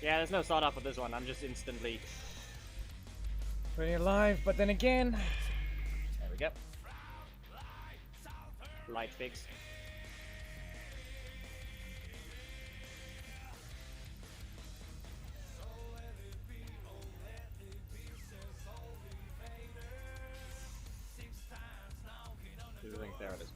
Yeah, there's no start off with this one. I'm just instantly Pretty alive, but then again, there we go. Light fix. I think there it is.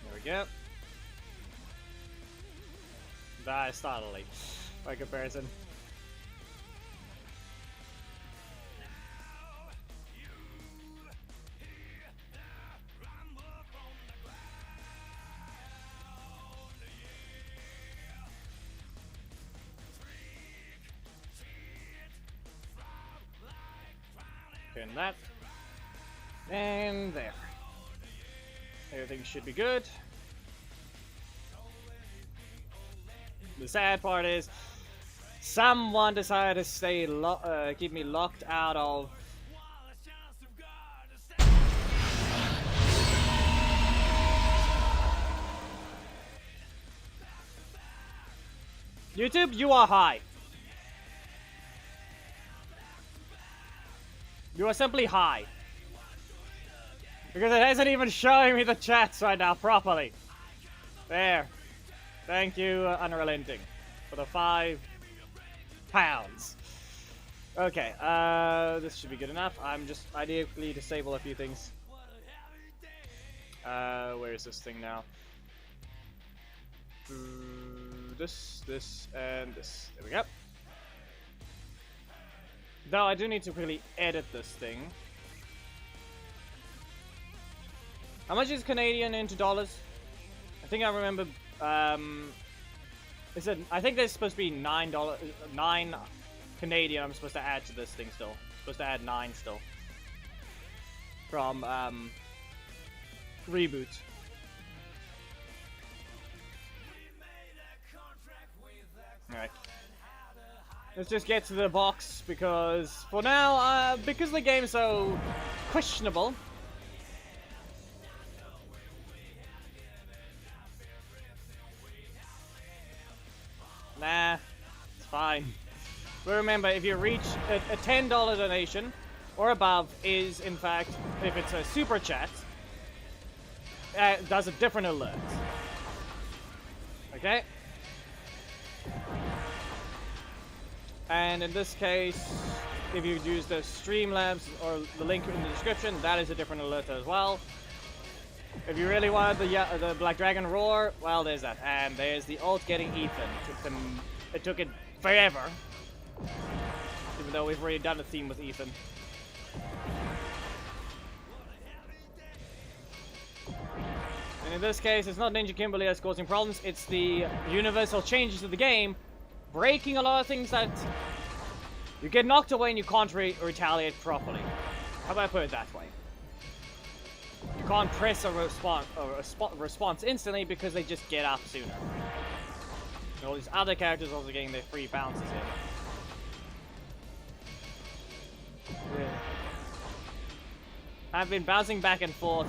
There we go. That is startling by comparison. Pin that. And there. Everything should be good. The sad part is, someone decided to stay keep me locked out of. YouTube, you are high. You are simply high. Because it isn't even showing me the chats right now properly. There. Thank you, Unrelenting, for the £5. Okay, this should be good enough. I need to disable a few things. Where is this thing now? This, and this. There we go. Though I do need to quickly edit this thing. How much is Canadian into dollars? I think I remember. I think there's supposed to be $9 Canadian. I'm supposed to add to this thing still. Supposed to add 9 still. From Reboot. Alright. Let's just get to the box because for now, because the game's so questionable. Nah, it's fine. But remember, if you reach a $10 donation or above is, in fact, if it's a super chat, does a different alert. Okay? And in this case, if you use the Streamlabs or the link in the description, that is a different alert as well. If you really wanted the Black Dragon Roar, well, there's that. And there's the ult getting Ethan. It took it forever. Even though we've already done a theme with Ethan. And in this case, it's not Ninja Kimberly that's causing problems. It's the universal changes to the game breaking a lot of things that you get knocked away and you can't retaliate properly. How about I put it that way? You can't press a response instantly because they just get up sooner. And all these other characters also getting their free bounces in. Yeah. I've been bouncing back and forth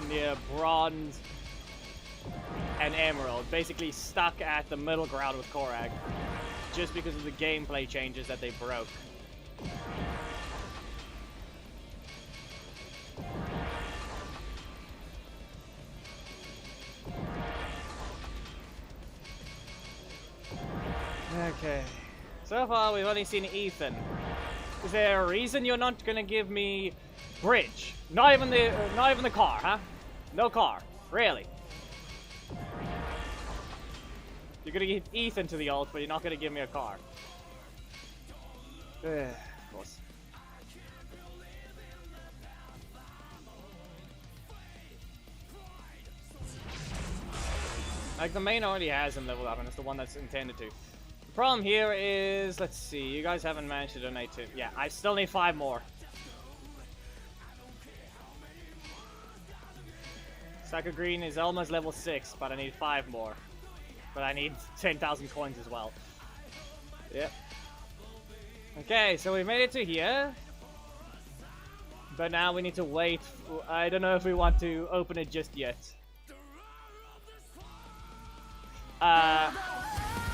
near Bronze and Emerald, basically stuck at the middle ground with Korag, just because of the gameplay changes that they broke. Okay. So far, we've only seen Ethan. Is there a reason you're not gonna give me Bridge? Not even the car, huh? No car, really? You're gonna give Ethan to the ult, but you're not gonna give me a car. Of course. Like, the main already has him leveled up, and it's the one that's intended to. The problem here is, let's see, you guys haven't managed to donate to... Yeah, I still need 5 more. Psycho Green is almost level 6, but I need 5 more. But I need 10,000 coins as well. Yep. Okay, so we made it to here. But now we need to wait. I don't know if we want to open it just yet.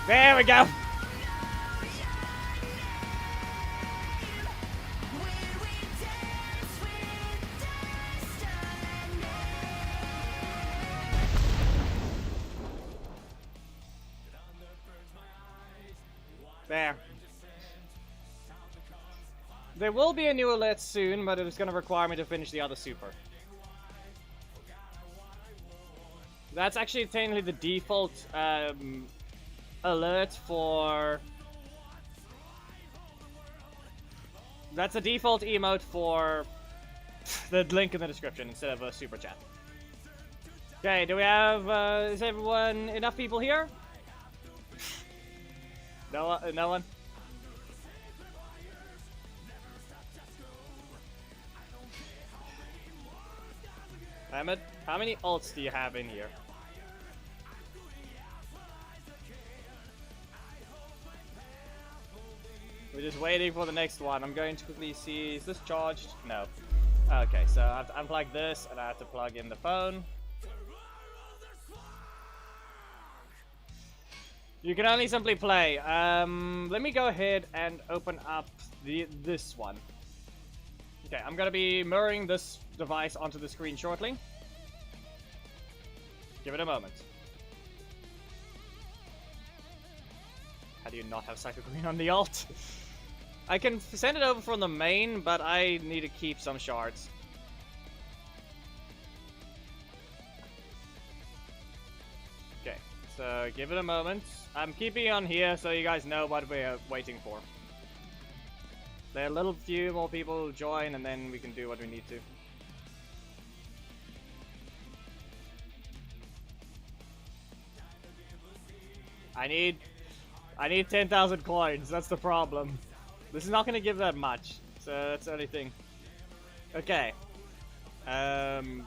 There we go! There. There will be a new alert soon, but it's going to require me to finish the other super. That's actually technically the default alert for... That's the default emote for the link in the description instead of a super chat. Okay, do we have... is everyone... enough people here? No, no one? Ahmed, how many ults do you have in here? We're just waiting for the next one. I'm going to quickly see, is this charged? No. Okay, so I have to unplug this and I have to plug in the phone. You can only simply play. Let me go ahead and open up this one. Okay, I'm gonna be mirroring this device onto the screen shortly. Give it a moment. How do you not have Psycho Green on the alt? I can send it over from the main, but I need to keep some shards. Okay, so give it a moment. I'm keeping it on here so you guys know what we're waiting for. There are a little few more people join and then we can do what we need to. I need 10,000 coins, that's the problem. This is not gonna give that much, so that's the only thing. Okay. Let me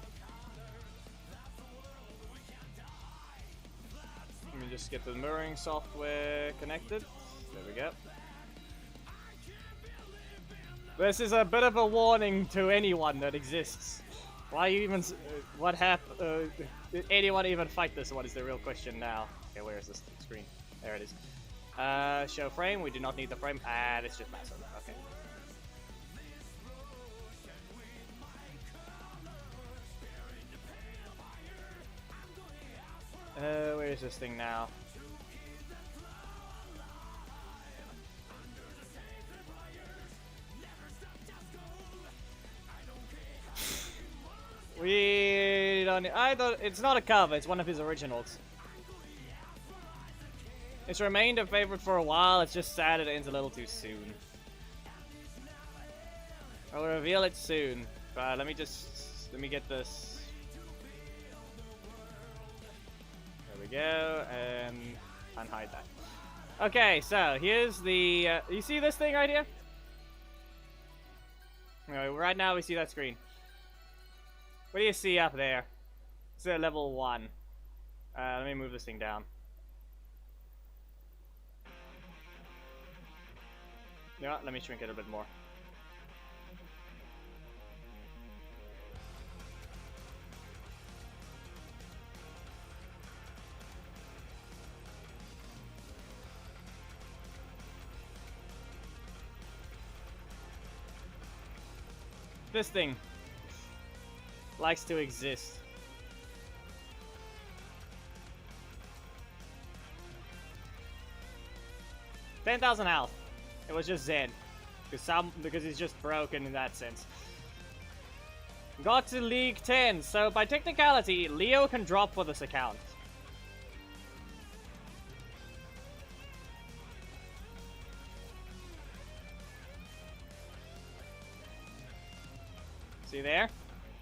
just get the mirroring software connected. There we go. This is a bit of a warning to anyone that exists. Why even... what happened... did anyone even fight this one is the real question now. Okay, where is this screen? There it is. Show frame. We do not need the frame. And it's just massive. Okay. Where is this thing now? We don't... I thought... It's not a cover, it's one of his originals. It's remained a favorite for a while, it's just sad it ends a little too soon. I'll reveal it soon, but let me get this. There we go, and unhide that. Okay, so here's the... you see this thing right here? Anyway, right now we see that screen. What do you see up there? It's at level 1. Let me move this thing down. Yeah, let me shrink it a bit more. This thing likes to exist. $10,000 health. It was just Zen. Because he's just broken in that sense. Got to League 10, so by technicality, Leo can drop for this account. See there?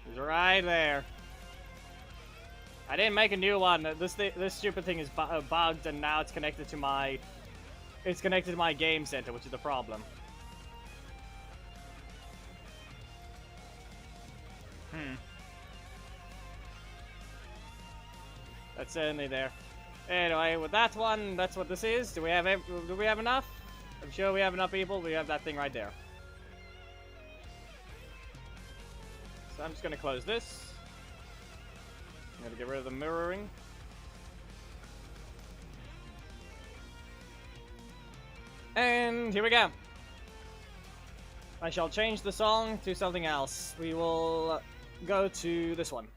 He's right there. I didn't make a new one. This stupid thing is bugged, and now it's connected to my game center, which is the problem. That's certainly there. Anyway, with that one, that's what this is. Do we have enough? I'm sure we have enough people. We have that thing right there. So I'm just gonna close this. I'm gonna get rid of the mirroring. And here we go. I shall change the song to something else. We will go to this one.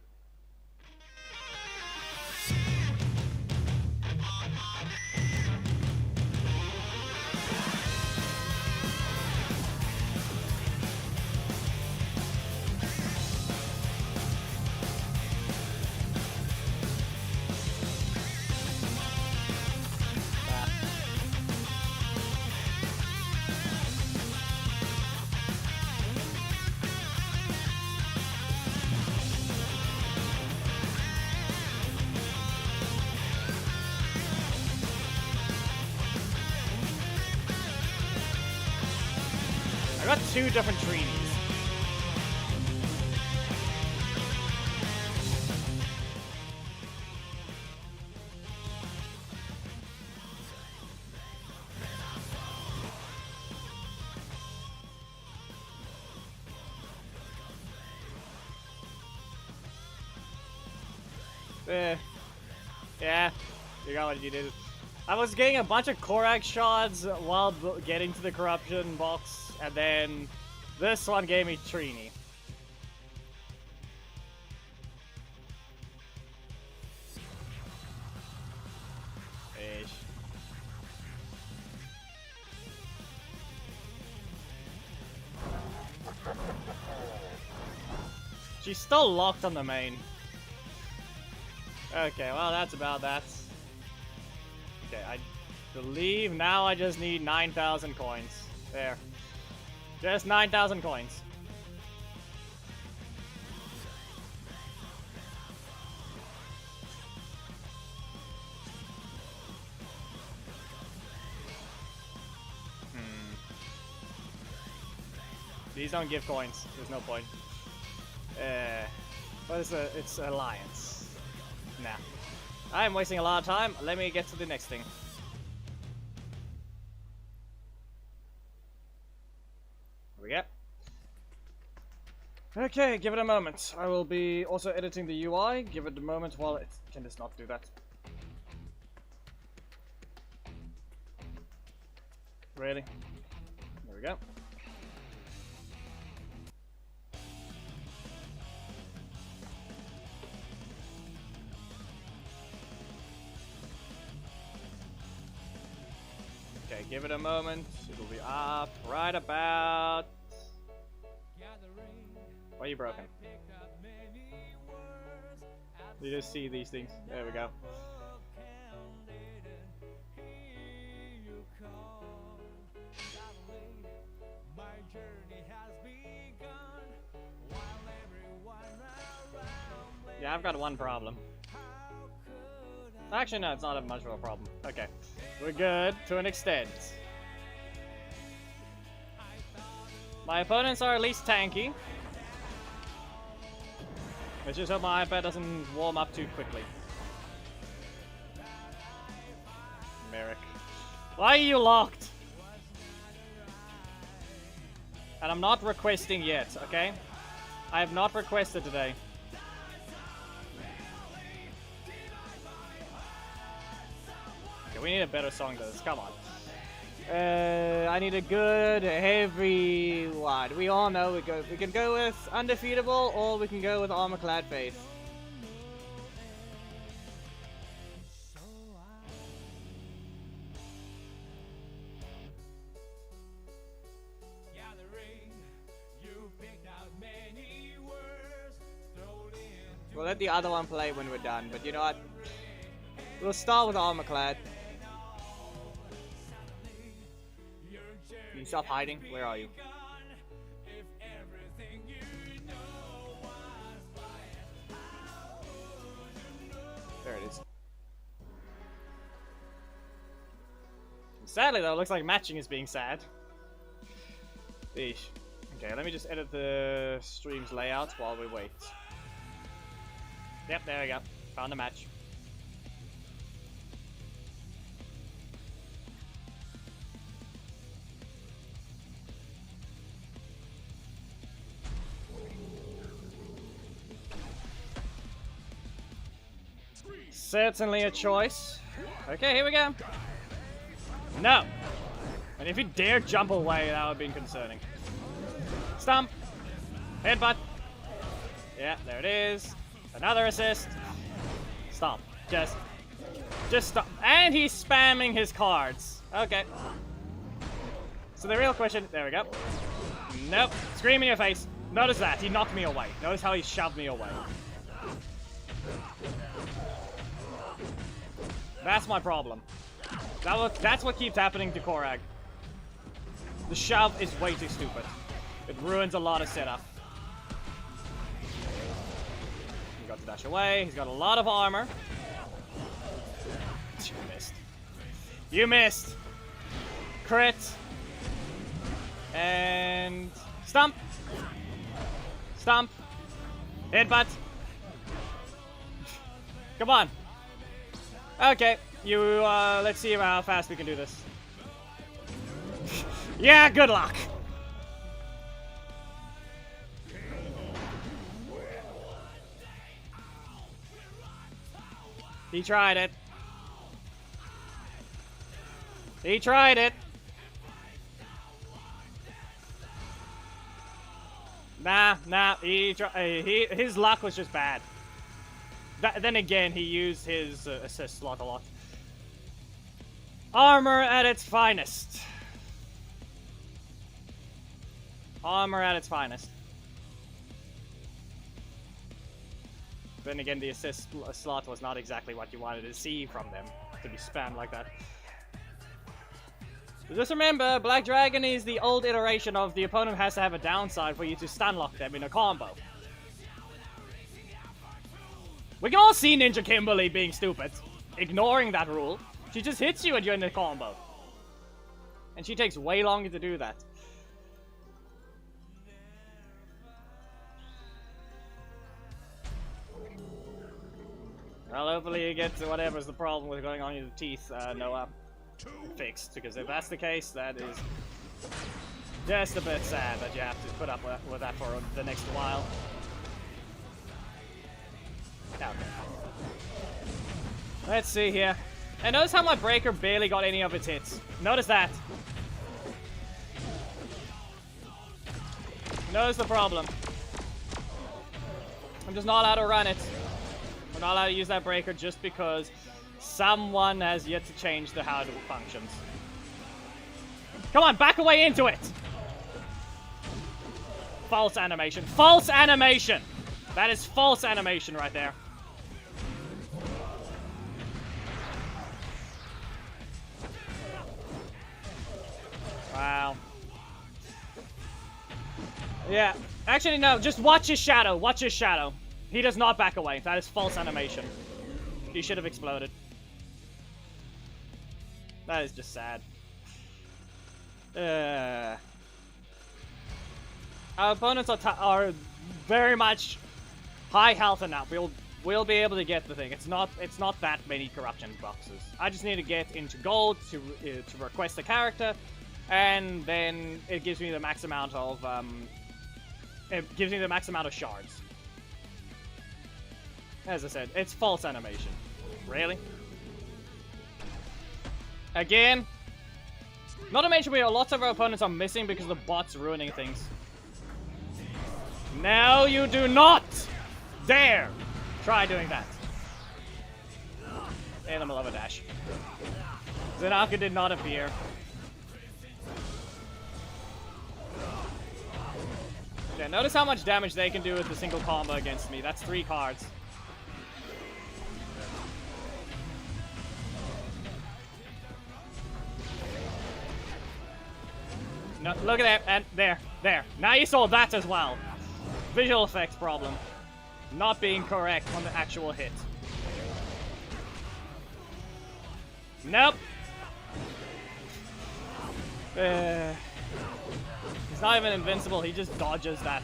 I got two different treaties. Yeah, you got what you did. I was getting a bunch of Korak shards while getting to the corruption box, and then this one gave me Trini. Ish. She's still locked on the main. Okay, well that's about that. Okay, I believe now I just need 9,000 coins. There. Just 9,000 coins. These don't give coins. There's no point. What is it? It's Alliance. Nah. I'm wasting a lot of time. Let me get to the next thing. Here we go. Okay, give it a moment. I will be also editing the UI. Give it a moment while it can just not do that. Really? There we go. Okay, give it a moment. It'll be up right about... Why are you broken? You just see these things. There we go. Yeah, I've got one problem. Actually, no, it's not much of a problem. Okay. We're good to an extent. My opponents are at least tanky. Let's just hope my iPad doesn't warm up too quickly. Merrick. Why are you locked? And I'm not requesting yet, okay? I have not requested today. We need a better song than this, come on. I need a good, heavy one. We all know we can go with Undefeatable, or we can go with Armor-Clad Faith. We'll let the other one play when we're done, but you know what? We'll start with Armor-Clad. Can you stop hiding? Where are you? Sadly though, it looks like matching is being sad. Eesh. Okay, let me just edit the stream's layout while we wait. Yep, there we go. Found a match. Certainly a choice. Okay, here we go. No! And if you dare jump away, that would have been concerning. Stomp! Headbutt! Yeah, there it is. Another assist. Stop. Just stop. And he's spamming his cards. Okay. So the real question... There we go. Nope. Scream in your face. Notice that. He knocked me away. Notice how he shoved me away. That's my problem. That's what keeps happening to Korag. The shove is way too stupid. It ruins a lot of setup. He got to dash away. He's got a lot of armor. You missed. You missed. Crit. And... Stomp. Stomp. Headbutt. Come on. Okay, let's see how fast we can do this. Yeah, good luck! He tried it. He tried it. Nah, his luck was just bad. Then again, he used his assist slot a lot. Armor at its finest. Armor at its finest. Then again, the assist slot was not exactly what you wanted to see from them, to be spammed like that. Just remember, Black Dragon is the old iteration of the opponent has to have a downside for you to stun lock them in a combo. We can all see Ninja Kimberly being stupid, ignoring that rule. She just hits you and you're in the combo. And she takes way longer to do that. Well, hopefully you get to whatever's the problem with going on your teeth, Noah, fixed. Because if that's the case, that is just a bit sad that you have to put up with that for the next while. Okay. Let's see here. And notice how my breaker barely got any of its hits. Notice that. Notice the problem. I'm just not allowed to run it. I'm not allowed to use that breaker just because someone has yet to change how it functions. Come on, back away into it! False animation. False animation! That is false animation right there. Wow. Yeah. Actually, no. Just watch his shadow. Watch his shadow. He does not back away. That is false animation. He should have exploded. That is just sad. Our opponents are very much high health enough. We'll be able to get the thing. It's not that many corruption boxes. I just need to get into gold to request a character, and then it gives me the max amount of shards. As I said, it's false animation. Really? Again? Not to mention lots of our opponents are missing because the bot's ruining things. No, you do not dare try doing that. And I'm a lava dash. Zanaka did not appear. Yeah, notice how much damage they can do with a single combo against me. That's 3 cards. No, look at that, and there. Now you saw that as well. Visual effects problem. Not being correct on the actual hit. Nope. He's not even invincible, he just dodges that.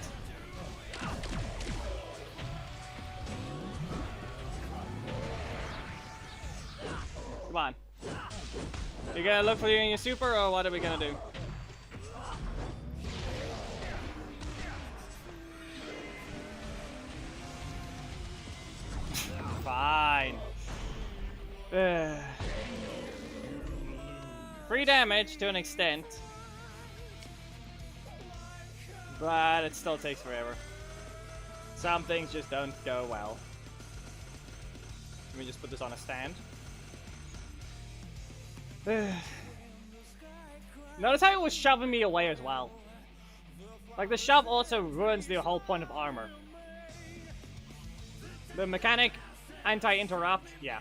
Come on. You gonna look for you in your super, or what are we gonna do? Fine. 3 damage to an extent. But it still takes forever. Some things just don't go well. Let me just put this on a stand. Notice how it was shoving me away as well. Like, the shove also ruins the whole point of armor. The mechanic, anti-interrupt, yeah.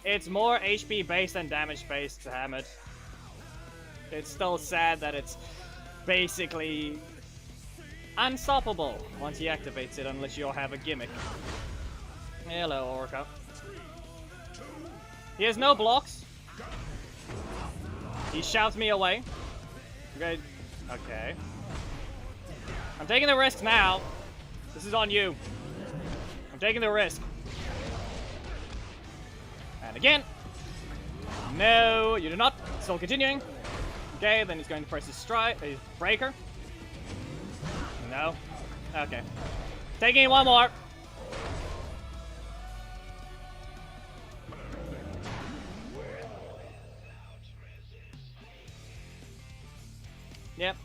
It's more HP based than damage based, damn it. It's still sad that it's basically unstoppable once he activates it, unless you have a gimmick. Hello, Orca. He has no blocks. He shouts me away. Okay. Okay. I'm taking the risk now. This is on you. I'm taking the risk. And again. No, you do not. Still continuing. Okay, then he's going to press his his breaker. No. Okay. Taking one more. Yep.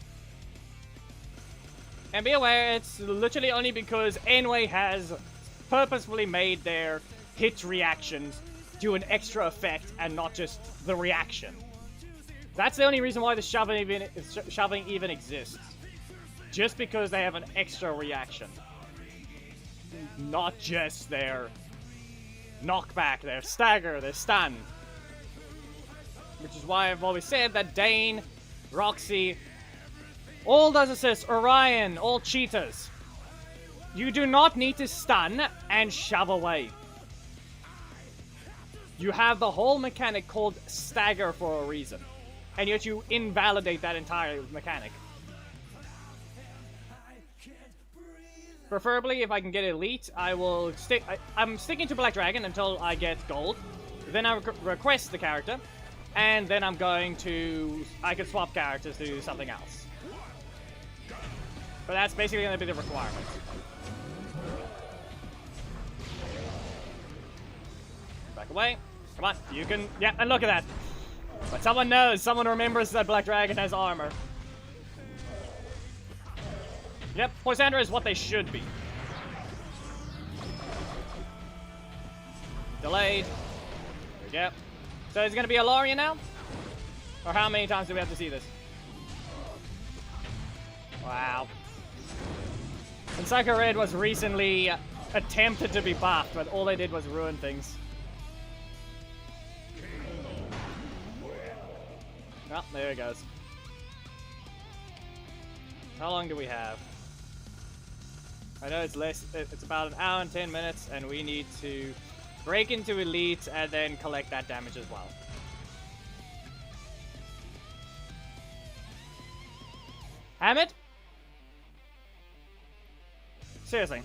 And be aware, it's literally only because Enway has purposefully made their hit reactions do an extra effect and not just the reaction. That's the only reason why the shoving even exists. Just because they have an extra reaction. Not just their knockback, their stagger, their stun. Which is why I've always said that Dane, Roxy, all those assists, Orion, all cheaters. You do not need to stun and shove away. You have the whole mechanic called stagger for a reason. And yet you invalidate that entire mechanic. Preferably, if I can get elite, I will stick. I'm sticking to Black Dragon until I get gold. Then I request the character. And then I'm going to... I can swap characters to do something else. But that's basically going to be the requirement. Back away. Come on, you can... Yeah, and look at that. But someone knows, someone remembers that Black Dragon has armor. Yep, Poisandra is what they should be. Delayed. There we go. So it's gonna be Alaria now? Or how many times do we have to see this? Wow. And Psycho Red was recently attempted to be buffed, but all they did was ruin things. Oh, there it goes. How long do we have? I know it's less. It's about 1 hour and 10 minutes, and we need to break into elite and then collect that damage as well. Hamid? Seriously.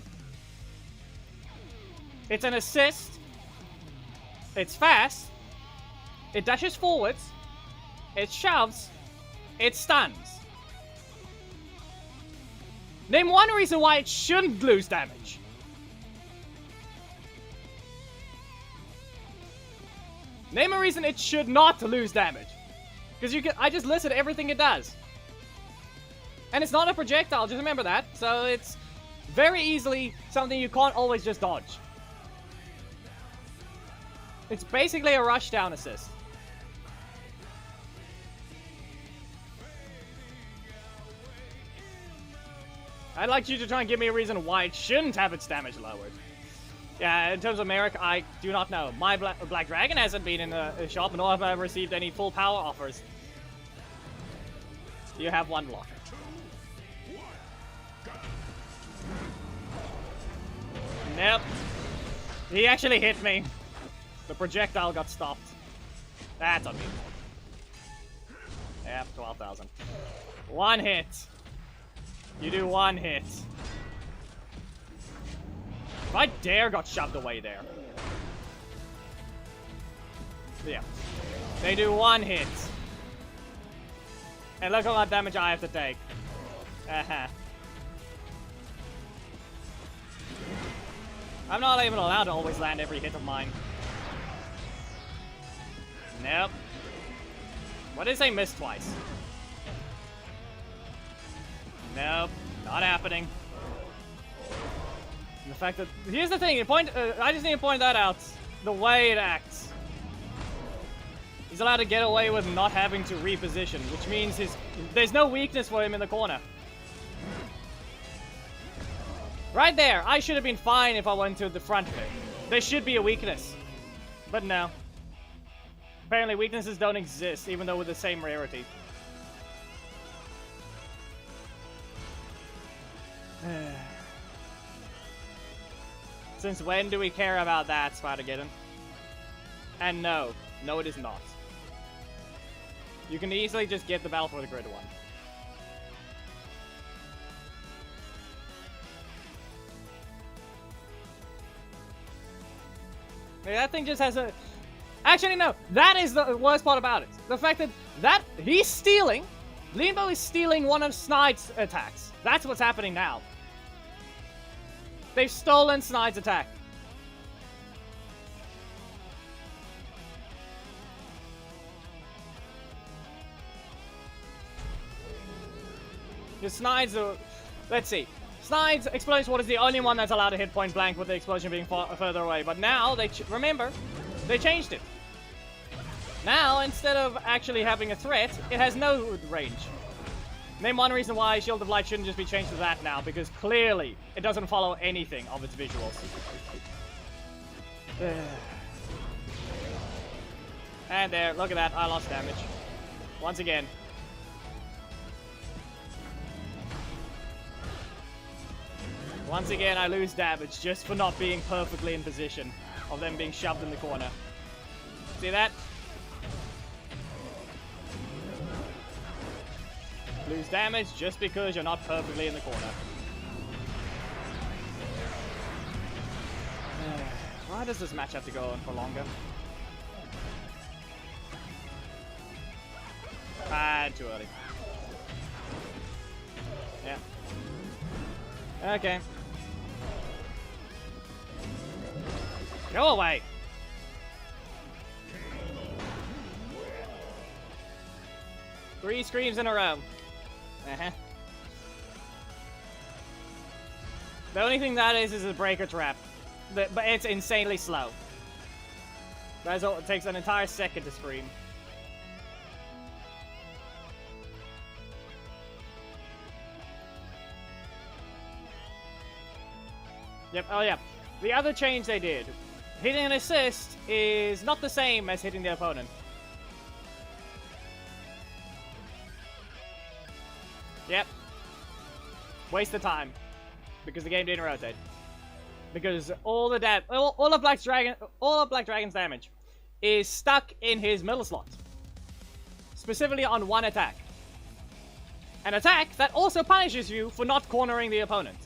It's an assist. It's fast. It dashes forwards. It shoves. It stuns. Name one reason why it shouldn't lose damage. Name a reason it should not lose damage. Because I just listed everything it does. And it's not a projectile, just remember that. So it's very easily something you can't always just dodge. It's basically a rushdown assist. I'd like you to try and give me a reason why it shouldn't have its damage lowered. Yeah, in terms of Merrick, I do not know. My Black Dragon hasn't been in a shop, nor have I received any full power offers. You have one block. Nope. He actually hit me. The projectile got stopped. That's on me. Yep, 12,000. One hit. You do one hit. If I dare got shoved away there. Yeah. They do one hit. And look how much damage I have to take. I'm not even allowed to always land every hit of mine. Nope. What did it say miss twice? Nope. Not happening. And the fact that... Here's the thing. I just need to point that out. The way it acts. He's allowed to get away with not having to reposition, which means there's no weakness for him in the corner. Right there, I should have been fine if I went to the front of it. There should be a weakness. But no. Apparently weaknesses don't exist, even though with the same rarity. Since when do we care about that, Spider-Geddon? And no. No, it is not. You can easily just get the Battle for the Grid one. That thing just has a... Actually, no. That is the worst part about it. The fact that he's stealing... Limbo is stealing one of Snide's attacks. That's what's happening now. They've stolen Snide's attack. Because Snide's... let's see. Snide's Explosion Sword is the only one that's allowed to hit point blank with the explosion being further away. But now, remember, they changed it. Now, instead of actually having a threat, it has no range. Name one reason why Shield of Light shouldn't just be changed to that now, because clearly it doesn't follow anything of its visuals. And there, look at that, I lost damage. Once again. Once again, I lose damage just for not being perfectly in position of them being shoved in the corner. See that? Lose damage just because you're not perfectly in the corner. Why does this match have to go on for longer? Too early. Yeah. Okay. Go away! 3 screams in a row. The only thing that is a breaker trap. But it's insanely slow. That's all, it takes an entire second to scream. Yep, oh yeah. The other change they did. Hitting an assist is not the same as hitting the opponent. Yep. Waste of time. Because the game didn't rotate. Because all of Black Dragon's damage is stuck in his middle slot. Specifically on one attack. An attack that also punishes you for not cornering the opponent.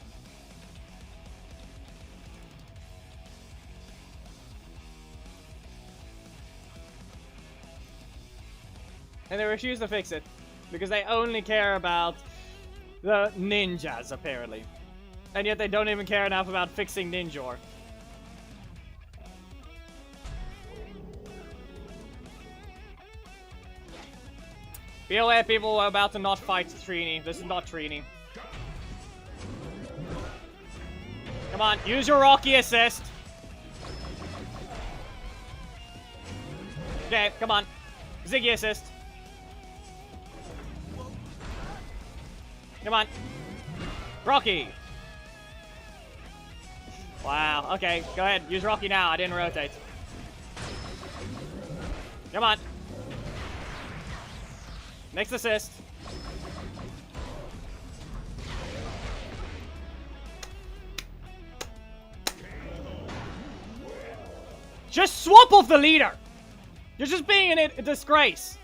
And they refuse to fix it. Because they only care about the ninjas, apparently. And yet they don't even care enough about fixing Ninjor. Be aware, people are about to not fight Trini. This is not Trini. Come on, use your Rocky assist. Okay, come on. Ziggy assist. Come on. Rocky. Wow, okay, go ahead. Use Rocky now. I didn't rotate. Come on. Next assist. Just swap off the leader. You're just being a disgrace.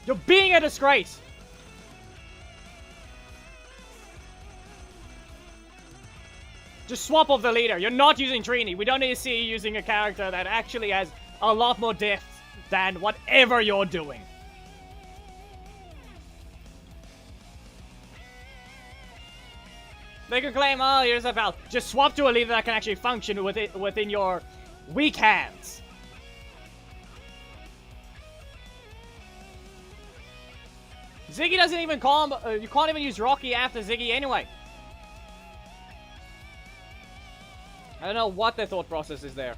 You're being a disgrace. Just swap off the leader. You're not using Trini. We don't need to see you using a character that actually has a lot more depth than whatever you're doing. They can claim, oh, here's a pal. Just swap to a leader that can actually function within your weak hands. Ziggy doesn't even combo. You can't even use Rocky after Ziggy anyway. I don't know what their thought process is there.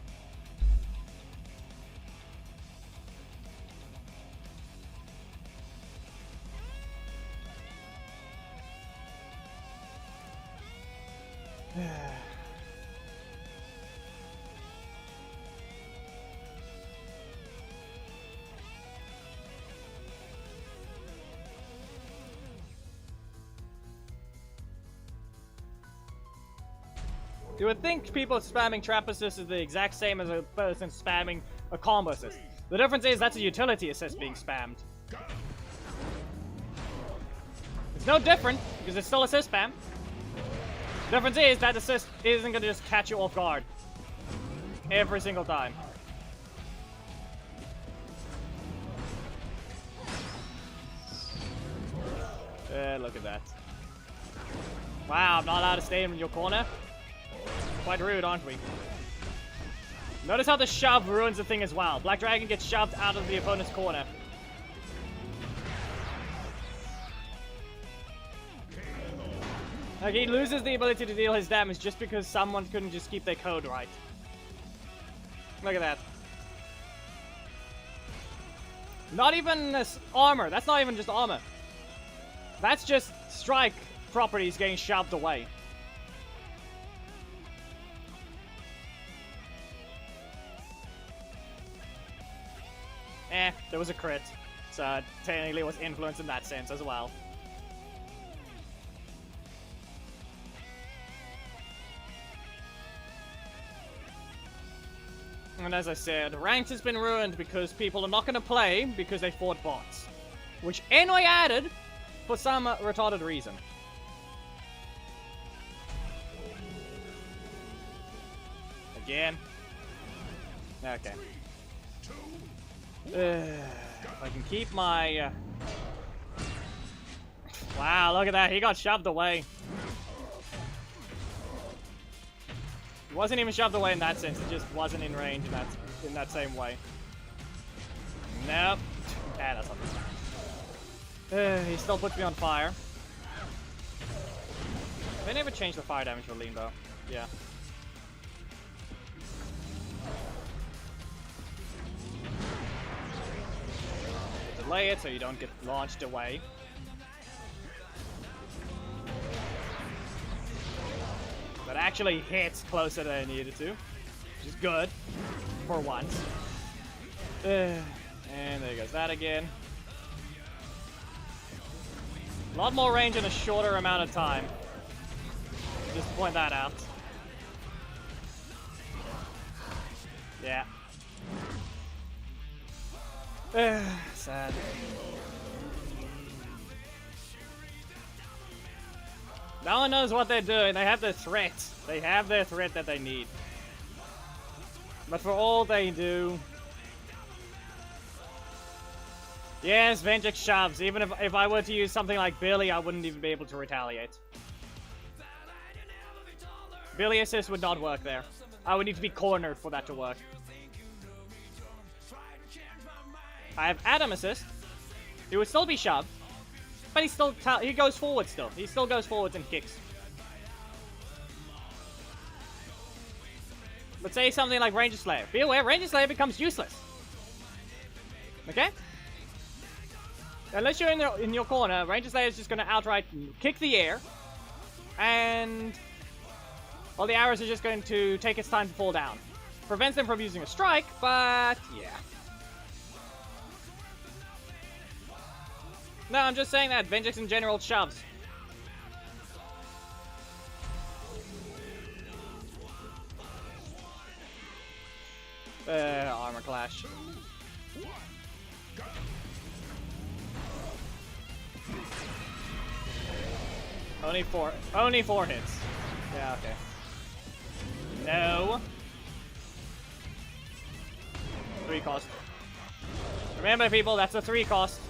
You would think people spamming trap assist is the exact same as a person spamming a combo assist. The difference is that's a utility assist being spammed. It's no different because it's still assist spam. The difference is that assist isn't going to just catch you off guard every single time. Look at that. Wow, I'm not allowed to stay in your corner. Quite rude, aren't we? Notice how the shove ruins the thing as well. Black Dragon gets shoved out of the opponent's corner. Like, he loses the ability to deal his damage just because someone couldn't just keep their code right. Look at that. Not even armor. That's not even just armor. That's just strike properties getting shoved away. There was a crit. So technically it was influence in that sense as well. And as I said, ranked has been ruined because people are not going to play because they fought bots. Which NY added for some retarded reason. Again. Okay. If I can keep my... Wow, look at that. He got shoved away. He wasn't even shoved away in that sense. It just wasn't in range in that same way. Nope. Ah, that's not he still puts me on fire. They never changed the fire damage for Lean though. Yeah. Delay it so you don't get launched away. That actually hits closer than I needed to, which is good for once. And there goes that again. A lot more range in a shorter amount of time. Just to point that out. Yeah. Sad. No one knows what they're doing. They have their threat. They have their threat that they need. But for all they do... Yes, Vengex shoves. Even if I were to use something like Billy, I wouldn't even be able to retaliate. Billy assist would not work there. I would need to be cornered for that to work. I have Adam assist. He would still be shoved. But he goes forward still. He still goes forwards and kicks. But say something like Ranger Slayer. Be aware, Ranger Slayer becomes useless. Okay? Unless you're in your corner, Ranger Slayer is just going to outright kick the air. And... well, the arrows are just going to take its time to fall down. Prevents them from using a strike, but... yeah. No, I'm just saying that. Vengex in general shoves. Armor clash. Only four hits. Yeah, okay. No. 3 cost. Remember, people, that's a 3 cost.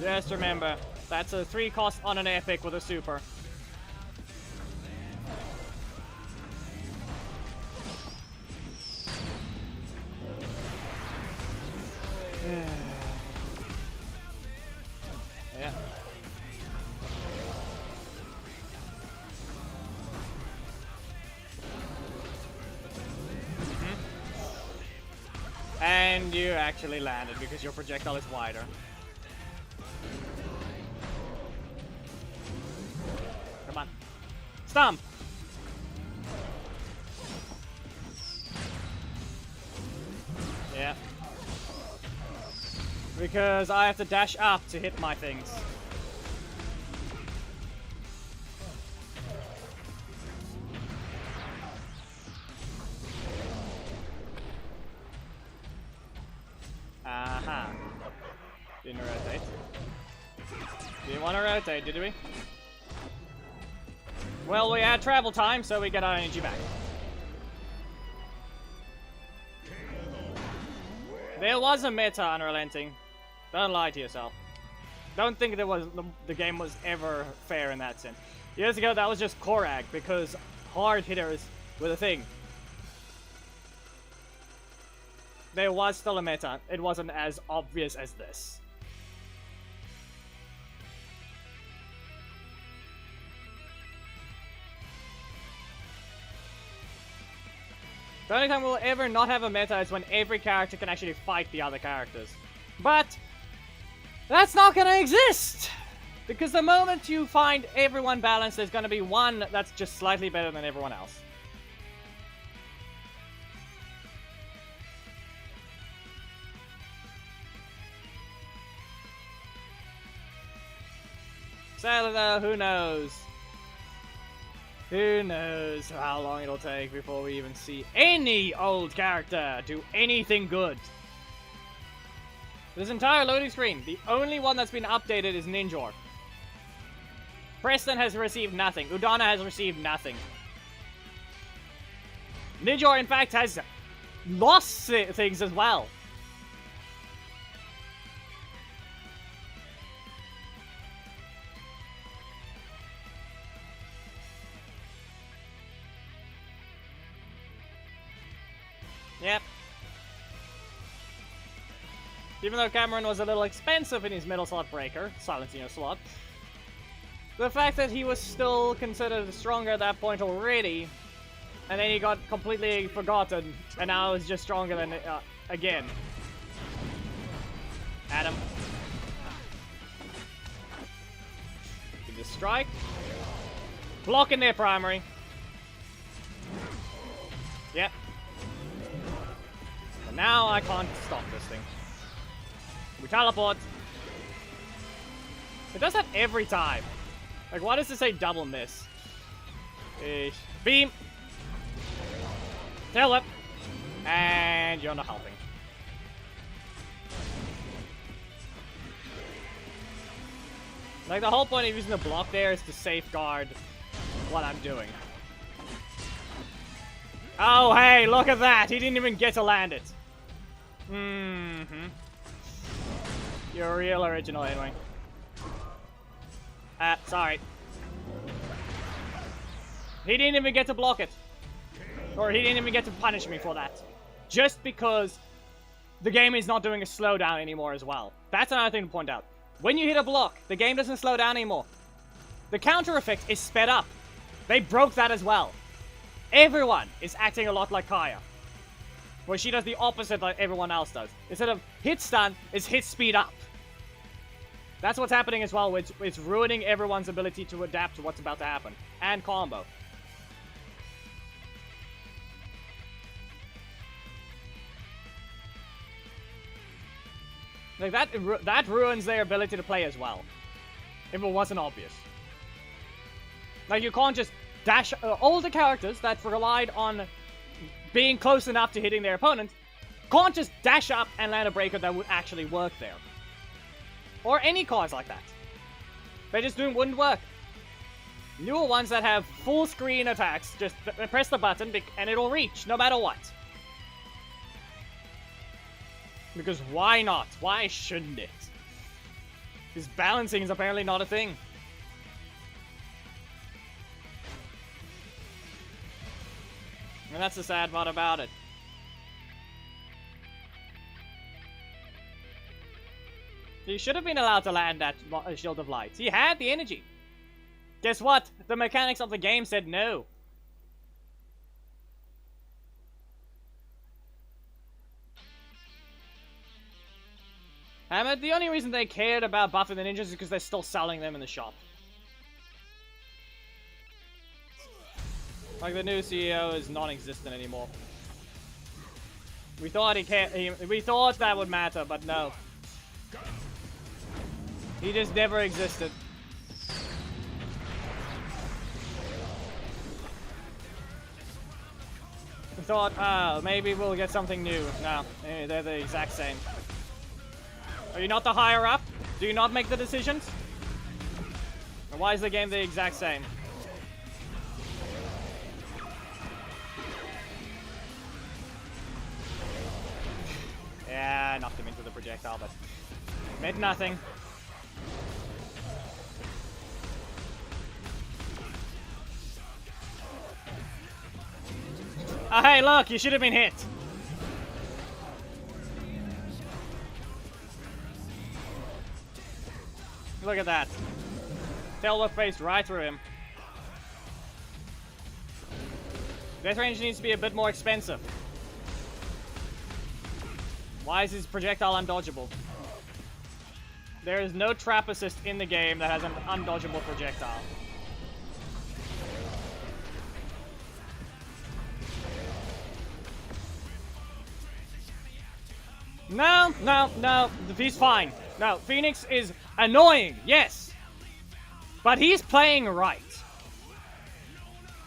Just remember, that's a 3 cost on an epic with a super. Yeah. And you actually landed because your projectile is wider. Come on. Stomp! Yeah. Because I have to dash up to hit my things. Aha. Didn't rotate. Didn't want to rotate, did we? Well, we had travel time, so we get our energy back. There was a meta unrelenting. Don't lie to yourself. Don't think there was the game was ever fair in that sense. Years ago, that was just Korag because hard hitters were the thing. There was still a meta. It wasn't as obvious as this. The only time we'll ever not have a meta is when every character can actually fight the other characters. But that's not gonna exist! Because the moment you find everyone balanced, there's gonna be one that's just slightly better than everyone else. So, who knows? Who knows how long it'll take before we even see any old character do anything good. This entire loading screen, the only one that's been updated is Ninjor. Preston has received nothing. Udana has received nothing. Ninjor, in fact, has lost things as well. Yep. Even though Cameron was a little expensive in his middle slot breaker, silencing your slot, the fact that he was still considered stronger at that point already, and then he got completely forgotten, and now is just stronger than, again. Adam. You can just strike. Block in their primary. Yep. But now I can't stop this thing. We teleport. It does that every time. Like, why does it say double miss? Beam. Tail whip. And you're not helping. Like, the whole point of using the block there is to safeguard what I'm doing. Oh, hey, look at that! He didn't even get to land it. Mm-hmm. You're real original, anyway. Sorry. He didn't even get to block it. Or he didn't even get to punish me for that. Just because the game is not doing a slowdown anymore as well. That's another thing to point out. When you hit a block, the game doesn't slow down anymore. The counter effect is sped up. They broke that as well. Everyone is acting a lot like Kaya. Where she does the opposite like everyone else does. Instead of hit stun, it's hit speed up. That's what's happening as well. It's ruining everyone's ability to adapt to what's about to happen. And combo. Like, that ruins their ability to play as well. If it wasn't obvious. Like, you can't just dash... older characters that relied on being close enough to hitting their opponent can't just dash up and land a breaker that would actually work there. Or any cards like that. They just wouldn't work. Newer ones that have full screen attacks, just press the button and it'll reach, no matter what. Because why not? Why shouldn't it? Because balancing is apparently not a thing. And that's the sad part about it. He should have been allowed to land that Shield of Light. He had the energy. Guess what? The mechanics of the game said no. Hammer, the only reason they cared about buffing the ninjas is because they're still selling them in the shop. Like, the new CEO is non-existent anymore. We thought we thought that would matter, but no. He just never existed. We thought, oh, maybe we'll get something new. No, they're the exact same. Are you not the higher up? Do you not make the decisions? Or why is the game the exact same? Yeah, I knocked him into the projectile, but meant nothing. Oh, hey, look, you should have been hit. Look at that. Tailwhip faced right through him. Death range needs to be a bit more expensive. Why is his projectile undodgeable? There is no trap assist in the game that has an undodgeable projectile. No, he's fine. No, Phoenix is annoying, yes. But he's playing right.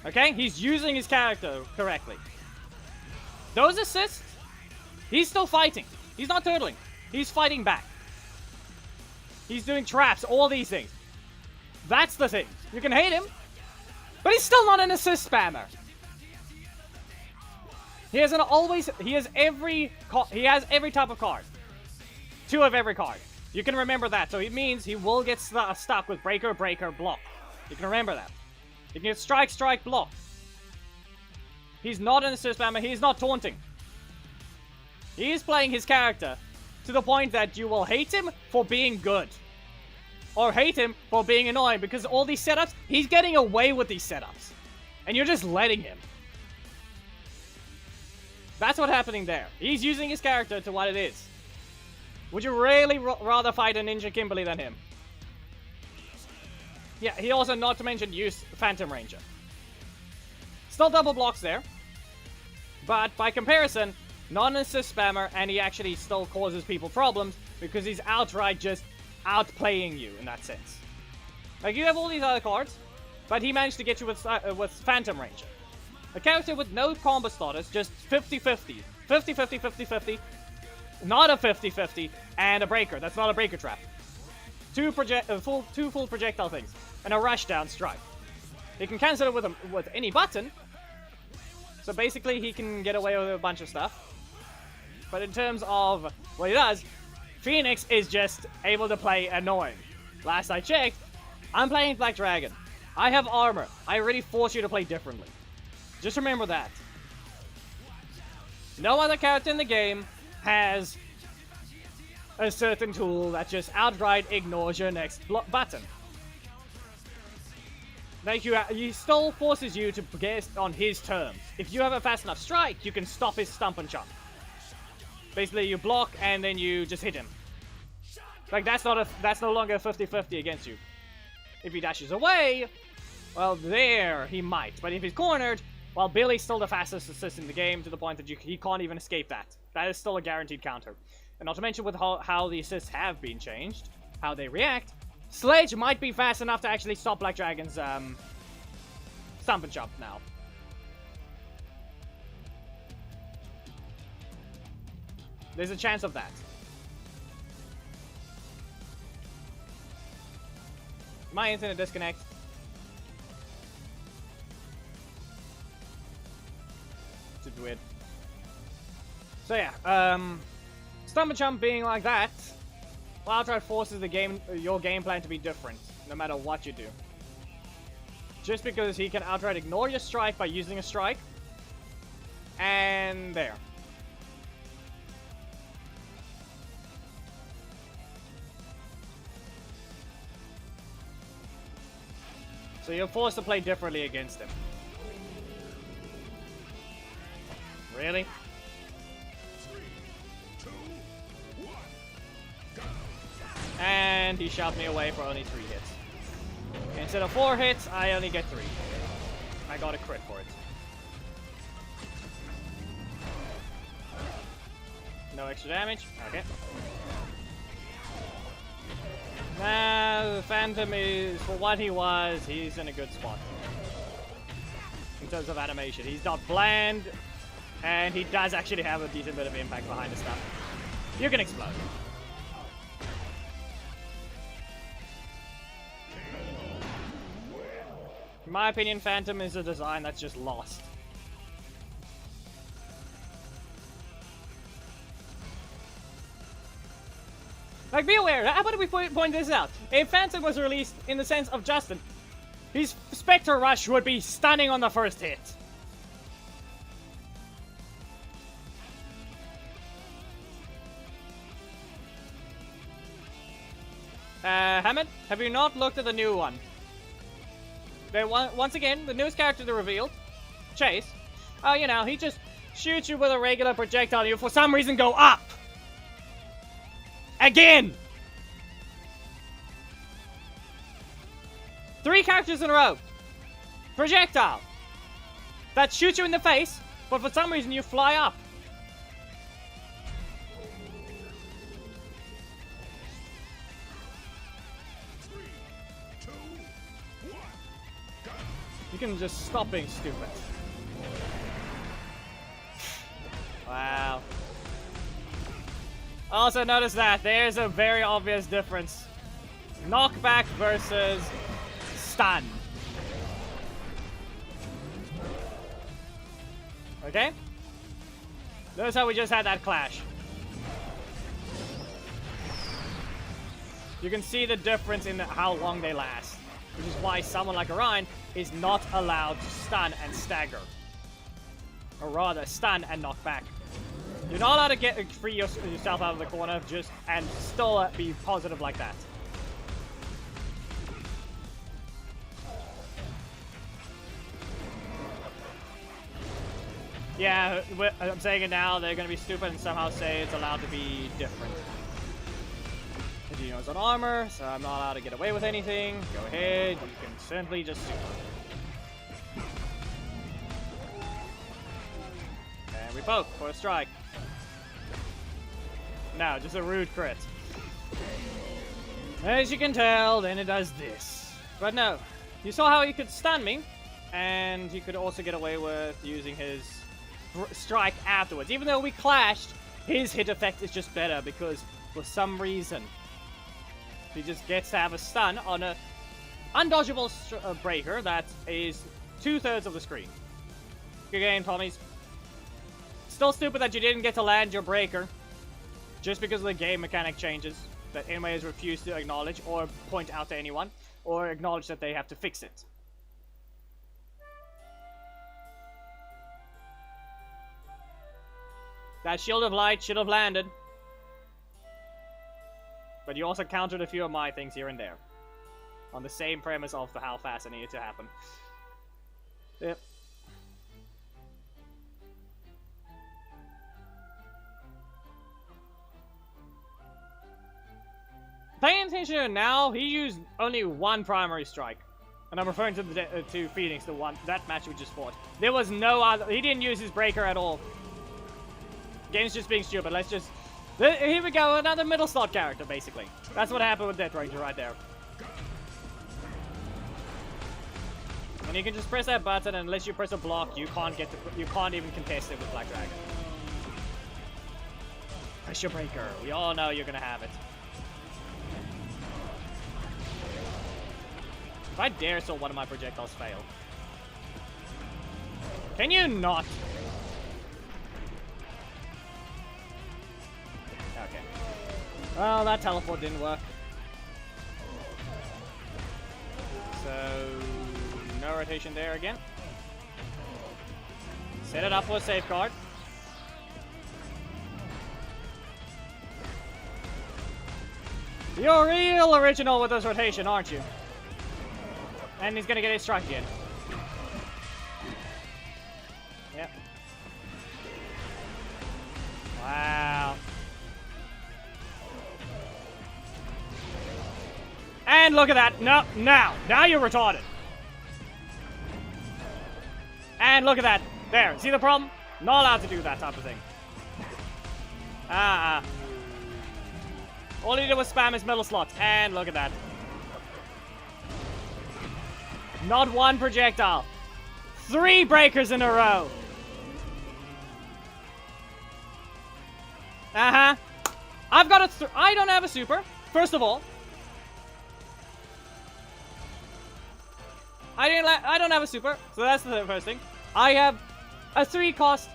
Okay? He's using his character correctly. Those assists, he's still fighting. He's not turtling. He's fighting back. He's doing traps, all these things. That's the thing. You can hate him, but he's still not an assist spammer. He has every type of card. 2 of every card. You can remember that. So it means he will get stuck with breaker, block. You can remember that. You can get strike, block. He's not an assist spammer. He's not taunting. He is playing his character to the point that you will hate him for being good. Or hate him for being annoying, because all these setups, he's getting away with these setups. And you're just letting him. That's what's happening there. He's using his character to what it is. Would you really rather fight a Ninja Kimberly than him? Yeah, he also, not to mention, used Phantom Ranger. Still double blocks there. But by comparison, non-assist spammer, and he actually still causes people problems because he's outright just outplaying you in that sense. Like, you have all these other cards, but he managed to get you with Phantom Ranger. A character with no combo status, just 50-50. 50-50, 50-50. Not a 50-50, and a breaker. That's not a breaker trap. Two full projectile things, and a rushdown strike. He can cancel it with any button, so basically he can get away with a bunch of stuff. But in terms of what he does, Phoenix is just able to play annoying. Last I checked, I'm playing Black Dragon. I have armor. I already force you to play differently. Just remember that. No other character in the game has a certain tool that just outright ignores your next button. Like, he still forces you to guess on his terms. If you have a fast enough strike, you can stop his stump and chop. Basically, you block and then you just hit him. Like, that's no longer a 50-50 against you. If he dashes away, well, there he might. But if he's cornered, well, Billy's still the fastest assist in the game to the point that he can't even escape that. That is still a guaranteed counter. And not to mention with how the assists have been changed, how they react, Sledge might be fast enough to actually stop Black Dragon's stump and chop now. There's a chance of that. My internet disconnect. It's weird. So yeah, Stump and Jump being like that, outright forces your game plan to be different, no matter what you do. Just because he can outright ignore your strike by using a strike. And there. So you're forced to play differently against him. Really? 3, 2, 1, go. And he shoved me away for only 3 hits. Instead of 4 hits, I only get 3. I got a crit for it. No extra damage. Okay. Nah, the Phantom is, for what he was, he's in a good spot. In terms of animation. He's not bland, and he does actually have a decent bit of impact behind his stuff. You can explode. In my opinion, Phantom is a design that's just lost. Like, be aware, how about we point this out? If Phantom was released in the sense of Justin, his Spectre Rush would be stunning on the first hit. Hammond, have you not looked at the new one? Once again, the newest character they revealed, Chase. Oh, you know, he just shoots you with a regular projectile and you for some reason go up. Again! 3 characters in a row. Projectile. That shoots you in the face, but for some reason you fly up. You can just stop being stupid. Wow. Also notice that there's a very obvious difference. Knockback versus stun. Okay? Notice how we just had that clash. You can see the difference in how long they last. Which is why someone like Orion is not allowed to stun and stagger. Or rather, stun and knock back. You're not allowed to free yourself out of the corner and still be positive like that. Yeah, I'm saying it now, they're gonna be stupid and somehow say it's allowed to be different. Dino's on armor, so I'm not allowed to get away with anything. Go ahead, you can simply just super. And we poke for a strike. No, just a rude crit. As you can tell, then it does this. But no, you saw how he could stun me, and he could also get away with using his strike afterwards. Even though we clashed, his hit effect is just better because for some reason he just gets to have a stun on a undodgeable breaker that is 2/3 of the screen. Good game, Tommies. Still stupid that you didn't get to land your breaker just because of the game mechanic changes that anime has refused to acknowledge or point out to anyone or acknowledge that they have to fix it. That Shield of Light should have landed. But you also countered a few of my things here and there. On the same premise of how fast it needed to happen. Yep. Paying attention now, he used only one primary strike. And I'm referring to to Phoenix, that match we just fought. There was no other, he didn't use his breaker at all. Game's just being stupid, let's just... Here we go, another middle slot character, basically. That's what happened with Death Ranger right there. And you can just press that button, and unless you press a block, you can't even contest it with Black Dragon. Pressure breaker. We all know you're gonna have it. If I dare so one of my projectiles fail. Can you not? Okay. Well, that teleport didn't work. So, no rotation there again. Set it up for a safeguard. You're real original with this rotation, aren't you? And he's gonna get his strike again. Yep. Wow. And look at that. No, now you're retarded. And look at that. There. See the problem? Not allowed to do that type of thing. All he did was spam his middle slot. And look at that. Not one projectile. 3 breakers in a row. I've got I don't have a super. First of all. I don't have a super. So that's the first thing. I have a 3-cost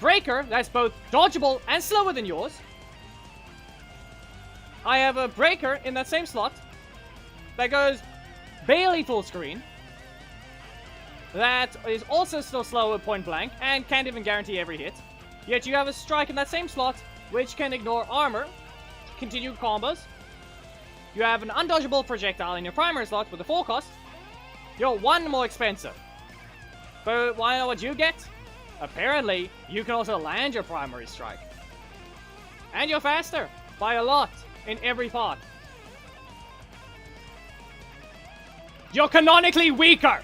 breaker that's both dodgeable and slower than yours. I have a breaker in that same slot that goes barely full screen. That is also still slow at point blank and can't even guarantee every hit. Yet you have a strike in that same slot which can ignore armor, continue combos. You have an undodgeable projectile in your primary slot with a 4-cost. You're 1 more expensive. But wanna know what you get? Apparently, you can also land your primary strike. And you're faster by a lot in every part. You're canonically weaker!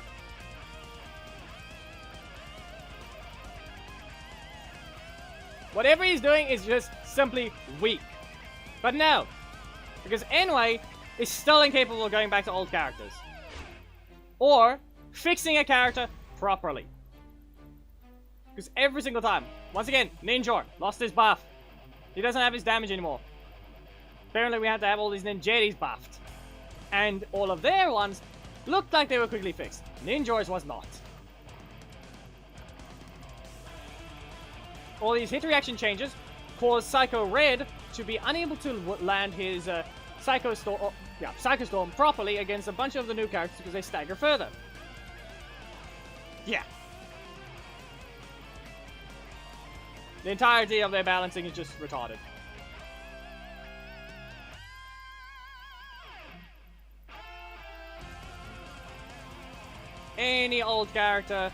Whatever he's doing is just simply weak. But no, because Enway is still incapable of going back to old characters. Or fixing a character properly. Because every single time, once again, Ninjor lost his buff. He doesn't have his damage anymore. Apparently we had to have all these Ninjettis buffed. And all of their ones looked like they were quickly fixed. Ninjor's was not. All these hit reaction changes caused Psycho Red to be unable to land his Psycho Storm properly against a bunch of the new characters because they stagger further. Yeah. The entirety of their balancing is just retarded. Any old character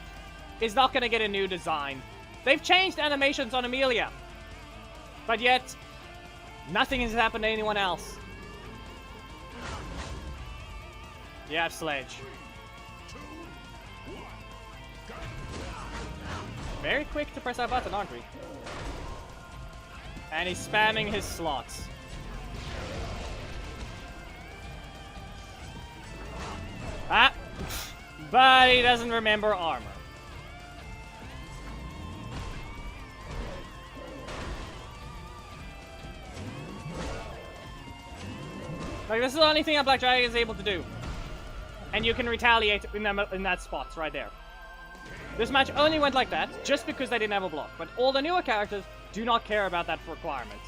is not going to get a new design. They've changed animations on Amelia. But yet, nothing has happened to anyone else. Yeah, Sledge. Very quick to press that button, aren't we? And he's spamming his slots. But he doesn't remember armor. Like, this is the only thing that Black Dragon is able to do. And you can retaliate in that spot right there. This match only went like that just because they didn't have a block. But all the newer characters do not care about that requirement.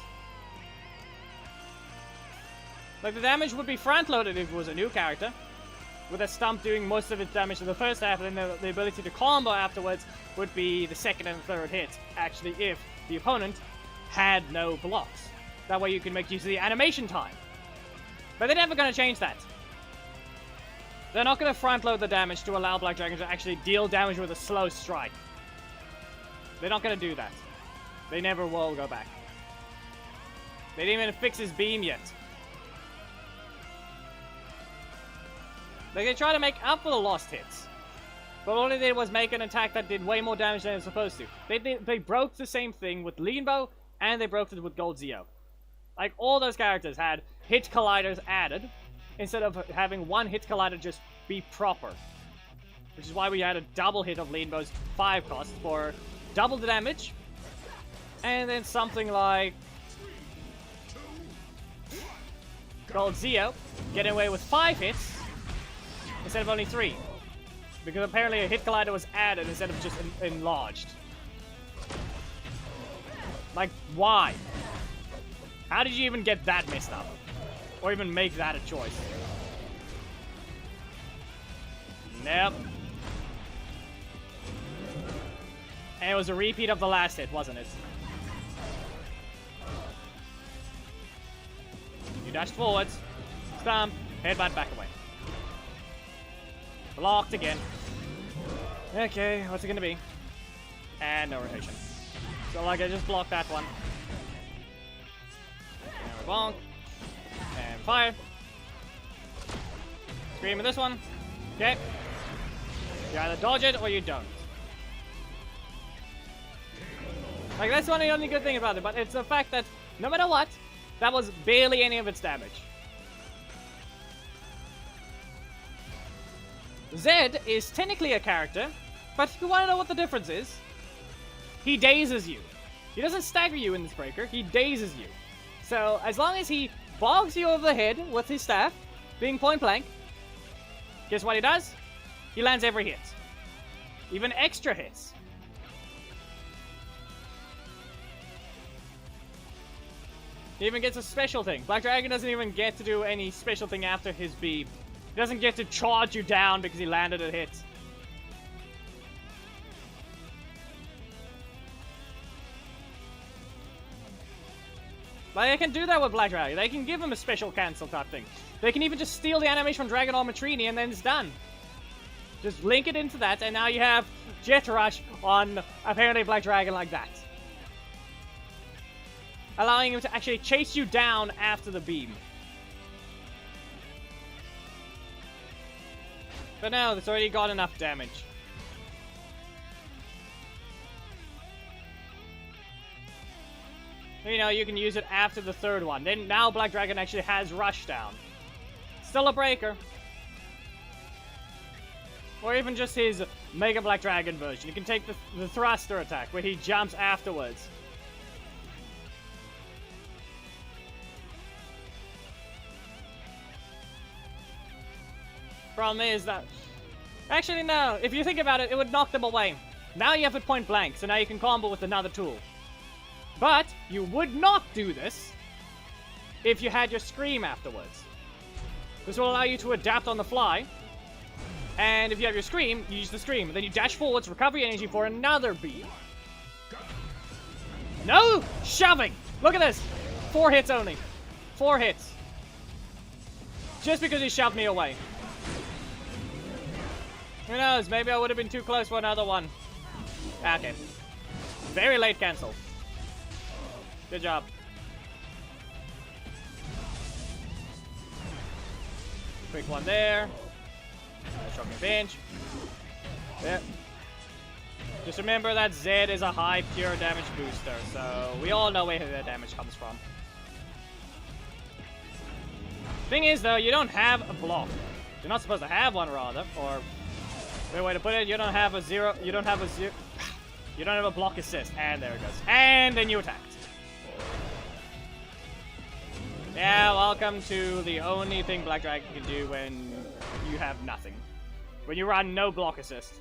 Like, the damage would be front-loaded if it was a new character, with a stump doing most of its damage in the first half, and then the ability to combo afterwards would be the second and third hit, actually, if the opponent had no blocks. That way you can make use of the animation time. But they're never going to change that. They're not going to front-load the damage to allow Black Dragon to actually deal damage with a slow strike. They're not going to do that. They never will go back. They didn't even fix his beam yet. Like, they try to make up for the lost hits. But all they did was make an attack that did way more damage than it was supposed to. They broke the same thing with Leanbow, and they broke it with Gold Zeo. Like, all those characters had hit colliders added, instead of having one hit collider just be proper. Which is why we had a double hit of Leanbow's 5 cost for double the damage, and then something like called Zio, getting away with 5 hits instead of only 3. Because apparently a hit collider was added instead of just enlarged. Like, why? How did you even get that messed up? Or even make that a choice? Nope. And it was a repeat of the last hit, wasn't it? You dashed forwards. Stomp. Headbutt back away. Blocked again. Okay, what's it gonna be? And no rotation. So like I just blocked that one. And bonk. And fire. Scream with this one. Okay. You either dodge it or you don't. Like, that's one of the only good thing about it, but it's the fact that no matter what, that was barely any of its damage. Zed is technically a character, but if you want to know what the difference is, he dazes you. He doesn't stagger you in this breaker, he dazes you. So, as long as he bogs you over the head with his staff, being point blank, guess what he does? He lands every hit. Even extra hits. He even gets a special thing. Black Dragon doesn't even get to do any special thing after his beam. He doesn't get to charge you down because he landed a hit. But they can do that with Black Dragon. They can give him a special cancel type thing. They can even just steal the animation from Dragon Armor Trini and then it's done. Just link it into that and now you have Jet Rush on apparently Black Dragon like that. Allowing him to actually chase you down after the beam. But no, it's already got enough damage. You know, you can use it after the third one. Then now Black Dragon actually has Rush Down. Still a breaker. Or even just his Mega Black Dragon version. You can take the thruster attack where he jumps afterwards. Problem is that... Actually, no. If you think about it, it would knock them away. Now you have it point blank, so now you can combo with another tool. But you would not do this if you had your Scream afterwards. This will allow you to adapt on the fly. And if you have your Scream, you use the Scream. Then you dash forwards, recover your energy for another beam. No! Shoving! Look at this! 4 hits only. 4 hits. Just because he shoved me away. Who knows? Maybe I would have been too close for another one. Okay. Very late cancel. Good job. Quick one there. Shocking pinch. Yeah. Just remember that Zed is a high pure damage booster, so we all know where the damage comes from. Thing is, though, you don't have a block. You're not supposed to have one, rather, or the way to put it, you don't have a zero. You don't have a zero. You don't have a block assist, and there it goes. And then you attacked. Yeah, welcome to the only thing Black Dragon can do when you have nothing. When you run no block assist.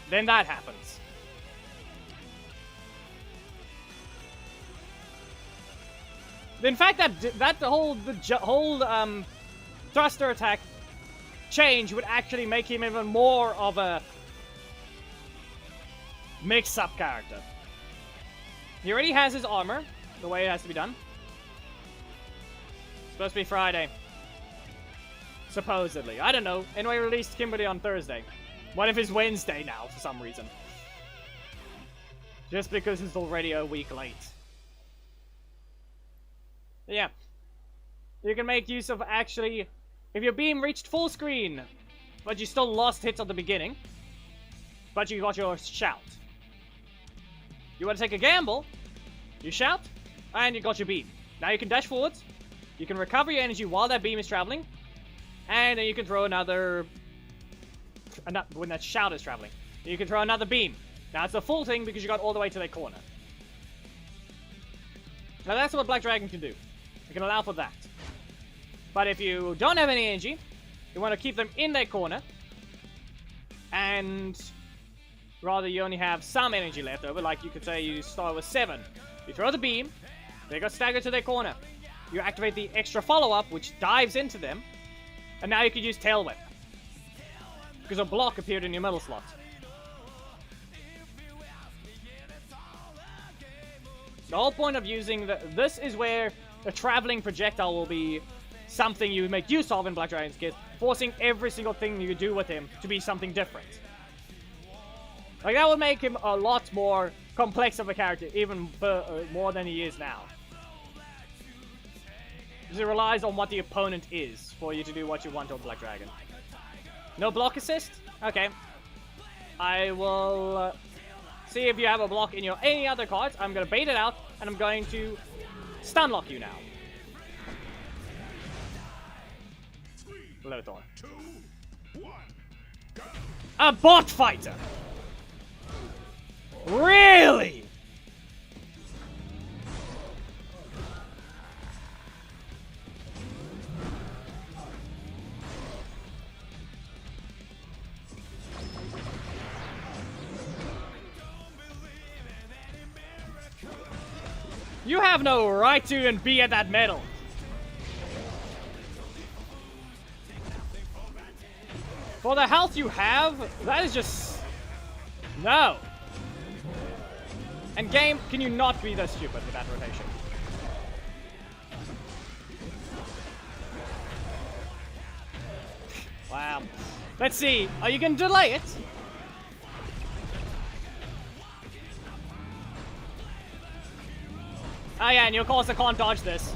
Then that happens. In fact, that whole thruster attack change would actually make him even more of a mix-up character. He already has his armor, the way it has to be done. It's supposed to be Friday. Supposedly. I don't know. Anyway, released Kimberly on Thursday. What if it's Wednesday now, for some reason? Just because it's already a week late. Yeah. You can make use of actually... If your beam reached full screen, but you still lost hits at the beginning, but you got your shout. You want to take a gamble, you shout, and you got your beam. Now you can dash forwards, you can recover your energy while that beam is traveling, and then you can throw another... when that shout is traveling. You can throw another beam. Now it's a full thing because you got all the way to that corner. Now that's what Black Dragon can do. It can allow for that. But if you don't have any energy, you want to keep them in their corner, and rather you only have some energy left over, like you could say you start with 7. You throw the beam, they got staggered to their corner. You activate the extra follow-up, which dives into them, and now you can use Tail Whip. Because a block appeared in your middle slot. The whole point of using this is where a traveling projectile will be something you make use of in Black Dragon's kit, forcing every single thing you do with him to be something different. Like, that would make him a lot more complex of a character, even more than he is now. Because it relies on what the opponent is for you to do what you want on Black Dragon. No block assist? Okay. I will see if you have a block in your any other cards. I'm going to bait it out, and I'm going to stun lock you now. Lothar. 2, 1, go! A bot fighter! Really? You have no right to even be at that medal. For the health you have, that is just... No. And game, can you not be this stupid with that rotation? Wow. Let's see. Are you going to delay it? Oh yeah, and you of course can't dodge this.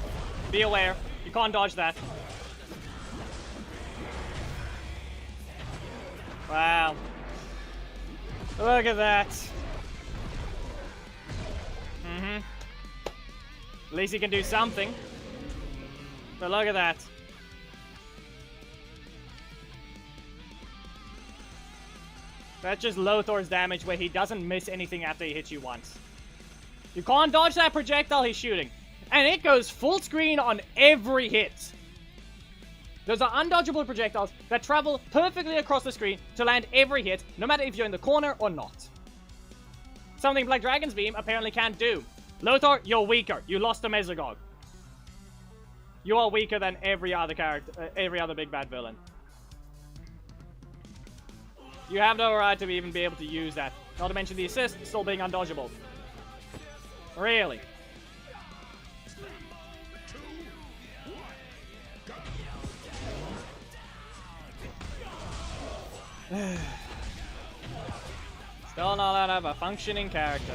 Be aware. You can't dodge that. Wow. Look at that. At least he can do something. But look at that. That's just Lothar's damage where he doesn't miss anything after he hits you once. You can't dodge that projectile he's shooting. And it goes full screen on every hit. Those are undodgeable projectiles that travel perfectly across the screen to land every hit, no matter if you're in the corner or not. Something Black Dragon's Beam apparently can't do. Lothar, you're weaker. You lost to Mesogog. You are weaker than every other character, every other big bad villain. You have no right to even be able to use that. Not to mention the assist still being undodgeable. Really? 2, 1, go! Still not out of a functioning character.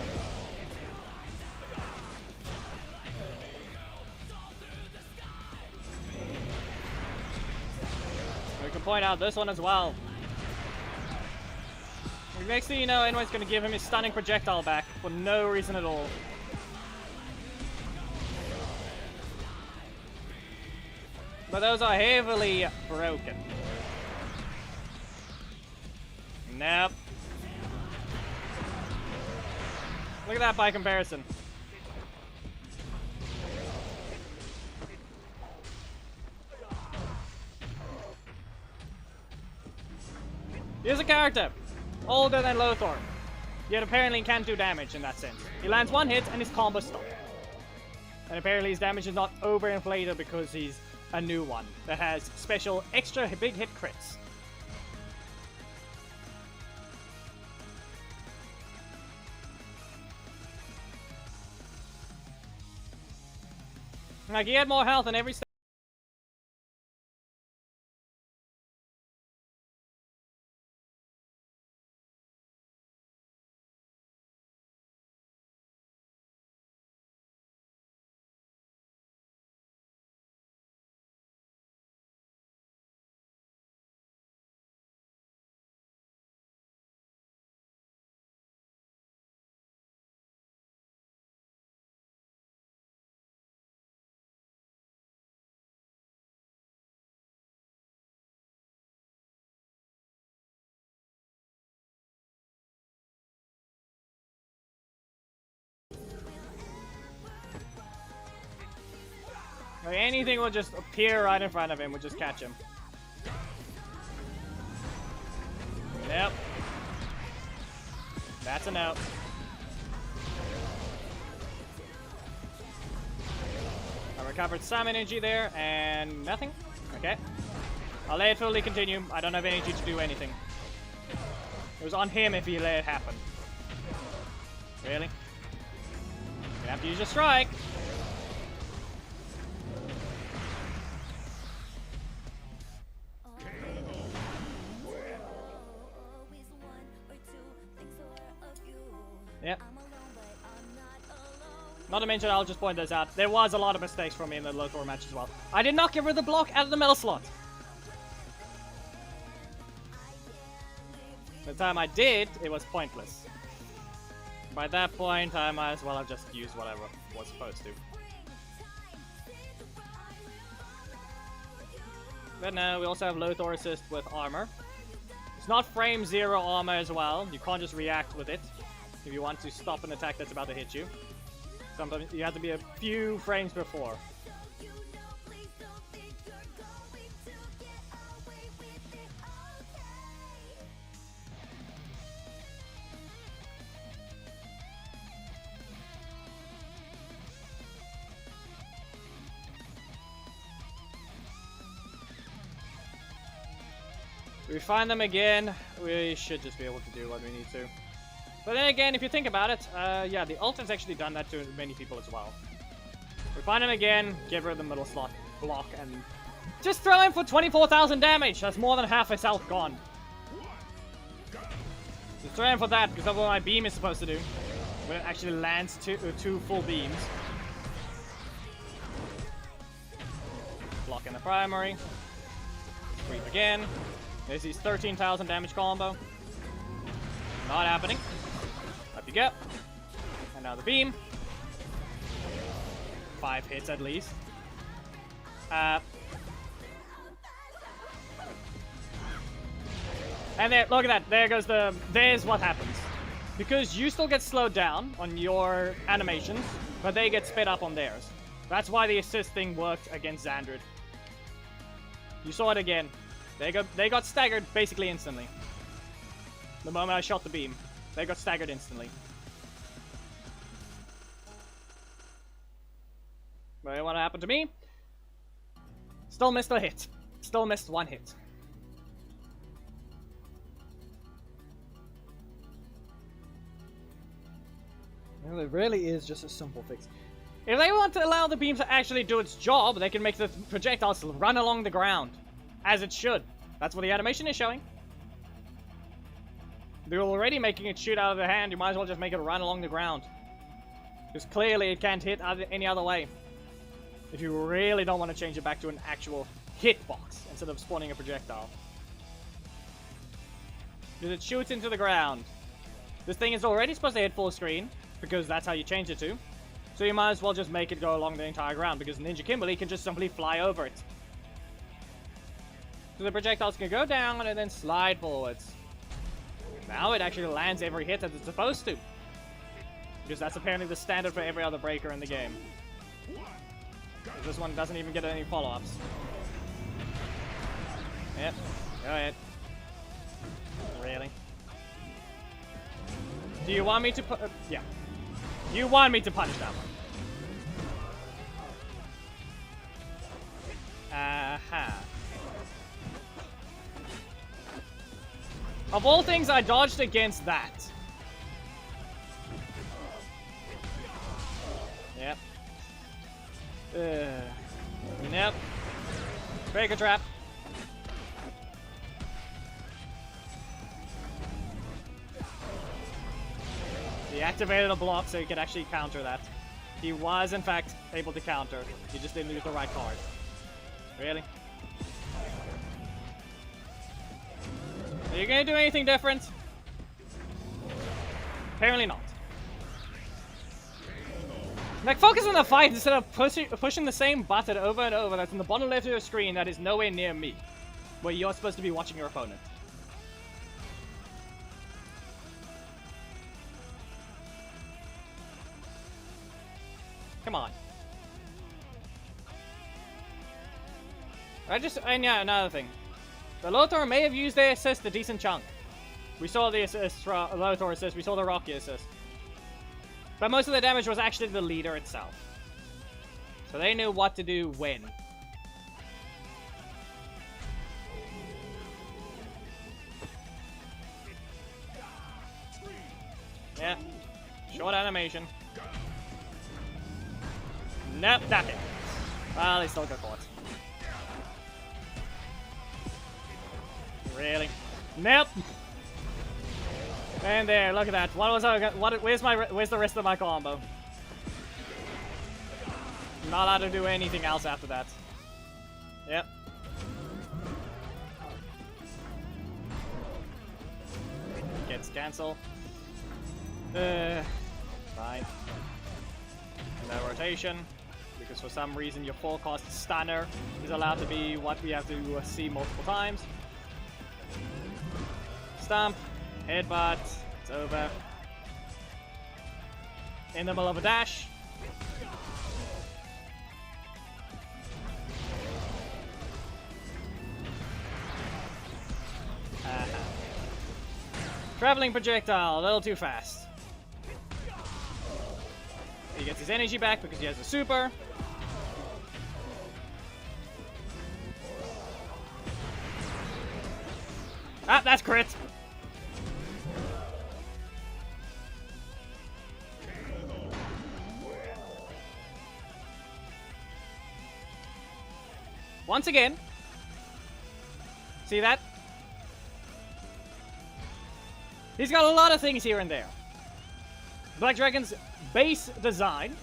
We can point out this one as well. Next thing you know, anyone's going to give him his stunning projectile back for no reason at all. But those are heavily broken. Nope. Look at that by comparison. Here's a character older than Lothar, yet apparently can't do damage in that sense. He lands one hit and his combo stops. And apparently his damage is not overinflated because he's a new one that has special extra big hit crits. Like, he had more health in every step. Like anything will just appear right in front of him, will just catch him. Yep. That's a no. I recovered some energy there, and nothing. Okay. I'll let it fully continue. I don't have energy to do anything. It was on him if he let it happen. Really? You have to use your strike. Yep. Not to mention, I'll just point this out, there was a lot of mistakes from me in the Lothar match as well. I did not get rid of the block out of the metal slot. The time I did, it was pointless. By that point, I might as well have just used whatever was supposed to. But no, we also have Lothar assist with armor. It's not frame 0 armor as well. You can't just react with it if you want to stop an attack that's about to hit you. Sometimes you have to be a few frames before. If we find them again, we should just be able to do what we need to. But then again, if you think about it, yeah, the ult has actually done that to many people as well. We find him again, give her the middle slot block, and just throw him for 24,000 damage! That's more than half his health gone. Just throw him for that, because that's what my beam is supposed to do. When it actually lands two full beams. Block in the primary. Creep again. There's his 13,000 damage combo. Not happening. Up you go. And now the beam. 5 hits at least. And there, look at that. There goes the... There's what happens. Because you still get slowed down on your animations, but they get sped up on theirs. That's why the assist thing worked against Xandred. You saw it again. They got staggered basically instantly. The moment I shot the beam, they got staggered instantly. But what happened to me? Still missed a hit. Still missed 1 hit. Well, it really is just a simple fix. If they want to allow the beam to actually do its job, they can make the projectiles run along the ground. As it should. That's what the animation is showing. They're already making it shoot out of the hand, you might as well just make it run along the ground. Because clearly it can't hit any other way. If you really don't want to change it back to an actual hitbox instead of spawning a projectile. Because it shoots into the ground. This thing is already supposed to hit full screen, because that's how you change it to. So you might as well just make it go along the entire ground, because Ninja Kimberly can just simply fly over it. So the projectiles can go down and then slide forwards. Now it actually lands every hit that it's supposed to. Because that's apparently the standard for every other breaker in the game. This one doesn't even get any follow-ups. Yep, go ahead. Really? Do you want me to yeah. You want me to punish that one? Aha. Of all things, I dodged against that. Yep. Nope. Breaker trap. He activated a block so he could actually counter that. He was, in fact, able to counter. He just didn't use the right card. Really? Are you gonna do anything different? Apparently not. Like, focus on the fight instead of pushing the same button over and over that's in the bottom left of your screen that is nowhere near me, where you're supposed to be watching your opponent. Come on. And yeah, another thing. The Lothar may have used their assist a decent chunk. We saw the assist from Lothar assist, we saw the Rocky assist. But most of the damage was actually the leader itself. So they knew what to do when. Yeah. Short animation. Nope, that hit. Well, he still got caught. Really? Nope. And there, look at that. What was I? Where's the rest of my combo? Not allowed to do anything else after that. Yep. Gets cancel. Fine. And then rotation, because for some reason your forecast stunner is allowed to be what we have to see multiple times. Stomp, headbutt, it's over. In the middle of a dash. Traveling projectile, a little too fast. He gets his energy back because he has a super. Ah, that's crit. Once again. See that? He's got a lot of things here and there. Black Dragon's base design.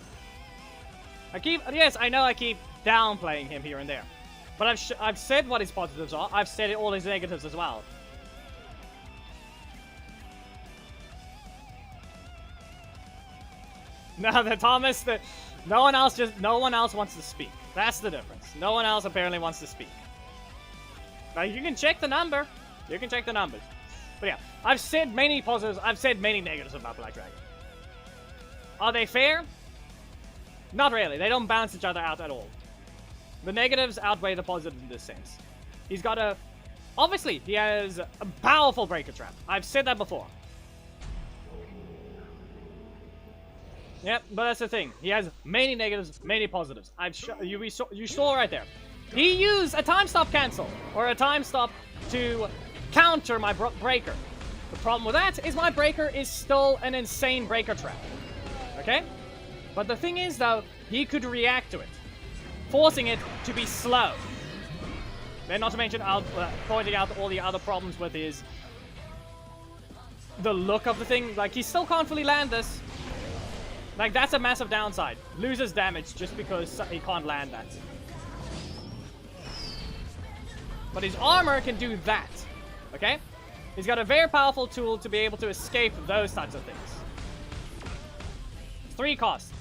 Yes, I know I keep downplaying him here and there. But I've said what his positives are. I've said all his negatives as well. No, the Thomas, no one else wants to speak. That's the difference. No one else apparently wants to speak. Now you can check the number. You can check the numbers. But yeah, I've said many positives, I've said many negatives about Black Dragon. Are they fair? Not really. They don't balance each other out at all. The negatives outweigh the positives in this sense. He's got a... Obviously, he has a powerful breaker trap. I've said that before. Yep, but that's the thing. He has many negatives, many positives. You saw right there. He used a time stop cancel, or a time stop to counter my breaker. The problem with that is my breaker is still an insane breaker trap. Okay? But the thing is, though, he could react to it, forcing it to be slow. Then, not to mention, pointing out all the other problems with the look of the thing. Like, he still can't fully land this. Like, that's a massive downside. Loses damage just because he can't land that. But his armor can do that. Okay? He's got a very powerful tool to be able to escape those types of things. 3 costs.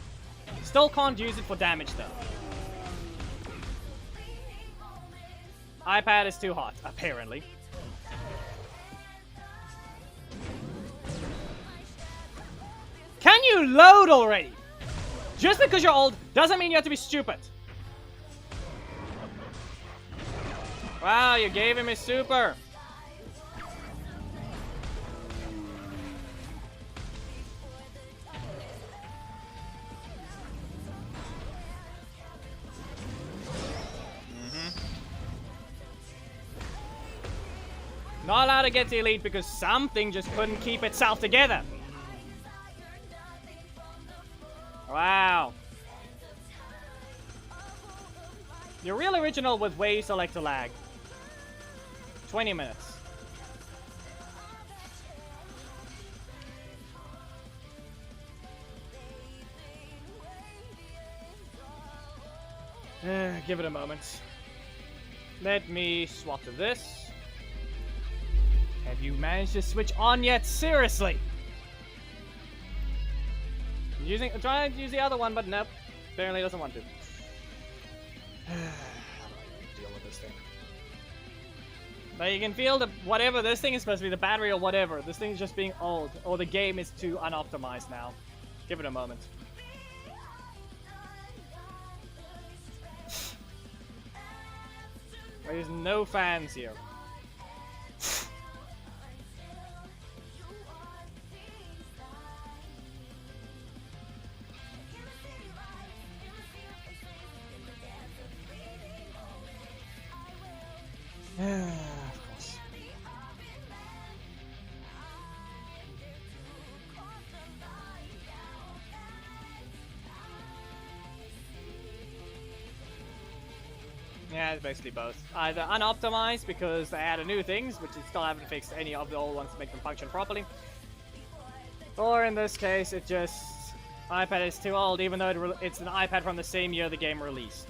Still can't use it for damage, though. iPad is too hot, apparently. Can you load already? Just because you're old doesn't mean you have to be stupid. Wow, you gave him his super. Not allowed to get to elite because something just couldn't keep itself together. Wow. Your real original was way select to lag. 20 minutes. Give it a moment. Let me swap to this. Have you managed to switch on yet? Seriously! Trying to use the other one, but nope. Apparently doesn't want to. How do I deal with this thing? But you can feel that whatever this thing is supposed to be, the battery or whatever, this thing is just being old, or the game is too unoptimized now. Give it a moment. There's no fans here. Of course. Yeah, it's basically both. Either unoptimized because they added new things, which they still haven't fixed any of the old ones to make them function properly. Or in this case, it just... iPad is too old, even though it's an iPad from the same year the game released.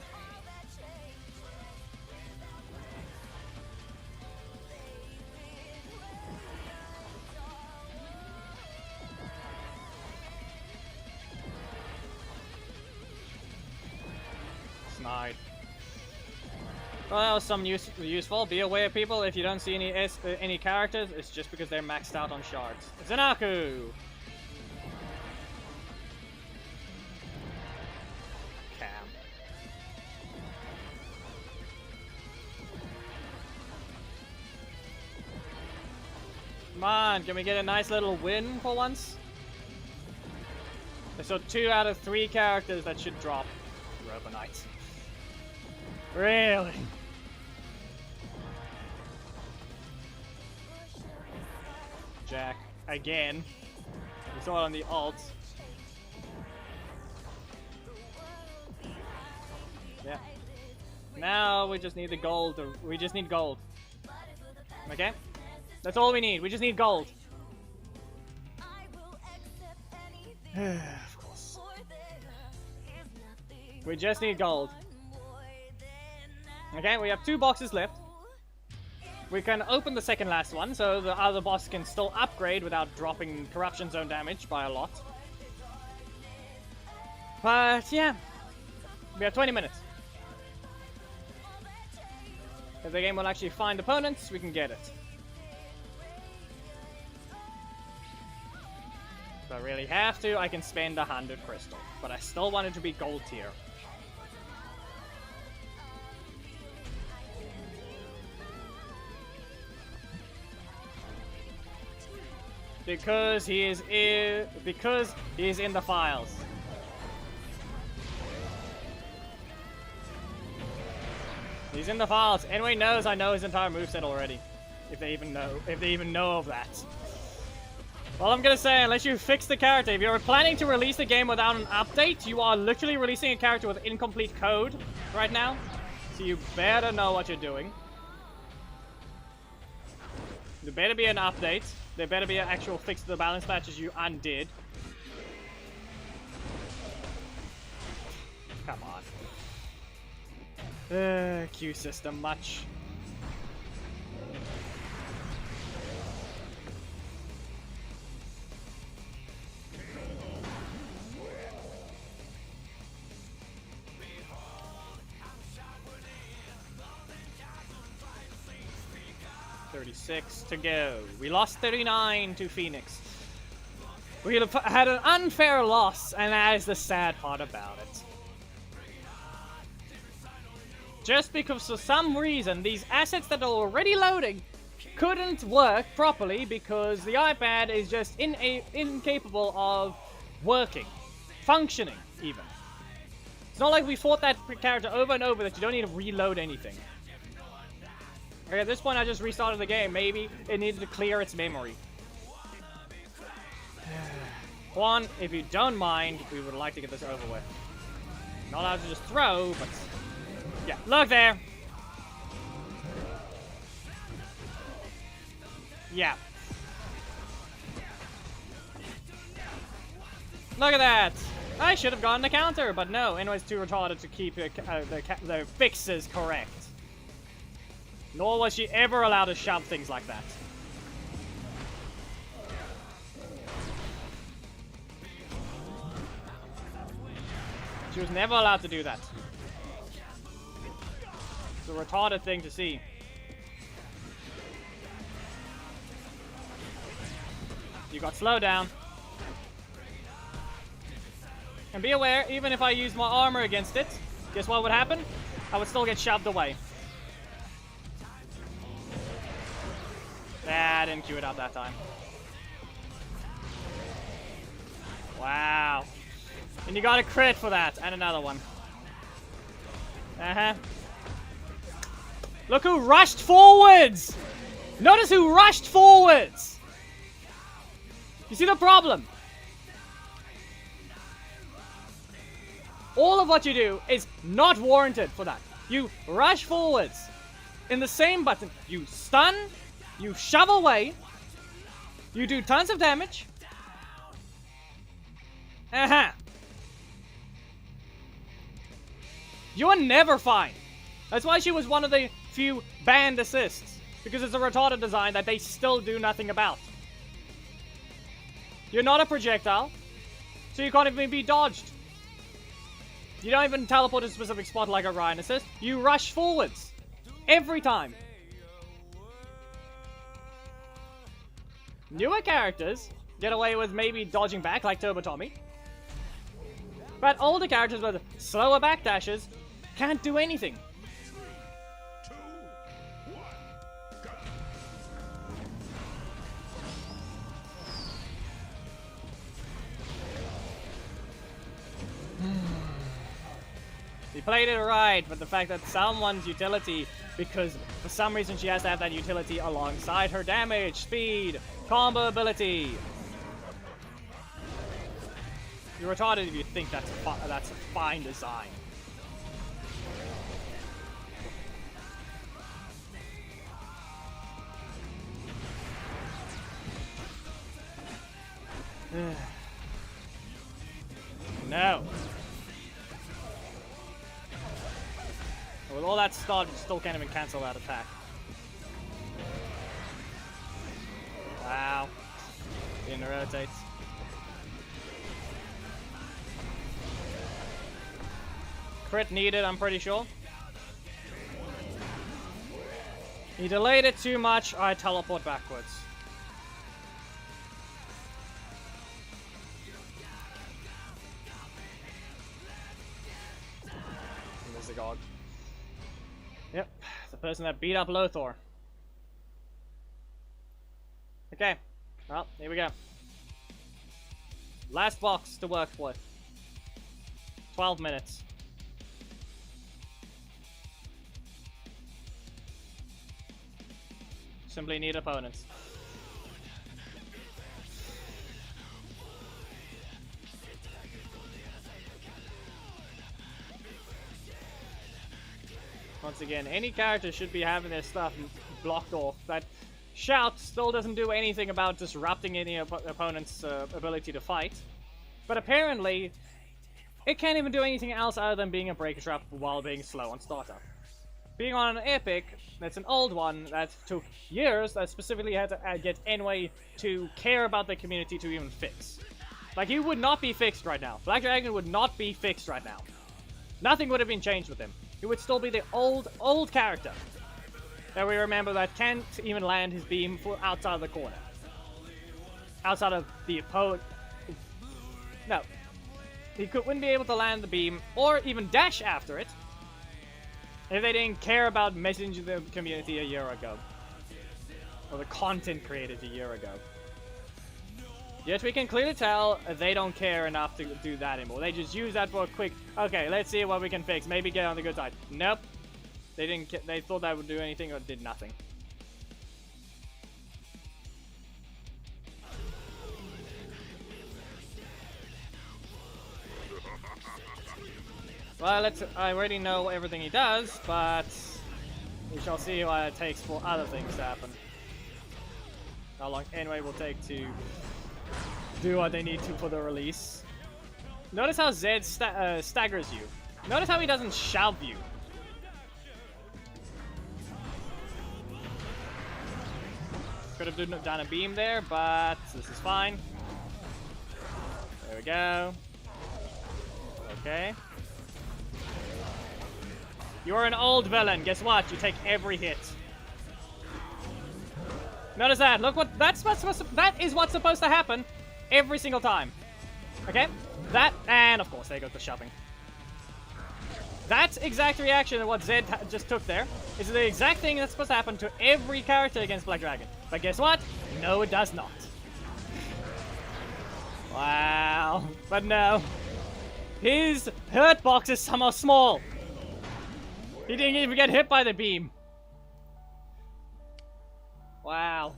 Snide. Well, that was some useful. Be aware, people, if you don't see any characters, it's just because they're maxed out on shards. Zanaku! Cam. Come on, can we get a nice little win for once? So 2 out of 3 characters that should drop. Robonite. Really? Jack. Again. We saw it on the alt. Yeah. Now we just need the gold. We just need gold. Okay? That's all we need. We just need gold. Of course. We just need gold. Okay, we have 2 boxes left. We can open the second last one, so the other boss can still upgrade without dropping corruption zone damage by a lot. But yeah, we have 20 minutes. If the game will actually find opponents, we can get it. If I really have to, I can spend 100 crystal, but I still want it to be gold tier. Because he is in the files. He's in the files. Anyone knows I know his entire moveset already. If they even know of that. Well, I'm gonna say, unless you fix the character, if you're planning to release the game without an update, you are literally releasing a character with incomplete code right now. So you better know what you're doing. There better be an update. There better be an actual fix to the balance matches you undid. Come on. Q system much. To go. We lost 39 to Phoenix. We had an unfair loss, and that is the sad part about it. Just because for some reason these assets that are already loading couldn't work properly because the iPad is just incapable of working, functioning even. It's not like we fought that character over and over that you don't need to reload anything. Okay, at this point I just restarted the game. Maybe it needed to clear its memory. Juan, if you don't mind, we would like to get this over with. Not allowed to just throw, but... yeah, look there! Yeah. Look at that! I should have gotten the counter, but no, anyone's too retarded to keep the fixes correct. Nor was she ever allowed to shove things like that. She was never allowed to do that. It's a retarded thing to see. You got slowdown. And be aware, even if I use my armor against it, guess what would happen? I would still get shoved away. Nah, I didn't queue it up that time. Wow. And you got a crit for that, and another one. Uh-huh. Look who rushed forwards! Notice who rushed forwards! You see the problem? All of what you do is not warranted for that. You rush forwards. In the same button, you stun, you shove away, you do tons of damage. Uh-huh. You're never fine. That's why she was one of the few banned assists. Because it's a retarded design that they still do nothing about. You're not a projectile, so you can't even be dodged. You don't even teleport to a specific spot like a Ryan assist. You rush forwards. Every time. Newer characters get away with maybe dodging back like Turbo Tommy. But older characters with slower backdashes can't do anything. 3, 2, 1, go! He played it right, but the fact that someone's utility, because for some reason she has to have that utility alongside her damage, speed, combo ability. You're retarded if you think that's a fine design. No. With all that stun, you still can't even cancel that attack. Wow. Didn't rotate. Crit needed, I'm pretty sure. He delayed it too much, I teleport backwards. There's the Gog. Yep, the person that beat up Lothar. Okay, well, here we go. Last box to work with. 12 minutes. Simply need opponents. Once again, any character should be having their stuff blocked off. That shout still doesn't do anything about disrupting any opponent's ability to fight. But apparently, it can't even do anything else other than being a breaker trap while being slow on startup. Being on an epic, that's an old one that took years, that specifically had to get Enway to care about the community to even fix. Like, he would not be fixed right now. Black Dragon would not be fixed right now. Nothing would have been changed with him. He would still be the old character that we remember that can't even land his beam for outside of the corner. Outside of the opponent. No. He wouldn't be able to land the beam or even dash after it if they didn't care about messaging the community a year ago. Or the content created a year ago. Yet we can clearly tell they don't care enough to do that anymore. They just use that for a quick, okay, let's see what we can fix. Maybe get on the good side. Nope. They didn't. They thought that would do anything or did nothing. Well, I already know everything he does, but we shall see what it takes for other things to happen. How long anyway will take to do what they need to for the release. Notice how Zed staggers you. Notice how he doesn't shove you. Could have done a beam there, but this is fine. There we go. Okay. You're an old villain. Guess what? You take every hit. Notice that. Look what that is what's supposed to happen every single time. Okay? That and of course there goes the shoving. That exact reaction of what Zed just took there is the exact thing that's supposed to happen to every character against Black Dragon. But guess what? No, it does not. Wow. But no. His hurt box is somehow small. He didn't even get hit by the beam. Wow.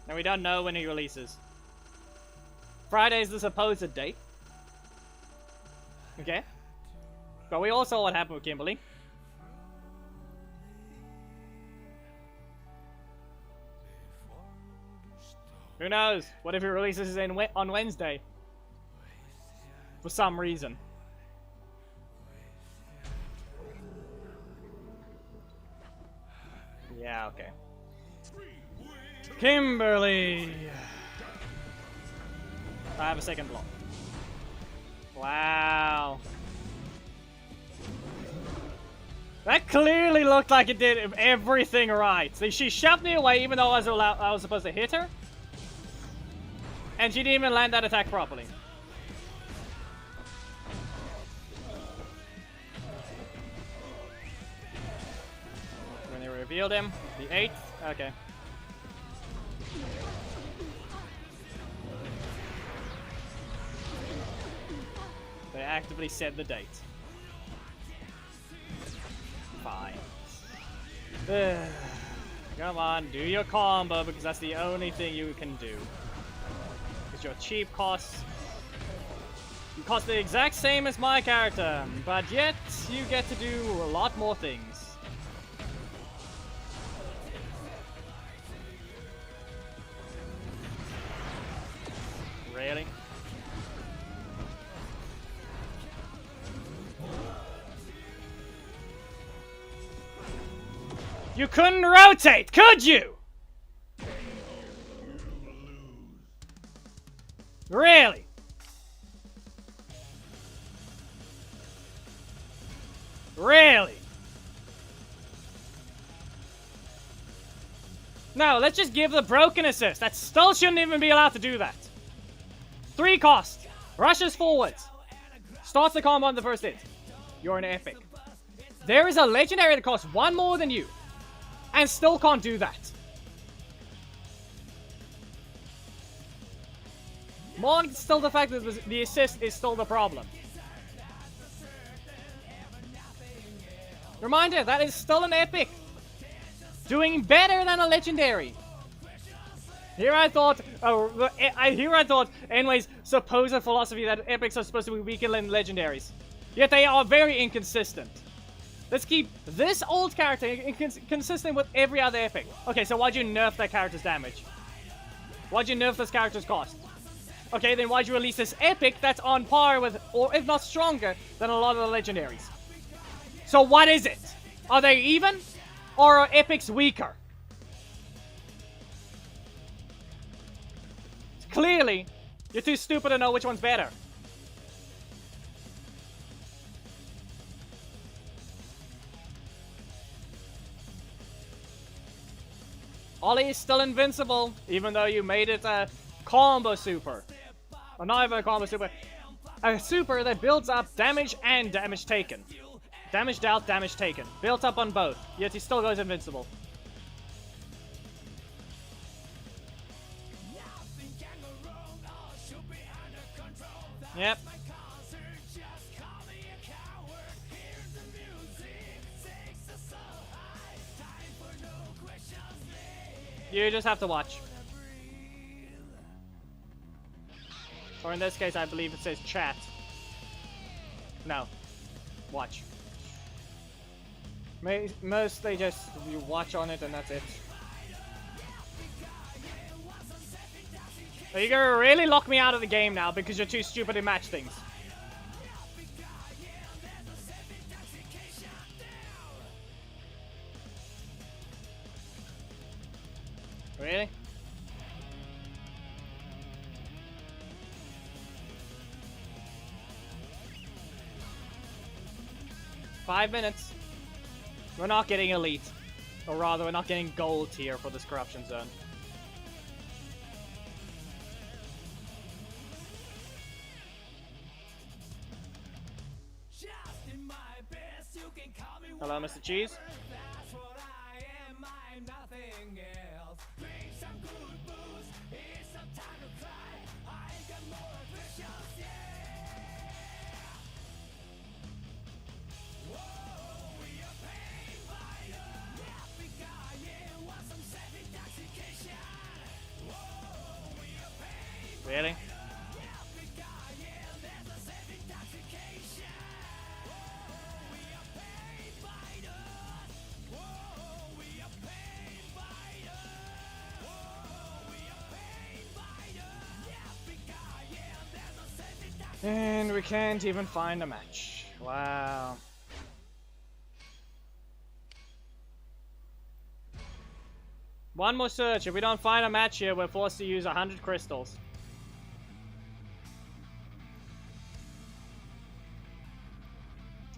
And we don't know when he releases. Friday is the supposed date. Okay. But we all saw what happened with Kimberly. Who knows? What if he releases it on Wednesday? For some reason. Yeah, okay. Kimberly! I have a second block. Wow. That clearly looked like it did everything right. See, she shoved me away even though I was supposed to hit her. And she didn't even land that attack properly. When they revealed him, the 8th, okay. They actively set the date. Fine. Come on, do your combo because that's the only thing you can do. Because your cheap costs... You cost the exact same as my character, but yet you get to do a lot more things. Really? You couldn't rotate, could you? Really? Really? No, let's just give the broken assist. That still shouldn't even be allowed to do that. 3 cost. Rushes forwards. Starts the combo on the first hit. You're an epic. There is a legendary that costs 1 more than you. And still can't do that. More than still the fact that the assist is still the problem. Reminder, that is still an epic. Doing better than a legendary. Here I thought, anyways, supposed philosophy that epics are supposed to be weaker than legendaries. Yet they are very inconsistent. Let's keep this old character consistent with every other epic. Okay, so why'd you nerf that character's damage? Why'd you nerf this character's cost? Okay, then why'd you release this epic that's on par with, or if not stronger, than a lot of the legendaries? So what is it? Are they even? Or are epics weaker? Clearly, you're too stupid to know which one's better. Ollie is still invincible, even though you made it a combo super. Or not even a combo super. A super that builds up damage and damage taken. Damage dealt, damage taken. Built up on both, yet he still goes invincible. Yep. You just have to watch. Or in this case, I believe it says chat. No. Watch. Mostly just you watch on it and that's it. Are you gonna really lock me out of the game now because you're too stupid to match things? Really? Five minutes. We're not getting elite. Or rather, we're not getting gold tier for this corruption zone. Hello, Mr. Cheese. Really? And we can't even find a match. Wow. One more search. If we don't find a match here, we're forced to use 100 crystals.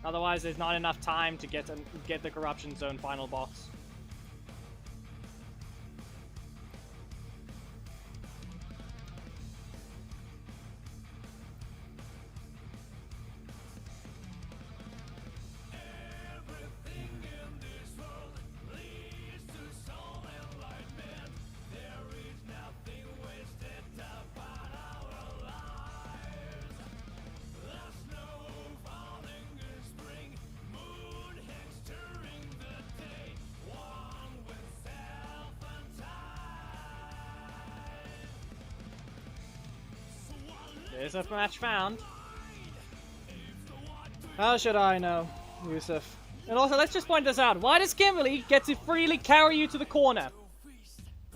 Otherwise, there's not enough time to get the corruption zone final box. There's a match found. How should I know, Yusuf? And also, let's just point this out. Why does Kimberly get to freely carry you to the corner?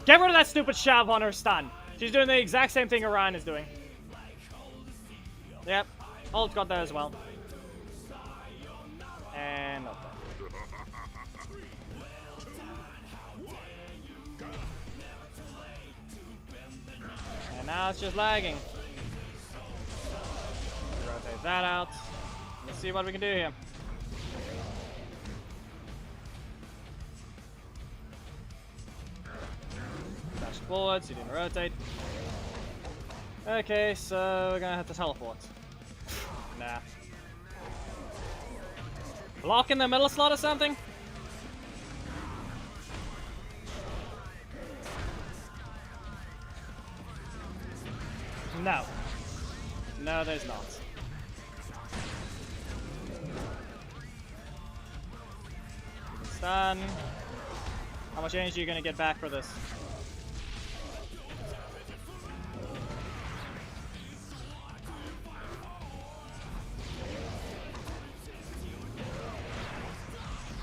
Get rid of that stupid shove on her stun. She's doing the exact same thing Orion is doing. Yep. Ult got there as well. And not there. And now it's just lagging. Rotate that out. Let's see what we can do here. Dash forward, so you didn't rotate. Okay, so we're gonna have to teleport. Nah. Block in the middle slot or something? No. No, there's not. Stun. How much energy are you gonna get back for this?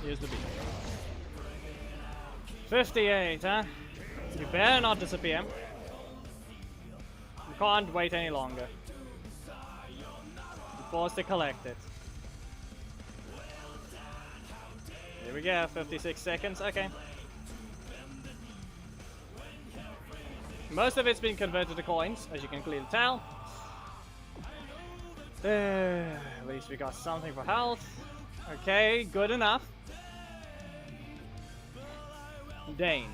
Here's the beat. 58, huh? You better not disappear. You can't wait any longer. You're forced to collect it. Here we go, 56 seconds, okay. Most of it's been converted to coins, as you can clearly tell. At least we got something for health. Okay, good enough. Dane.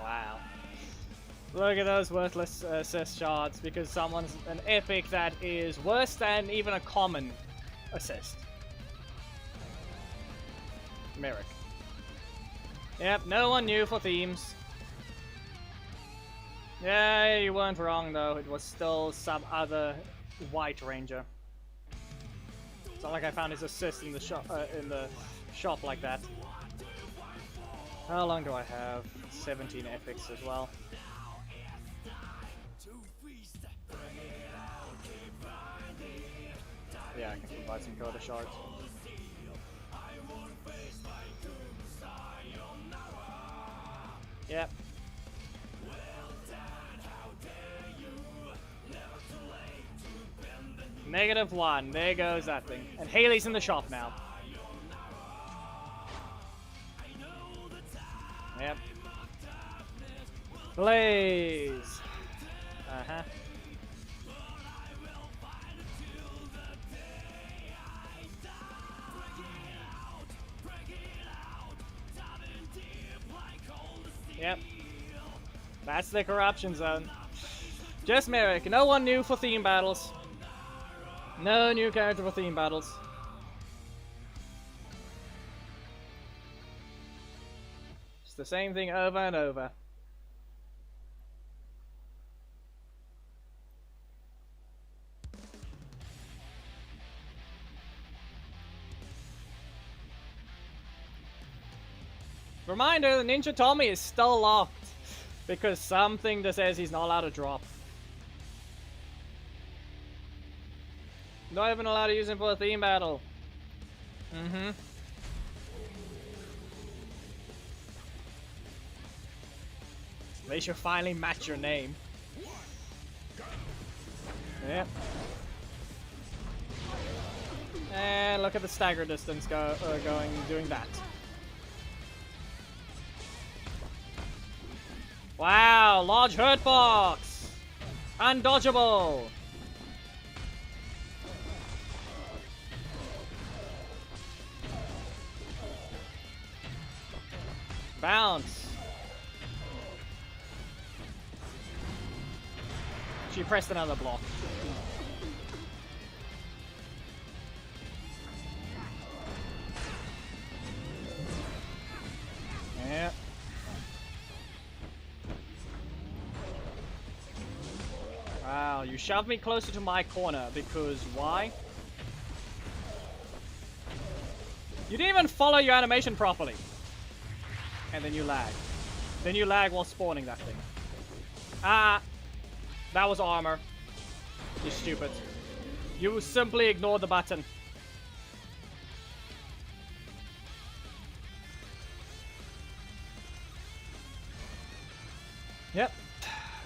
Wow. Look at those worthless assist shards, because someone's an epic that is worse than even a common assist. Merrick. Yep, no one knew for themes. Yeah, you weren't wrong though, it was still some other white ranger. It's not like I found his assist in the shop like that. How long do I have? 17 epics as well. Yeah, I can provide some Coda shards. Yep. -1. There goes that thing. And Haley's in the shop now. Yep. Blaze. Uh-huh. Yep. That's the corruption zone. Just Merrick. No one new for theme battles. No new character for theme battles. the same thing over and over. Reminder, the Ninja Tommy is still locked because something that says he's not allowed to drop. Not even allowed to use him for a theme battle. Mm-hmm. They should finally match your name. Yep. And look at the stagger distance doing that. Wow, large hurt box! Undodgeable! Bounce! She pressed another block. Yeah. Wow, you shoved me closer to my corner because why? You didn't even follow your animation properly. And then you lag. Then you lag while spawning that thing. Ah! That was armor. You stupid. You simply ignored the button. Yep.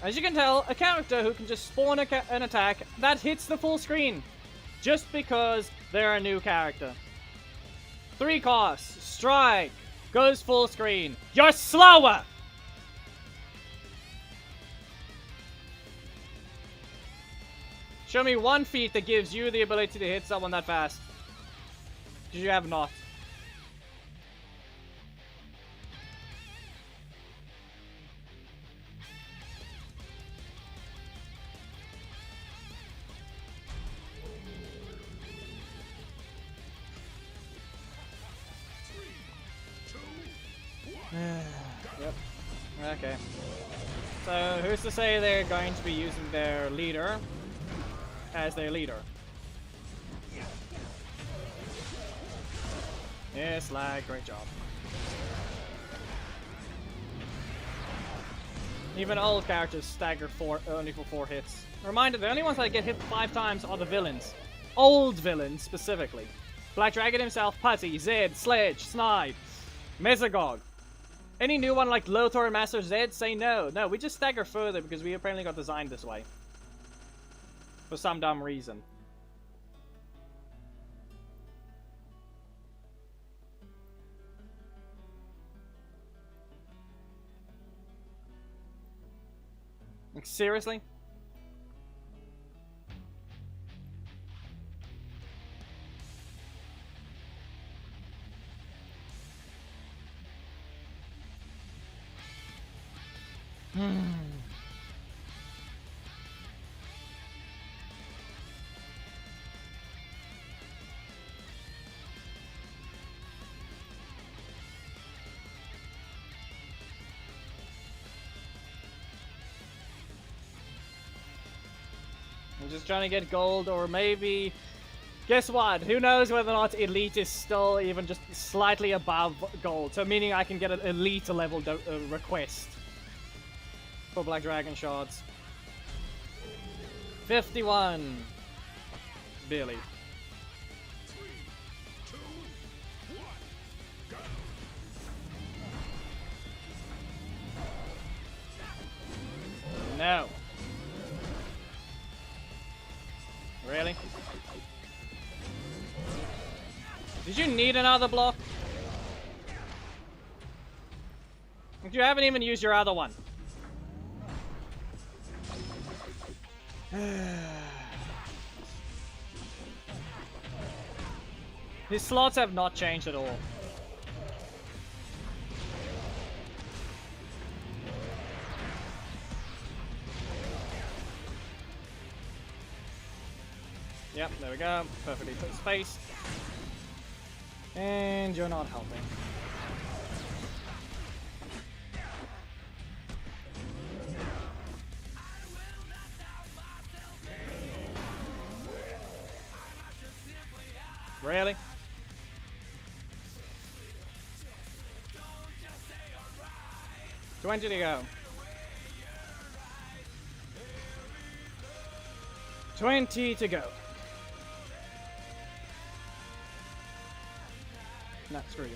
As you can tell, a character who can just spawn an attack that hits the full screen. Just because they're a new character. 3 costs. Strike. Goes full screen. You're slower! Show me one feat that gives you the ability to hit someone that fast. Because you have not. Yep. Okay. So, who's to say they're going to be using their leader as their leader? Yes, lag. Great job. Even old characters stagger only for 4 hits. Reminder, the only ones that get hit 5 times are the villains. Old villains, specifically. Black Dragon himself, Putty, Zed, Sledge, Snide, Mesagog. Any new one like Lothar and Master Zed, say no. No, we just stagger further because we apparently got designed this way. For some dumb reason. Like, seriously? I'm just trying to get gold, or maybe... Guess what? Who knows whether or not elite is still even just slightly above gold. So meaning I can get an elite level request for Black Dragon shards. 51. Barely. 3, 2, 1, go! No. Really? Did you need another block? You haven't even used your other one. His slots have not changed at all. Yep, there we go. Perfectly spaced. And you're not helping. Really? $20 to go. 20 to go. Nah, screw you.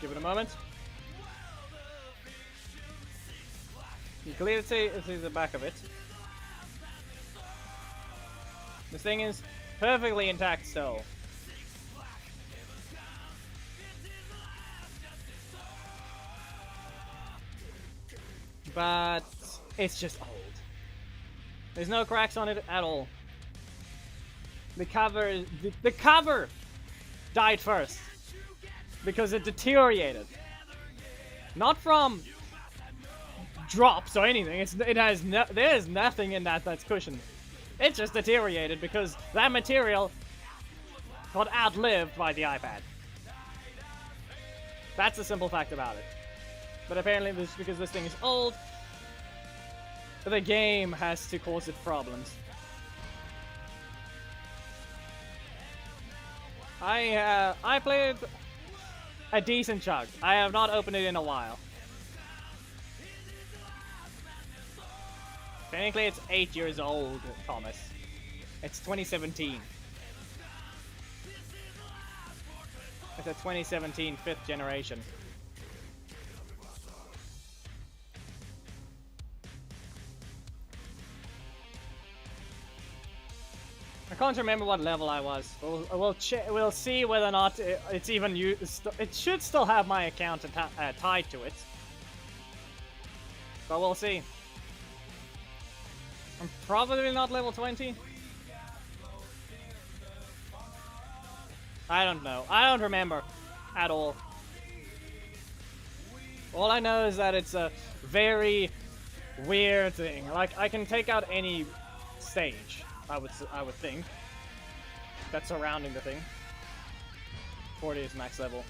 Give it a moment. You clearly see the back of it. This thing is perfectly intact still. But it's just old. There's no cracks on it at all. The cover died first because it deteriorated. Not from drops or anything. There's nothing in that that's cushioned. It just deteriorated because that material got outlived by the iPad. That's the simple fact about it. But apparently, because this thing is old, the game has to cause it problems. I played a decent chunk. I have not opened it in a while. Technically, it's 8 years old, Thomas. It's 2017. It's a 2017 5th generation. I can't remember what level I was. We'll see whether or not it's even used. It should still have my account tied to it, but we'll see. I'm probably not level 20. I don't know. I don't remember at all. All I know is that it's a very weird thing. Like, I can take out any stage. I would think that's surrounding the thing. 40 is max level.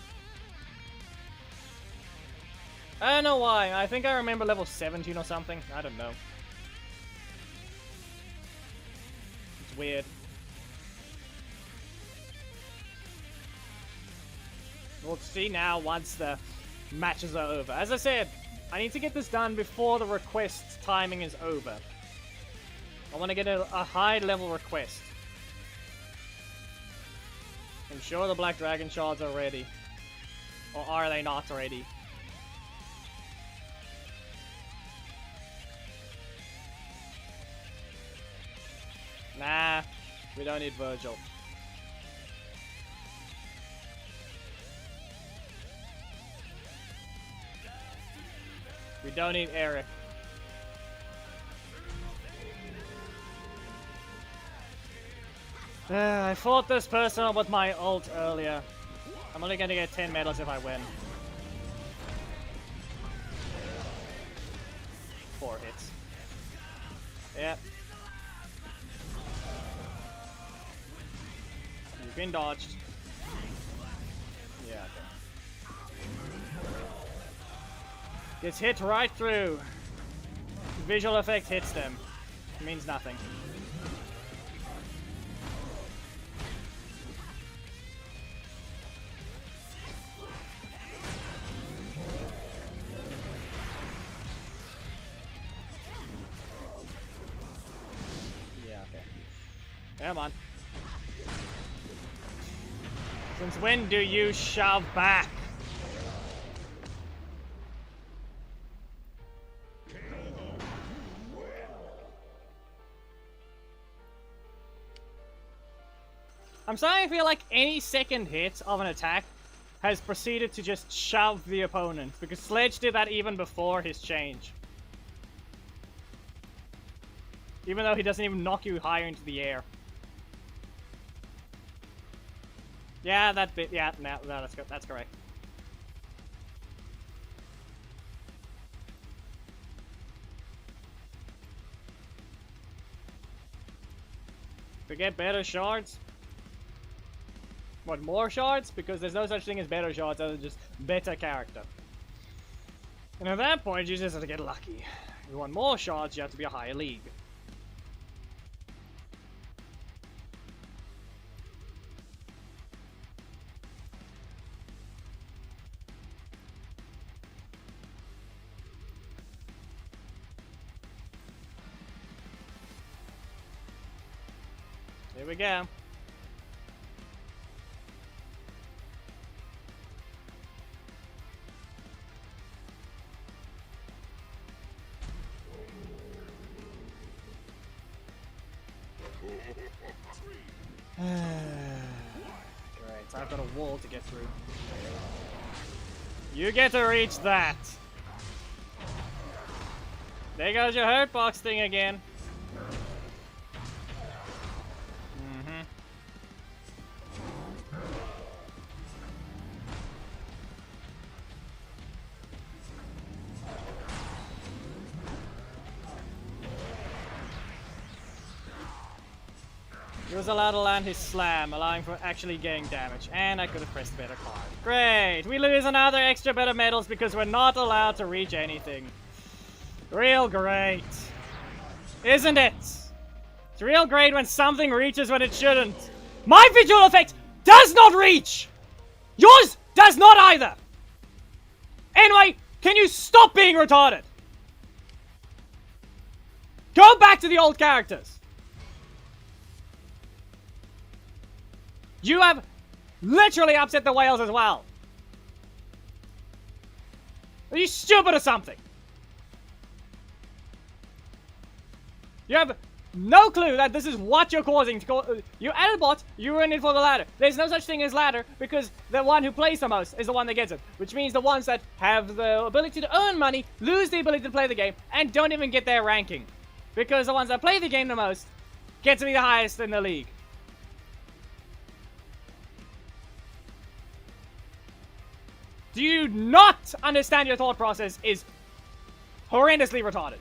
I don't know why. I think I remember level 17 or something. I don't know. It's weird. We'll see now once the matches are over. As I said, I need to get this done before the request timing is over. I want to get a high level request. I'm sure the Black Dragon shards are ready. Or are they not ready? Nah, we don't need Virgil. We don't need Eric. I fought this person with my ult earlier. I'm only gonna get 10 medals if I win. 4 hits. Yeah. You've been dodged. Yeah, okay. Gets hit right through. Visual effect hits them. It means nothing. Come on. Since when do you shove back? I'm starting to feel like any second hit of an attack has proceeded to just shove the opponent, because Sledge did that even before his change. Even though he doesn't even knock you higher into the air. Yeah, that bit. Yeah, no, that's correct. To get better shards? What, more shards? Because there's no such thing as better shards other than just better character. And at that point, you just have to get lucky. If you want more shards, you have to be a higher league. Here we go. Great, so I've got a wall to get through. You get to reach that. There goes your hurt box thing again. He was allowed to land his slam, allowing for actually getting damage, and I could have pressed better card. Great! We lose another extra bit of medals because we're not allowed to reach anything. Real great. Isn't it? It's real great when something reaches when it shouldn't. My visual effect does not reach! Yours does not either! Anyway, can you stop being retarded? Go back to the old characters. You have literally upset the whales as well. Are you stupid or something? You have no clue that this is what you're causing. You added bot, you're in it for the ladder. There's no such thing as ladder because the one who plays the most is the one that gets it. Which means the ones that have the ability to earn money lose the ability to play the game and don't even get their ranking. Because the ones that play the game the most get to be the highest in the league. Do you not understand your thought process is horrendously retarded?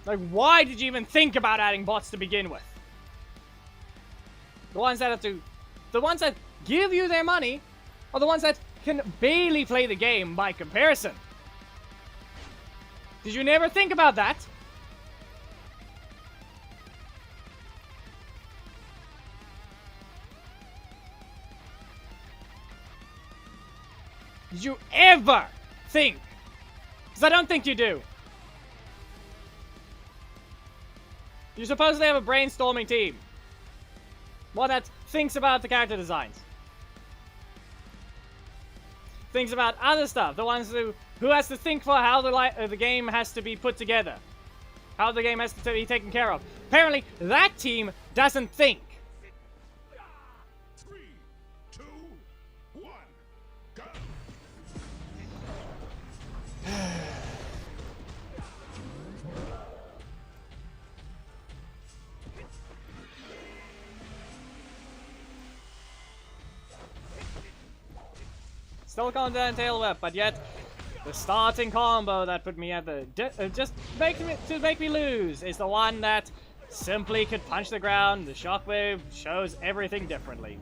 Like, why did you even think about adding bots to begin with? The ones that have to... The ones that give you their money are the ones that can barely play the game by comparison. Did you never think about that? Did you ever think? Because I don't think you do. You supposedly have a brainstorming team. One that thinks about the character designs. Thinks about other stuff. The ones who has to think for how the game has to be put together. How the game has to be taken care of. Apparently, that team doesn't think. 3, 2, 1, go! Still can't down tail whip, but yet the starting combo that put me at the just make me lose is the one that simply could punch the ground. The shockwave shows everything differently.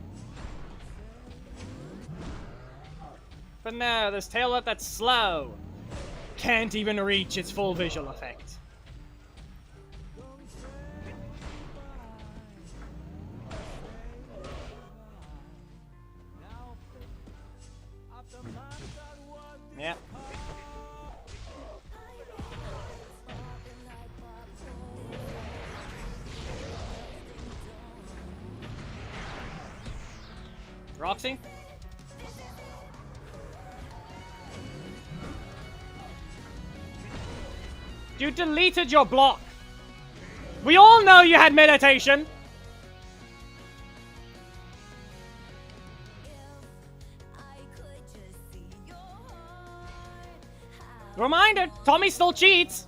But no, this tail whip that's slow can't even reach its full visual effect. Yeah. Roxy? You deleted your block. We all know you had meditation. Reminder, Tommy still cheats.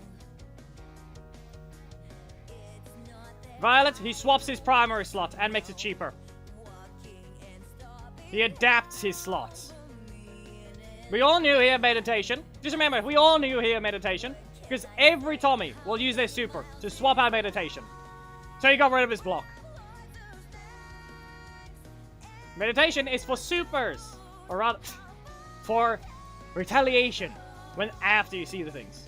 Violet, he swaps his primary slot and makes it cheaper. He adapts his slots. We all knew he had meditation. Just remember, we all knew he had meditation. Because every Tommy will use their super to swap out meditation. So he got rid of his block. Meditation is for supers. Or rather, for retaliation. When after you see the things.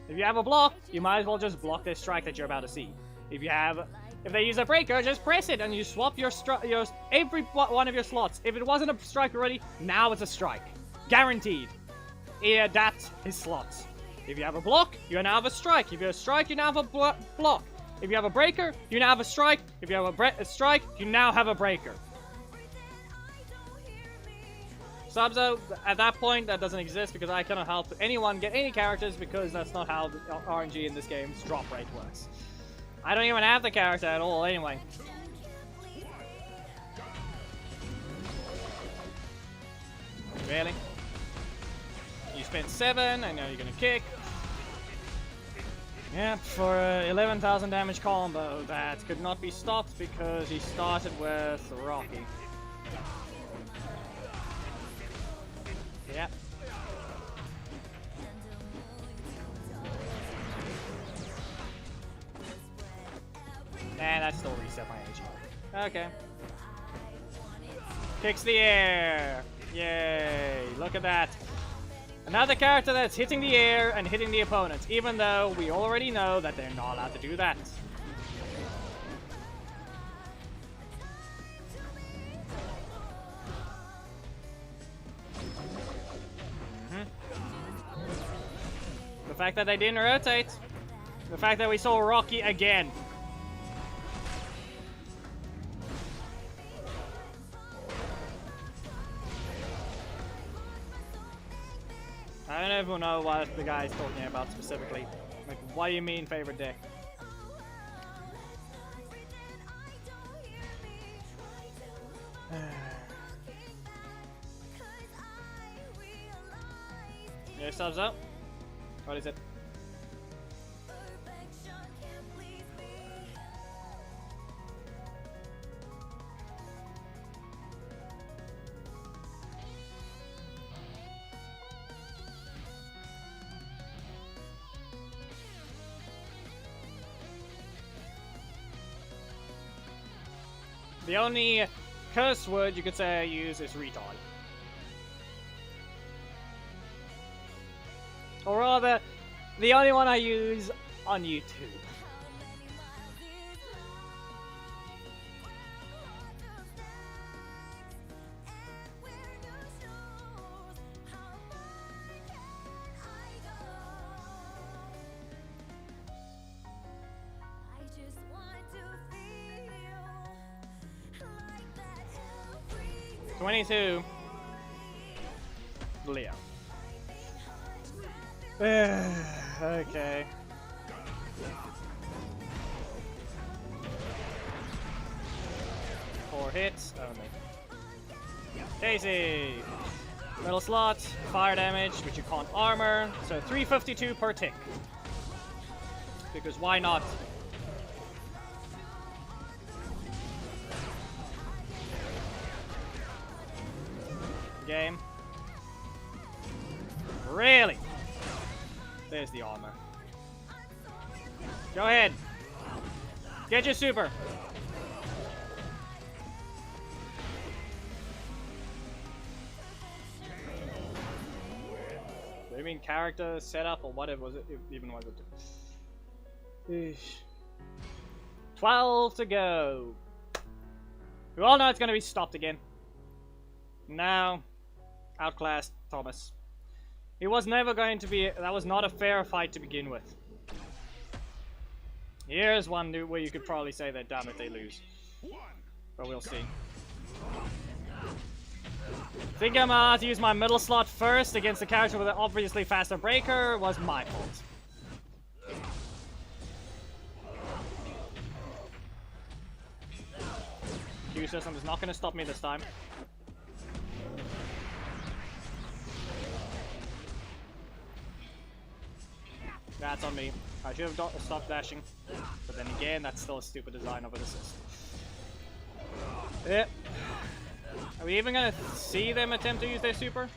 If you have a block, you might as well just block their strike that you're about to see. If they use a breaker, just press it and you swap your every one of your slots. If it wasn't a strike already, now it's a strike. Guaranteed. he adapts his slots. If you have a block, you now have a strike. If you have a strike, you now have a block. If you have a breaker, you now have a strike. If you have a strike, you now have a breaker. Sub-Zero, at that point, that doesn't exist because I cannot help anyone get any characters because that's not how the RNG in this game's drop rate works. I don't even have the character at all anyway. Really? You spend 7, and now you're gonna kick. Yep, for 11,000 damage combo that could not be stopped because he started with Rocky. Yep. And that still reset my AG. Okay. Kicks the air. Yay, look at that. Another character that's hitting the air and hitting the opponents, even though we already know that they're not allowed to do that. The fact that they didn't rotate. The fact that we saw Rocky again. I don't even know what the guy's talking about specifically. Like, what do you mean favorite deck? Yeah, subs up. What is it? The only curse word you could say I use is retard. Or rather, the only one I use on YouTube. '22. Leo. Okay. Four hits only. Casey! Middle slot, fire damage, which you can't armor, so 352 per tick. Because why not? Game. Really? There's the armor. Go ahead. Get your super. Do you mean character setup or whatever was it? Even was it? Eesh. 12 to go. We all know it's gonna be stopped again. Now, outclassed Thomas. He was never going to be. That was not a fair fight to begin with. Here's one where you could probably say that, damn it, they lose. But we'll see. Think I'm gonna have to use my middle slot first against the character with an obviously faster breaker was my fault. Q system is not going to stop me this time. That's on me. I should have stopped dashing. But then again, that's still a stupid design of an assist. Yep. Are we even gonna see them attempt to use their super?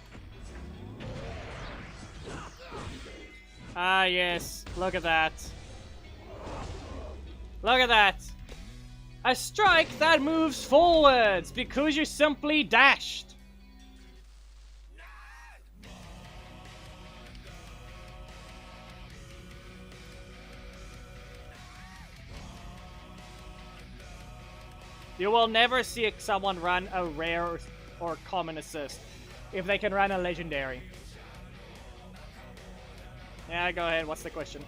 Ah, yes. Look at that. Look at that. A strike that moves forwards because you simply dashed. You will never see someone run a rare or common assist if they can run a legendary. Yeah, go ahead. What's the question?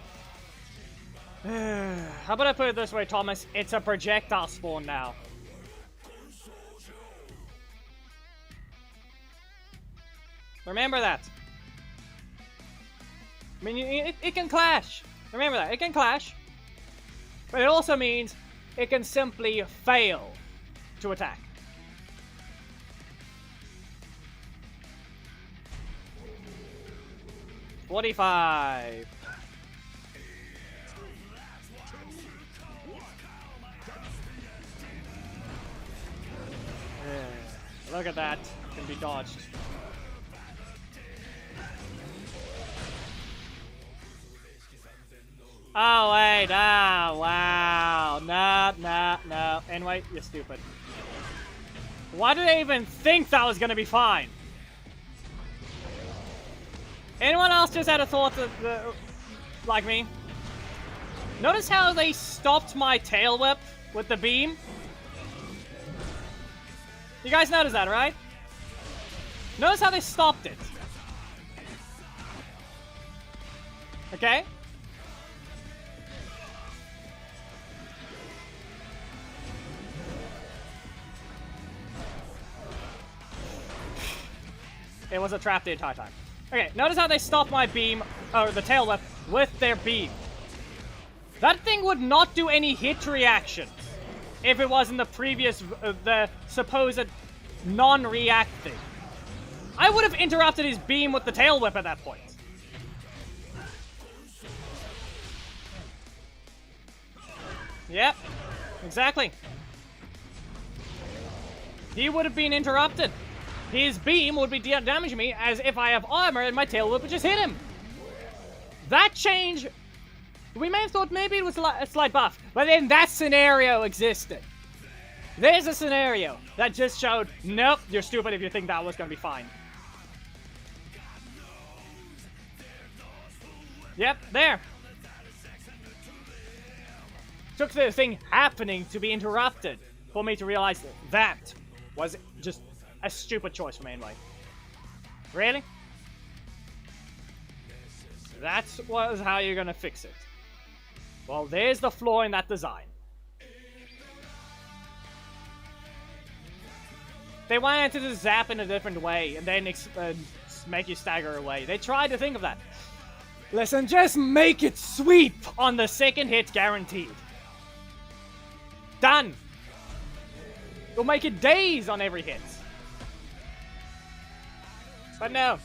How about I put it this way, Thomas? It's a projectile spawn now. Remember that. I mean, it can clash. Remember that. It can clash. But it also means it can simply fail to attack. $45. Look at that. Can be dodged. Oh, wait. Ah, wow. No. Anyway, you're stupid. Why did I even think that was gonna be fine? Anyone else just had a thought like me? Notice how they stopped my tail whip with the beam? You guys notice that, right? Notice how they stopped it. Okay? It was a trap the entire time. Okay, notice how they stopped my beam, or the tail whip, with their beam. That thing would not do any hit reactions if it was in the previous, the supposed non-react thing. I would have interrupted his beam with the tail whip at that point. Yep, exactly. He would have been interrupted. His beam would be damaging me as if I have armor and my tail whip would just hit him. That change, we may have thought maybe it was a slight buff, but then that scenario existed. There's a scenario that just showed, nope, you're stupid if you think that was going to be fine. Yep, there. Took the thing happening to be interrupted for me to realize that was just a stupid choice for me anyway. Really? That was how you're gonna fix it. Well, there's the flaw in that design. They wanted to just zap in a different way and then make you stagger away. They tried to think of that. Listen, just make it sweep on the second hit guaranteed. Done. You'll make it daze on every hit. But no.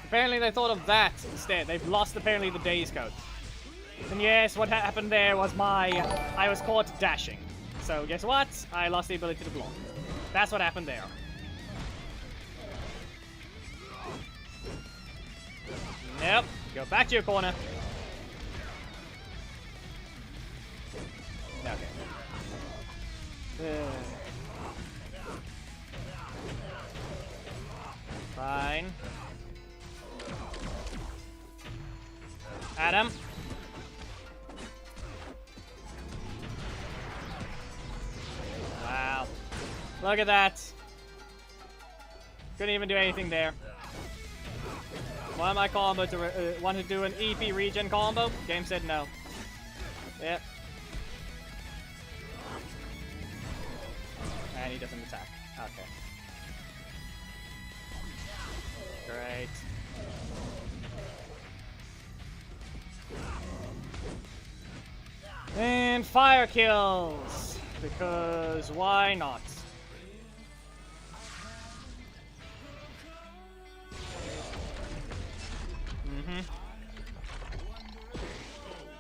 Apparently they thought of that instead. They've lost apparently the daze code. And yes, what happened there was I was caught dashing. So guess what? I lost the ability to block. That's what happened there. Nope. Go back to your corner. Okay. Fine. Adam. Wow. Look at that. Couldn't even do anything there. Wanted my combo to wanted to do an EP regen combo. Game said no. Yep. And he doesn't attack. Okay. Great. And fire kills! Because why not?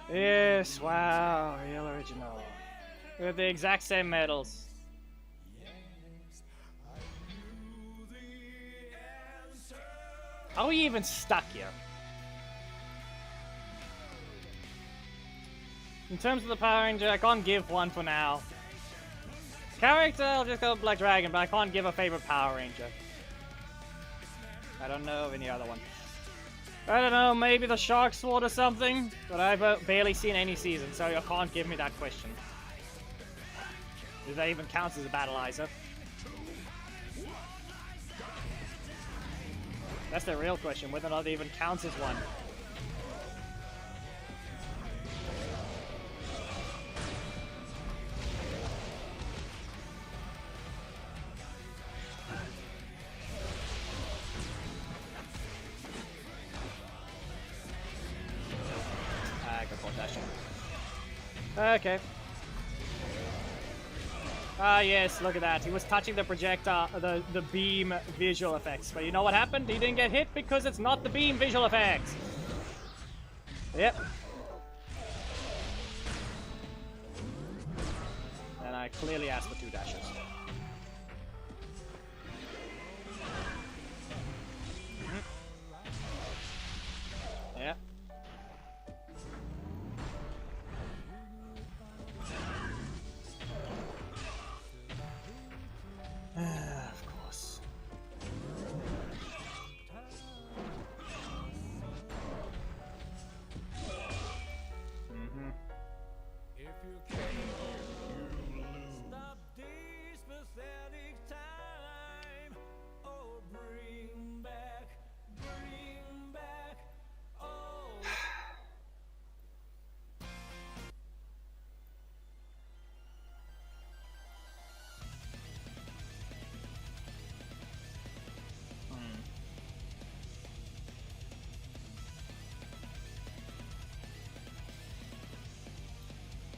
Yes, wow, real original. With the exact same medals. How are we even stuck here? In terms of the Power Ranger, I can't give one for now. Character, I'll just go Black Dragon, but I can't give a favorite Power Ranger. I don't know of any other one. I don't know, maybe the Shark Sword or something? But I've barely seen any season, so you can't give me that question. If that even counts as a battleizer. That's the real question, whether or not it even counts as one. Good point, dashing. Okay. Ah, yes, look at that. He was touching the projectile, the beam visual effects. But you know what happened? He didn't get hit because it's not the beam visual effects. Yep. And I clearly asked for 2 dashes. Yep. Of course. If you can't stop this pathetic time, oh, bring back, oh.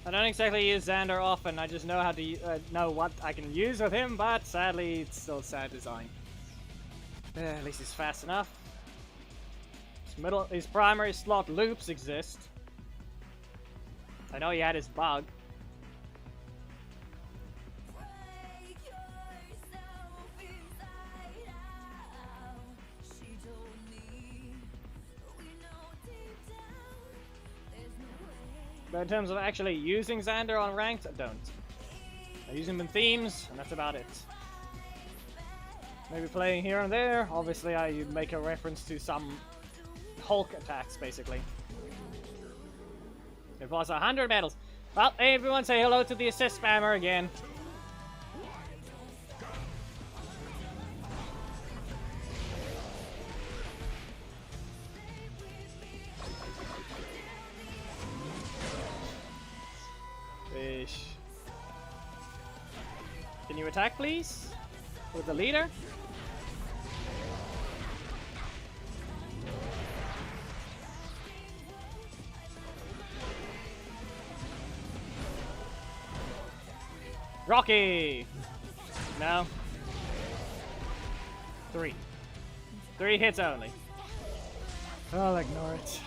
I don't exactly use Xander often, I just know how to know what I can use with him, but sadly it's still sad design. At least he's fast enough. His primary slot loops exist. I know he had his bug. But in terms of actually using Xander on ranked, I don't. I use him in themes, and that's about it. Maybe playing here and there. Obviously, I make a reference to some Hulk attacks, basically. It was 100 medals. Well, hey, everyone, say hello to the assist spammer again. Fish. Can you attack, please? With the leader? Rocky! No. 3. 3 hits only. I'll ignore it.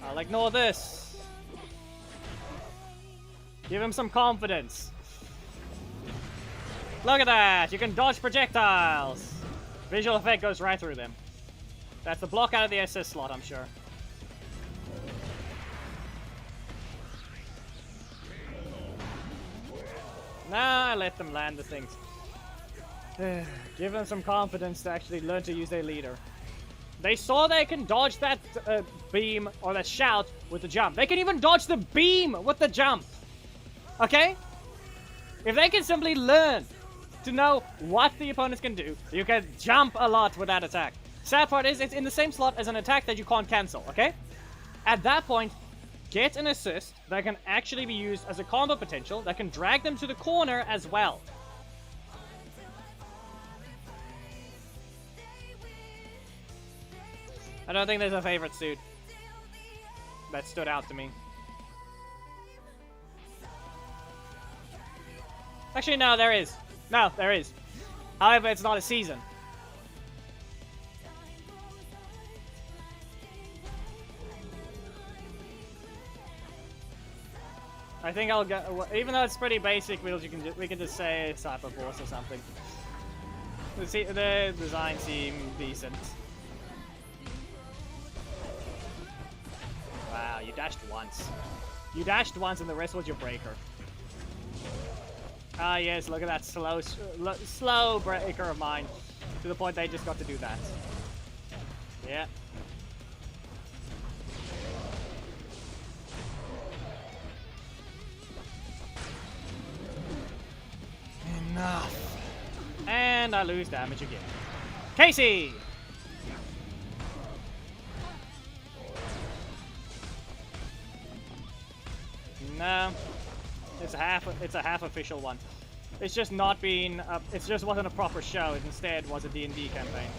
I'll ignore this. Give him some confidence. Look at that! You can dodge projectiles! Visual effect goes right through them. That's the block out of the assist slot, I'm sure. Nah, I let them land the things. Give them some confidence to actually learn to use their leader. They saw they can dodge that beam or that shout with the jump. They can even dodge the beam with the jump. Okay? If they can simply learn to know what the opponents can do, you can jump a lot with that attack. Sad part is, it's in the same slot as an attack that you can't cancel, okay? At that point, get an assist that can actually be used as a combo potential that can drag them to the corner as well. I don't think there's a favorite suit that stood out to me. Actually, no, there is. No, there is. However, it's not a season. I think I'll go. Even though it's pretty basic, we can just say Cyber Force or something. The design seems decent. Wow, you dashed once. You dashed once, and the rest was your breaker. Ah, yes, look at that slow breaker of mine. To the point they just got to do that. Yeah. Enough. And I lose damage again. Casey! No, it's a half official one. It's just not being. It just wasn't a proper show. It instead was a D&D campaign.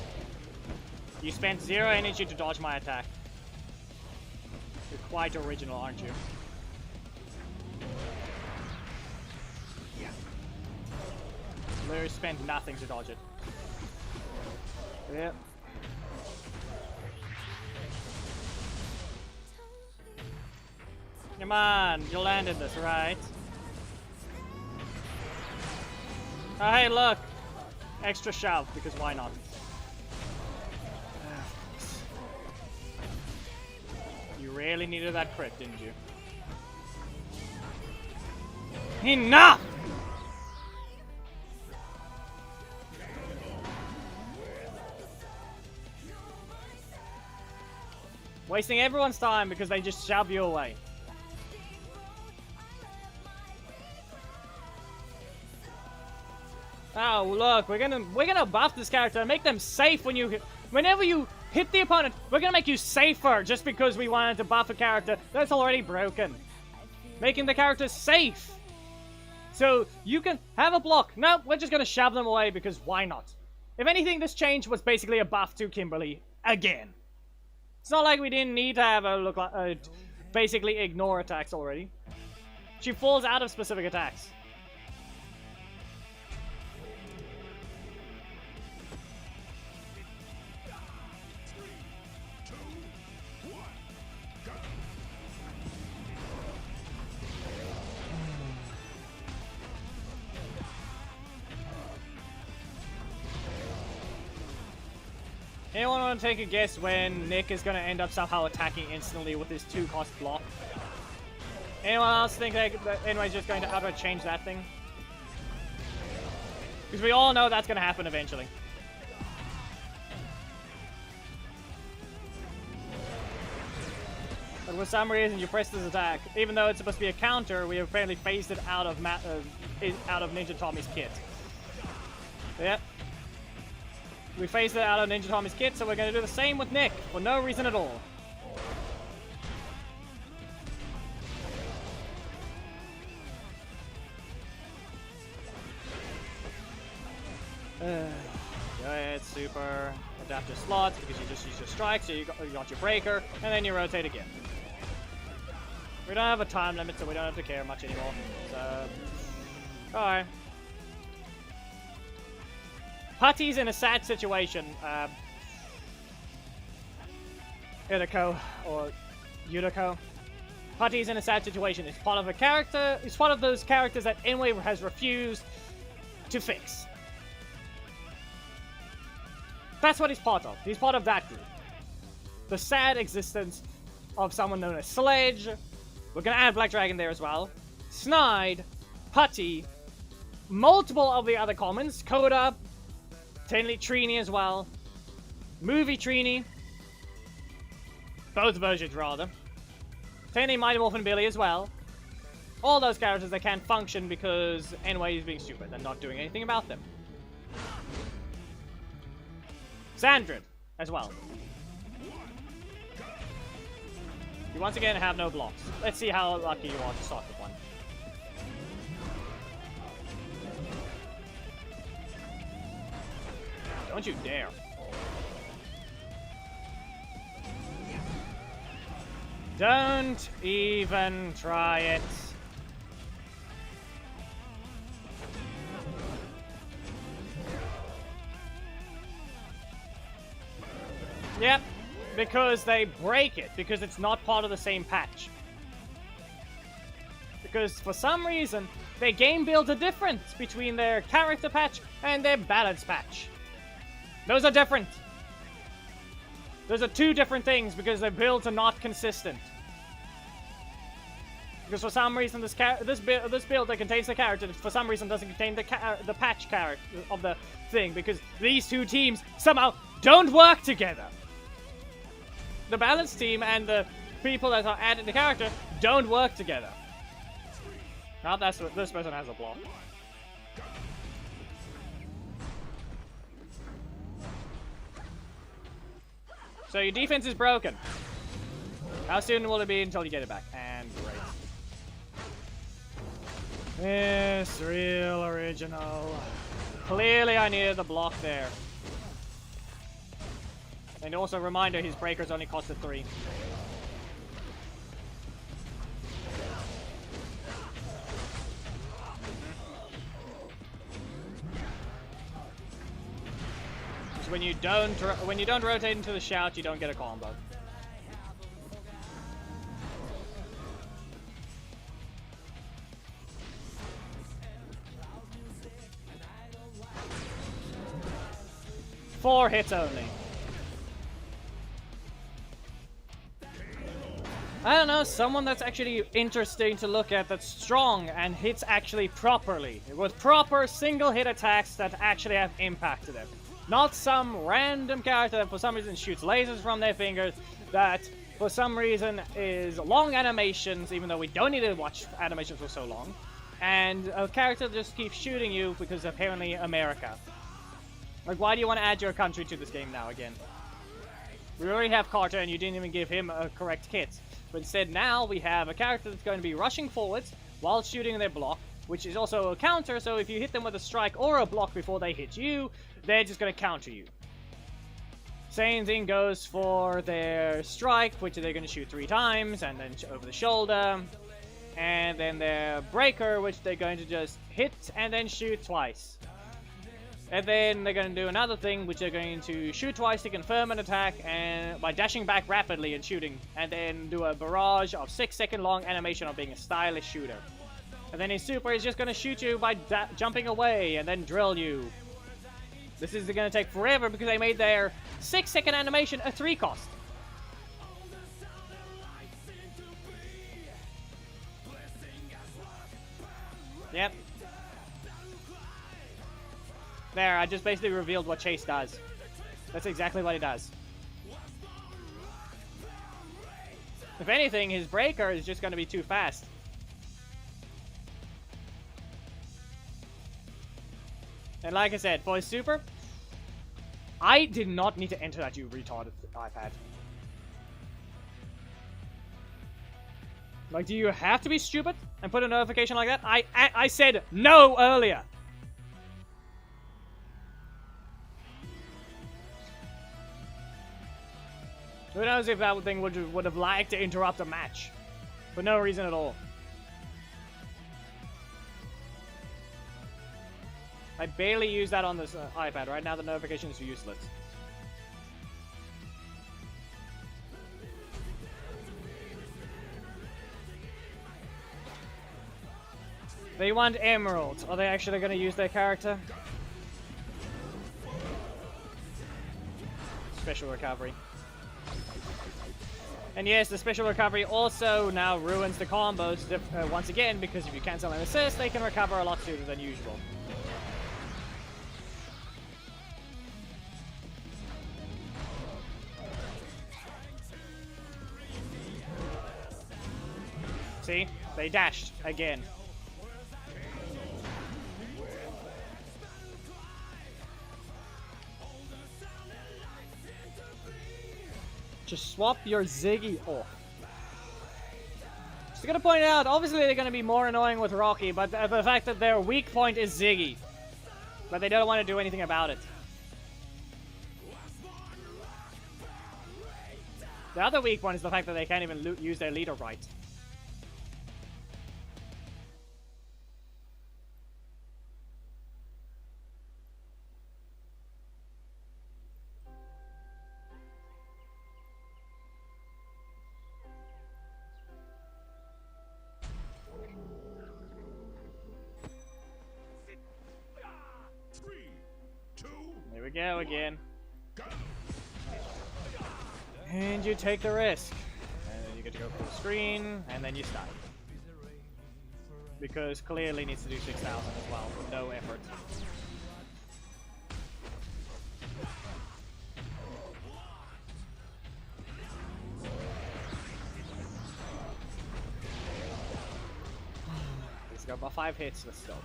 You spent 0 energy to dodge my attack. You're quite original, aren't you? Literally spent nothing to dodge it. Yep. Come on, you landed this, right? Oh, hey, look! Extra shove, because why not? You really needed that crit, didn't you? Enough! Wasting everyone's time because they just shove you away. Oh look, we're gonna buff this character and make them safe whenever you hit the opponent. We're gonna make you safer just because we wanted to buff a character that's already broken, making the character safe. So you can have a block. No, we're just gonna shove them away because why not? If anything, this change was basically a buff to Kimberly again. It's not like we didn't need to have her basically ignore attacks already. She falls out of specific attacks. Anyone want to take a guess when Nick is going to end up somehow attacking instantly with his 2-cost block? Anyone else think that anyone's just going to outright change that thing? Because we all know that's going to happen eventually. But for some reason you press this attack, even though it's supposed to be a counter, we have apparently phased it out of Ninja Tommy's kit. Yep. We phased it out of Ninja Tommy's kit, so we're going to do the same with Nick, for no reason at all. Go ahead, super, adapt your slots, because you just use your strike, so you got your breaker, and then you rotate again. We don't have a time limit, so we don't have to care much anymore. So, alright. Putty's in a sad situation. Iriko or Yuriko. Putty's in a sad situation. It's part of a character. It's one of those characters that Enway has refused to fix. That's what he's part of. He's part of that group. The sad existence of someone known as Sledge. We're gonna add Black Dragon there as well. Snide, Putty, multiple of the other commons. Coda. Technically Trini as well. Movie Trini. Both versions, rather. Technically Mighty Morphin Billy as well. All those characters that can't function because Enway is being stupid and not doing anything about them. Sandrid as well. You once again have no blocks. Let's see how lucky you are to start with one. Don't you dare. Don't even try it. Yep, because they break it, because it's not part of the same patch. Because for some reason, their game builds a difference between their character patch and their balance patch. Those are different. Those are two different things because their builds are not consistent. Because for some reason this build that contains the character for some reason doesn't contain the patch character of the thing because these two teams somehow don't work together. The balance team and the people that are adding the character don't work together. Now that's what this person has a block. So your defense is broken. How soon will it be until you get it back? And great. Yes, real original. Clearly I needed the block there. And also a reminder, his breakers only costed 3. So when you don't rotate into the shout, you don't get a combo. Four hits only. I don't know, someone that's actually interesting to look at, that's strong and hits actually properly. With proper single hit attacks that actually have impacted them. Not some random character that for some reason shoots lasers from their fingers, that for some reason is long animations, even though we don't need to watch animations for so long. And a character just keeps shooting you because apparently America. Like, why do you want to add your country to this game now again? We already have Carter and you didn't even give him a correct hit. But instead now we have a character that's going to be rushing forwards while shooting their block, which is also a counter, so if you hit them with a strike or a block before they hit you, they're just going to counter you. Same thing goes for their strike, which they're going to shoot 3 times, and then over the shoulder. And then their breaker, which they're going to just hit and then shoot twice. And then they're going to do another thing, which they're going to shoot twice to confirm an attack and by dashing back rapidly and shooting. And then do a barrage of 6-second long animation of being a stylish shooter. And then his super is just going to shoot you by jumping away and then drill you. This is going to take forever because they made their 6-second animation a 3 cost. Yep. There, I just basically revealed what Chase does. That's exactly what he does. If anything, his breaker is just going to be too fast. And like I said, for his super, I did not need to enter that, you retarded iPad. Like, do you have to be stupid and put a notification like that? I said no earlier. Who knows if that thing would have liked to interrupt a match. For no reason at all. I barely use that on this iPad. Right now the notification is useless. They want emeralds. Are they actually going to use their character? Special recovery. And yes, the special recovery also now ruins the combos once again, because if you cancel an assist, they can recover a lot sooner than usual. See? They dashed again. Just swap your Ziggy off. Just gonna point out, obviously they're gonna be more annoying with Rocky, but the fact that their weak point is Ziggy. But they don't want to do anything about it. The other weak one is the fact that they can't even use their leader right. Here we go again. And you take the risk. And then you get to go full screen, and then you stop. Because clearly needs to do 6,000 as well, with no effort. He's got about 5 hits, but still.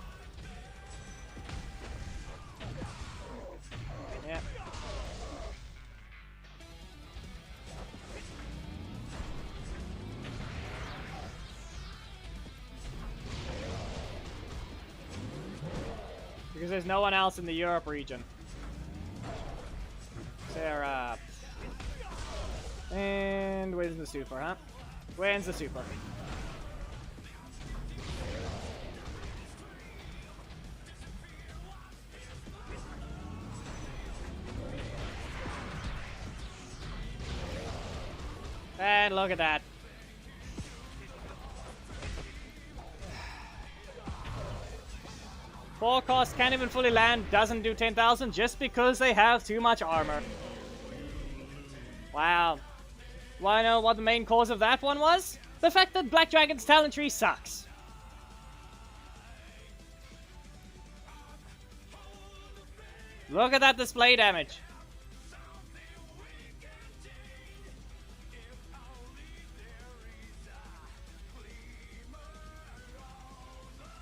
Yeah. there's no one else in the Europe region. Sarah. And where's the super, huh? Where's the super? And look at that. Forecast can't even fully land, doesn't do 10,000 just because they have too much armor. Wow. Wanna know what the main cause of that one was? The fact that Black Dragon's talent tree sucks. Look at that display damage.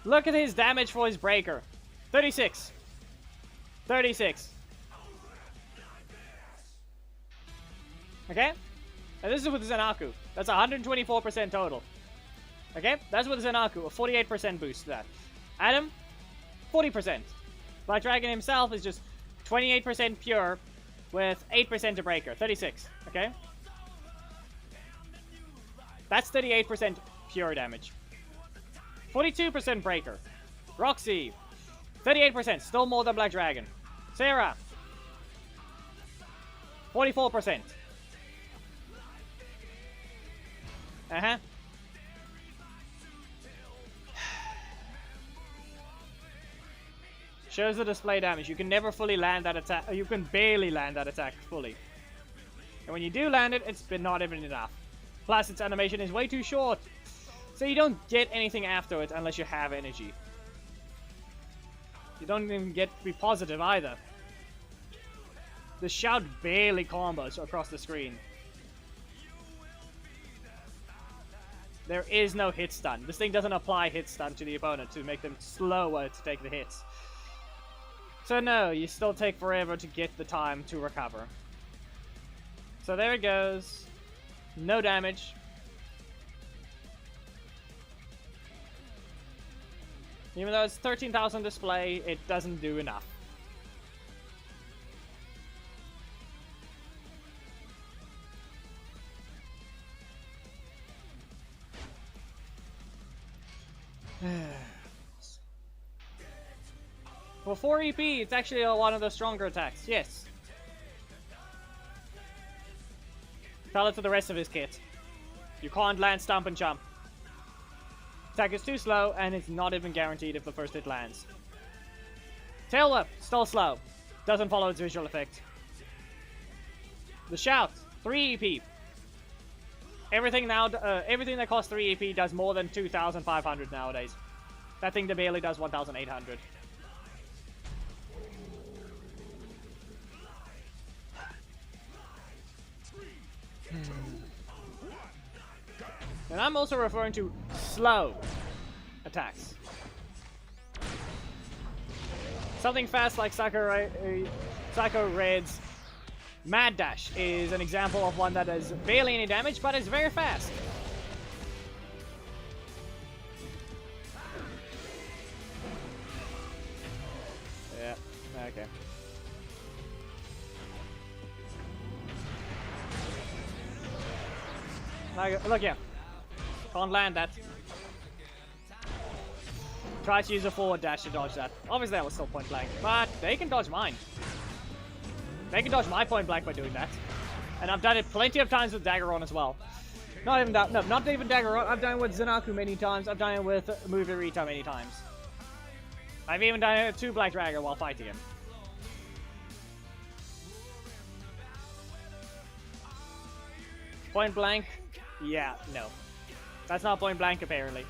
Look at his damage for his breaker. 36. 36. Okay? And this is with Zenaku. That's 124% total. Okay? That's with Zenaku. A 48% boost to that. Adam, 40%. Black Dragon himself is just 28% pure with 8% to breaker. 36. Okay? That's 38% pure damage. 42% breaker. Roxy, 38%, still more than Black Dragon. Sarah, 44%. Uh-huh. Shows the display damage. You can never fully land that attack. You can barely land that attack fully. And when you do land it, it's been not even enough. Plus, its animation is way too short. So you don't get anything after it unless you have energy. You don't even get to be positive either. The shout barely combos across the screen. There is no hit stun. This thing doesn't apply hit stun to the opponent to make them slower to take the hits. So no, you still take forever to get the time to recover. So there it goes. No damage. Even though it's 13,000 display, it doesn't do enough. For 4 EP, it's actually one of the stronger attacks, yes. Tell it to the rest of his kit. You can't land stomp and jump. Attack is too slow, and it's not even guaranteed if the first hit lands. Tail Whip, still slow. Doesn't follow its visual effect. The Shout, 3 EP. Everything that costs 3 EP does more than 2,500 nowadays. That thing barely does 1,800. And I'm also referring to slow attacks. Something fast like Psycho Red's Mad Dash is an example of one that does barely any damage, but is very fast. Yeah, okay. Look here. Can't land that. Try to use a forward dash to dodge that. Obviously that was still point blank, but they can dodge mine. They can dodge my point blank by doing that. And I've done it plenty of times with Daggeron as well. Not even that, no, not even Daggeron. I've done it with Zenaku many times. I've done it with Movie Rita many times. I've even done it to Black Dragon while fighting him. Point blank? Yeah, no. That's not point blank apparently.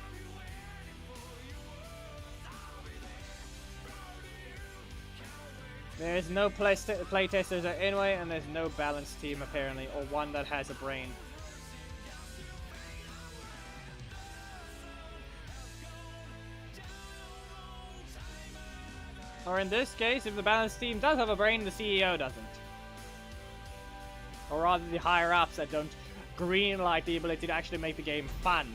There's no playtesters anyway, and there's no balanced team apparently, or one that has a brain. Or in this case, if the balanced team does have a brain, the CEO doesn't. Or rather the higher ups that don't greenlight the ability to actually make the game fun.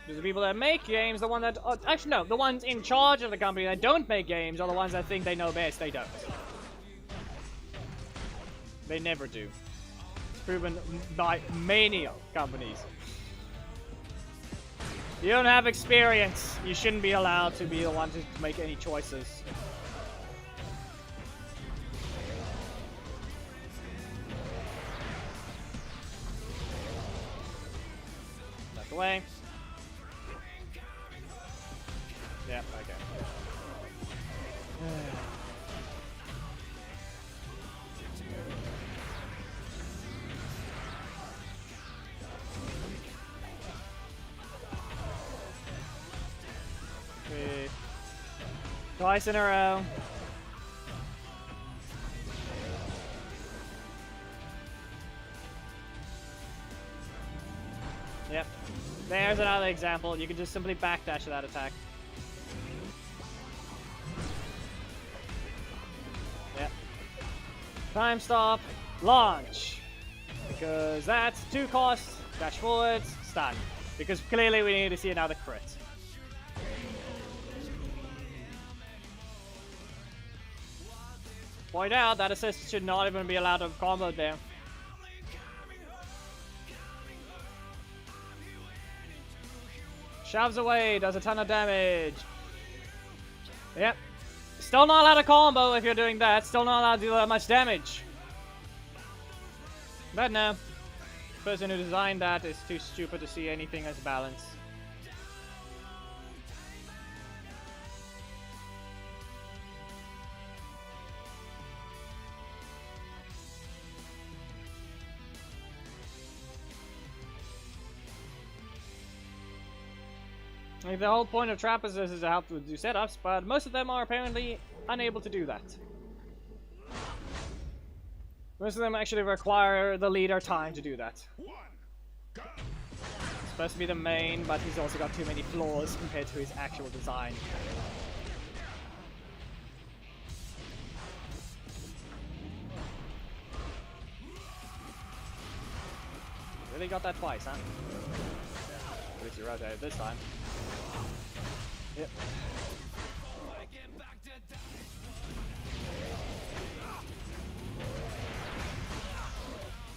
Because the people that make games, the one that... actually, no. The ones in charge of the company that don't make games are the ones that think they know best. They don't. They never do. It's proven by many companies. You don't have experience. You shouldn't be allowed to be the one to make any choices. Left away. Yeah, okay. Wait. Twice in a row. Yep. There's another example. You can just simply backdash that attack. Yep. Time stop. Launch. Because that's 2 costs. Dash forwards. Stun. Because clearly we need to see another crit. Point out that assist should not even be allowed to combo there. Shoves away, does a ton of damage. Yep. Still not allowed to combo if you're doing that. Still not allowed to do that much damage. But no. The person who designed that is too stupid to see anything as balance. Like, the whole point of trappers is to help to do setups, but most of them are apparently unable to do that. Most of them actually require the leader time to do that. One, go. It's supposed to be the main, but he's also got too many flaws compared to his actual design. Really got that twice, huh? At least you rotated this time. Yep.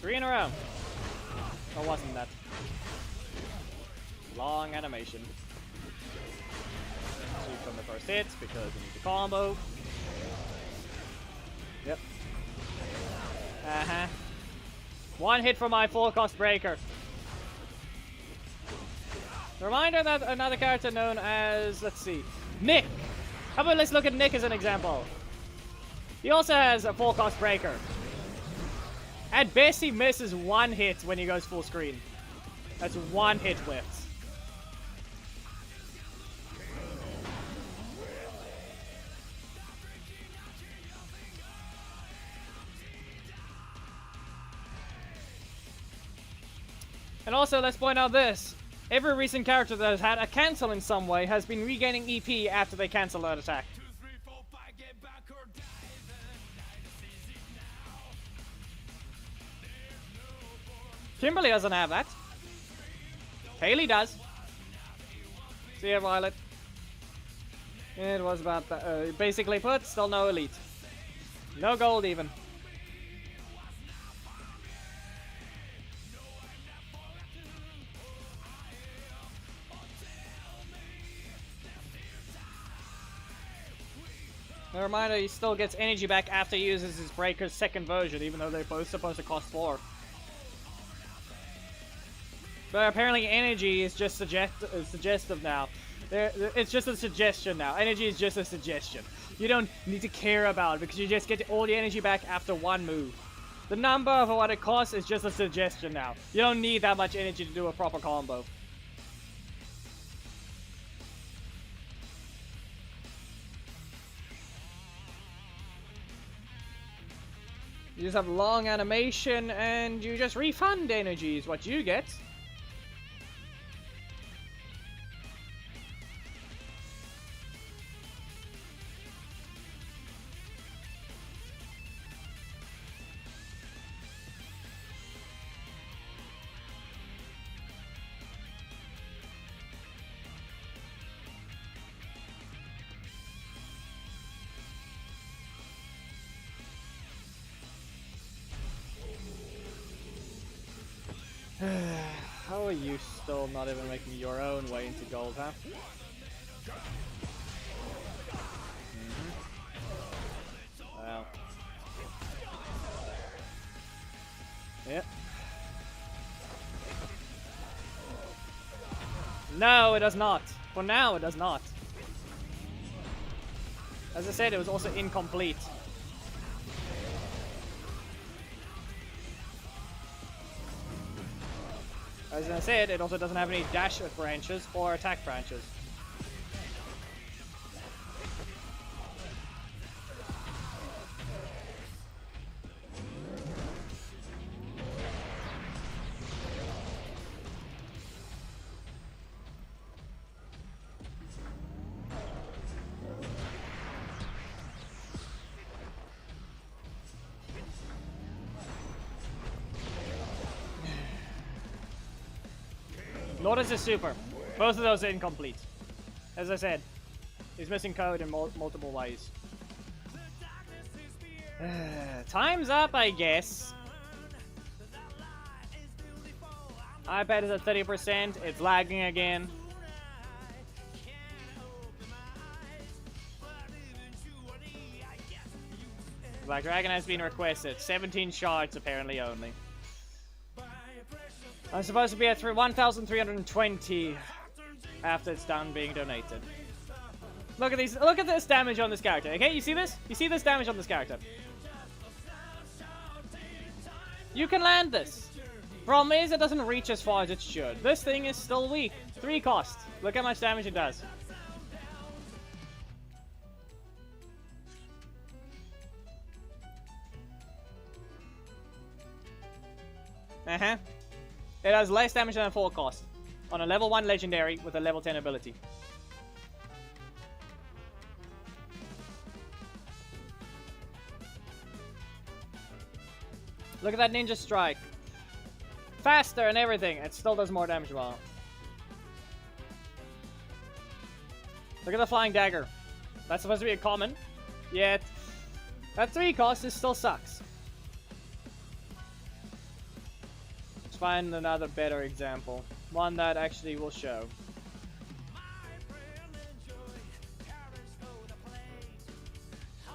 Three in a row. Or wasn't that? Long animation. Shoot from the first hit because we need the combo. Yep. Uh-huh. 1 hit for my full cost breaker. Reminder that another character known as, let's see, Nick. How about let's look at Nick as an example. He also has a full cost breaker. At best he misses 1 hit when he goes full screen. That's 1 hit whiffs. And also let's point out this. Every recent character that has had a cancel in some way has been regaining EP after they cancel that attack. Kimberly doesn't have that. Haley does. See ya, Violet. It was about that. Basically put, still no elite. No gold even. A reminder, he still gets energy back after he uses his breaker's second version, even though they're both supposed to cost 4. But apparently energy is just suggestive now. It's just a suggestion now. Energy is just a suggestion. You don't need to care about it because you just get all the energy back after 1 move. The number of what it costs is just a suggestion now. You don't need that much energy to do a proper combo. You just have long animation and you just refund energy is what you get. How are you still not even making your own way into gold, huh? Well. Yep. No, it does not. For now, it does not. As I said, it was also incomplete. As I said, it also doesn't have any dash branches or attack branches. Nor does his super. Both of those are incomplete. As I said, he's missing code in multiple ways. Time's up, I guess. iPad is at 30%. It's lagging again. Black Dragon has been requested. 17 shards apparently only. I'm supposed to be at 1,320 after it's done being donated. Look at these. Look at this damage on this character. Okay, you see this? You see this damage on this character? You can land this. Problem is, it doesn't reach as far as it should. This thing is still weak. 3 cost. Look how much damage it does. It has less damage than a 4 cost on a level 1 legendary with a level 10 ability. Look at that ninja strike. Faster and everything. It still does more damage. Well, look at the flying dagger. That's supposed to be a common. Yet that 3 cost still sucks. Find another better example. One that actually will show.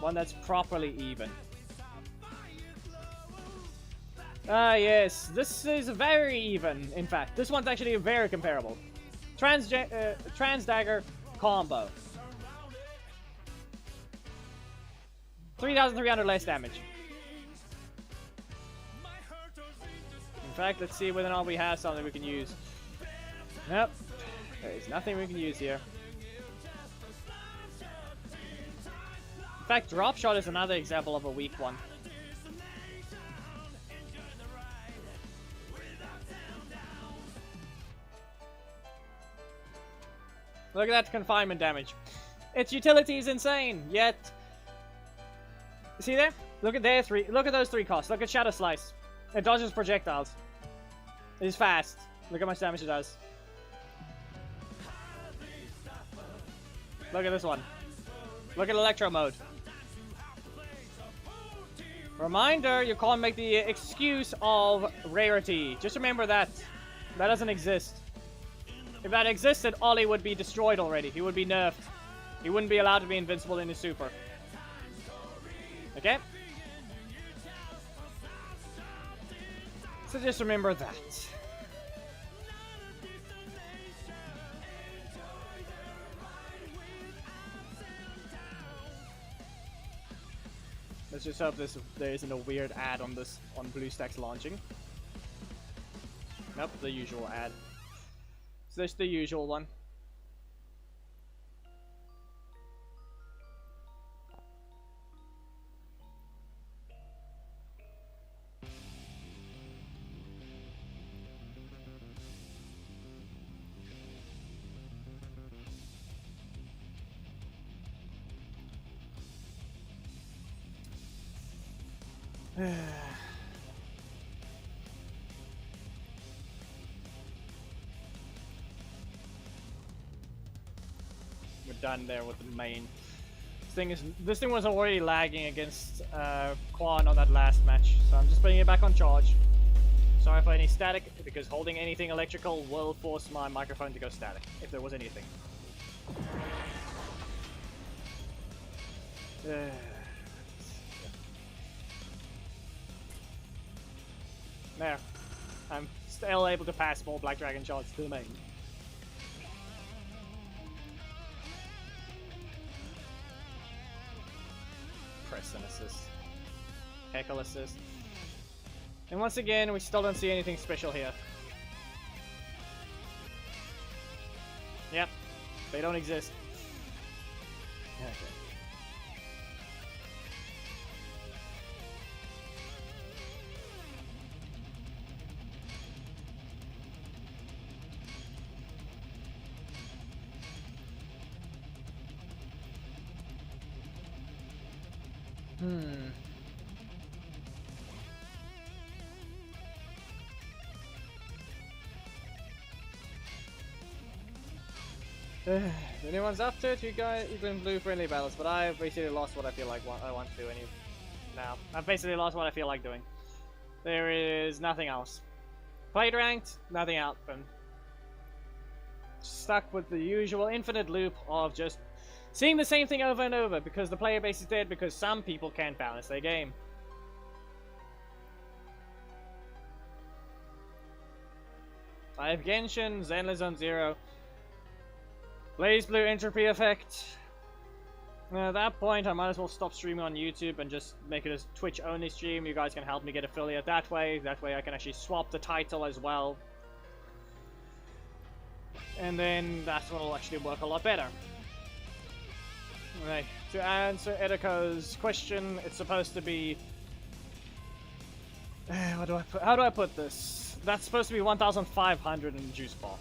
One that's properly even. Ah, yes. This is very even, in fact. This one's actually very comparable. Trans dagger combo. 3,300 less damage. In fact, let's see whether or not we have something we can use. Nope. There's nothing we can use here. In fact, drop shot is another example of a weak one. Look at that confinement damage. Its utility is insane, yet... See there? Look at their 3. Look at those 3 costs. Look at Shadow Slice. It dodges projectiles. It's fast. Look how much damage it does. Look at this one. Look at Electro mode. Reminder, you can't make the excuse of rarity. Just remember that. That doesn't exist. If that existed, Ollie would be destroyed already. He would be nerfed. He wouldn't be allowed to be invincible in his super. Okay? So just remember that. Let's just hope there isn't a weird ad on BlueStacks launching. Nope, the usual ad. So that's the usual one. We're done there with the main. This thing was already lagging against Quan on that last match, so I'm just putting it back on charge. Sorry for any static, because holding anything electrical will force my microphone to go static, if there was anything. There. I'm still able to pass more Black Dragon shots to the main. Press and assist. Heckle assist. And once again, we still don't see anything special here. Yep. They don't exist. Okay. If anyone's up to it, you guys, you can blue friendly battles, but I've basically lost what I feel like I want to do now. I've basically lost what I feel like doing. There is nothing else. Played ranked, nothing else. Stuck with the usual infinite loop of just seeing the same thing over and over because the player base is dead because some people can't balance their game. I have Genshin, Zenless on 0. Blaze Blue Entropy Effect. At that point, I might as well stop streaming on YouTube and just make it a Twitch-only stream. You guys can help me get affiliate that way. That way I can actually swap the title as well. And then that will actually work a lot better. Right, to answer Ediko's question, it's supposed to be... how do I put this? That's supposed to be 1,500 in Juice Bar.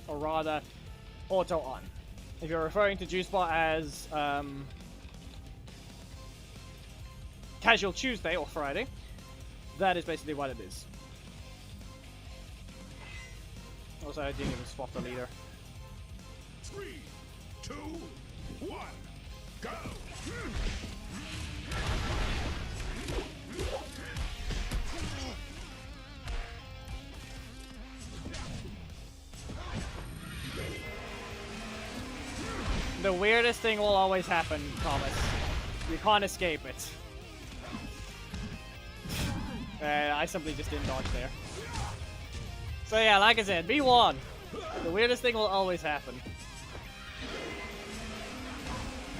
Or rather... auto on. If you're referring to Juice Bar as Casual Tuesday or Friday, that is basically what it is. Also, I didn't even swap the leader. 3, 2, 1, go! The weirdest thing will always happen, Thomas. You can't escape it. I simply just didn't dodge there. So yeah, like I said, B1. The weirdest thing will always happen.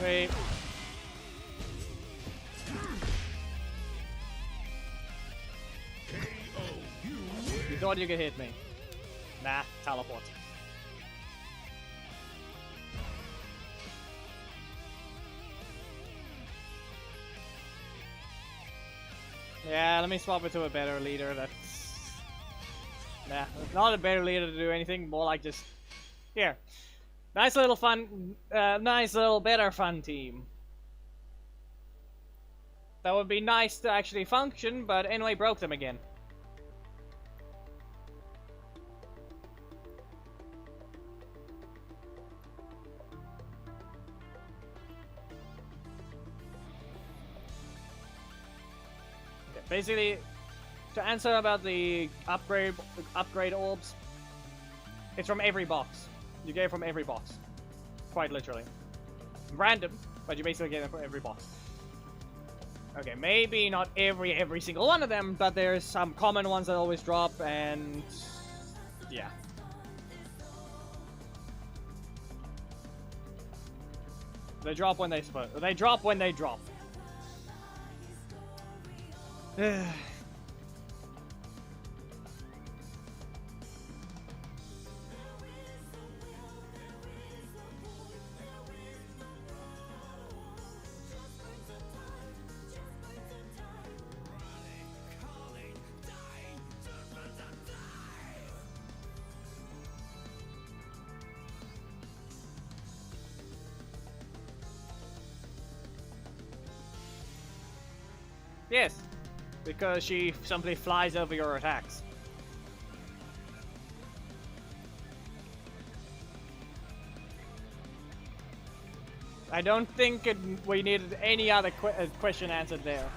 Wait. You thought you could hit me. Nah, teleport. Yeah, let me swap it to a better leader. That's... nah, not a better leader to do anything, more like just... here. Nice little fun... nice little better fun team. That would be nice to actually function, but anyway, broke them again. Basically, to answer about the upgrade orbs, it's from every box. You get it from every box. Quite literally. Random, but you basically get it from every box. Okay, maybe not every single one of them, but there's some common ones that always drop, and... yeah. They drop when they suppose. They drop when they drop. Yes, because she simply flies over your attacks. I don't think we needed any other question answered there.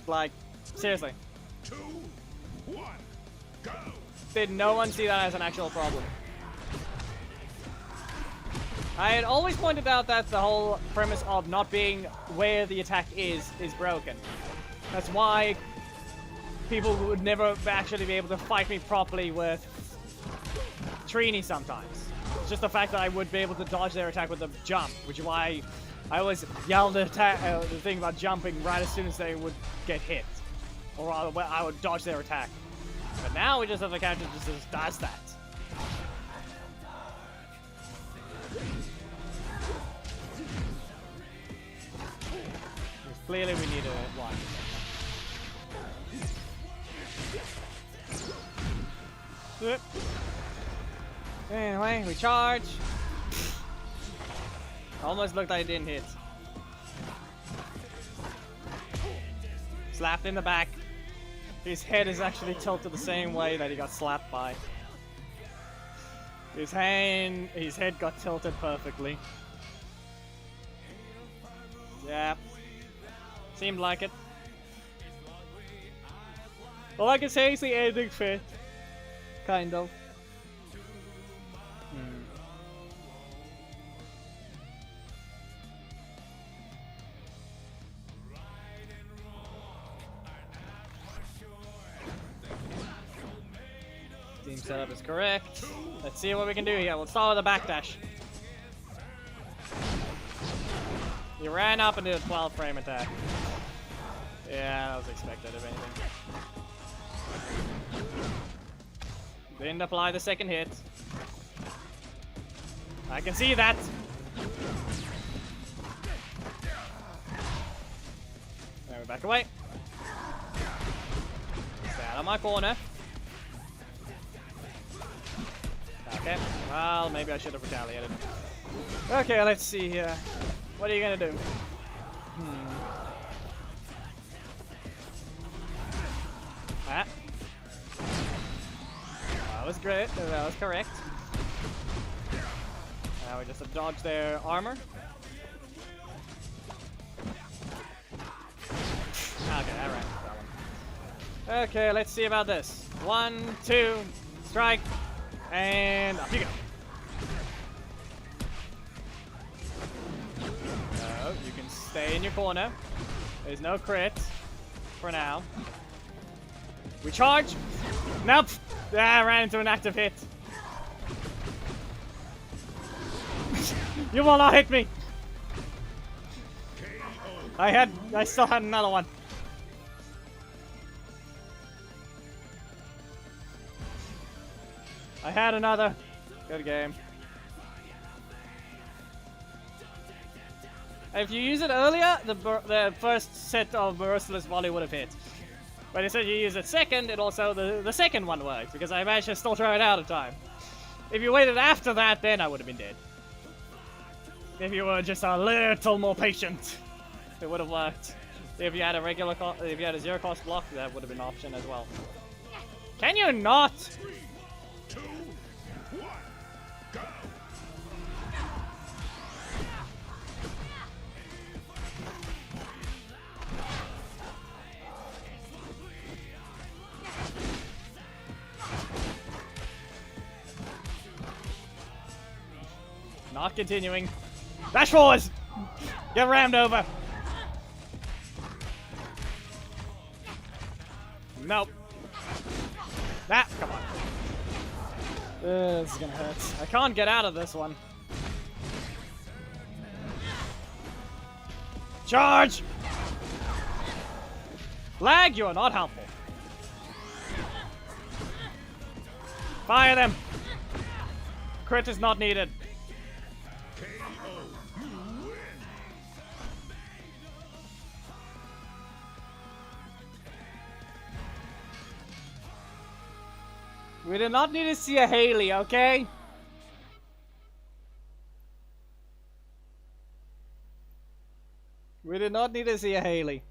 Like, seriously. 2, 1, go! Did no one see that as an actual problem? I had always pointed out that the whole premise of not being where the attack is broken. That's why people would never actually be able to fight me properly with Trini sometimes. It's just the fact that I would be able to dodge their attack with a jump, which is why I always yelled the thing about jumping right as soon as they would get hit. Or rather, I would dodge their attack. But now we just have a character that just does that. Because clearly we need a one. Anyway, we charge. Almost looked like it didn't hit. Slapped in the back. His head is actually tilted the same way that he got slapped by. His head got tilted perfectly. Yeah. Seemed like it. All I can say is the ending fit. Kind of. Team setup is correct. Let's see what we can do here. We'll start with a backdash. He ran up and did a 12 frame attack. Yeah, that was expected if anything. Didn't apply the second hit. I can see that. Now we back away. Stay out of my corner. Okay, well, maybe I should have retaliated. Okay, let's see here. What are you gonna do? Ah. That was great. That was correct. Now we just have to dodge their armor. Okay, alright. That one. Okay, let's see about this. 1, 2, strike, and off you go. So, you can stay in your corner. There's no crit for now. We charge. Nope. Ah, I ran into an active hit. You will not hit me. I still had another one. I had another. Good game. If you use it earlier, the first set of Merciless Volley would have hit. But instead you use it second, it also the second one works, because I managed to still throw it out of time. If you waited after that, then I would have been dead. If you were just a little more patient, it would have worked. If you had a if you had a zero cost block, that would have been an option as well. Can you not? 3, 2, 1, go! Not continuing. Dash forwards! Get rammed over. Nope. Ah, come on. This is gonna hurt. I can't get out of this one. Charge! Lag, you are not helpful. Fire them. Crit is not needed. We do not need to see a Haley, okay? We did not need to see a Haley.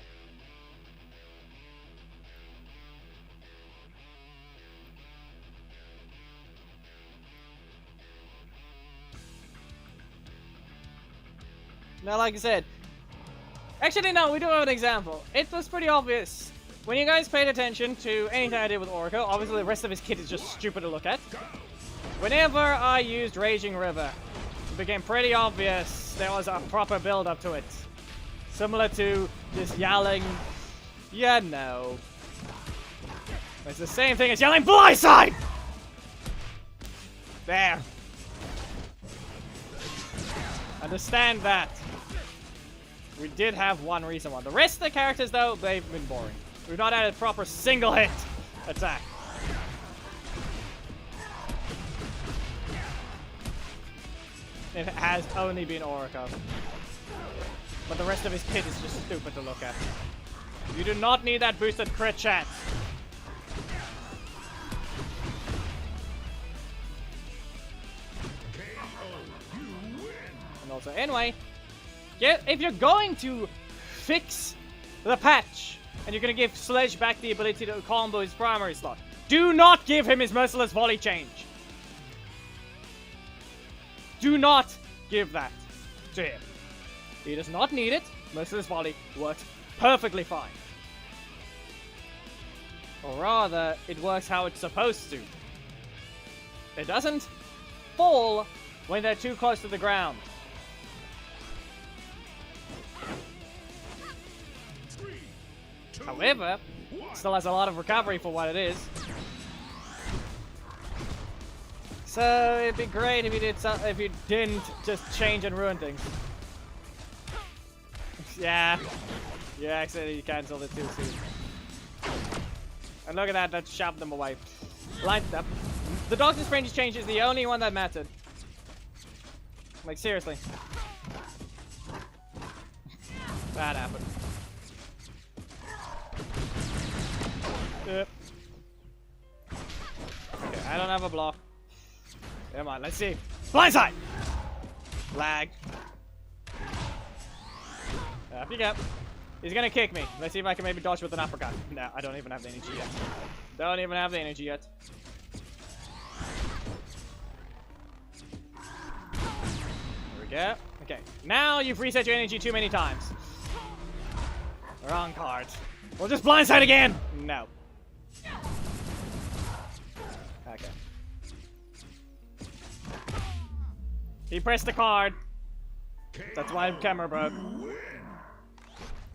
Now, like I said, actually no, we do have an example. It was pretty obvious when you guys paid attention to anything I did with Orko, obviously the rest of his kit is just stupid to look at. Whenever I used Raging River, it became pretty obvious there was a proper build-up to it. Similar to just yelling, yeah, no. It's the same thing as yelling Blindside! There. Understand that. We did have one recent one. The rest of the characters, though, they've been boring. We've not had a proper single hit attack. It has only been Orko. But the rest of his kit is just stupid to look at. You do not need that boosted crit chance. And also, anyway, if you're going to fix the patch, and you're going to give Sledge back the ability to combo his primary slot, do not give him his Merciless Volley change. Do not give that to him. He does not need it. Merciless Volley works perfectly fine. Or rather, it works how it's supposed to. It doesn't fall when they're too close to the ground. However, it still has a lot of recovery for what it is. So it'd be great if you didn't just change and ruin things. Yeah. You accidentally cancelled it too soon. And look at that, that shoved them away. Lined up. The Doctor's Strange change is the only one that mattered. Like, seriously. That happened. Okay, I don't have a block. Come on, let's see. Blindside! Lag. Up you go. He's gonna kick me. Let's see if I can maybe dodge with an uppercut. No, I don't even have the energy yet. Don't even have the energy yet. There we go. Okay, now you've reset your energy too many times. Wrong card. We'll just blindside again! No. Okay. He pressed the card. That's why camera broke.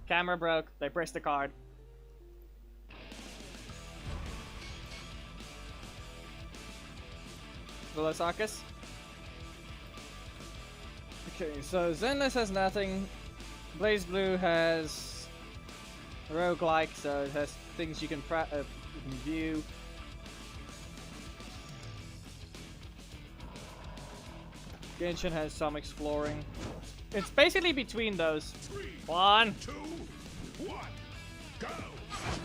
Camera broke. They pressed the card. Vilosakis. Okay, so Zenless has nothing. Blaze Blue has roguelike, so it has things you can view. Genshin has some exploring. It's basically between those. 1, 2, 1, go!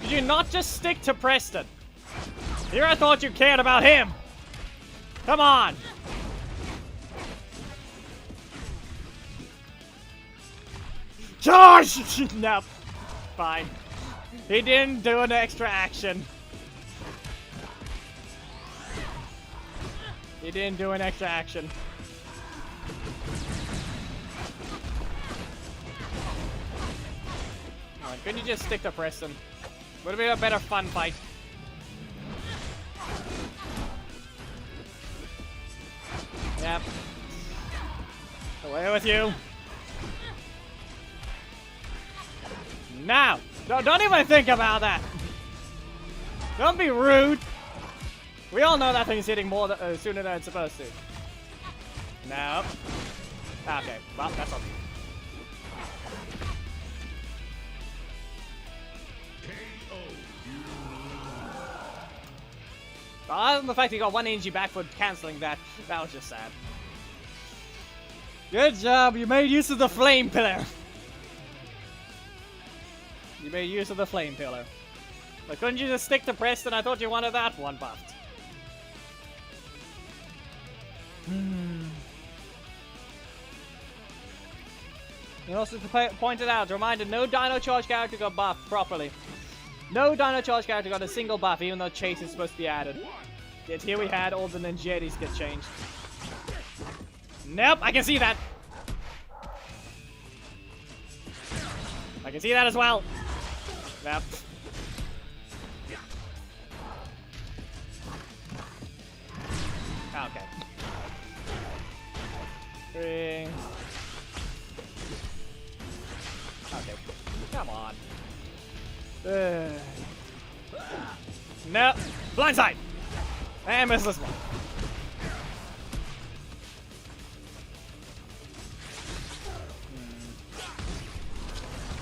Did you not just stick to Preston? Here I thought you cared about him! Come on! Charge! Nope. Fine. He didn't do an extra action. He didn't do an extra action. Alright, couldn't you just stick to Preston? Would have been a better fun fight. Yep. Away with you. Now! Don't even think about that! Don't be rude! We all know that thing's hitting more sooner than it's supposed to. No. Okay, well, that's okay. Other than the fact he got 1 energy back for cancelling that, that was just sad. Good job, you made use of the flame pillar. You made use of the flame pillar. But couldn't you just stick to Preston? I thought you wanted that one buffed. You also pointed out, reminded, no Dino Charge character got buffed properly. No Dino Charge character got a single buff, even though Chase is supposed to be added. Yet here we had all the Ninjettis get changed. Nope, I can see that. I can see that as well. Nope. Okay. 3. Okay. Come on. No. Blindside! And miss this one.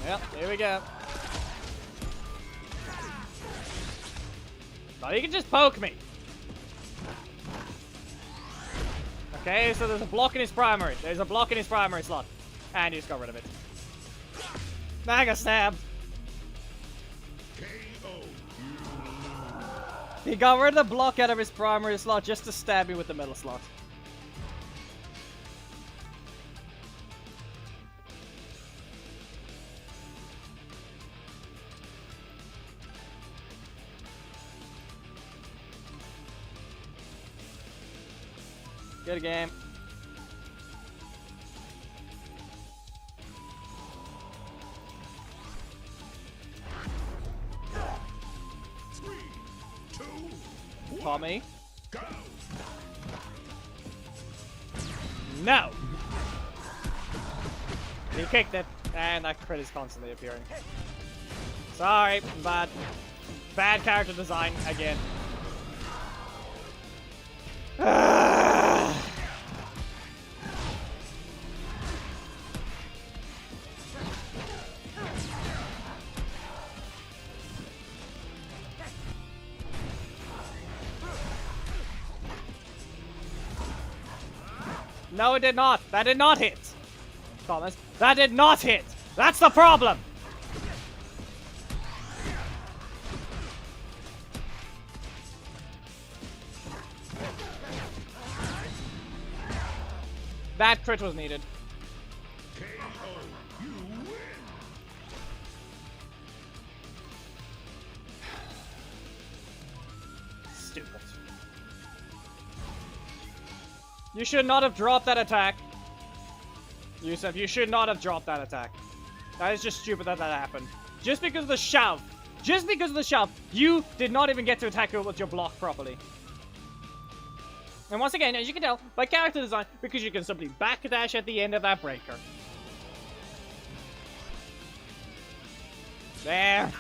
Yep, here we go. Oh, you can just poke me. Okay, so there's a block in his primary. There's a block in his primary slot. And he just got rid of it. Mega stab. He got rid of the block out of his primary slot just to stab me with the middle slot. Good game. Tommy. Go. No! He kicked it, and that crit is constantly appearing. Sorry, bad character design again. No, it did not. That did not hit. Thomas, that did not hit. That's the problem. That crit was needed. KO. You win. Stupid. You should not have dropped that attack. Yusuf, you should not have dropped that attack. That is just stupid that that happened. Just because of the shove. Just because of the shove, you did not even get to attack it with your block properly. And once again, as you can tell, by character design, because you can simply backdash at the end of that breaker. There.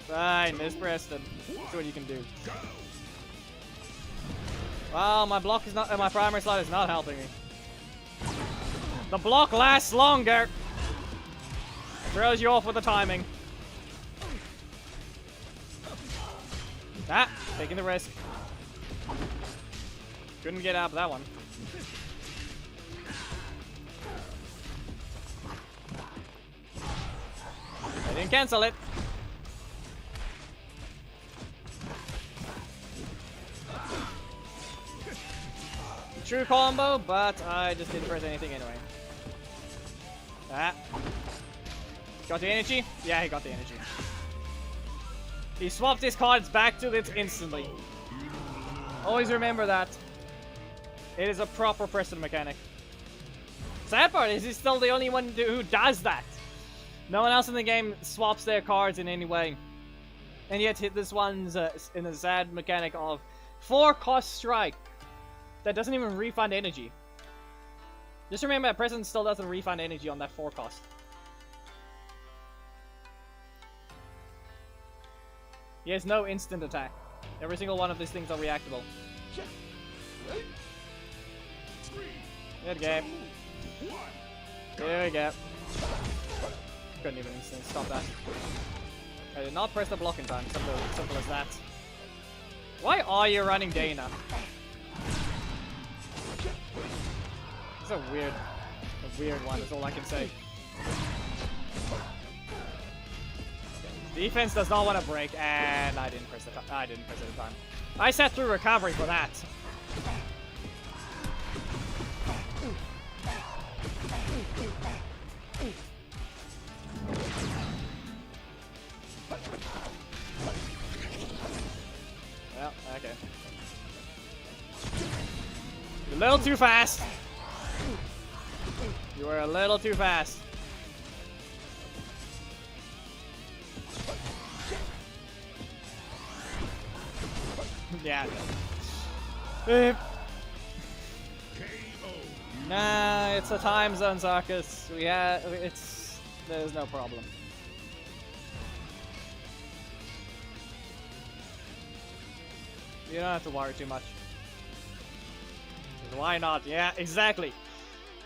Fine, Miss Preston. That's what you can do. Well, my block is not, my primary slot is not helping me. The block lasts longer. Throws you off with the timing. Ah, taking the risk. Couldn't get out of that one. I didn't cancel it. True combo, but I just didn't press anything anyway. Ah. Got the energy? Yeah, he got the energy. He swapped his cards back to it instantly. Always remember that. It is a proper Preston mechanic. Sad part is he's still the only one who does that. No one else in the game swaps their cards in any way. And yet this one's in a sad mechanic of 4-cost strike. That doesn't even refund energy. Just remember that Preston still doesn't refund energy on that 4-cost. He has no instant attack. Every single one of these things are reactable. Good game. Here we go. Couldn't even instant stop that. I did not press the block in time. Simple as that. Why are you running Dana? It's a weird one, is all I can say. Defense does not want to break, and I didn't press it in time. I sat through recovery for that. Well, okay. You're a little too fast. You were a little too fast. Yeah. Beep. KO. Nah, it's a time zone, Zarkus. There's no problem. You don't have to worry too much. 'Cause why not? Yeah, exactly.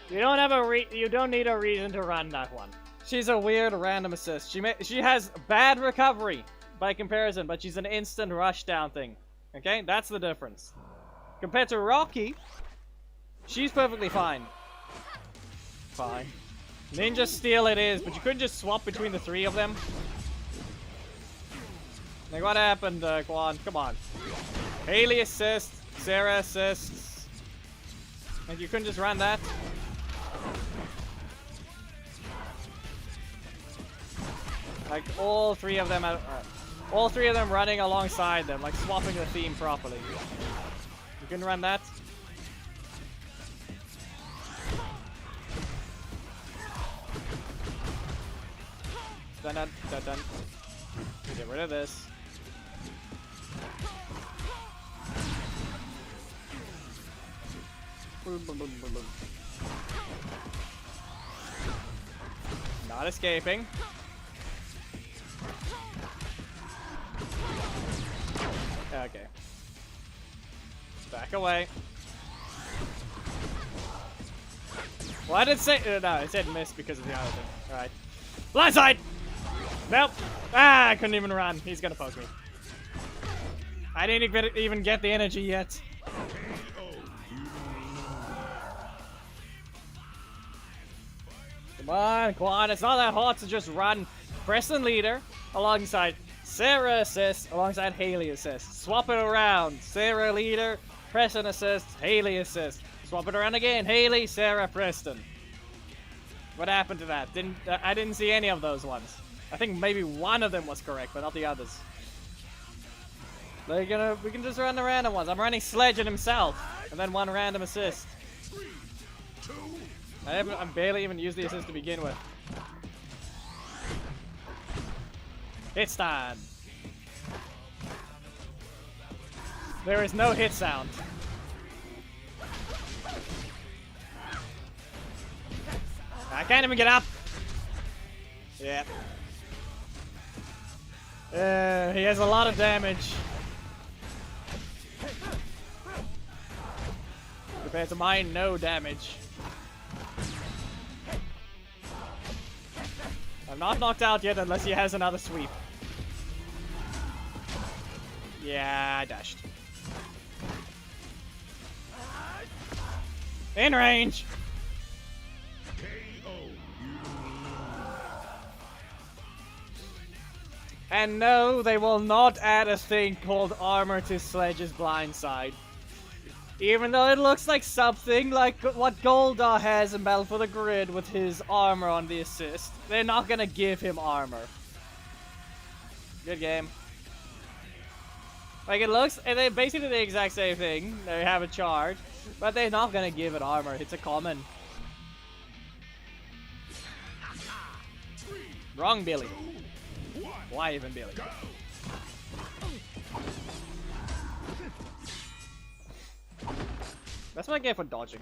You don't have you don't need a reason to run that one. She's a weird random assist. She has bad recovery by comparison, but she's an instant rush down thing. Okay, that's the difference. Compared to Rocky, she's perfectly fine. Fine. Ninja Steel it is, but you couldn't just swap between the three of them. Like, what happened, Quan? Come on. Haley assists, Sarah assists. Like, you couldn't just run that? Like, all three of them running alongside them, like swapping the theme properly. You couldn't run that? Dun dun dun dun. Get rid of this. Boom, boom, boom, boom, boom. Not escaping. Okay. Back away. Why did it say? No, it said miss because of the other thing. Alright. Blindside! Nope. Ah, I couldn't even run. He's gonna poke me. I didn't even get the energy yet. Come on, Quan. It's not that hard to just run. Preston leader alongside Sarah assist alongside Haley assist. Swap it around. Sarah leader, Preston assist, Haley assist. Swap it around again. Haley, Sarah, Preston. What happened to that? I didn't see any of those ones. I think maybe one of them was correct, but not the others. We can just run the random ones. I'm running Sledge and himself, and then one random assist. I barely even used the assist to begin with. It's time. There is no hit sound. I can't even get up. Yeah. He has a lot of damage. Compared to mine, no damage. I'm not knocked out yet unless he has another sweep. Yeah, I dashed. In range! And no, they will not add a thing called armor to Sledge's blindside. Even though it looks like something like what Goldar has in Battle for the Grid with his armor on the assist, they're not gonna give him armor. Good game. Like, it looks, and they're basically the exact same thing. They have a charge, but they're not gonna give it armor. It's a common. Wrong Billy. Why even Billy? That's what I get for dodging.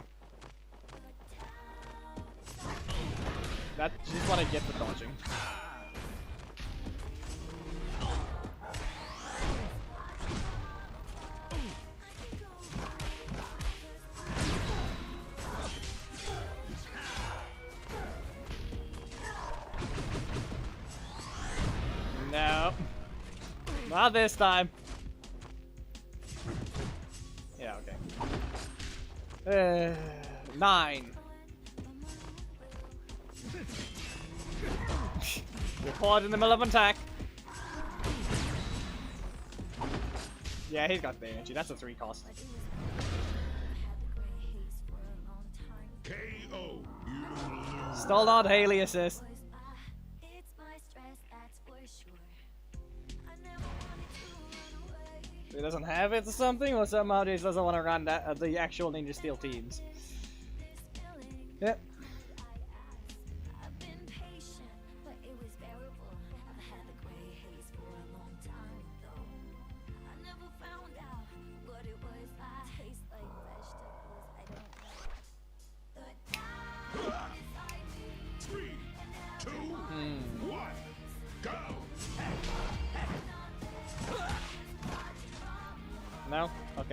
That's just what I get for dodging. No. Not this time. Yeah, okay. 9. You're caught in the middle of an attack. Yeah, he's got the energy. That's a 3 cost. KO. Still not Haley assist. He doesn't have it or something, or somehow he just doesn't want to run that the actual Ninja Steel teams. Yep.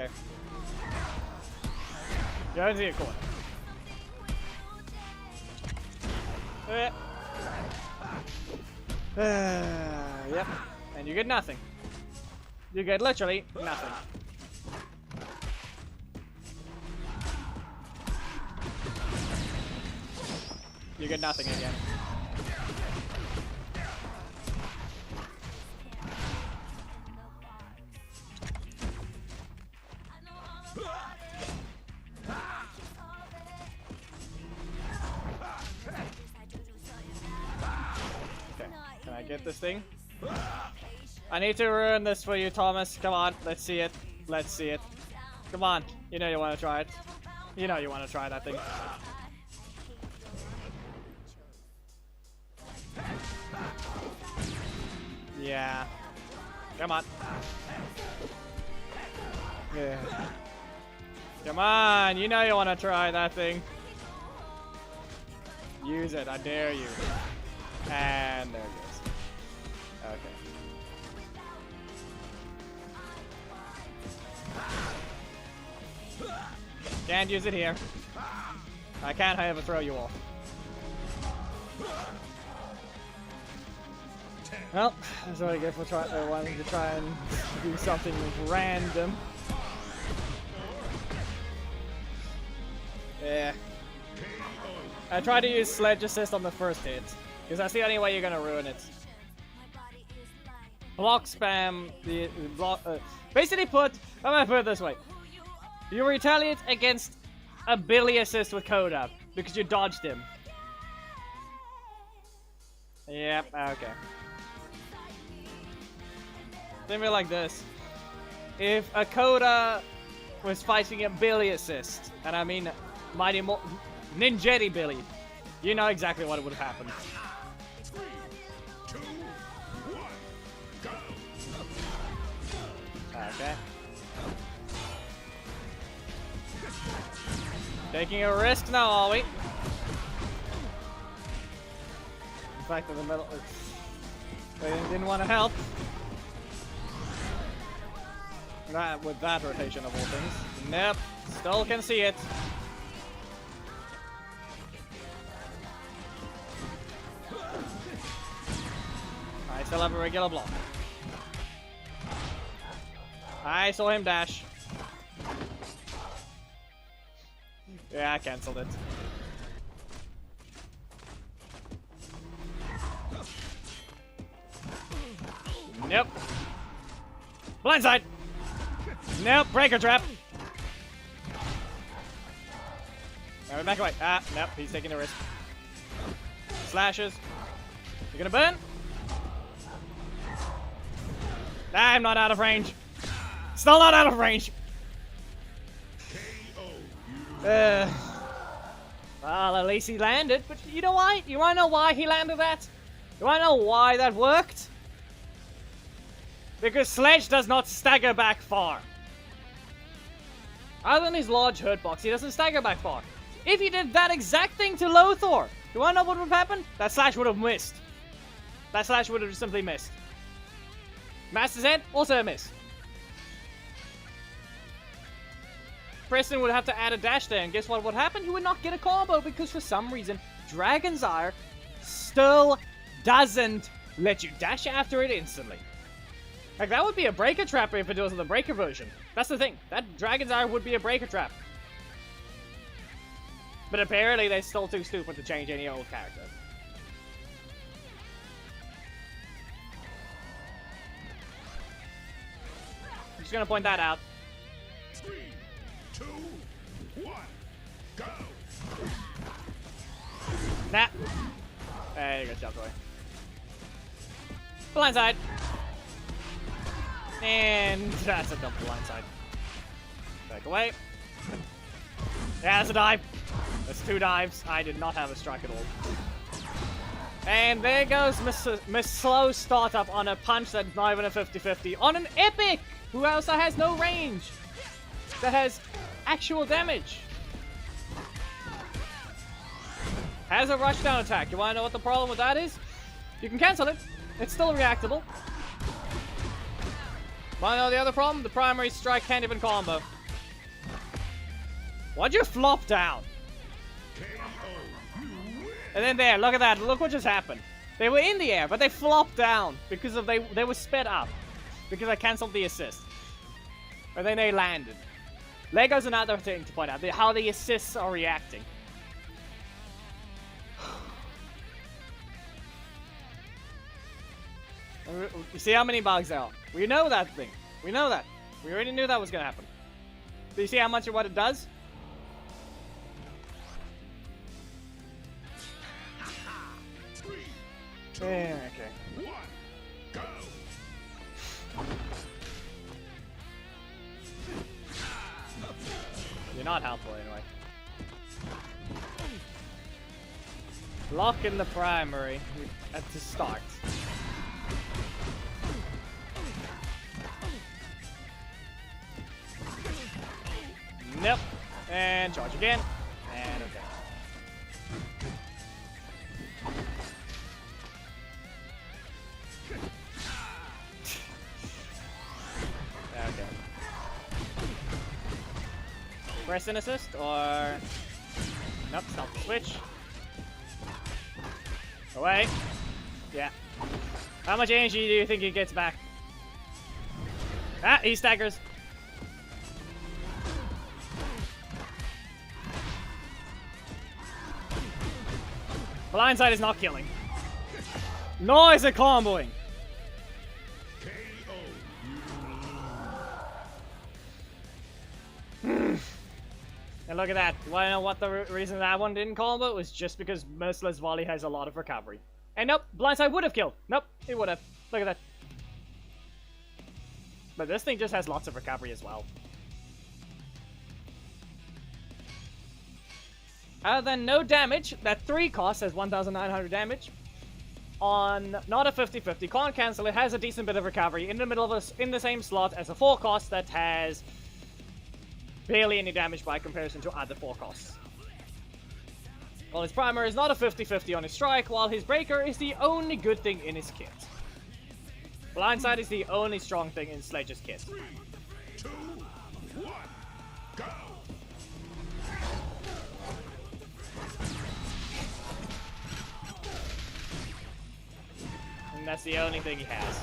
okay. Go into your corner. Yep. And you get nothing. You get literally nothing. You get nothing again. Okay, can I get this thing? I need to ruin this for you, Thomas. Come on, let's see it. Let's see it. Come on, you know you want to try it. You know you want to try that thing. Yeah. Come on. Yeah. Come on, you know you want to try that thing. Use it, I dare you. And there it goes. Okay. Can't use it here. I can't, however, throw you off. Well, that's what I get for wanting to try and do something random. Yeah. I try to use Sledge Assist on the first hit, because that's the only way you're gonna ruin it. Block spam, the block, basically I'm gonna put it this way. You retaliate against a Billy Assist with Coda, because you dodged him. Yep, okay. Think of it like this. If a Coda was fighting a Billy Assist, and I mean Mighty Ninjetti Billy, you know exactly what would have happened. 3, 2, 1, go! Okay. Taking a risk now, are we? In fact, in the middle, they didn't want to help. That with that rotation of all things. Nope, still can see it. I still have a regular block. I saw him dash. Yeah, I cancelled it. Nope. Blindside! Nope, breaker trap! Alright, back away. Ah, nope, he's taking a risk. Slashes. You gonna burn? I'm not out of range. Still not out of range. Well, at least he landed. But you know why? You wanna know why he landed that? You wanna know why that worked? Because Sledge does not stagger back far. Other than his large hurt box, he doesn't stagger back far. If he did that exact thing to Lothar, you wanna know what would have happened? That slash would have missed. That slash would have simply missed. Master's Head, also a miss. Preston would have to add a dash there, and guess what would happen? He would not get a combo because for some reason, Dragon's Ire still doesn't let you dash after it instantly. Like, that would be a breaker trap if it was in the breaker version. That's the thing. That Dragon's Ire would be a breaker trap. But apparently they're still too stupid to change any old character. I'm just gonna point that out. 3, 2, 1, go! Nah. There you go, jumped away. Blindside. And that's a dumb blindside. Back away. Yeah, that's a dive. That's 2 dives. I did not have a strike at all. And there goes Miss Slow Startup on a punch that's not even a 50-50. On an Epic! Who also has no range. That has actual damage. Has a rushdown attack. You wanna know what the problem with that is? You can cancel it. It's still reactable. Wanna know the other problem? The primary strike can't even combo. Why'd you flop down? And then there, look at that. Look what just happened. They were in the air, but they flopped down because of they were sped up. Because I cancelled the assist. And then they landed. Lego's another thing to point out. How the assists are reacting. You see how many bugs there are? We know that thing. We know that. We already knew that was gonna happen. Do you see how much of what it does? Okay. You're not helpful anyway. Block in the primary at the start. Nope. And charge again. And okay. Okay. Press an assist or... Nope, stop the switch. Away. Yeah. How much energy do you think he gets back? Ah, he staggers. Blindside is not killing. Nor is it comboing. And look at that. Do I know what the reason that one didn't combo? It was just because Merciless Volley has a lot of recovery. And nope, Blindside would have killed. Nope, it would have. Look at that. But this thing just has lots of recovery as well. Other than no damage, that 3 cost has 1,900 damage. On not a 50-50, can't cancel, it has a decent bit of recovery in the middle of us, in the same slot as a 4 cost that has barely any damage by comparison to other 4 costs. While his primer is not a 50-50 on his strike, while his breaker is the only good thing in his kit. Blindside is the only strong thing in Sledge's kit. 3, 2, 1, go! And that's the only thing he has.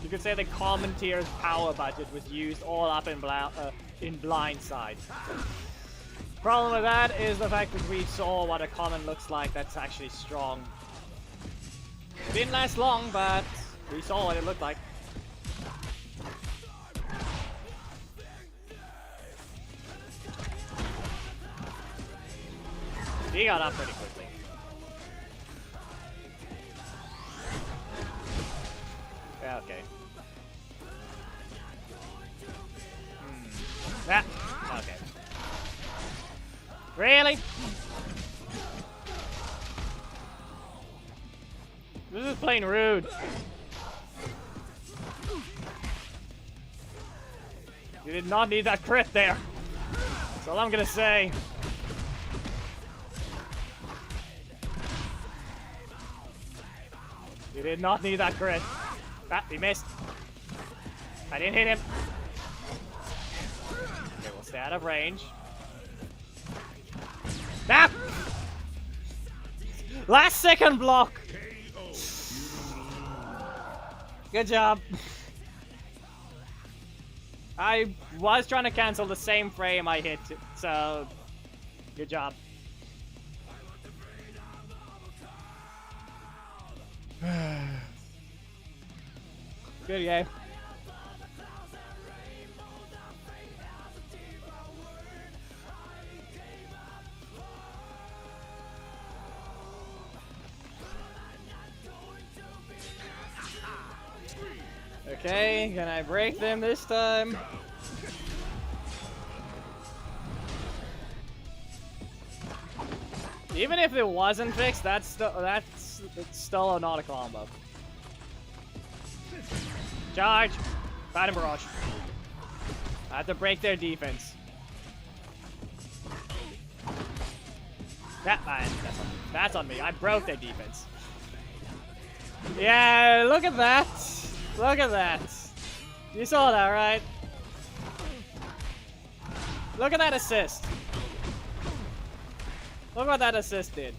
You could say the common tier's power budget was used all up in Blindside. Problem with that is the fact that we saw what a common looks like that's actually strong. It didn't last long, but we saw what it looked like. He got up pretty quickly. Yeah, okay. Okay. Really? This is plain rude. You did not need that crit there. That's all I'm gonna say. You did not need that crit. Ah, he missed. I didn't hit him. Okay, we'll stay out of range. Ah! Last second block! Good job. I was trying to cancel the same frame I hit, so good job. Good game. Okay, can I break them this time? Even if it wasn't fixed, that's still not a combo. Charge! Bottom barrage. I have to break their defense. That's on me. I broke their defense. Yeah, look at that. Look at that. You saw that, right? Look at that assist. Look what that assist did.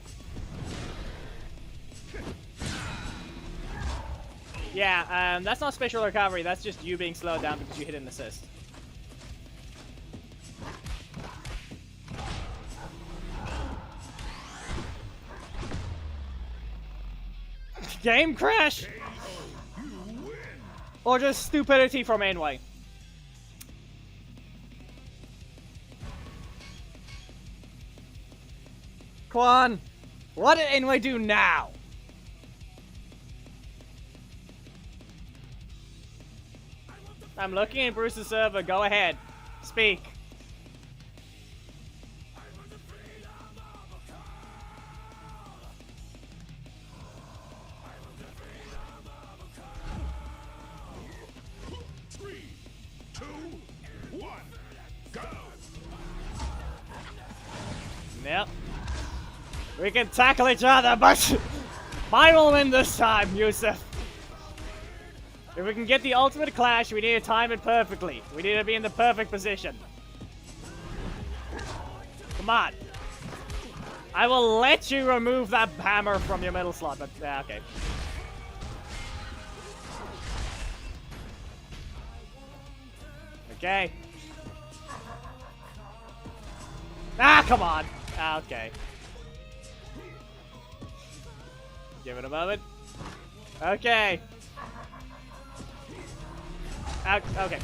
Yeah, that's not special recovery, that's just you being slowed down because you hit an assist. Game crash! Or just stupidity from Ainway. Quan, what did Ainway do now? I'm looking at Bruce's server. Go ahead. Speak. Three, two, one, go! Yep. We can tackle each other, but I will win this time, Yusuf. If we can get the ultimate clash, we need to time it perfectly. We need to be in the perfect position. Come on. I will let you remove that hammer from your middle slot, but okay. Okay. Ah, come on. Ah, okay. Give it a moment. Okay. Okay.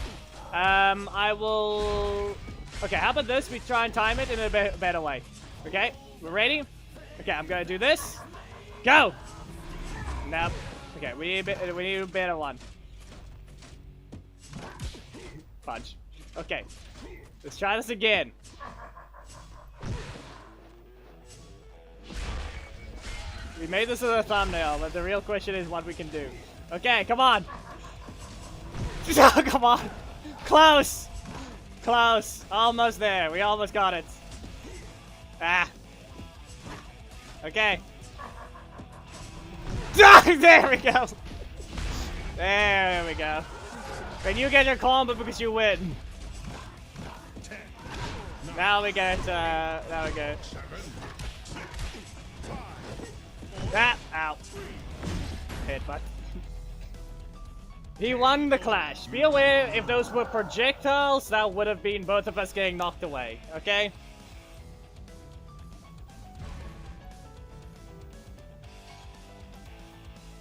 I will... Okay, how about this? We try and time it in a better way. Okay, we're ready? Okay, I'm gonna do this. Go! Nope. Okay, we need a better one. Punch. Okay. Let's try this again. We made this as a thumbnail, but the real question is what we can do. Okay, come on! Oh, come on! Close! Close! Almost there. We almost got it. Ah. Okay. There we go! There we go. And you get your combo because you win. Now we get, now we get... Ah! Ow. Headbutt. He won the clash. Be aware, if those were projectiles, that would have been both of us getting knocked away, okay?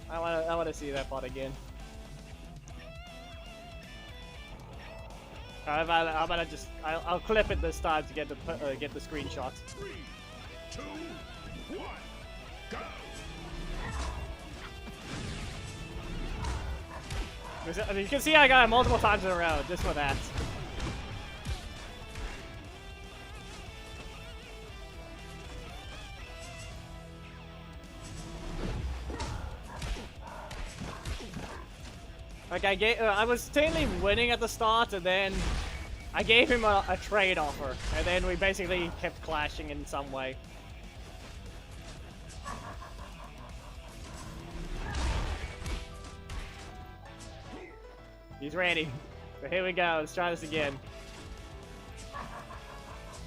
I wanna see that bot again. How about I just I'll clip it this time to get the screenshot. 3, 2, 1, go! You can see I got it multiple times in a row, just for that. Like I was technically winning at the start, and then I gave him a trade offer, and then we basically kept clashing in some way. He's ready. So here we go. Let's try this again.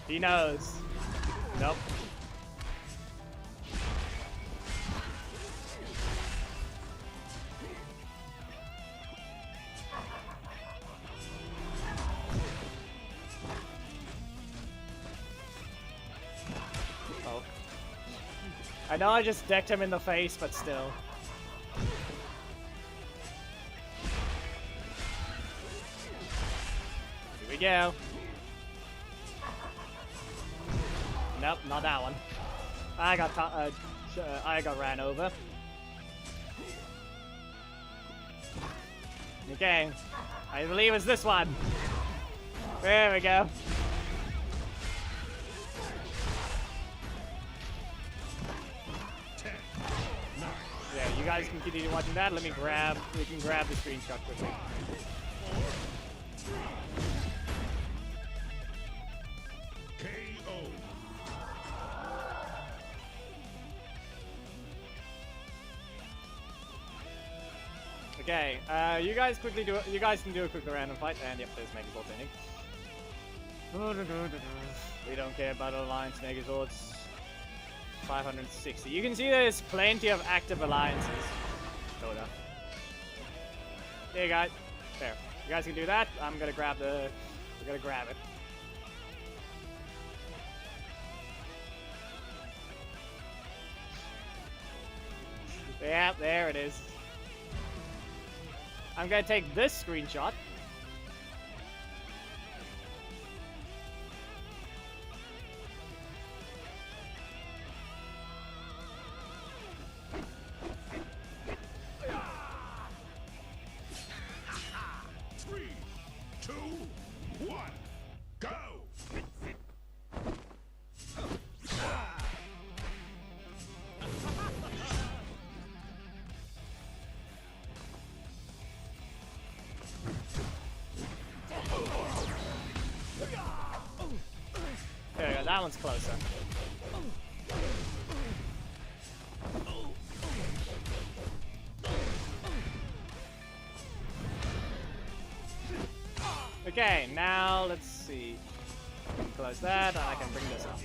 He knows. Nope. Oh. I know I just decked him in the face, but still. Here we go. Nope, not that one. I got ran over. Okay, I believe it's this one. There we go. Yeah, you guys can continue watching that. We can grab the screenshot quickly. KO. Okay, you guys quickly do it. You guys can do a quick random fight, and yep, there's Megan Bolt ending. We don't care about alliance megazords. 560. You can see there's plenty of active alliances. Sort of. There you go. There. You guys can do that. I'm gonna grab the. We're gonna grab it. Yeah, there it is. I'm gonna take this screenshot. Three, two, one, go! There we go, that one's closer. Okay, now let's see. Close that, and I can bring this up.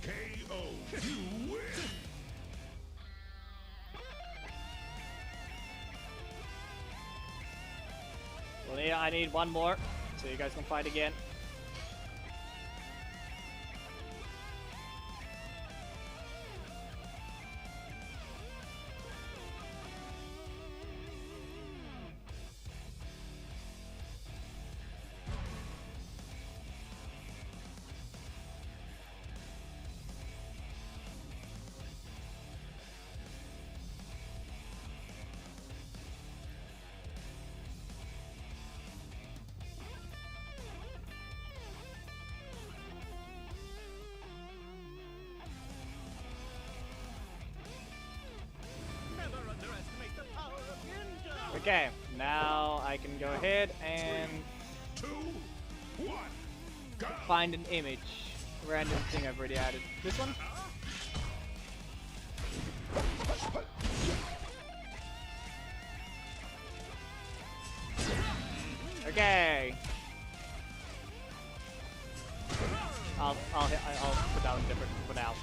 KO, you win! Well, yeah, I need one more, so you guys can fight again. Okay, now I can go ahead and 2, 1, go! find an image. Random thing I've already added. This one? Okay. I'll put that one different for now.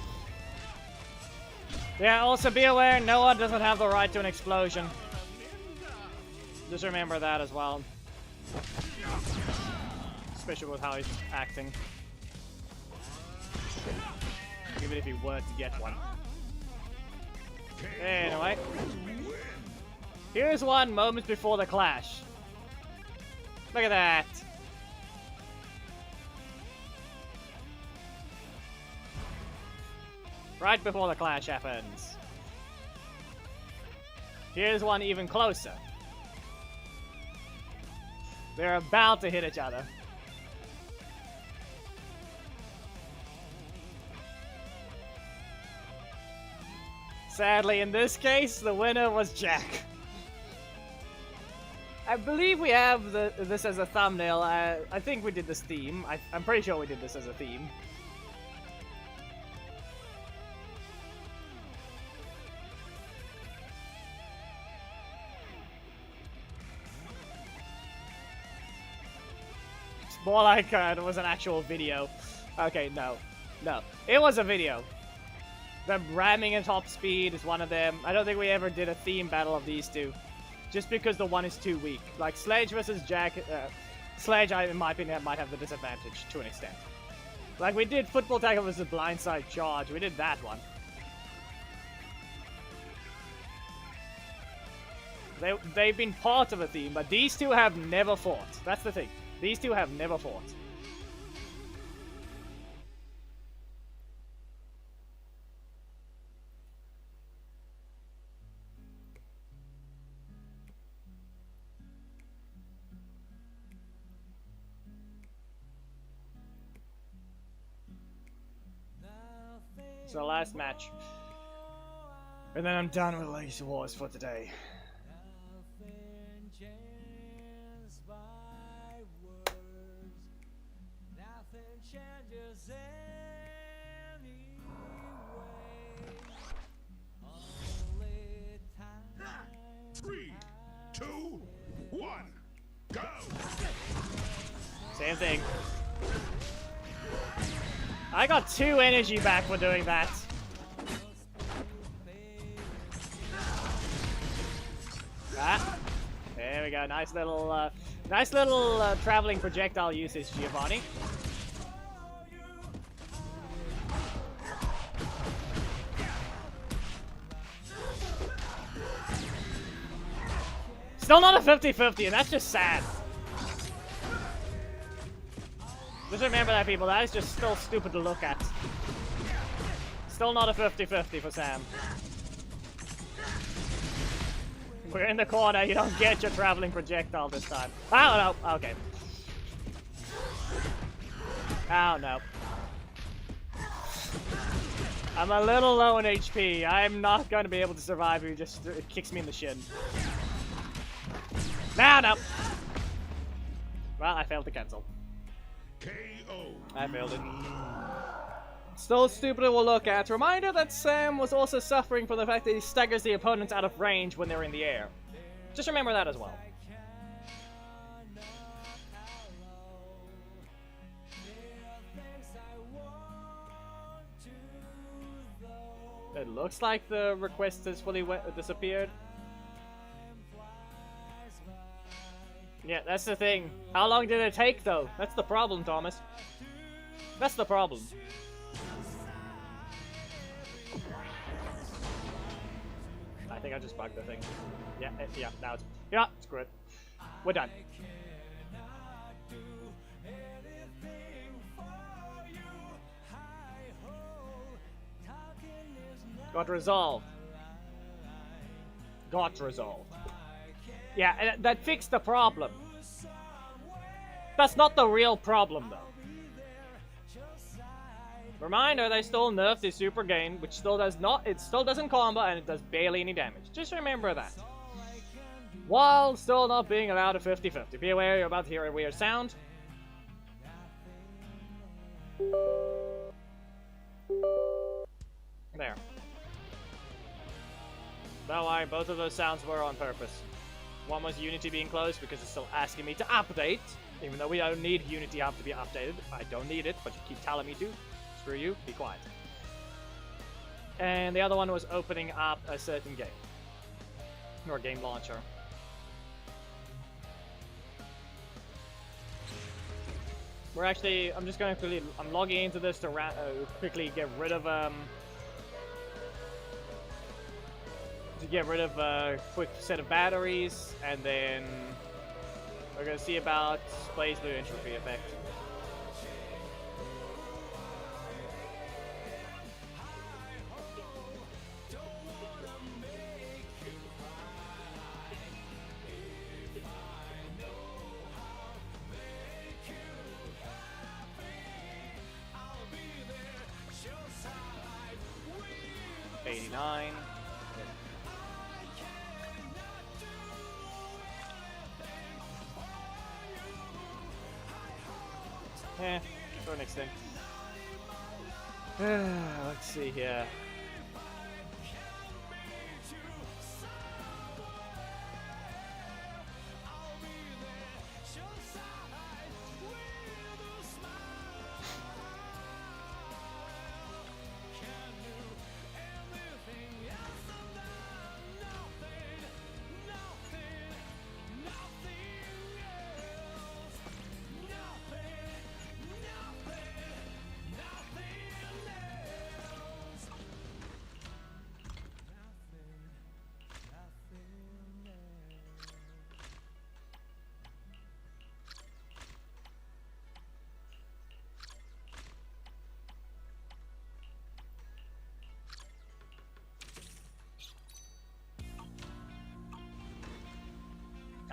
Yeah, also be aware, Noah doesn't have the right to an explosion. Just remember that as well. Especially with how he's acting. Even if he were to get one. Anyway. Here's one moments before the clash. Look at that. Right before the clash happens. Here's one even closer. They're about to hit each other. Sadly, in this case, the winner was Jack. I believe we have this as a thumbnail. I think we did this theme. I'm pretty sure we did this as a theme. More like it was an actual video. Okay, no. No. It was a video. The ramming at top speed is one of them. I don't think we ever did a theme battle of these two. Just because the one is too weak. Like, Sledge versus Jack... Sledge, in my opinion, might have the disadvantage to an extent. Like, we did Football Tackle versus Blindside Charge. We did that one. They've been part of a theme, but these two have never fought. That's the thing. These two have never fought. It's the last match. And then I'm done with Legacy Wars for today. Nothing changes anyway. Go! Same thing. I got 2 energy back for doing that. Ah, there we go. Nice little traveling projectile usage, Giovanni. Still not a 50-50, and that's just sad. Just remember that, people. That is just still stupid to look at. Still not a 50-50 for Sam. We're in the corner. You don't get your traveling projectile this time. Oh, no. Okay. Oh, no. I'm a little low in HP. I'm not going to be able to survive if he just kicks me in the shin. No. Well, I failed to cancel. KO. I failed it. Still stupid we'll look at. Reminder that Sam was also suffering from the fact that he staggers the opponents out of range when they're in the air. Just remember that as well. It looks like the request has fully disappeared. Yeah, that's the thing. How long did it take, though? That's the problem, Thomas. That's the problem. I think I just bugged the thing. Yeah, now it's... Yeah, screw it. We're done. Got resolved. Got resolved. Yeah, and that fixed the problem. That's not the real problem, though. Reminder, they still nerfed the super game, which still does not, it still doesn't combo and it does barely any damage. Just remember that. While still not being allowed a 50-50. Be aware you're about to hear a weird sound. There. Don't worry, both of those sounds were on purpose. One was Unity being closed because it's still asking me to update, even though we don't need Unity Hub to be updated. I don't need it, but you keep telling me to. Screw you, be quiet. And the other one was opening up a certain game. Or game launcher. We're actually, I'm just going to quickly, I'm logging into this to quickly get rid of, a quick set of batteries, and then we're going to see about Blaze Blue entropy effect. To an extent. Let's see here.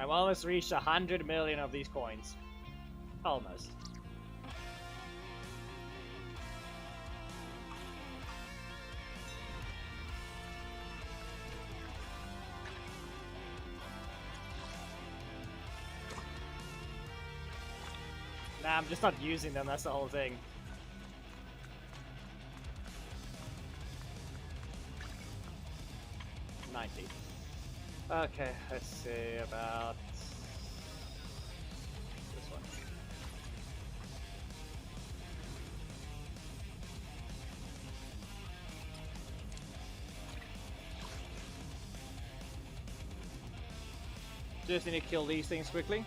I've almost reached 100 million of these coins. Almost. Nah, I'm just not using them, that's the whole thing. Okay, let's see about Just need to kill these things quickly.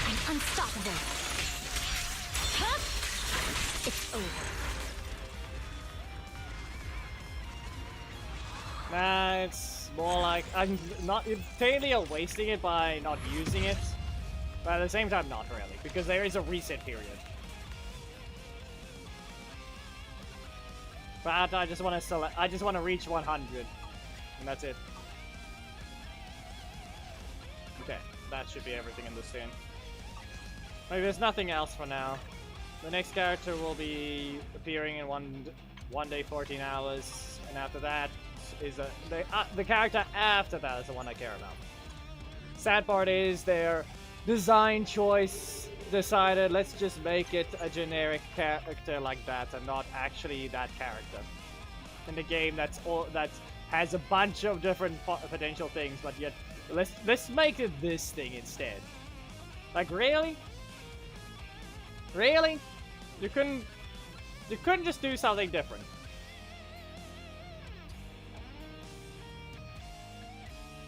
I'm unstoppable. It's over. Nah, it's more like I'm not technically you're wasting it by not using it, but at the same time not really, because there is a reset period. But I just want to select. I just want to reach 100, and that's it. Okay, that should be everything in this scene. Like, there's nothing else for now. The next character will be appearing in one day, 14 hours, and after that is the character after that is the one I care about. Sad part is their design choice decided let's just make it a generic character like that and not actually that character in the game that has a bunch of different potential things, but yet let's make it this thing instead. Like, really? Really? You couldn't just do something different.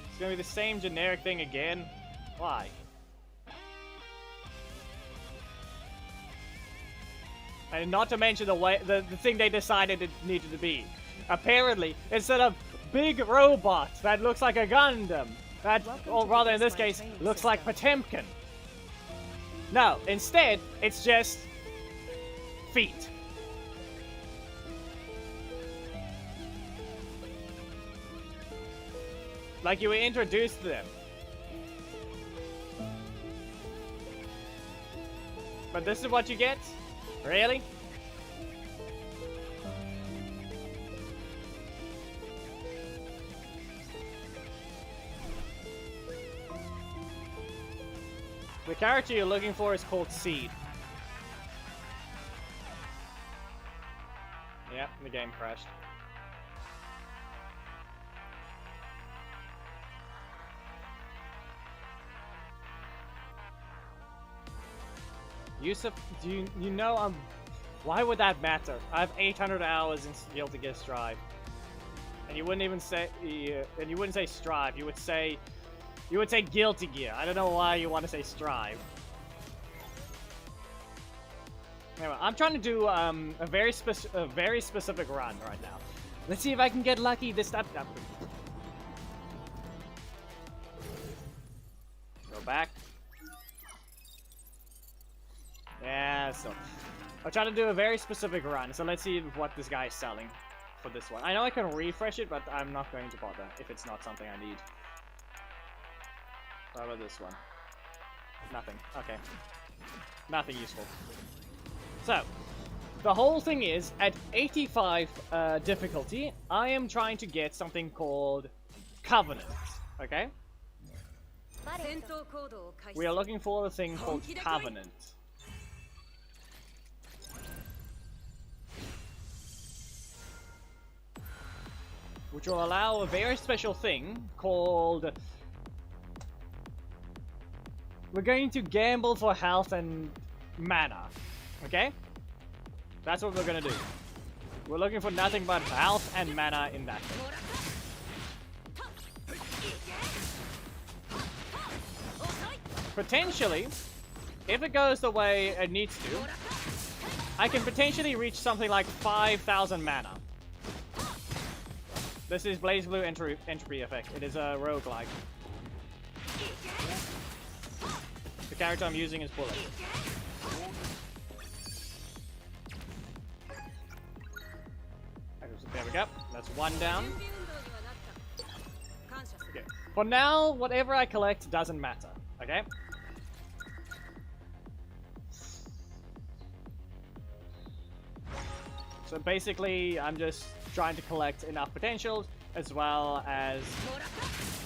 It's gonna be the same generic thing again. Why? And not to mention the thing they decided it needed to be. Apparently, instead of big robot that looks like a Gundam, or rather in this case, looks like Potemkin. No, instead, it's just feet. Like you were introduced to them. But this is what you get? Really? The character you're looking for is called Seed. Yep, the game crashed. Yusuf, you know why would that matter? I have 800 hours in Guilty Gear Strive. And you wouldn't even say and you wouldn't say Strive, you would say Guilty Gear. I don't know why you want to say Strive. Anyway, I'm trying to do a very specific run right now. Let's see if I can get lucky this time. Go back. Yeah, so I'm trying to do a very specific run. So let's see what this guy is selling for this one. I know I can refresh it, but I'm not going to bother if it's not something I need. How about this one? Nothing. Okay. Nothing useful. So, the whole thing is, at 85 difficulty, I am trying to get something called Covenant. Okay? We are looking for a thing called Covenant. Which will allow a very special thing called... We're going to gamble for health and mana, okay? That's what we're gonna do. We're looking for nothing but health and mana in that thing. Potentially, if it goes the way it needs to, I can potentially reach something like 5,000 mana. This is Blaze Blue Entropy Effect. It is a roguelike. The character I'm using is Bullet. There we go. That's one down. Okay. For now, whatever I collect doesn't matter. Okay? So basically, I'm just trying to collect enough potentials as well as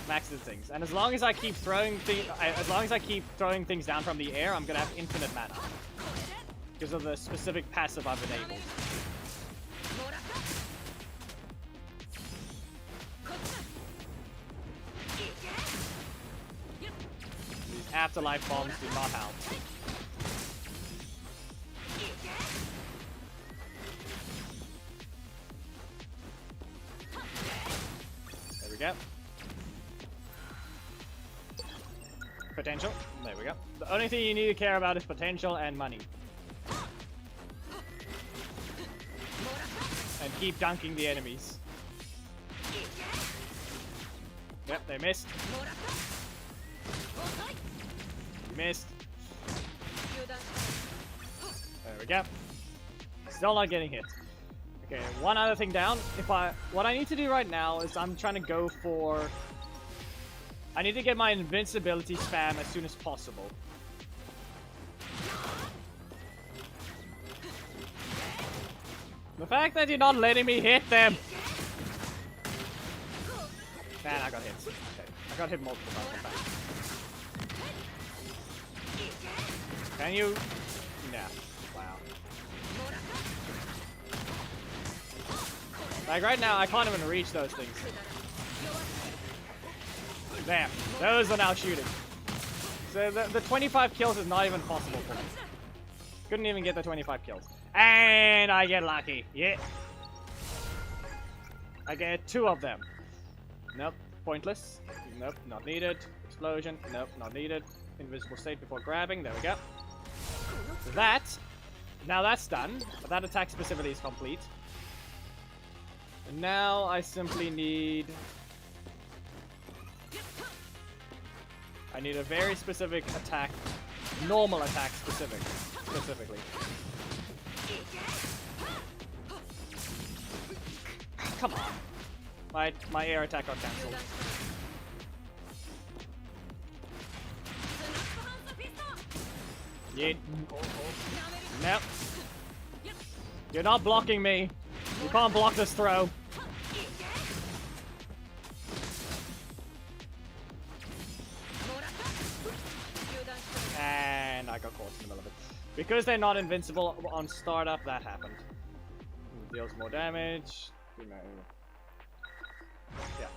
maxed things. And as long as I keep throwing things down from the air, I'm gonna have infinite mana because of the specific passive I've enabled. These afterlife bombs do not help. There we go. Potential. There we go. The only thing you need to care about is potential and money. And keep dunking the enemies. Yep, they missed. You missed. There we go. Still not getting hit. Okay, one other thing down. What I need to do right now is I'm trying to go for... I need to get my invincibility spam as soon as possible. The fact that you're not letting me hit them! Man, I got hit. Okay. I got hit multiple times. Can you? Nah. Wow. Like right now, I can't even reach those things. Damn. Those are now shooting. So the 25 kills is not even possible for me. Couldn't even get the 25 kills. And I get lucky. Yeah. I get 2 of them. Nope. Pointless. Nope. Not needed. Explosion. Nope. Not needed. Invisible state before grabbing. There we go. That. Now that's done. That attack specifically is complete. And now I simply need... I need a very specific attack. Normal attack specifically. Come on. My air attack got cancelled. Yeet. Nope. You're not blocking me. You can't block this throw. And I got caught in the middle of it. Because they're not invincible on startup, that happened. Deals more damage. Yeah.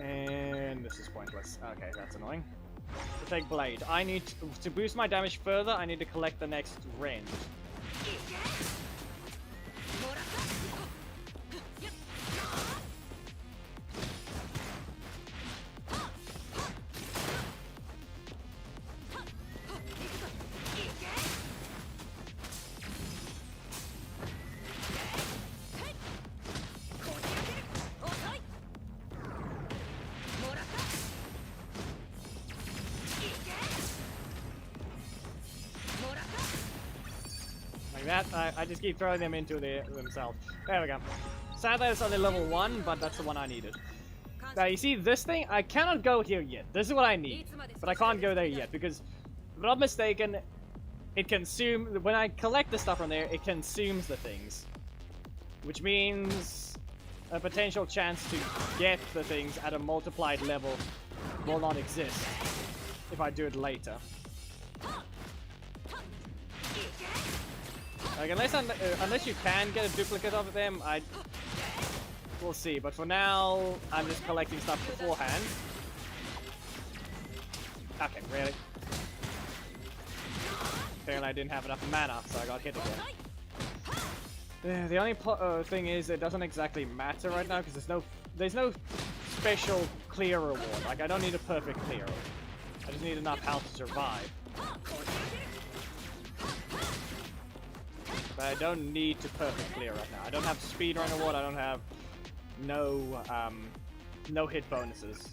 And this is pointless. Okay, that's annoying. To take blade. I need to boost my damage further, I need to collect the next range. That, I just keep throwing them into themselves. There we go. Sadly, it's only level 1, but that's the one I needed. Now, you see this thing? I cannot go here yet. This is what I need. But I can't go there yet, because, if I'm not mistaken, it consumes... When I collect the stuff from there, it consumes the things. Which means a potential chance to get the things at a multiplied level will not exist if I do it later. Like, unless you can get a duplicate of them, we'll see. But for now, I'm just collecting stuff beforehand. Okay, really? Apparently I didn't have enough mana, so I got hit again. The only thing is, it doesn't exactly matter right now, because there's no special clear reward. Like, I don't need a perfect clear. I just need enough health to survive. But I don't need to perfect clear right now. I don't have speedrun award. I don't have no hit bonuses.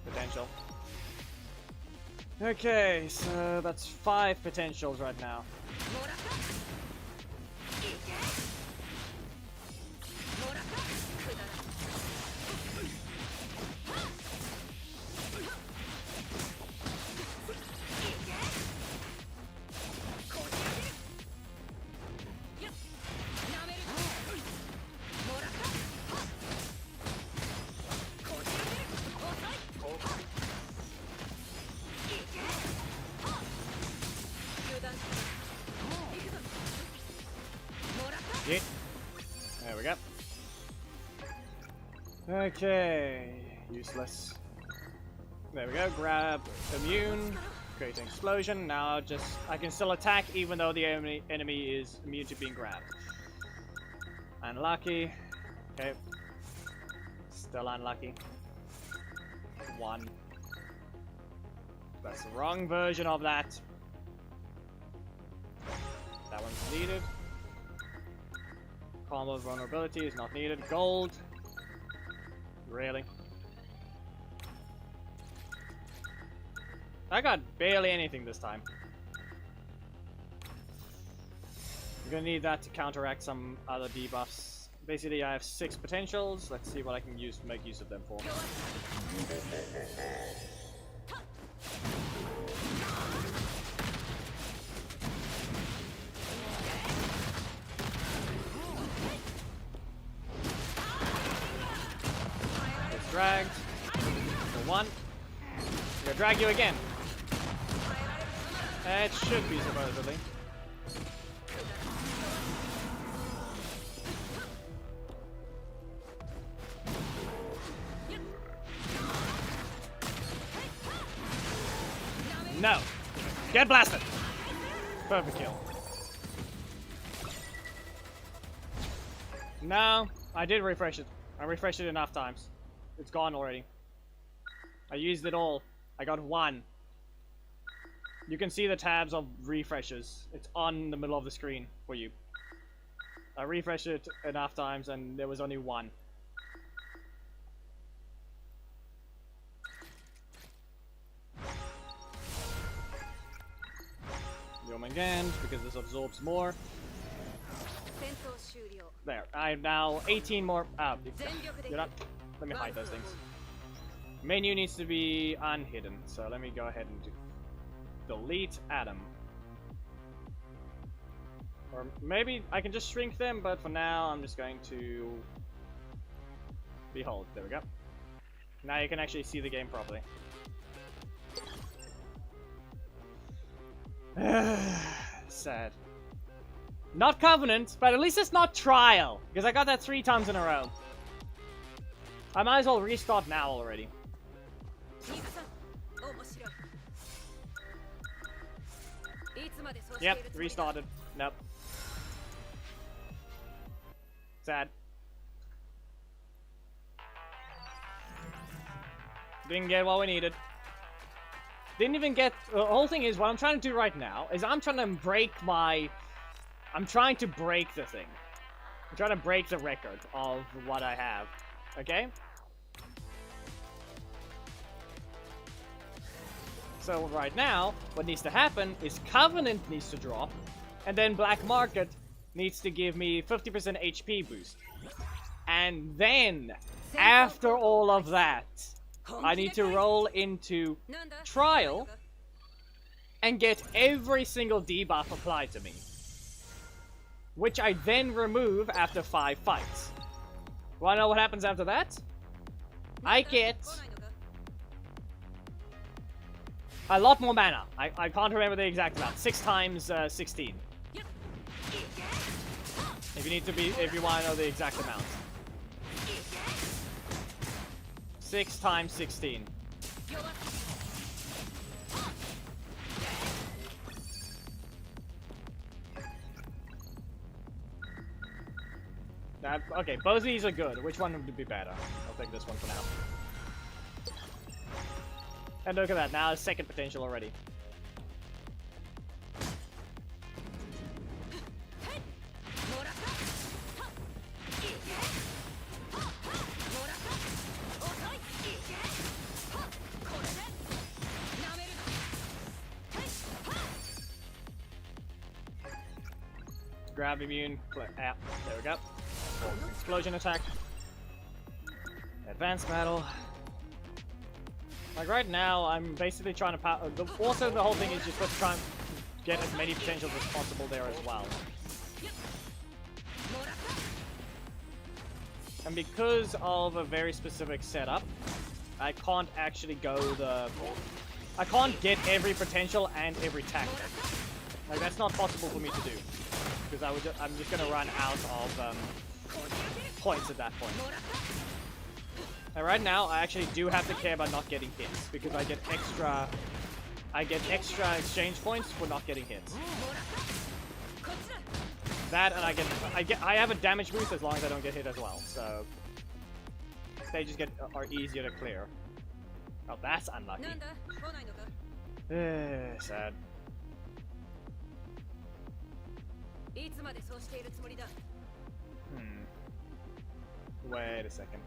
Potential. Okay, so that's 5 potentials right now. Shit. There we go. Okay. Useless. There we go. Grab immune. Create an explosion. Now I can still attack even though the enemy is immune to being grabbed. Unlucky. Okay. Still unlucky. 1. That's the wrong version of that. That one's needed. Combo vulnerability is not needed. Gold. Really? I got barely anything this time. I'm gonna need that to counteract some other debuffs. Basically, I have 6 potentials. Let's see what I can use to make use of them for. It's dragged. For 1. I'm gonna drag you again. It should be, supposedly. No! Get blasted! Perfect kill. No, I did refresh it. I refreshed it enough times. It's gone already. I used it all. I got 1. You can see the tabs of refreshes. It's on the middle of the screen for you. I refreshed it enough times and there was only 1. Zoom again, because this absorbs more. There, I have now 18 more. You're not. Let me hide those things. Menu needs to be unhidden, so let me go ahead and delete Adam. Or maybe I can just shrink them, but for now I'm just going to behold. There we go. Now you can actually see the game properly. Sad. Not Covenant, but at least it's not Trial, because I got that 3 times in a row. I might as well restart now already. Yep, restarted. Nope. Sad. Didn't get what we needed. Didn't even get... The whole thing is, what I'm trying to do right now is I'm trying to break my... I'm trying to break the thing. I'm trying to break the record of what I have. Okay? So right now, what needs to happen is Covenant needs to drop, and then Black Market needs to give me 50% HP boost. And then, after all of that, I need to roll into Trial and get every single debuff applied to me. Which I then remove after 5 fights. Wanna know what happens after that? I get a lot more mana. I can't remember the exact amount. 6 times 16. If you want to know the exact amount. 6 times 16. Okay, both of these are good. Which one would be better? I'll take this one for now. And look at that, now it's 2nd potential already. Grab immune, there we go. Explosion attack. Advanced battle. Like right now, I'm basically trying to also the whole thing is just to try and get as many potentials as possible there as well. And because of a very specific setup, I can't actually I can't get every potential and every tactic. Like that's not possible for me to do. because I'm just gonna run out of points at that point. And right now, I actually do have to care about not getting hits because I get extra exchange points for not getting hits. That and I have a damage boost as long as I don't get hit as well. So stages are easier to clear. Oh, that's unlucky. Sad. Wait a second.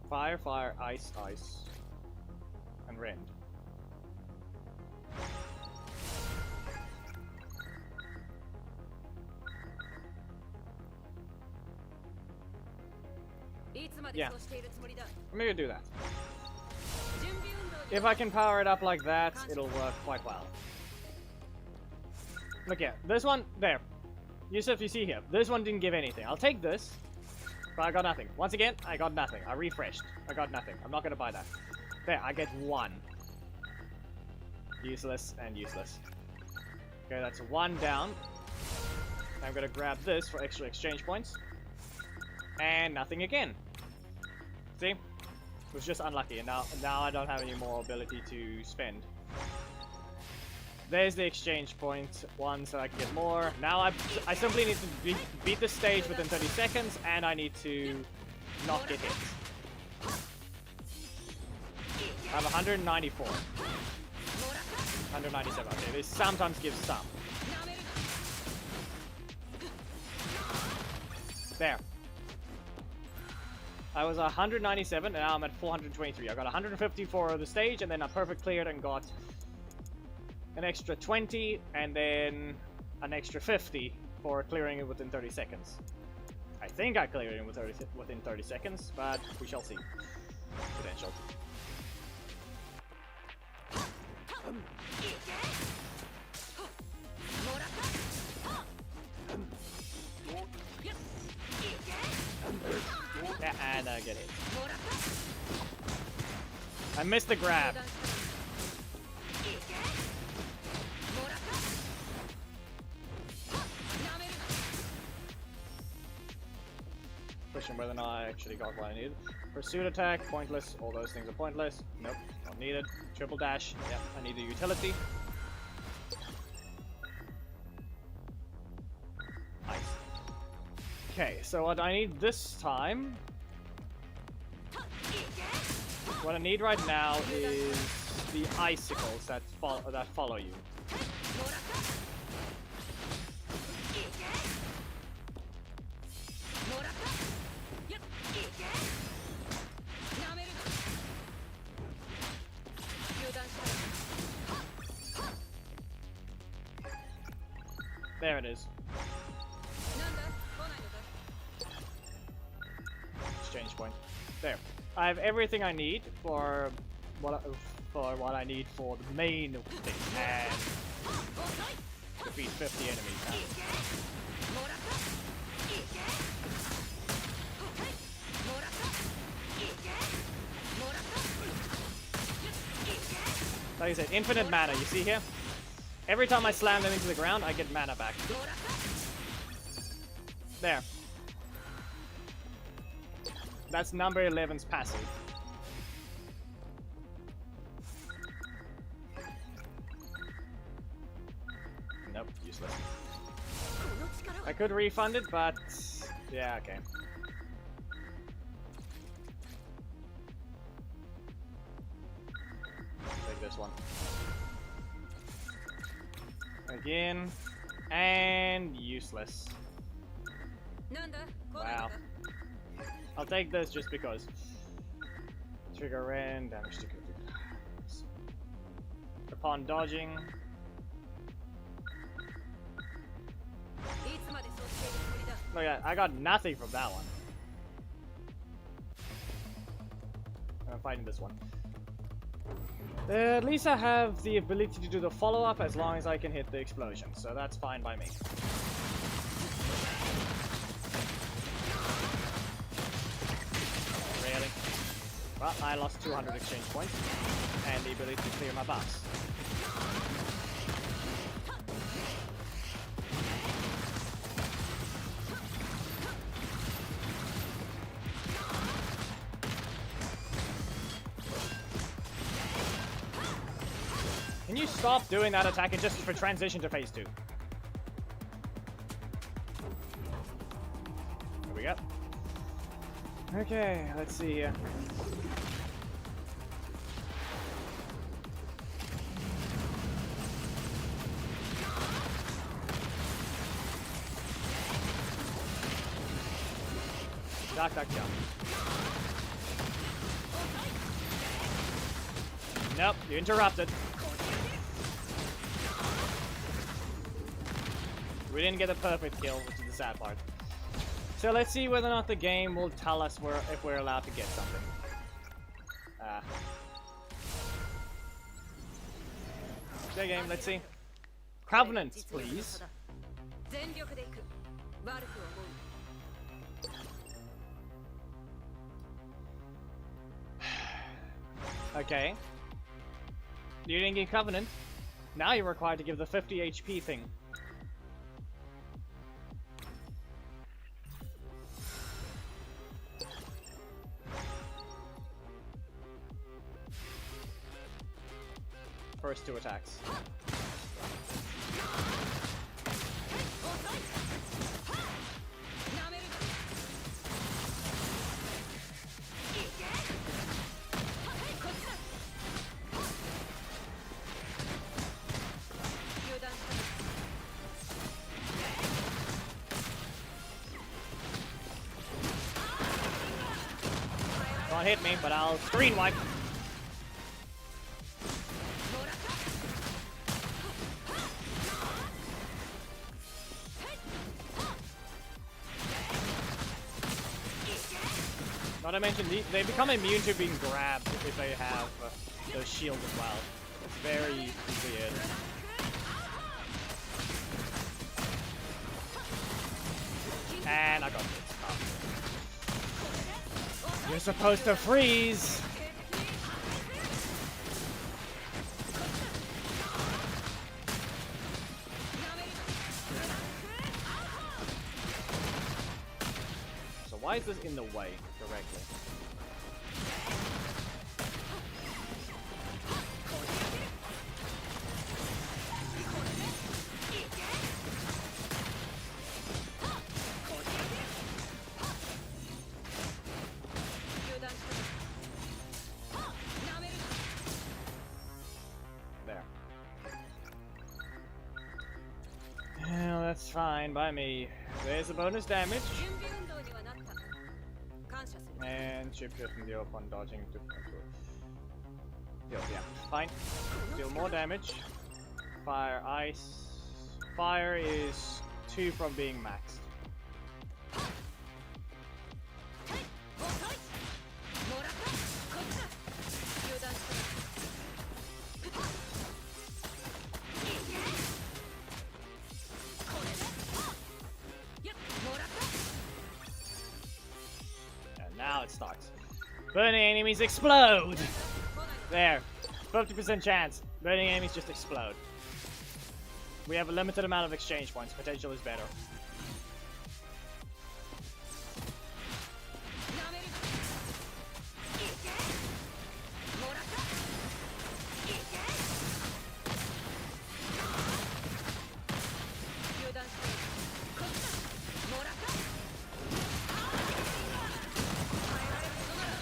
Fire, fire, ice, ice, and rend. Yeah, I'm gonna do that. If I can power it up like that, it'll work quite well. Look here, this one, there. Yusuf, you see here, this one didn't give anything. I'll take this, but I got nothing. Once again, I got nothing. I refreshed. I got nothing. I'm not gonna buy that. There, I get 1. Useless and useless. Okay, that's 1 down. I'm gonna grab this for extra exchange points. And nothing again. See? It was just unlucky, and now I don't have any more ability to spend. There's the exchange point one, so I can get more. Now I simply need to beat the stage within 30 seconds, and I need to not get hit. I have 194. 197, okay, this sometimes gives some. There. I was 197, and now I'm at 423. I got 150 for the stage, and then I perfect cleared and got an extra 20, and then an extra 50 for clearing it within 30 seconds. I think I cleared it within 30 seconds, but we shall see. Potential. Yeah, and I get it. I missed the grab. Question whether or not I actually got what I needed. Pursuit attack, pointless. All those things are pointless. Nope, not needed. Triple dash. Yep, I need a utility. Nice. Okay, so what I need this time... What I need right now is the icicles that follow you. There it is. Exchange point. There. I have everything I need for what I need for the main thing, and defeat 50 enemies now. Like I said, infinite mana. You see here? Every time I slam them into the ground, I get mana back. There. That's number 11's passive. Nope, useless. I could refund it, but... yeah, okay. Take this one. Again. And useless. Wow. I'll take this just because. Trigger in, damage to upon dodging. Look at that, I got nothing from that one. I'm fighting this one. At least I have the ability to do the follow-up as long as I can hit the explosion, so that's fine by me. Well, I lost 200 exchange points and the ability to clear my boss. Can you stop doing that attack and just for transition to phase 2? Here we go. Okay, let's see here. Duck, duck, jump. Nope, you interrupted. We didn't get a perfect kill, which is the sad part. So let's see whether or not the game will tell us if we're allowed to get something. Okay, game, let's see. Covenant, please. 全力で行く。悪く思う。 Okay. You didn't get Covenant. Now you're required to give the 50 HP thing. First 2 attacks. Don't hit me, but I'll screen wipe. Not to mention, they become immune to being grabbed if they have those shields as well. It's very weird. And I got this. Oh. You're supposed to freeze! So why is this in the way directly? There. Well, that's fine by me. There's a bonus damage. 準備運動にはなった。感謝する。 And chip shifting deal upon dodging to control. Yeah, fine. Deal more damage. Fire, ice. Fire is 2 from being maxed. And now it starts. Burning enemies explode! There. 50% chance. Burning enemies just explode. We have a limited amount of exchange points. Potential is better.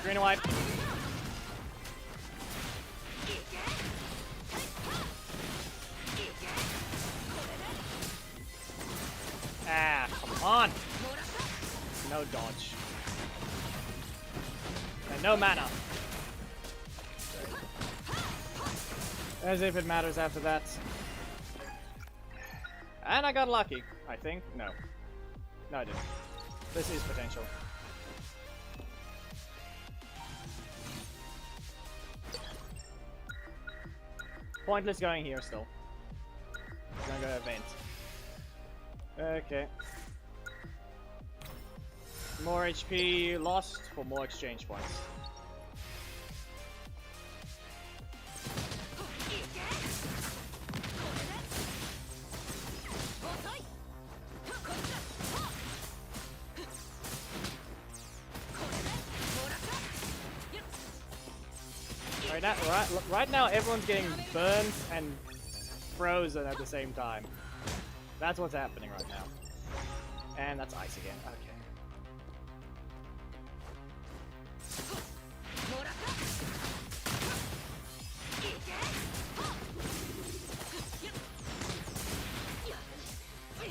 Green and white. Ah, come on! No dodge. And no mana. As if it matters after that. And I got lucky, I think. No. No, I didn't. This is potential. Pointless going here still. Gonna go event. Okay. More HP lost for more exchange points. Right now, everyone's getting burned and frozen at the same time. That's what's happening right now. And that's ice again. Okay.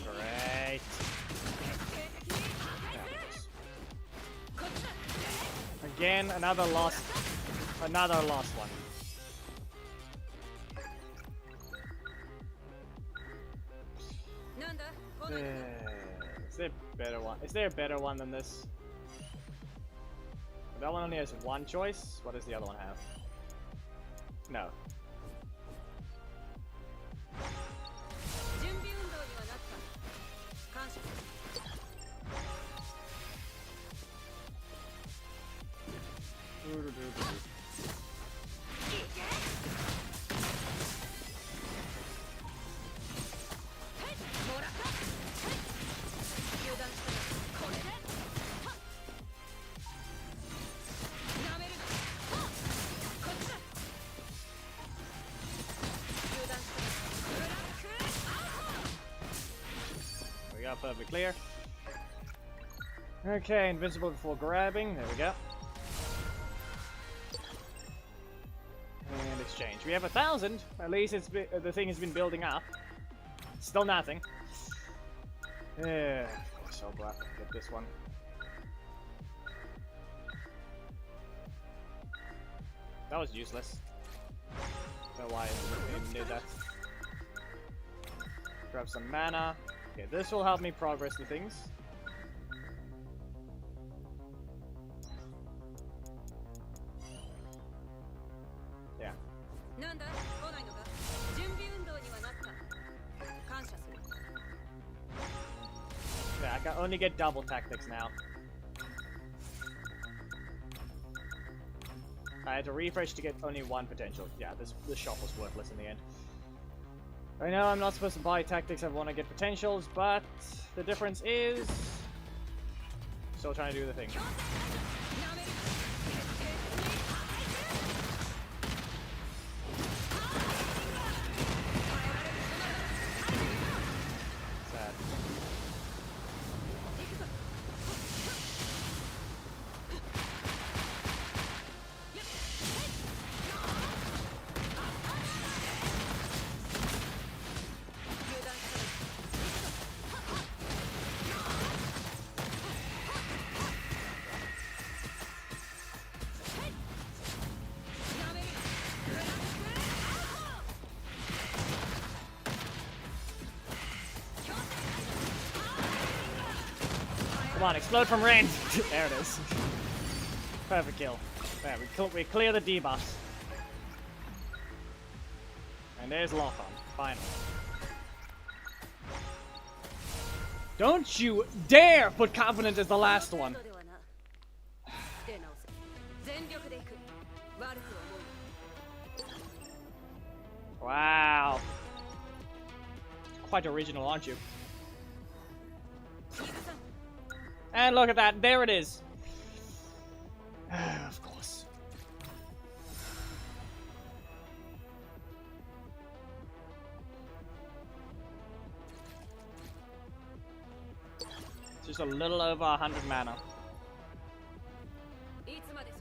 Great. Again, another lost one. Is there a better one? Is there a better one than this? That one only has one choice. What does the other one have? No. We got perfectly clear. Okay, invincible before grabbing. There we go. And exchange. We have 1,000. At least the thing has been building up. Still nothing. Yeah, so glad to get this one. That was useless. Don't know why I didn't do that. Grab some mana. Okay, this will help me progress the things. Yeah. Yeah, I can only get double tactics now. I had to refresh to get only one potential. Yeah, this shop was worthless in the end. I know I'm not supposed to buy tactics, I want to get potentials, but the difference is still trying to do the thing. Sad. Come on, explode from range! There it is. Perfect kill. There, we clear the debuffs. And there's lock on, finally. Don't you dare put Covenant as the last one! Wow. Quite original, aren't you? And look at that, there it is. Of course. Just a little over 100 mana.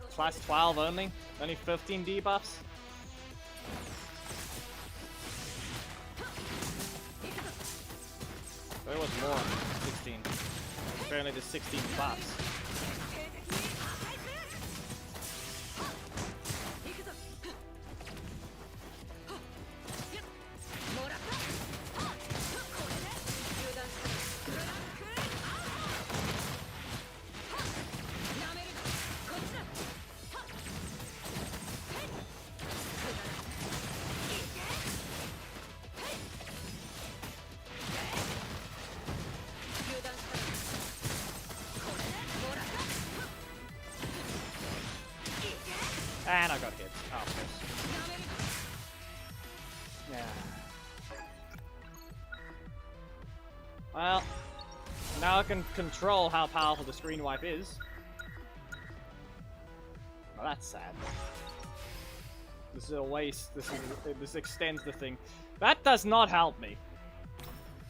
Plus 12 only? Only 15 debuffs? There was more, 16. Apparently there's 16 buffs. And I got hit. Oh, of course. Yeah. Well, now I can control how powerful the screen wipe is. Well, that's sad. This is a waste. This extends the thing. That does not help me.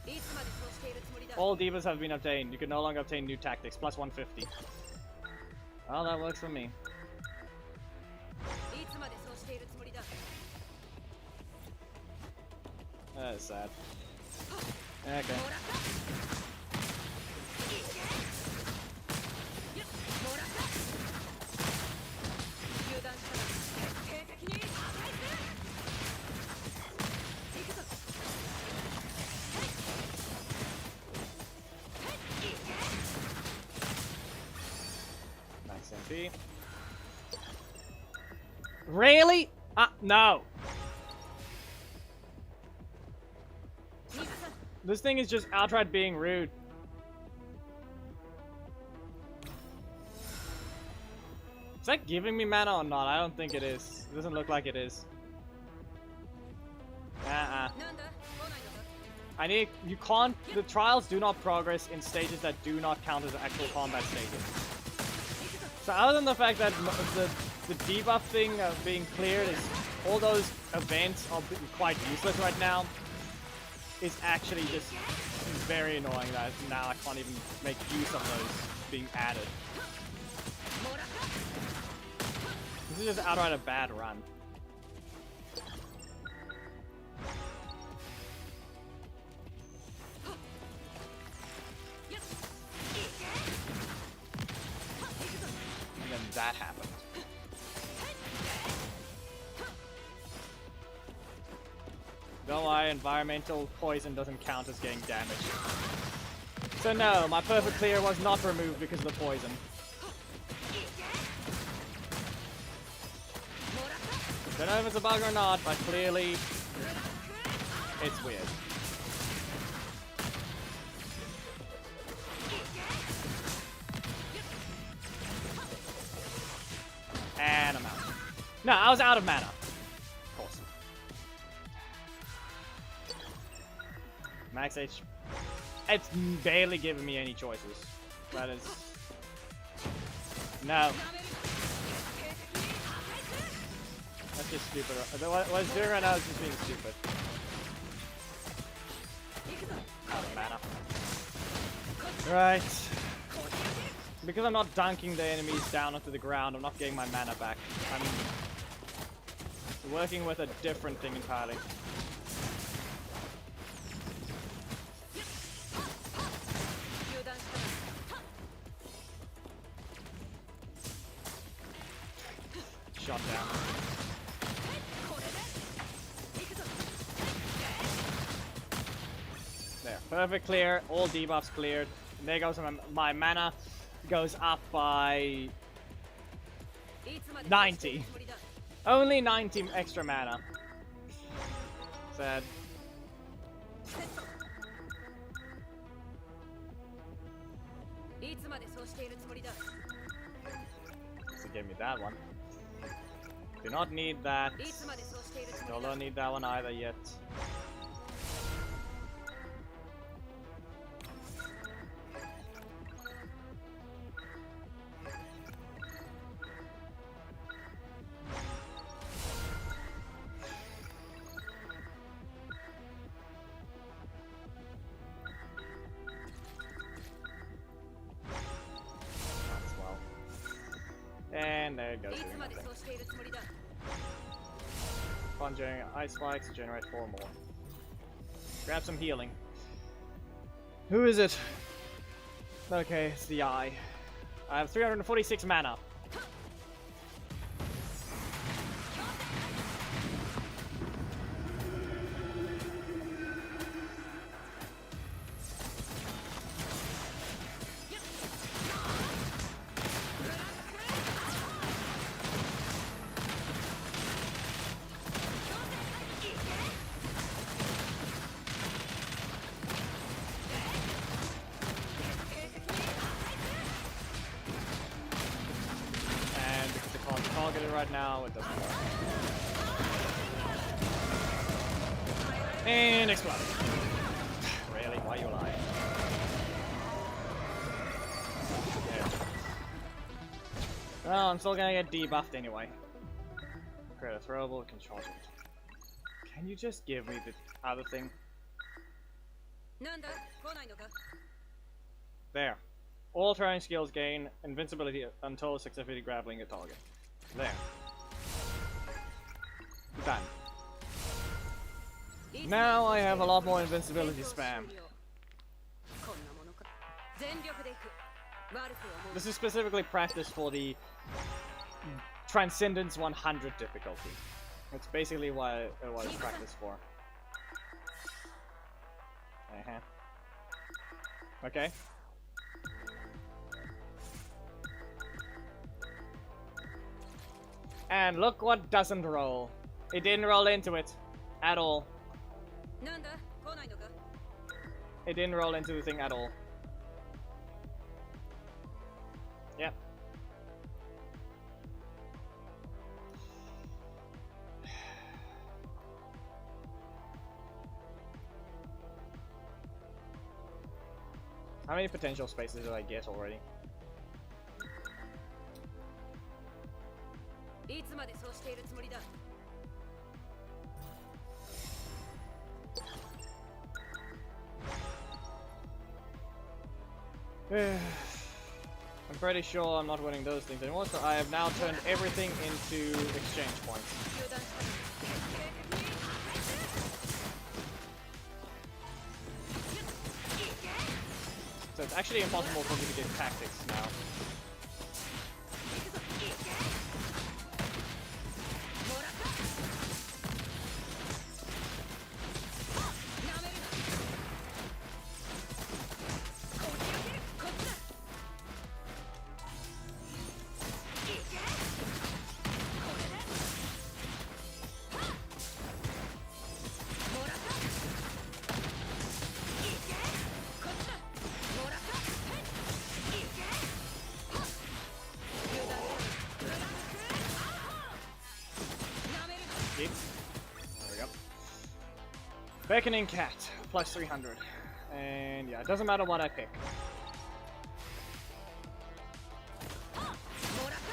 いつまでそうしているつもりだ All divas have been obtained. You can no longer obtain new tactics. Plus 150. Well, that works for me. いつまでそうしているつもりだ That is sad. Okay. もらったいけよっもらった油断したら警笛に破壊する行くぞ Nice MP. Really? No. This thing is just outright being rude. Is that giving me mana or not? I don't think it is. It doesn't look like it is. なんだ来ないのか You can't, the trials do not progress in stages that do not count as actual combat stages. So other than the fact that the debuff thing being cleared is, all those events are quite useless right now, is actually just very annoying that now I can't even make use of those being added. This is just outright a bad run. And then that happened. Don't worry, environmental poison doesn't count as getting damaged. So no, my perfect clear was not removed because of the poison. Don't know if it's a bug or not, but clearly it's weird. And I'm out. No, I was out of mana. Of course. Max H. It's barely giving me any choices. That is... No. That's just stupid. What it's doing right now is just being stupid. Out of mana. Right. Because I'm not dunking the enemies down onto the ground, I'm not getting my mana back. I'm working with a different thing entirely. Shot down. There. Perfect clear. All debuffs cleared. And there goes my mana. Goes up by 90. Only 90 extra mana. Sad. So give me that one. Do not need that. Still don't need that one either yet. And there it goes. Conjuring ice spikes to generate 4 more. Grab some healing. Who is it? Okay, it's the eye. I have 346 mana. Targeted right now, it doesn't work. And explode. Really? Why you lying? There. Well, I'm still gonna get debuffed anyway. Create a throwable, can charge it. Can you just give me the other thing? なんだ来ないのか There. All throwing skills gain invincibility until successfully grappling a target. There. Done. Now I have a lot more invincibility spam. こんなものか全力でいく悪くはもう This is specifically practice for the Transcendence 100 difficulty. That's basically what it's practice for. Okay. And look what doesn't roll. It didn't roll into it. At all. なんだ来ないのか It didn't roll into the thing at all. Yep. How many potential spaces did I get already? いつまでそうしているつもりだ I'm pretty sure I'm not winning those things anymore, so I have now turned everything into exchange points. 油断した計画に So it's actually impossible for me to get tactics now. もらったなめるなこじ開けるこっちだいけこれではっもらったいけこっちだもらったいけはっ油断ブランクなめるな Keep. There we go. Beckoning Cat, plus 300. And yeah, it doesn't matter what I pick. もらった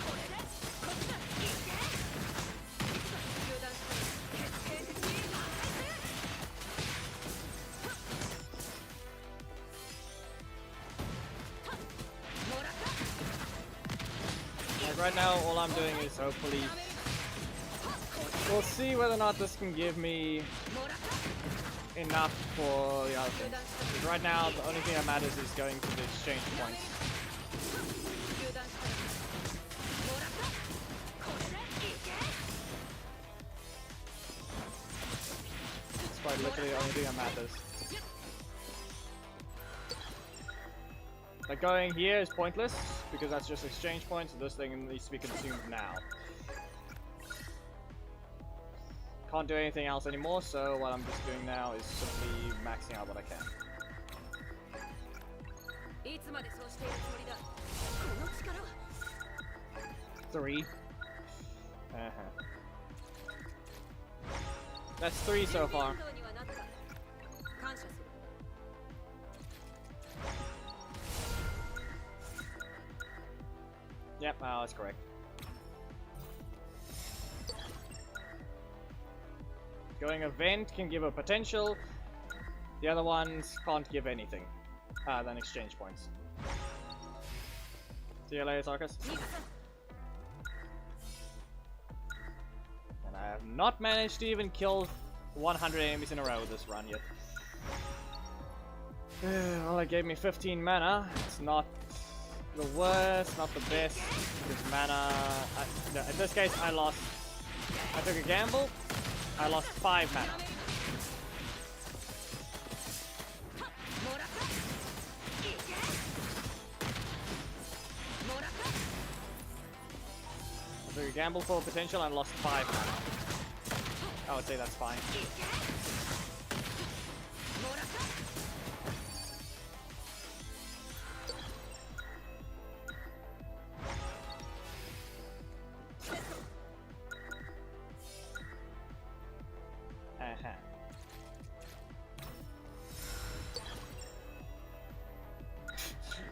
これでこっちだいけ油断した計画に もらった Like right now, all I'm doing is hopefully... We'll see whether or not this can give me もらった enough for the other things. Because right now, the only thing that matters is going to the exchange points. 油断したもらったこれでいけ It's quite literally the only thing that matters. Like going here is pointless, because that's just exchange points, and this thing needs to be consumed now. Can't do anything else anymore, so what I'm just doing now is simply maxing out what I can. いつまでそうしているつもりだこの力は 3. That's 3 so far. 運動にはなった感謝する Yep, that's correct. Going event can give a potential. The other ones can't give anything. Than exchange points. See you later, Sarkis. 逃がさ And I have not managed to even kill 100 enemies in a row this run yet. Well, it gave me 15 mana. It's not the worst, not the best. Because mana... no, in this case, I took a gamble. I lost 5 mana. もらったいけもらった I took a gamble for potential and lost 5 mana. I would say that's fine. いけもらった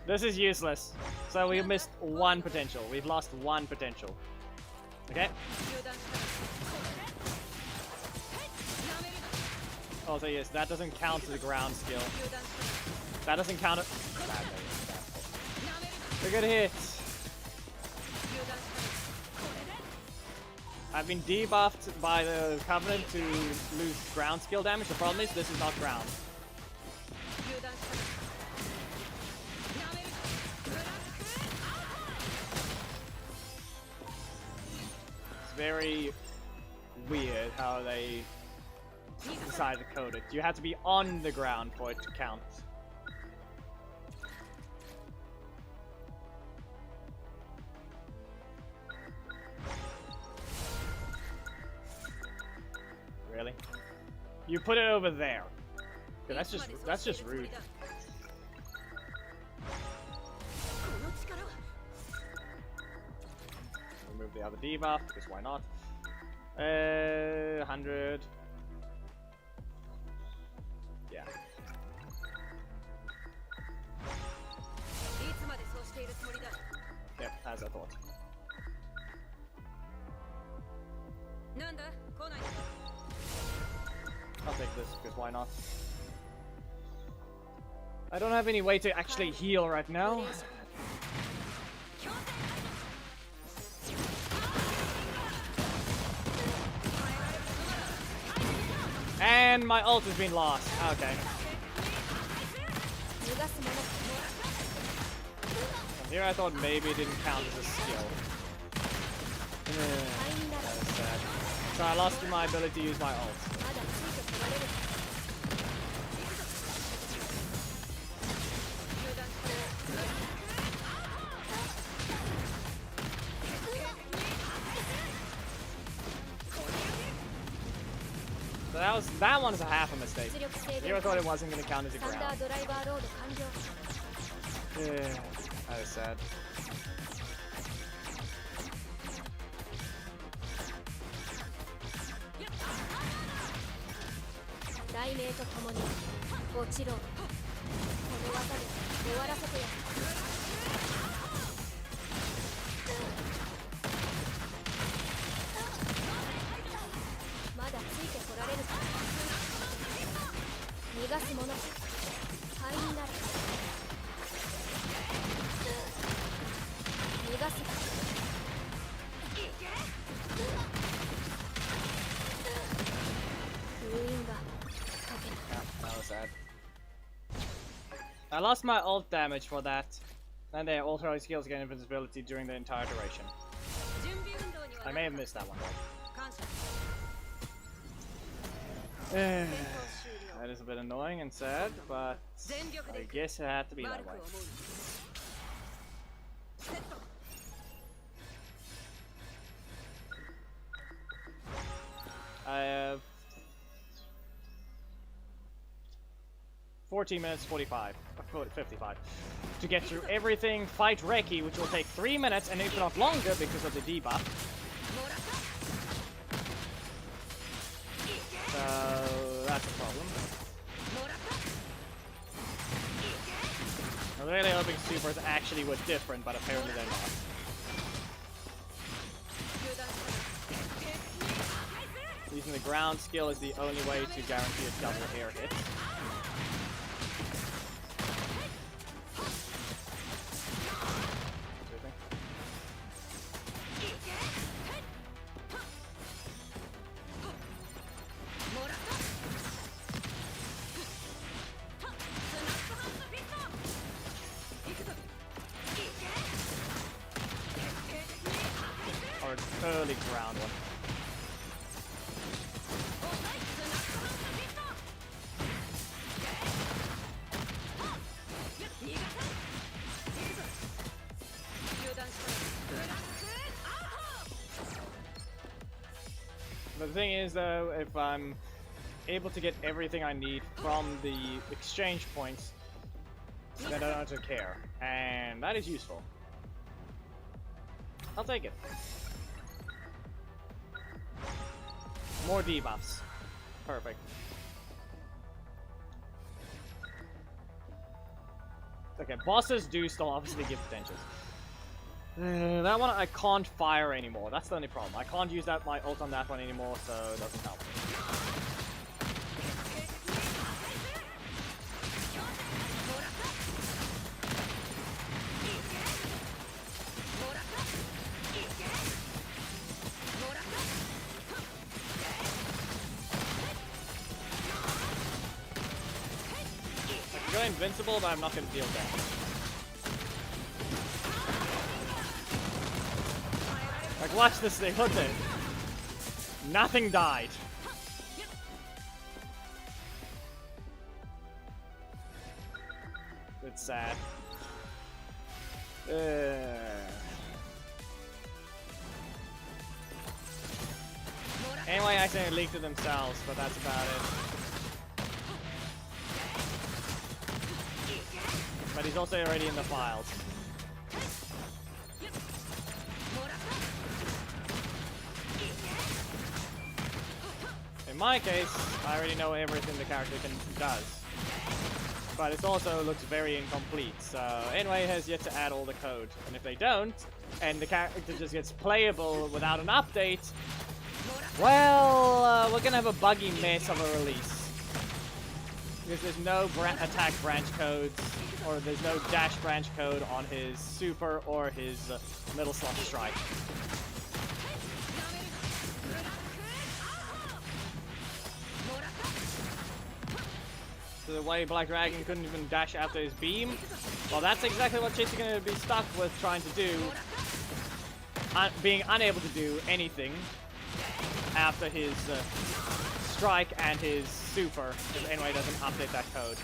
This is useless. So we missed 1 potential. We've lost 1 potential. Okay. 油断したらこれでなめるな Also, yes, that doesn't count to the ground skill. 油断したら That doesn't count it. Bad, なめるな They're good hits. 油断したらこれで I've been debuffed by the Covenant to lose ground skill damage. The problem is this is not ground. 油断したらなめるなブラックアウト It's very weird how they decided to code it. You have to be on the ground for it to count. Really? You put it over there. Okay, that's just rude. この力は Remove the other debuff, because why not? 100. Yeah. いつまでそうしているつもりだ Yep, as I thought. なんだ来ないのか I'll take this, because why not? I don't have any way to actually heal right now. And my ult has been lost. Okay. 逃がすもの From here I thought maybe it didn't count as a skill. That is sad. So I lost my ability to use my ult. まだついてこられる油断して So that one is a half a mistake. 出力制 Here I 限 thought it wasn't going to count as a サン ground. ダードライバーロード完了 Yeah, that is sad. 雷鳴とともに落ちろこの技で終わらせてやるまだついてこられるか逃がす者敗因なら逃がす封印が解けた Yeah, that was sad. I lost my ult damage for that. And their authorized skills gain invisibility during the entire duration. 準備運動には I may have missed that one though. 感謝 That is a bit annoying and sad, but 全力 I で guess it had to be 悪 that く way. 思うセット I have 14 minutes 45, 55 to get through everything, fight Reki, which will take 3 minutes and if not longer because of the debuff. もらった So that's a problem. もらった I was really hoping supers actually were different, but apparently they're not. 油断したら Using the ground skill is the only way to guarantee a double air hit. Or an early ground one. But the thing is though, if I'm able to get everything I need from the exchange points, then I don't have to care. And that is useful. I'll take it. More debuffs. Perfect. Okay, bosses do still obviously give potentials. That one I can't fire anymore. That's the only problem. I can't use my ult on that one anymore, so it doesn't help. I can go invincible, but I'm not going to deal damage. Like, watch this thing. Look at it. Nothing died. It's sad. Anyway, I accidentally leaked it themselves, but that's about it. But he's also already in the files. In my case, I already know everything the character does. But it also looks very incomplete, so anyway, has yet to add all the code. And if they don't, and the character just gets playable without an update, well, we're gonna have a buggy mess of a release. Because there's no attack branch codes, or there's no dash branch code on his super or his middle slot strike. So the way Black Dragon couldn't even dash after his beam, well, that's exactly what Chase is going to be stuck with trying to do, being unable to do anything after his strike and his super, if anyway doesn't update that code.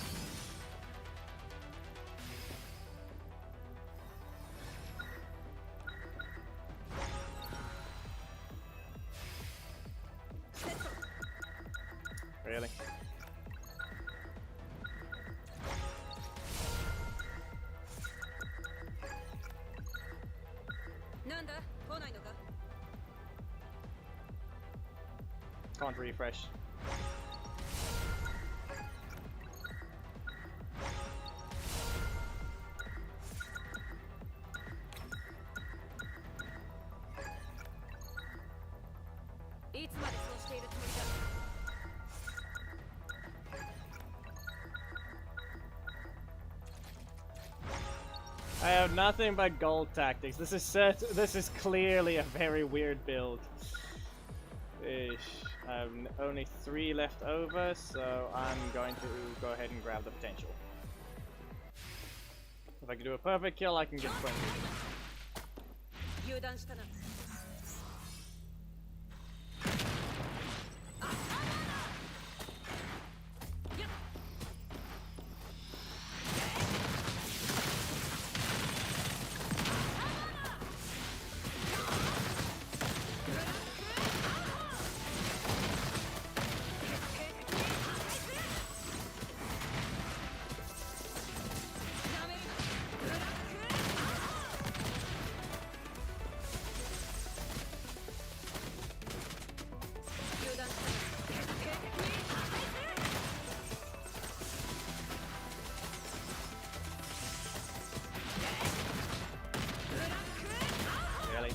Really? Can't refresh. I have nothing but gold tactics. This is clearly a very weird build. Ish. I have only 3 left over, so I'm going to go ahead and grab the potential. If I can do a perfect kill, I can get 20. Really?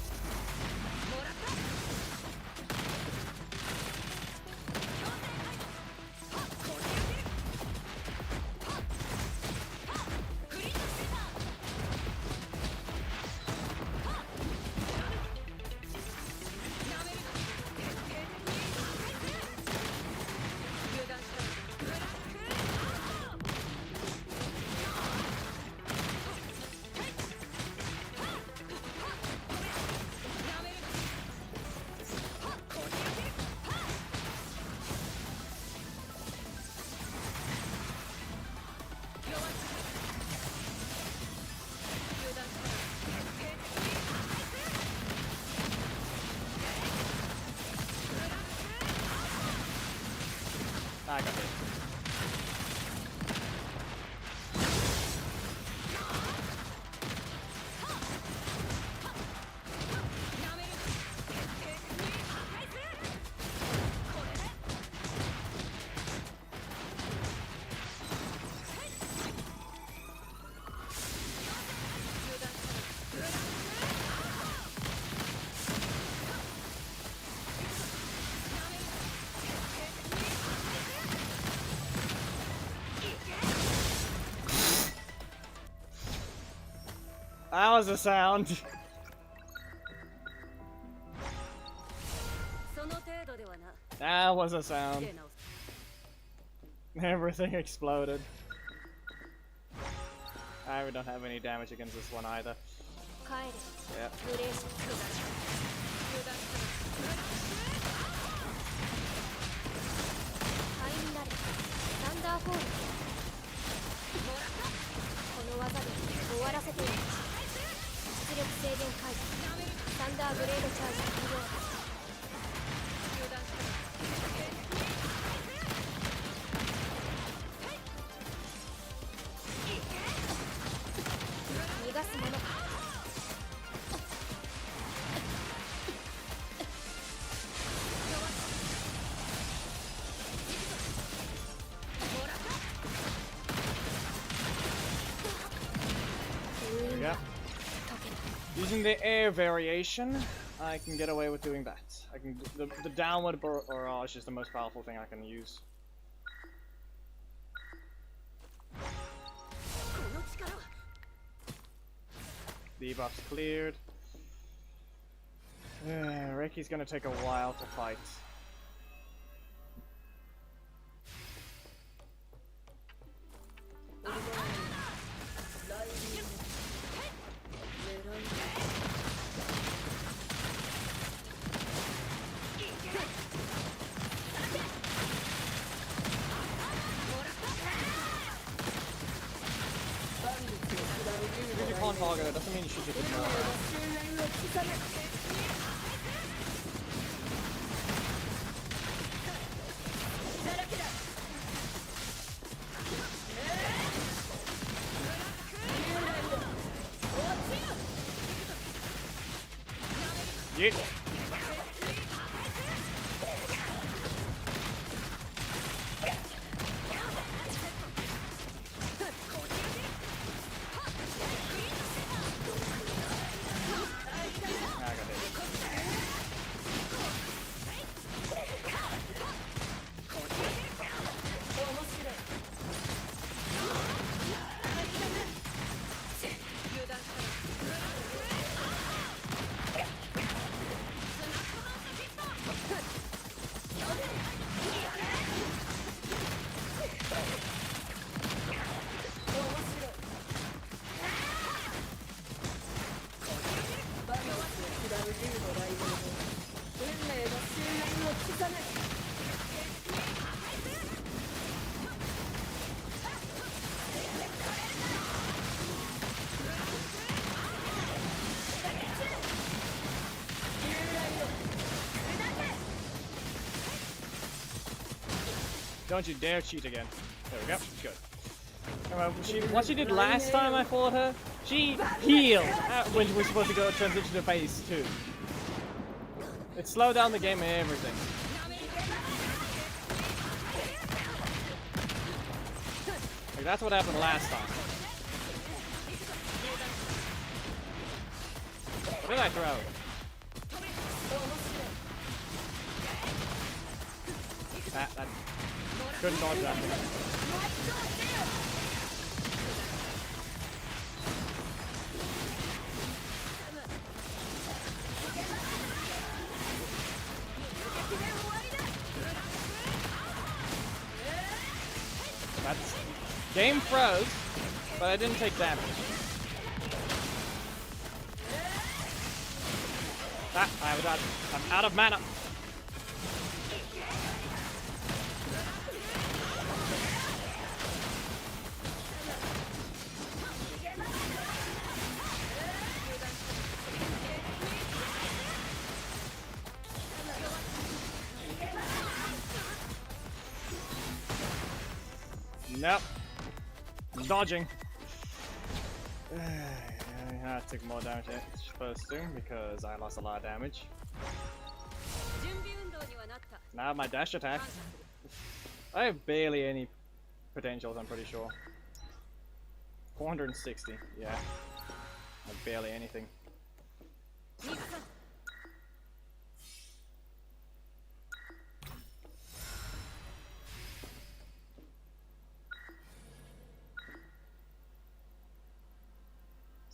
I got it. That was a sound. その程度ではな。 That was a sound. 出直す。 Everything exploded. I don't have any damage against this one either. 帰れ。 Yeah. 無礼しください。油断する。灰になれ。サンダーフォール。もらった。この技で終わらせてやる。出力制限解除。サンダーブレードチャージ完了。油断する。逃がすものか。 There we go. Using the air variation, I can get away with doing that. I can the downward barrage is the most powerful thing I can use. この力は Debuff's cleared. Reiki's gonna take a while to fight. Because you can't target it doesn't mean you should just ignore it. Yeet. I got it. Don't you dare cheat again. There we go. Good. What she did last time I fought her, she healed when we were supposed to go transition to phase 2. It slowed down the game and everything. Like, that's what happened last time. What did I throw? That couldn't dodge that. That's game froze, but I didn't take damage. I'm out of mana. Nope. I'm dodging. I took more damage than it's supposed to because I lost a lot of damage. Now my dash attack. I have barely any potentials, I'm pretty sure. 460, yeah. Like barely anything.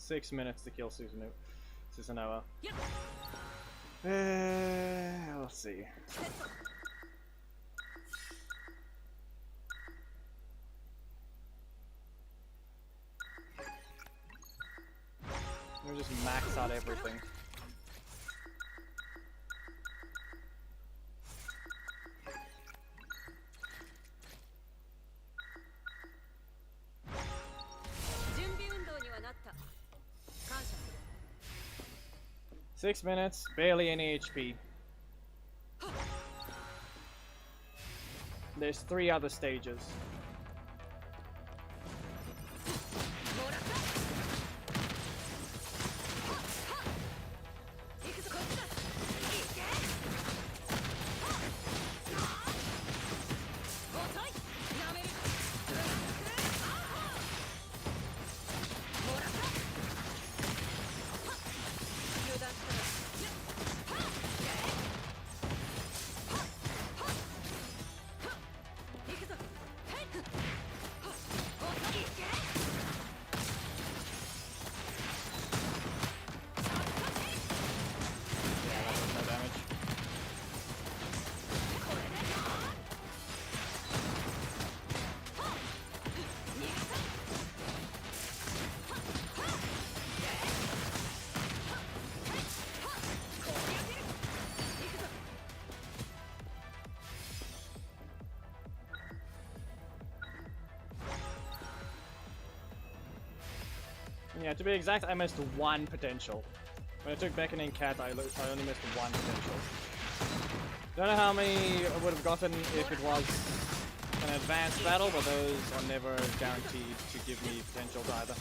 6 minutes to kill Susanoo. Let's see. Let me just max out everything. Six minutes, barely any HP. There's 3 other stages. Yeah, to be exact, I missed 1 potential. When I took Beckoning Cat, I only missed 1 potential. Don't know how many I would have gotten if it was an advanced battle, but those are never guaranteed to give me potentials either.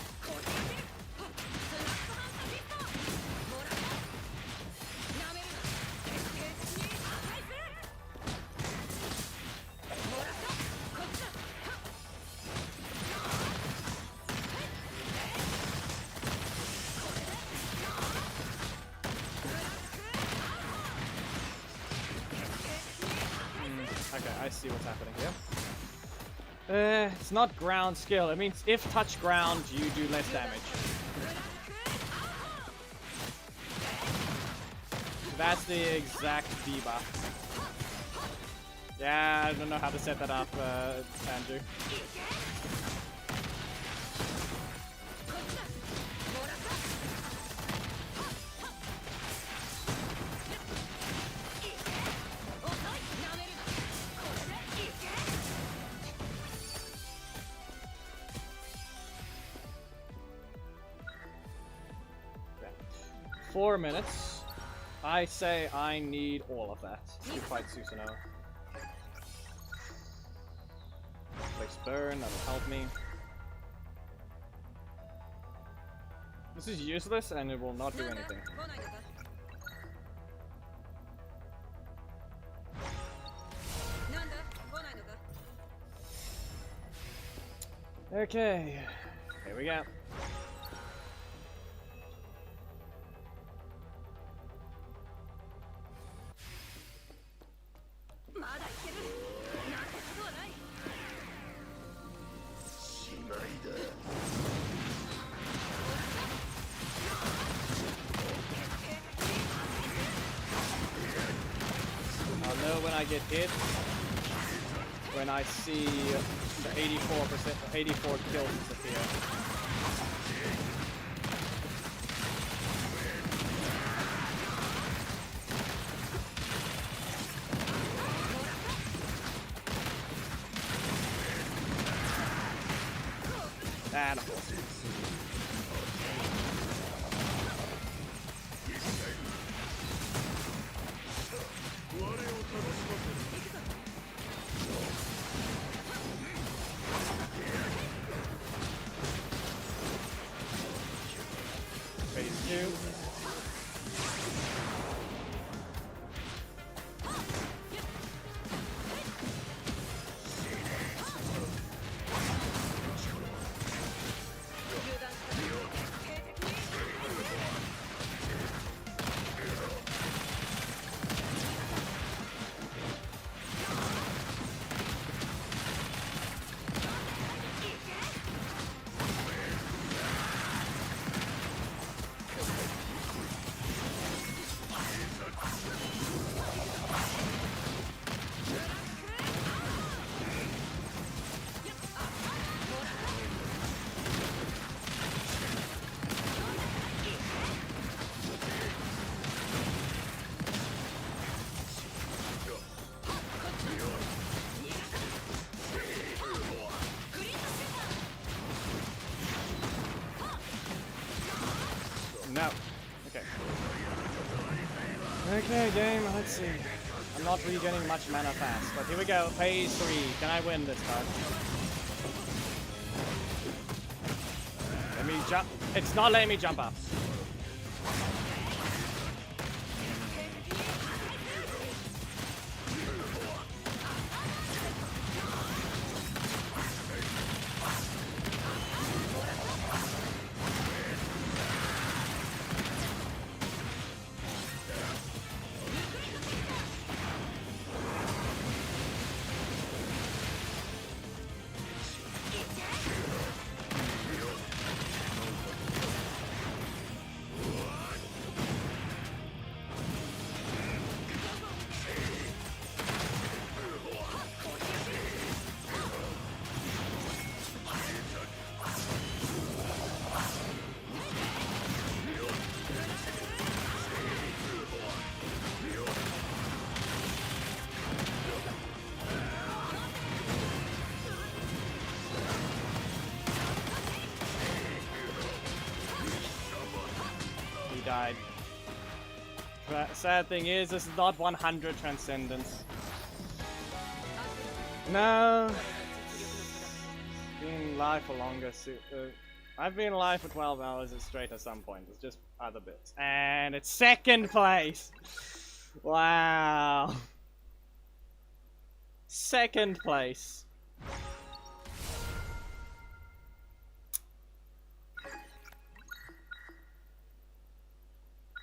Okay, I see what's happening here. It's not ground skill. It means if touch ground, you do less damage. That's the exact debuff. Yeah, I don't know how to set that up, Andrew. Okay. 4 minutes. I say I need all of that to fight Susanoo. Place burn, that'll help me. This is useless and it will not do anything. Okay, here we go. I'll know when I get hit when I see the 84 kills disappear. And of course. Phase 2. Okay, game, let's see. I'm not really getting much mana fast, but here we go. Phase 3. Can I win this card? Let me jump. It's not letting me jump up. Died. Sad thing is, this is not 100 Transcendence. No. Being alive for longer. I've been alive for 12 hours straight at some point. It's just other bits. And it's second place! Wow. Second place.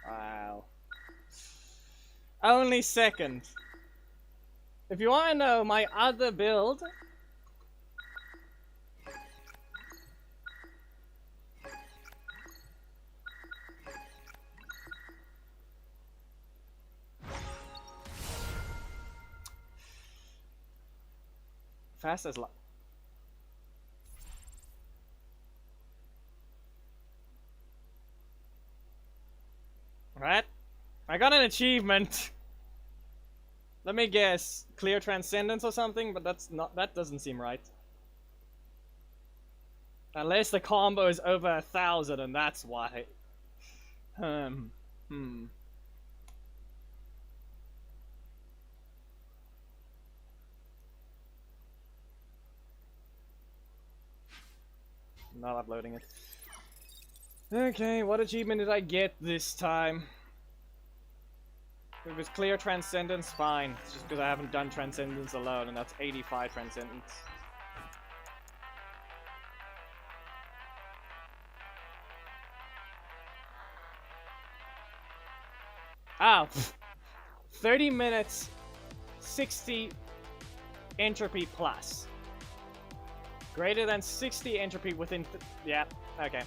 Wow. Only second. If you want to know my other build, fast as luck. Right? I got an achievement. Let me guess, clear Transcendence or something, but that doesn't seem right. Unless the combo is over 1,000 and that's why. Not uploading it. Okay, what achievement did I get this time? If it was clear Transcendence, fine. It's just because I haven't done Transcendence alone, and that's 85 Transcendence. Ah! 30 minutes, 60 entropy plus. Greater than 60 entropy within... yeah, okay.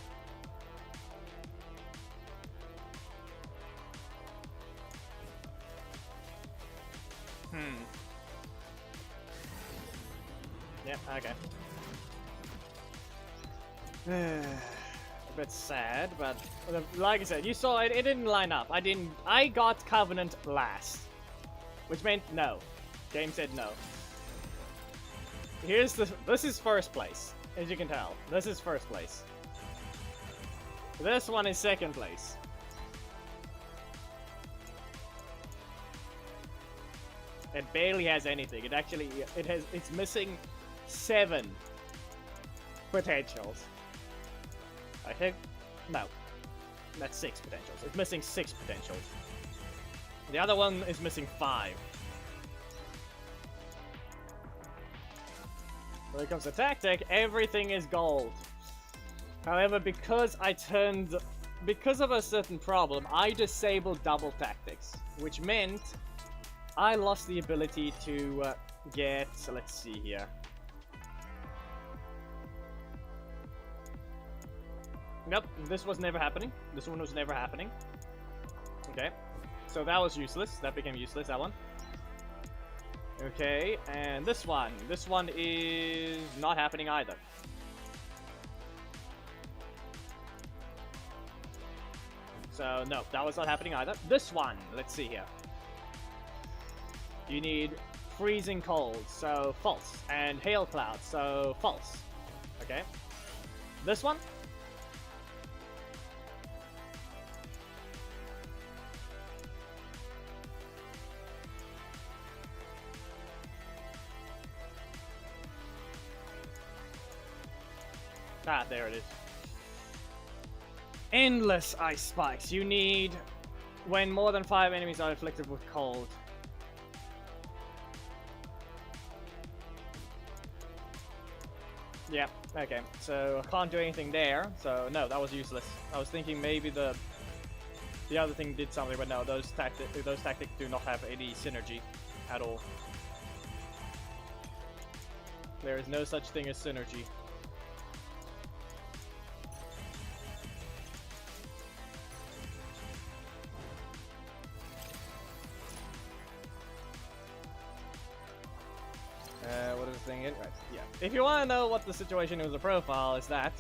Yep, okay. A bit sad, but like I said, you saw it, it didn't line up. I got Covenant last. Which meant no. Game said no. This is first place, as you can tell. This is first place. This one is second place. It barely has anything. It's missing 7 potentials. I think, no, that's 6 potentials. It's missing 6 potentials. The other one is missing 5. When it comes to tactic, everything is gold. However, because of a certain problem, I disabled double tactics, which meant I lost the ability to get, so let's see here. Nope, this was never happening. This one was never happening. Okay, so that was useless. That became useless, that one. Okay, and this one is not happening either. So, no, that was not happening either. This one, let's see here. You need freezing cold, so false. And hail cloud, so false. Okay. This one. Ah, there it is. Endless ice spikes. You need when more than 5 enemies are afflicted with cold. Yeah, okay. So I can't do anything there. So no, that was useless. I was thinking maybe the other thing did something, but no, those tactics do not have any synergy at all. There is no such thing as synergy. What is the thing in? Right, yeah. If you want to know what the situation with the profile is that,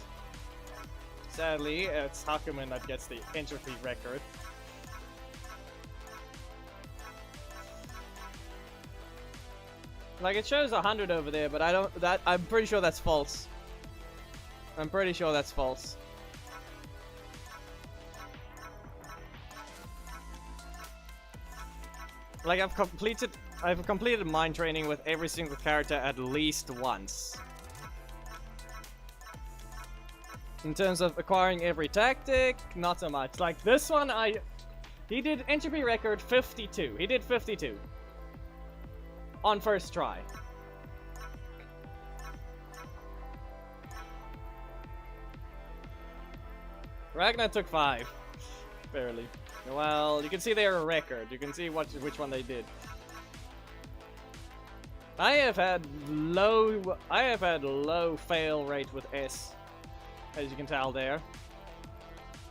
sadly, it's Hakumen that gets the entropy record. Like, it shows 100 over there, but I'm pretty sure that's false. I'm pretty sure that's false. Like, I've completed mind training with every single character at least once. In terms of acquiring every tactic, not so much. Like, this one, he did entropy record 52. He did 52. On first try. Ragnar took 5. Barely. Well, you can see their record. You can see which one they did. I have had low fail rate with S, as you can tell there.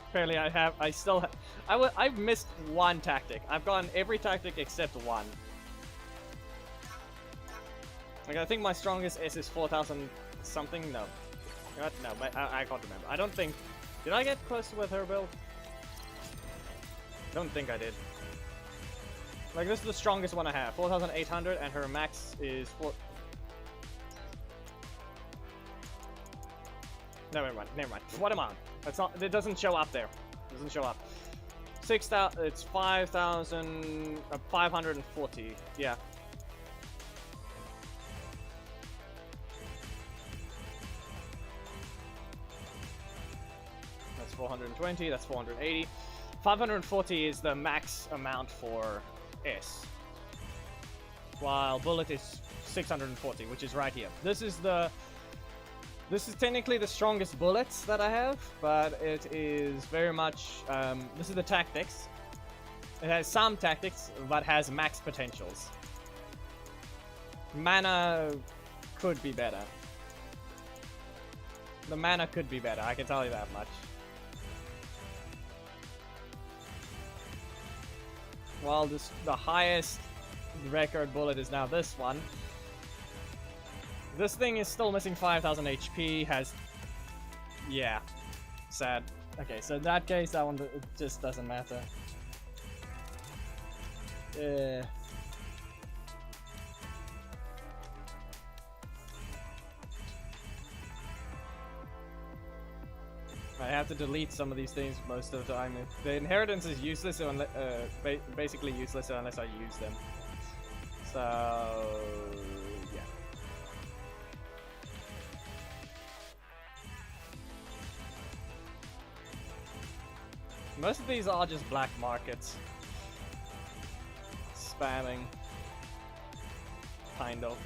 Apparently, I've missed one tactic. I've gotten every tactic except one. Like, I think my strongest S is 4,000 something. No, no, I can't remember. I don't think. Did I get close with her build? Don't think I did. Like, this is the strongest one I have, 4,800, and her max is 4. No, never mind. What am I on? That's not. It doesn't show up there. It doesn't show up. 6,000. It's 5,000. 540. Yeah. That's 420. That's 480. 540 is the max amount for S, while bullet is 640, which is right here. This is technically the strongest bullets that I have, but it is very much this is the tactics. It has some tactics, but has max potentials. Mana could be better. The mana could be better, I can tell you that much. While the highest record bullet is now this one. This thing is still missing 5,000 HP, has... Yeah. Sad. Okay, so in that case, that one it just doesn't matter. I have to delete some of these things most of the time. The inheritance is useless, basically useless unless I use them. So, yeah. Most of these are just black markets. Spamming. Kind of.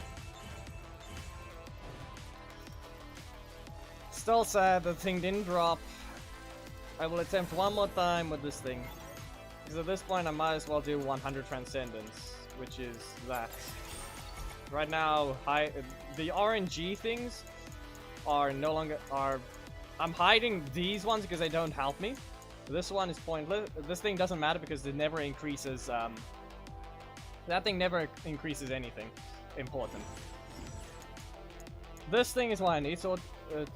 Still sad the thing didn't drop. I will attempt one more time with this thing. Because at this point I might as well do 100 Transcendence, which is that. Right now, the RNG things are no longer... I'm hiding these ones because they don't help me. This one is pointless. This thing doesn't matter because it never increases... that thing never increases anything important. This thing is what I need, so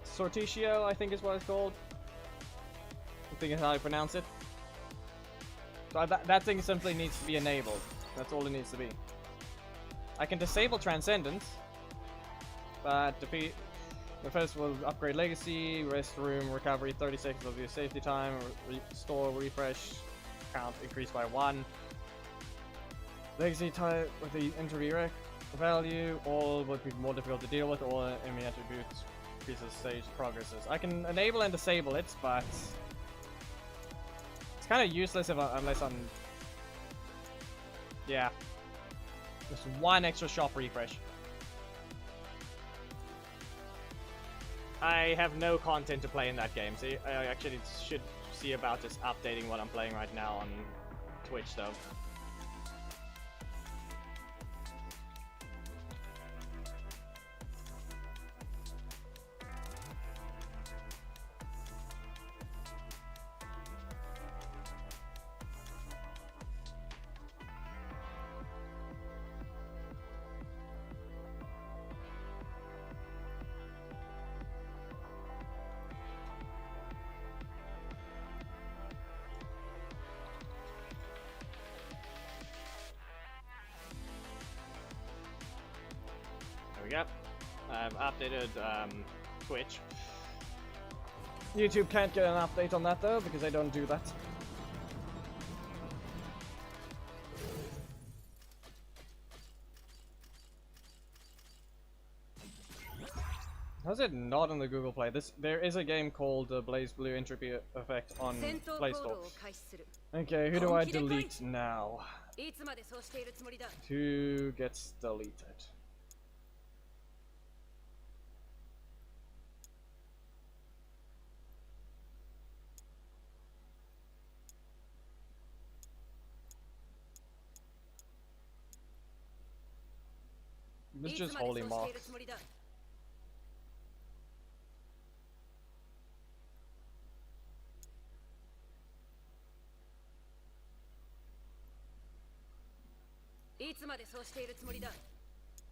Sortitio, I think is what it's called. I think is how I pronounce it. So that thing simply needs to be enabled. That's all it needs to be. I can disable Transcendence, but defeat the first will upgrade Legacy, Rest Room, Recovery, 30 seconds of your safety time, Restore, Refresh, count increased by 1. Legacy type with the entropy value, all would be more difficult to deal with, all enemy attributes increases stage progresses. I can enable and disable it, but it's kind of useless unless I'm... Yeah. Just one extra shop refresh. I have no content to play in that game, so I actually should see about just updating what I'm playing right now on Twitch, though. We go. I've updated Twitch. YouTube can't get an update on that though, because I don't do that. How's it not on the Google Play? There is a game called Blaze Blue Entropy Effect on Play Store. Okay, who do I delete now? Who gets deleted? It's just holy marks.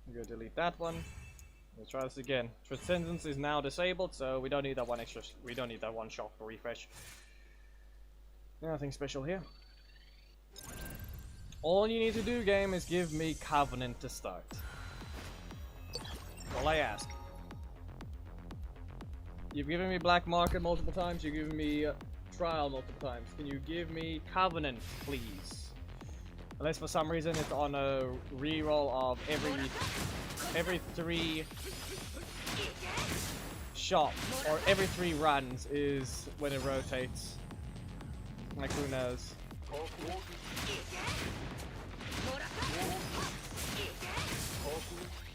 I'm gonna delete that one. Let's try this again. Transcendence is now disabled, so we don't need that one extra. We don't need that one shop for refresh. Nothing special here. All you need to do, game, is give me Covenant to start. All I ask. You've given me Black Market multiple times. You've given me Trial multiple times. Can you give me Covenant, please? Unless for some reason it's on a reroll of every 3 shots or every 3 runs is when it rotates. Like, who knows?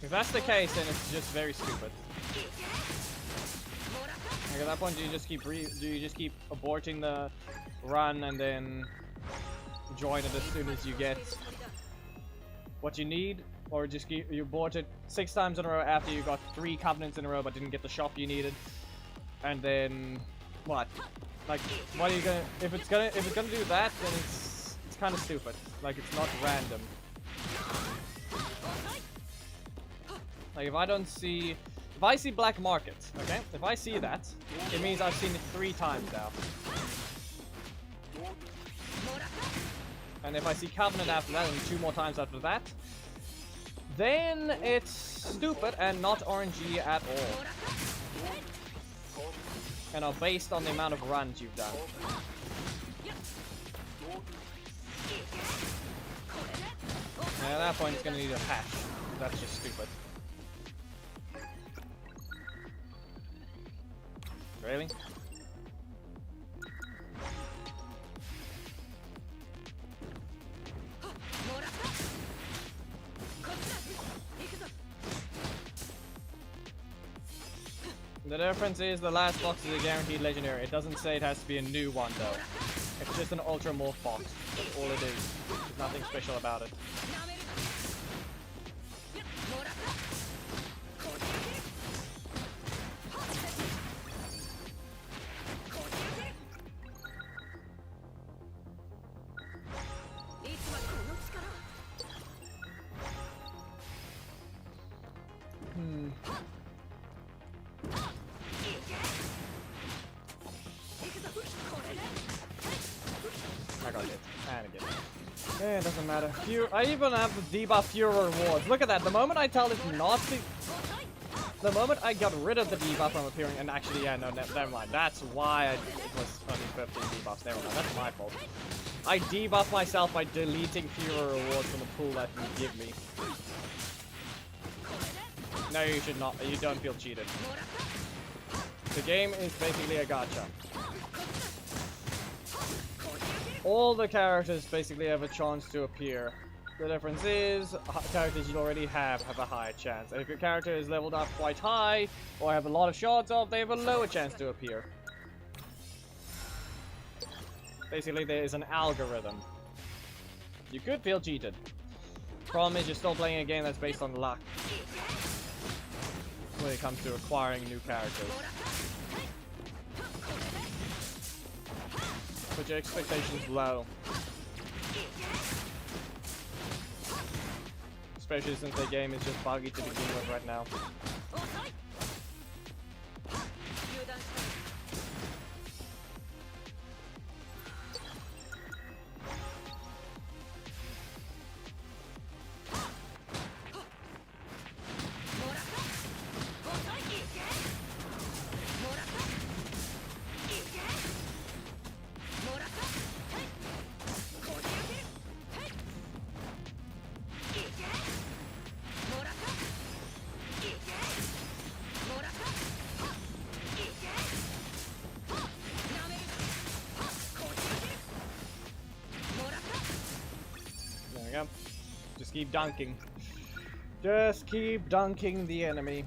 If that's the case, then it's just very stupid. Like, at that point, do you just keep aborting the run and then join it as soon as you get what you need, or just you abort it 6 times in a row after you got 3 Covenants in a row but didn't get the shop you needed, and then what? Like, what are you gonna? If it's gonna do that, then it's kind of stupid. Like, it's not random. Like, if I see Black Market, okay? If I see that, it means I've seen it 3 times now. And if I see Covenant after that, and 2 more times after that, then it's stupid and not RNG at all. And are based on the amount of runs you've done. And at that point, it's gonna need a patch. That's just stupid. Really? The difference is the last box is a guaranteed legendary. It doesn't say it has to be a new one though. It's just an ultra morph box. That's all it is. There's nothing special about it. I got it. And again. Yeah, it doesn't matter. I even have the debuff Fury rewards. Look at that. The moment I tell it not to... The moment I got rid of the debuff from appearing... And actually, yeah, no, never mind. That's why it was only 15 debuffs. Never mind. That's my fault. I debuff myself by deleting Fury rewards from the pool that you give me. No, you should not. You don't feel cheated. The game is basically a gacha. All the characters basically have a chance to appear. The difference is, characters you already have a higher chance. And if your character is leveled up quite high, or have a lot of shards of, they have a lower chance to appear. Basically, there is an algorithm. You could feel cheated. Problem is, you're still playing a game that's based on luck when it comes to acquiring new characters. Put your expectations low. Especially since the game is just buggy to begin with right now. There we go. Just keep dunking. Just keep dunking the enemy.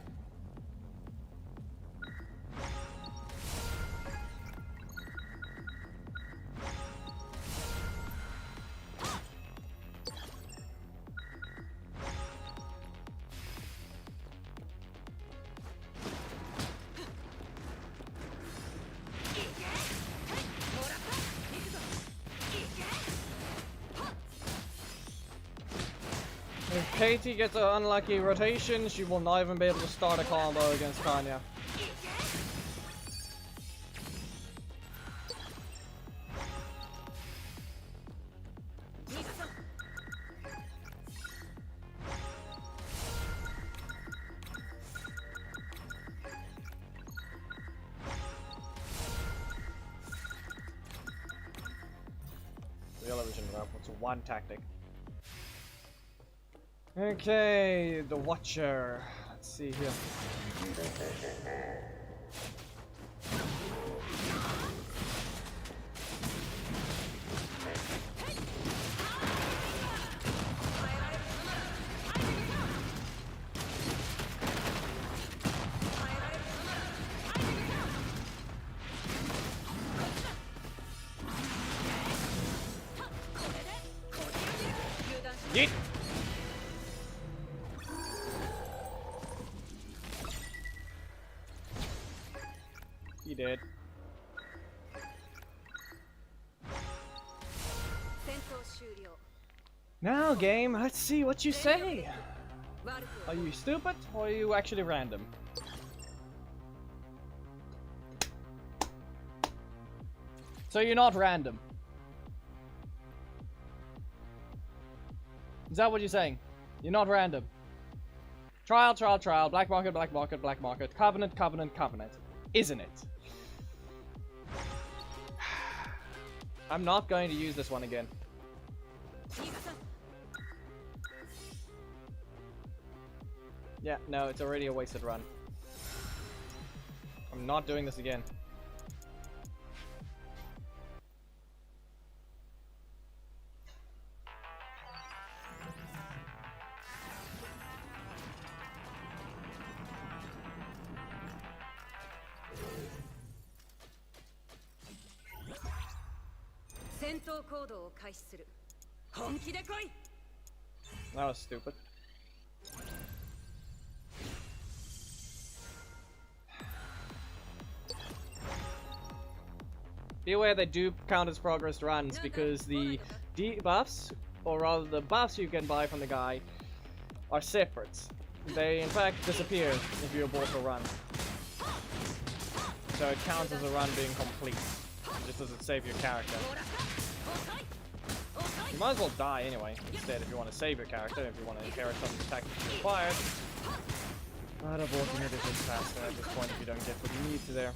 If Katie gets an unlucky rotation, she will not even be able to start a combo against Kanya. The yellow vision route, what's one tactic? Okay, the Watcher. Let's see here. Yeet! He did. Now, game, let's see what you say. Are you stupid or are you actually random? So you're not random. Is that what you're saying? You're not random. Trial, trial, trial, black market, black market, black market, covenant, covenant, covenant. Isn't it? I'm not going to use this one again. Yeah, no, it's already a wasted run. I'm not doing this again. That was stupid. Be aware they do count as progress runs because the debuffs, or rather the buffs you can buy from the guy, are separate. They in fact disappear if you abort a run. So it counts as a run being complete. It just doesn't save your character. You might as well die anyway, instead, if you want to save your character, if you want to inherit some of the tactics you acquired. But aborting it is just faster at this point if you don't get what you need to there.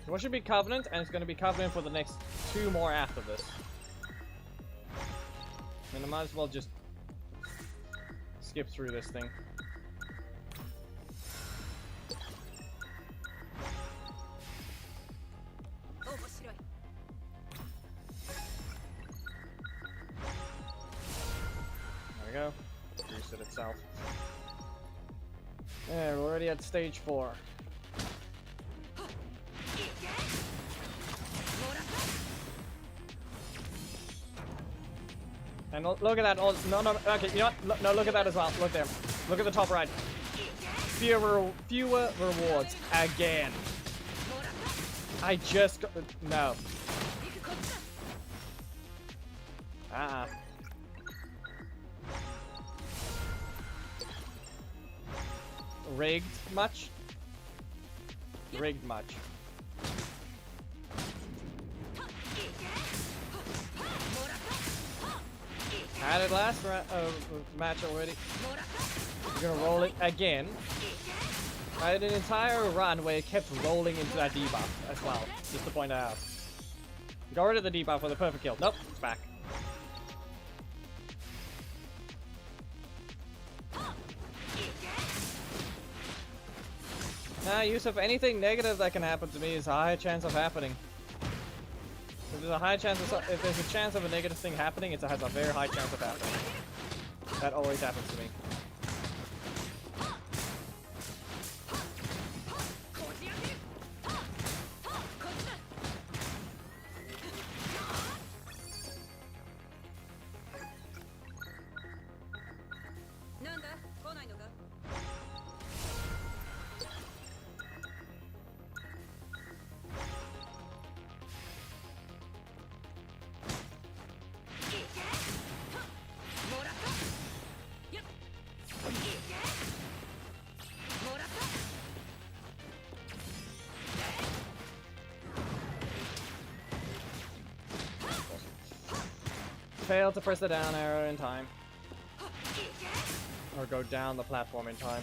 What should be Covenant, and it's going to be Covenant for the next 2 more after this. And I might as well just skip through this thing. we go. Reset itself. Yeah, we're already at stage 4. And look at that. Oh, no, no, okay, you know what? No, look at that as well. Look there. Look at the top right. Fewer rewards. Again. I just got... No. Rigged much? Rigged much. Had it last match already. You're gonna roll it again. I had an entire run where it kept rolling into that debuff as well, just to point out. Got rid of the debuff with a perfect kill. Nope, it's back. Yusuf, anything negative that can happen to me is a higher chance of happening. If there's a high chance of if there's a chance of a negative thing happening, it has a very high chance of happening. That always happens to me. Fail to press the down arrow in time. Or go down the platform in time.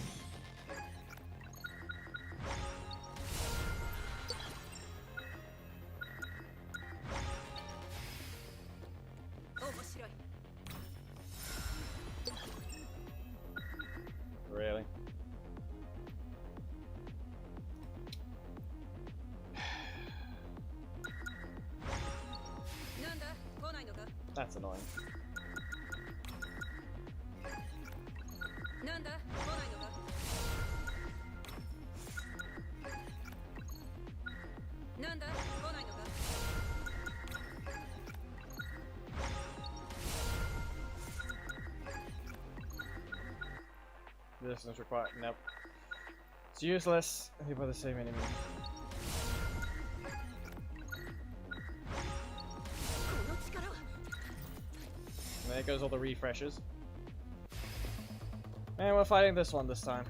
Really? That's annoying. This is required. Nope. It's useless. I think we're the same enemy. There goes all the refreshes. And we're fighting this one this time.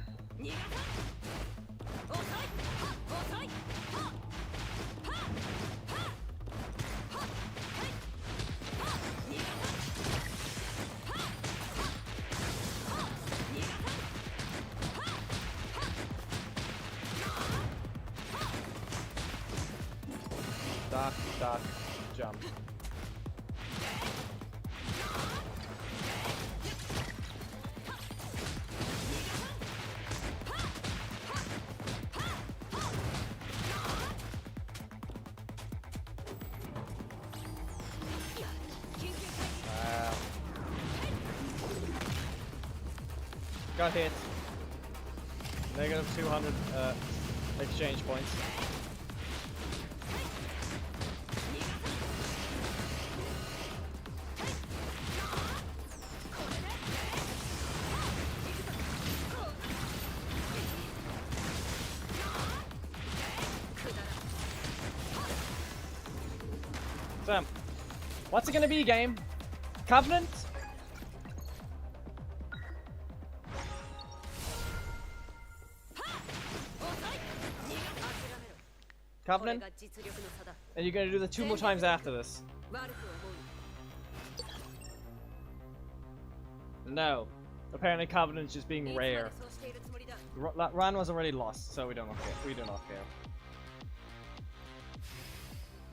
Duck, jump. Got hit. Negative 200 exchange points. So, what's it gonna be, game? Covenant? Covenant? And you're gonna do the 2 more times after this? No. Apparently Covenant's just being rare. Run was already lost, so we do not care. We do not care.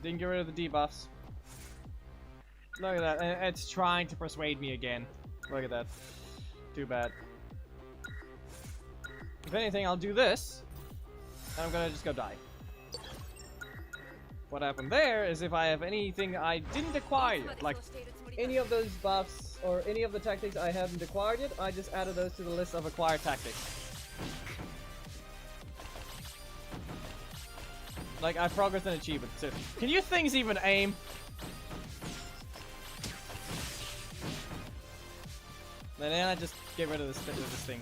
Didn't get rid of the debuffs. Look at that. And it's trying to persuade me again. Look at that. Too bad. If anything, I'll do this. And I'm gonna just go die. What happened there is if I have anything I didn't acquire yet, like any of those buffs, or any of the tactics I hadn't acquired yet, I just added those to the list of acquired tactics. Like, I progressed an achievement too. Can you things even aim? And then I just get rid of this thing.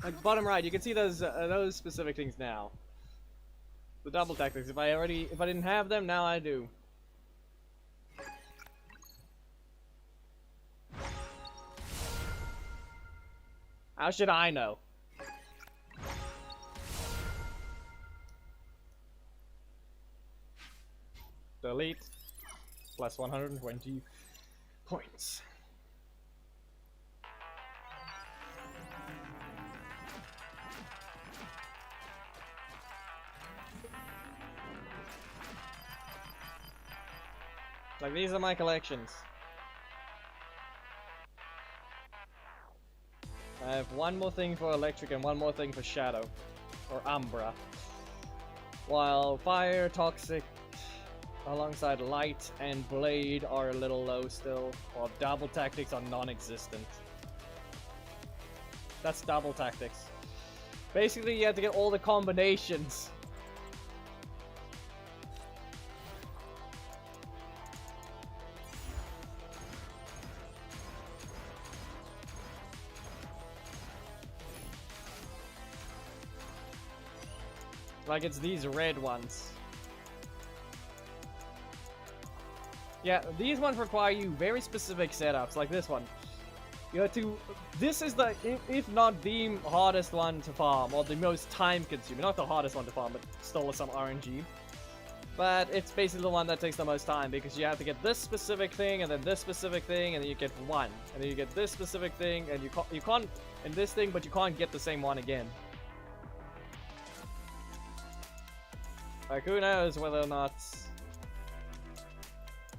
Like bottom right, you can see those specific things now. The double tactics. If I didn't have them, now I do. How should I know? Delete. Plus 120 points. Like, these are my collections. I have one more thing for electric and one more thing for shadow. Or umbra. While fire, toxic, alongside light and blade are a little low still. While double tactics are non-existent. That's double tactics. Basically, you have to get all the combinations. Like, it's these red ones. Yeah, these ones require you very specific setups, like this one. You have to... This is the, if not the hardest one to farm, or the most time consuming. Not the hardest one to farm, but still with some RNG. But it's basically the one that takes the most time, because you have to get this specific thing, and then this specific thing, and then you get one. And then you get this specific thing, and you can't... And this thing, but you can't get the same one again. Like, who knows whether or not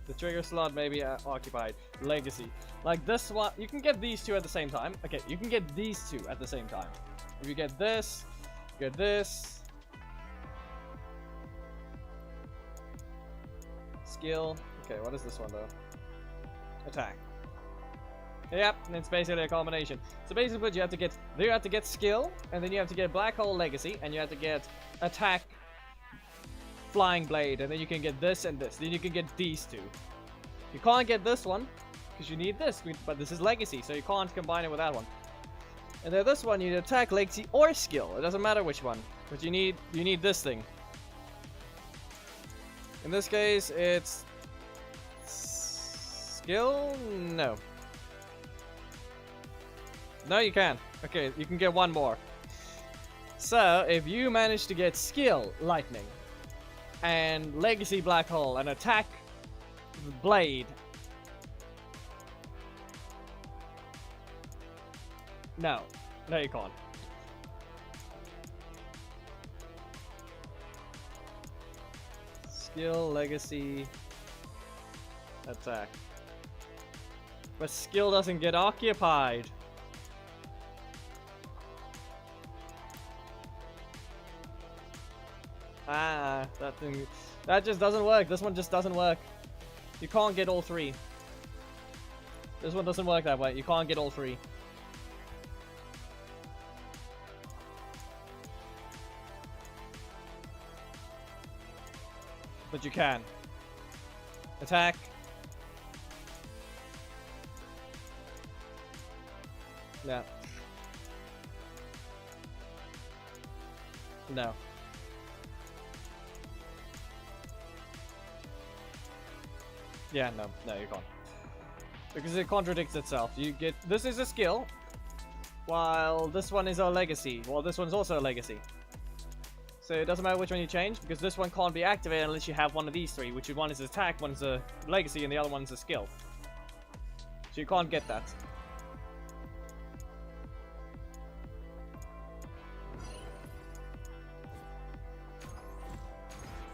the trigger slot may be occupied. Legacy. Like this one, you can get these two at the same time. Okay, you can get these two at the same time. If you get this, get this. Skill. Okay, what is this one though? Attack. Yep, and it's basically a combination. So basically what you have to get skill, and then you have to get Black Hole Legacy, and you have to get attack, Flying Blade, and then you can get this and this. Then you can get these two. You can't get this one because you need this, but this is Legacy, so you can't combine it with that one. And then this one, you need attack, Legacy, or skill. It doesn't matter which one, but you need this thing. In this case, it's skill. No. No, you can't. Okay, you can get one more. So if you manage to get skill, Lightning, and Legacy Black Hole, and attack Blade. No. No, you can't. Skill, Legacy, attack. But skill doesn't get occupied. Ah, that just doesn't work. This one just doesn't work. You can't get all three. This one doesn't work that way. You can't get all three. But you can. Attack. No. No. Yeah, no, you can't. Because it contradicts itself. You get... This is a skill, while this one is a legacy. Well, this one's also a legacy. So it doesn't matter which one you change, because this one can't be activated unless you have one of these three, which one is attack, one is a legacy, and the other one is a skill. So you can't get that.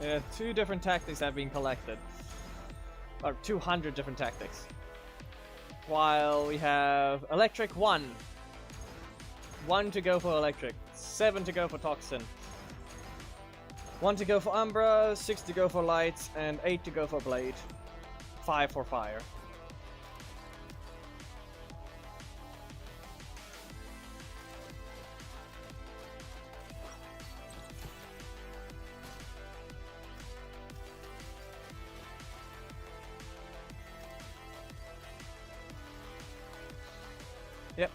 Yeah, 2 different tactics have been collected. Or 200 different tactics. While we have electric 1. 1 to go for electric. 7 to go for toxin. 1 to go for umbra. 6 to go for light. And 8 to go for blade. 5 for fire. Yep.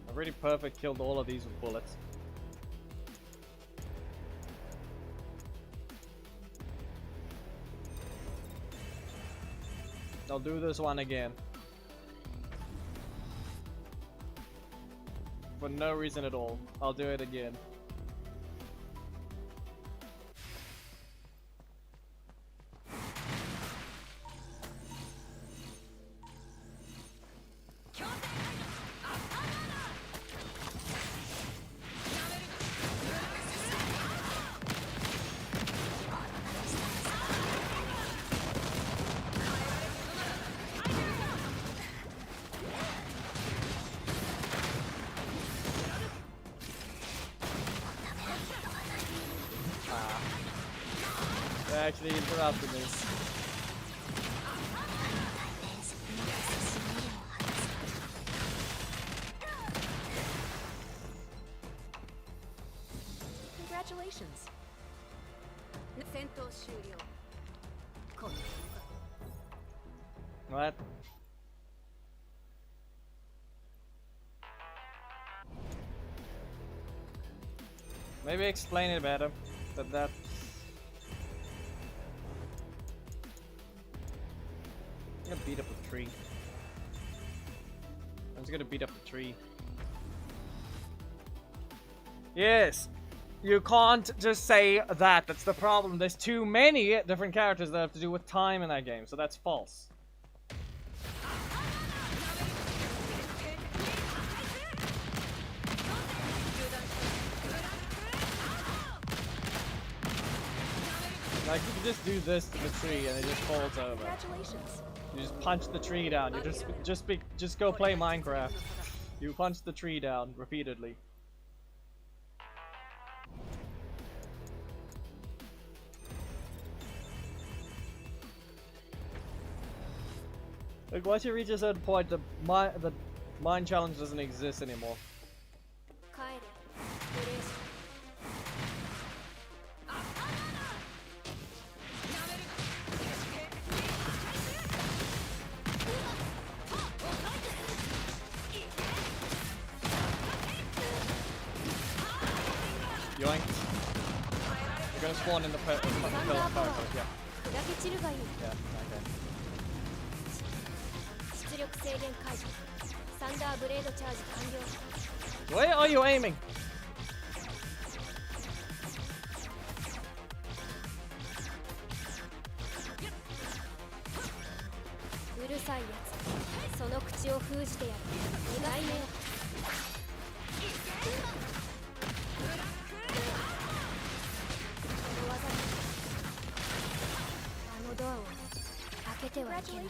I've already perfect killed all of these with bullets. I'll do this one again. For no reason at all. I'll do it again. They actually interrupted me. Congratulations. What? Maybe explain it better. That. I'm gonna beat up the tree. I'm just gonna beat up the tree. Yes! You can't just say that. That's the problem. There's too many different characters that have to do with time in that game, so that's false. Like, you can just do this to the tree and it just falls over. Congratulations. You just punch the tree down. You just go play Minecraft. You punch the tree down repeatedly. Like, once you reach a certain point, the mine challenge doesn't exist anymore. Yoink. You're gonna spawn in the pillar. Yeah. Yeah, okay. 出力制限解除。サンダーブレードチャージ完了。 Where are you aiming? うるさいやつ。その口を封じてやる。2回目。この技であのドアを開けてはいけない。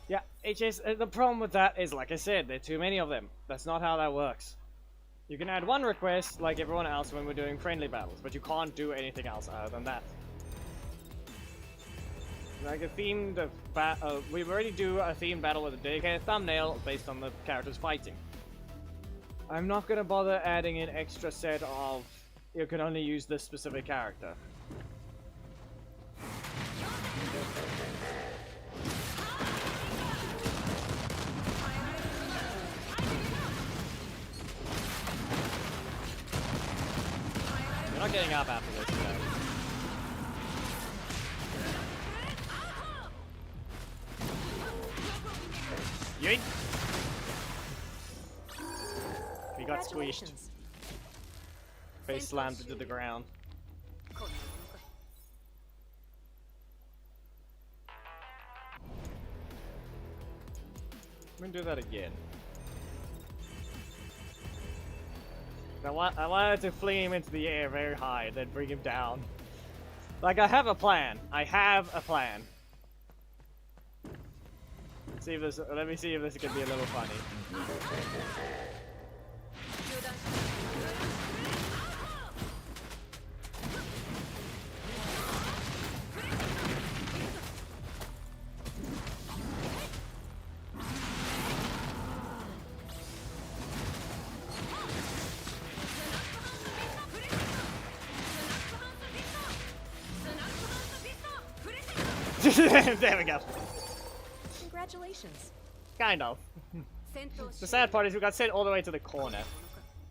Yeah, it's just the problem with that is, like I said, there are too many of them. That's not how that works. You can add one request like everyone else when we're doing friendly battles, but you can't do anything else other than that. Like a themed we already do a themed battle with a dedicated thumbnail based on the characters fighting. I'm not gonna bother adding an extra set of you can only use this specific character. You're not getting up after this, though. Yeet! He got squished. Face slammed into the ground. I'm gonna do that again. I wanted to fling him into the air very high, then bring him down. Like, I have a plan. I have a plan. Let me see if this can be a little funny. There we go. Congratulations. Kind of. The sad part is we got sent all the way to the corner.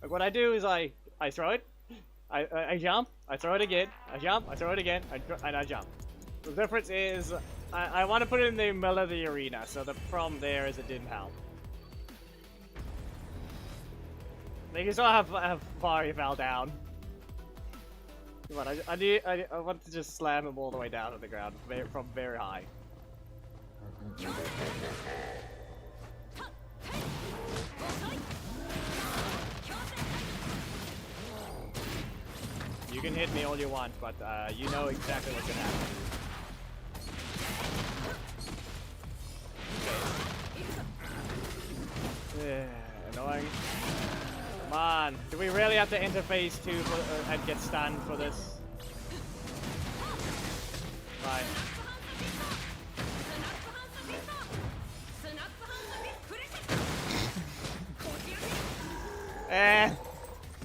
Like what I do is I throw it, I jump, I throw it again, I jump, I throw it again, and I jump. The difference is I want to put it in the middle of the arena, so the problem there is it didn't help. They can still have far he fell down. Come on, I want to just slam him all the way down to the ground from very high. You can hit me all you want, but you know exactly what's gonna happen. Okay. Annoying. Come on. Do we really have to interface to and get stunned for this? Fine.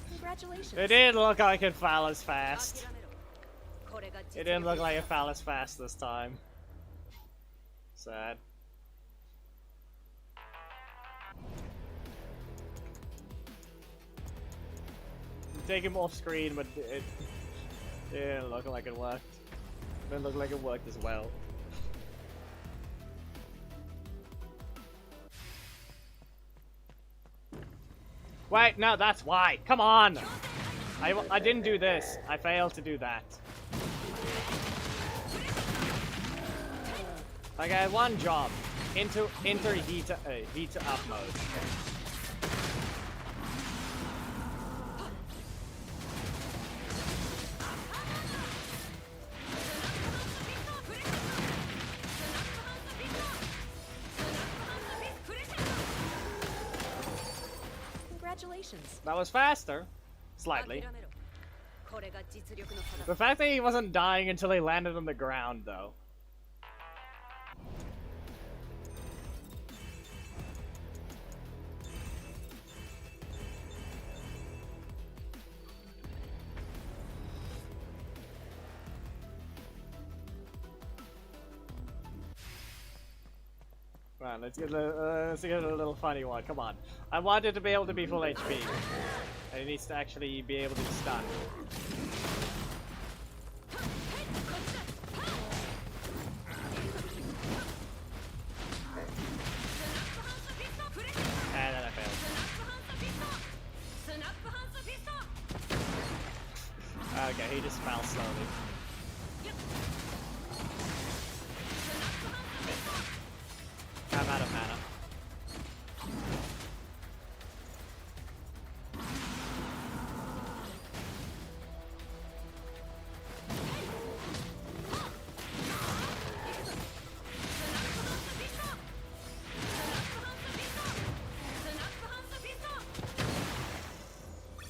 Congratulations. It didn't look like it fell as fast. It didn't look like it fell as fast this time. Sad. Take him off screen, but it didn't look like it worked. It didn't look like it worked as well. Wait, no, that's why. Come on! I didn't do this. I failed to do that. Like, I had one job. Enter heat up mode. Congratulations. That was faster. Slightly. The fact that he wasn't dying until he landed on the ground, though. Come on, let's get a little funny one. Come on. I wanted to be able to be full HP. And it needs to actually be able to be stunned. And then I failed. Okay, he just fell slowly. I'm out of mana.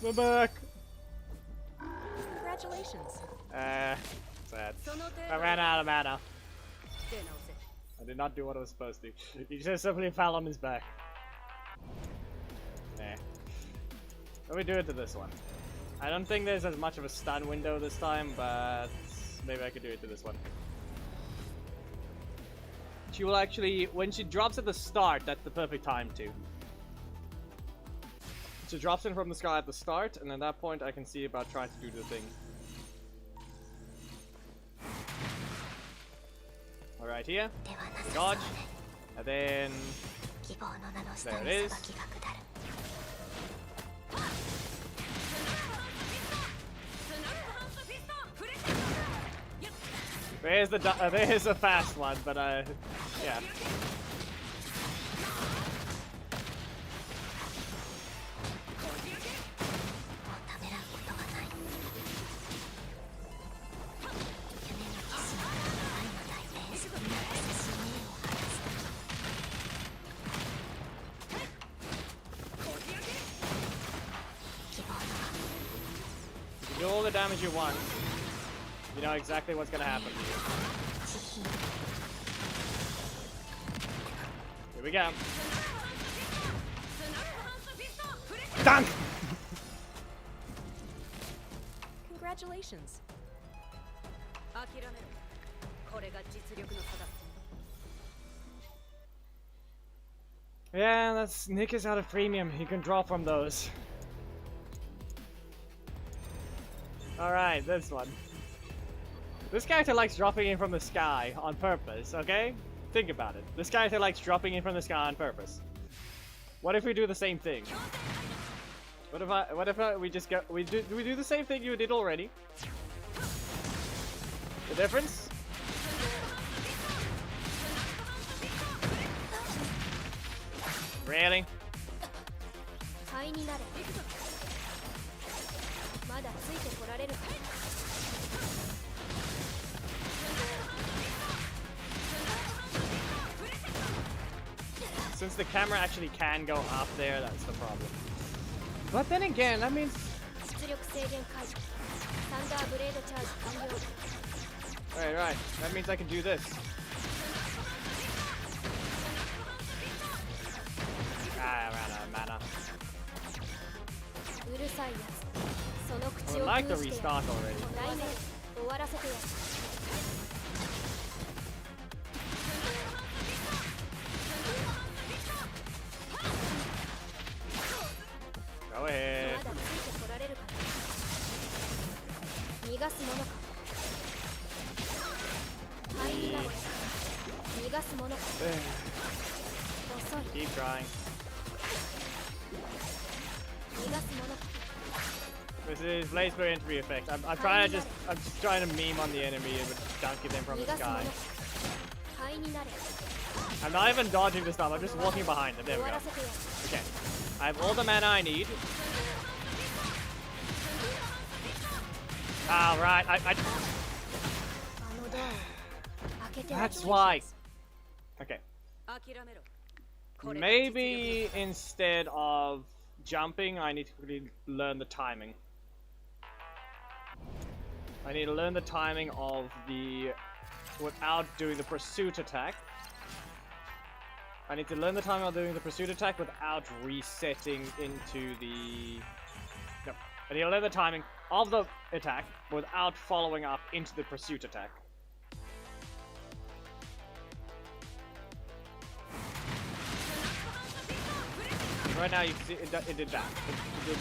We're back. Congratulations. Sad. I ran out of mana. I did not do what I was supposed to. He just simply fell on his back. Nah. Let me do it to this one. I don't think there's as much of a stun window this time, but maybe I could do it to this one. She will actually, when she drops at the start, that's the perfect time to. She drops in from the sky at the start, and at that point I can see about trying to do the thing. Alright, here. Dodge. And then... there it is. There's a fast one, but yeah. Do all the damage you want. You know exactly what's gonna happen to you. Here we go. Dunk! Congratulations. これが実力の差だ。 Yeah, that's Nick is out of premium. He can draw from those. Alright, this one. This character likes dropping in from the sky on purpose, okay? Think about it. This character likes dropping in from the sky on purpose. What if we do the same thing? What if we just go we do the same thing you did already? The difference? Really? 灰になれ。まだついてこられるか。 Since the camera actually can go up there, that's the problem. But then again, that means... 出力制限解除。サンダーブレードチャージ完了。 Right. That means I can do this. Ah, mana. うるさいやつ。その I 口 would を like to 封して restart already. 来年終わらせてやる。 Go ahead. まだついてこられるか。逃がすものか。灰になれ。逃がすものか。遅い。 Keep trying. 逃がすものか。 This is Blaze Blue entry effect. I'm just trying to meme on the enemy and dunking them from 逃 the がすもの sky. か。灰になれ。 I'm not even dodging this stuff. I'm just walking behind them. There 終 we わ go. らせてやる。 Okay. I have all the mana I need. Ah, right. あのドア開けてあげ That's why. Okay. 諦めろ。これが実力の Maybe instead of jumping, I need to really learn the timing. I need to learn the timing of the... without doing the pursuit attack. I need to learn the timing of doing the pursuit attack without resetting into the... No. I need to learn the timing of the attack without following up into the pursuit attack. Right now, you can see it did that. It did,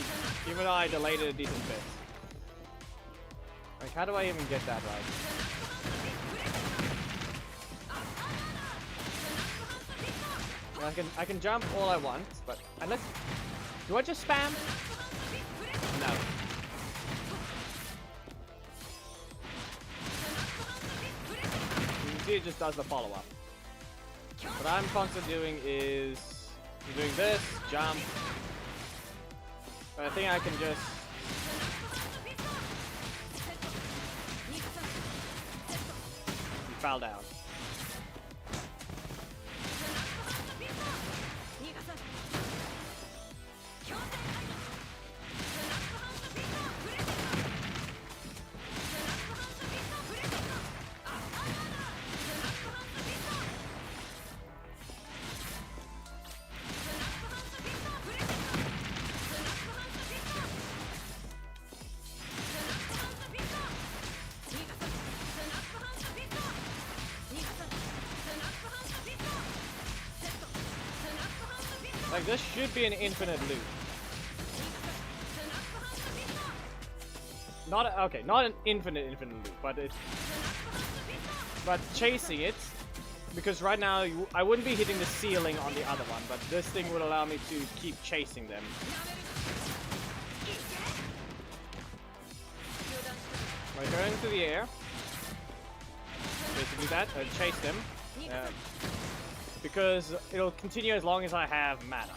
even though I delayed it a decent bit. Like, how do I even get that right? Well, I can jump all I want, but unless do I just spam? No. You can see it just does the follow-up. What I'm constantly doing is doing this, jump. But I think I can just... You fell down. Like, this should be an infinite loop. Not an infinite loop, but it's... But chasing it, because right now I wouldn't be hitting the ceiling on the other one, but this thing would allow me to keep chasing them. By going through the air, basically that, chase them. Because it'll continue as long as I have mana.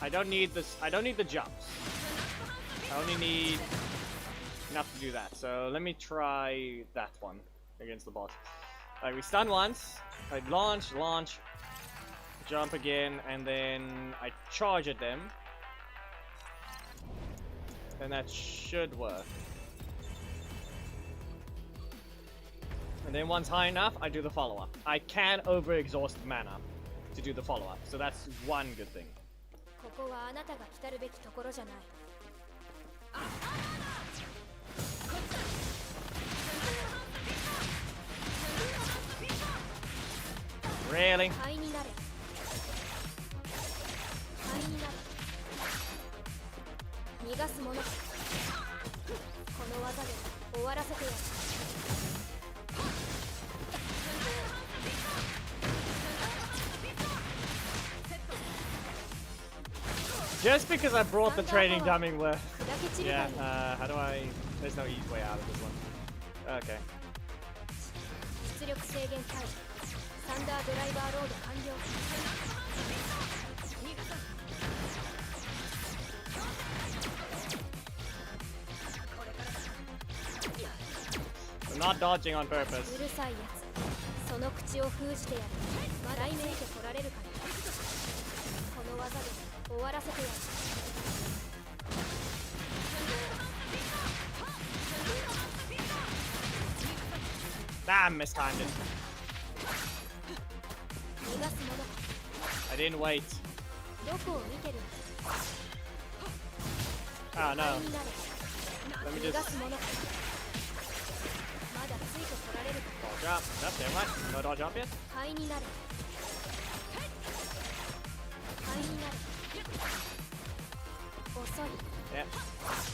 I don't need this. I don't need the jumps. I only need enough to do that. So let me try that one against the boss. Like, we stun once. I launch, jump again, and then I charge at them. And that should work. And then once high enough, I do the follow-up. I can overexhaust mana to do the follow-up, so that's one good thing. ここはあなたが来たるべきところじゃない。Really? 灰になれ灰になれ逃がすものこの技で終わらせてやる Just because I brought the training dummy with. 砕け散るが Yeah, いい how do I... There's no easy way out of this one. Okay. 出力制限解除サンダードライバーロード完了 I'm not dodging on purpose. うるさいやつその口を封じてやるまだいめいてこられるかねこの技で終わらせてやる Ah, mistimed it. 逃がすもの I didn't wait. どこを見てる Oh 灰 no. になれ Let me 逃 just... がすものまだついてこられるか Dodge up. That's it, right? No dodge up yet? 灰になれ灰になれ遅い Yep.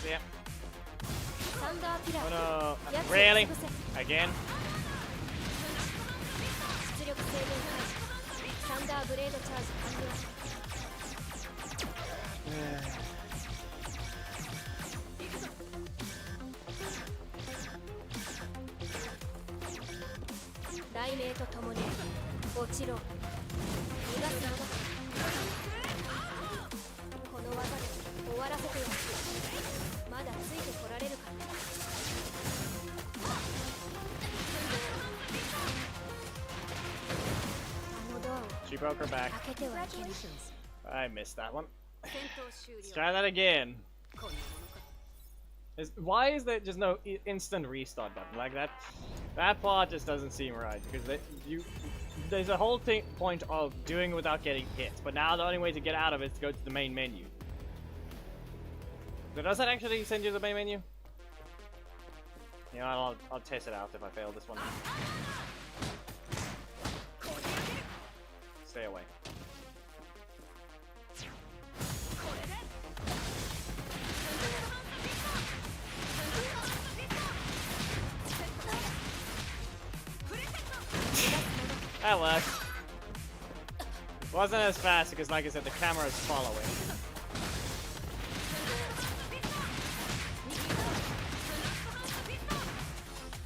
Yep. サンダーピラ Oh ー no. やつを Really? 潰せ Again? 出力制限解除サンダーブレードチャージ完了 雷鳴とともに落ちろ逃がすものこの技で終わらせてやるまだついてこられるか あのドアを She broke her back. 開けてはいけない I missed that one. 戦闘終 Let's 了 try that again. こんなものか Why is there just no instant restart button like that? That part just doesn't seem right because there's a whole point of doing it without getting hit, but now the only way to get out of it is to go to the main menu. So does that actually send you to the main menu? You know, I'll test it out if I fail this one. Stay away. That worked. Wasn't as fast because, like I said, the camera is following.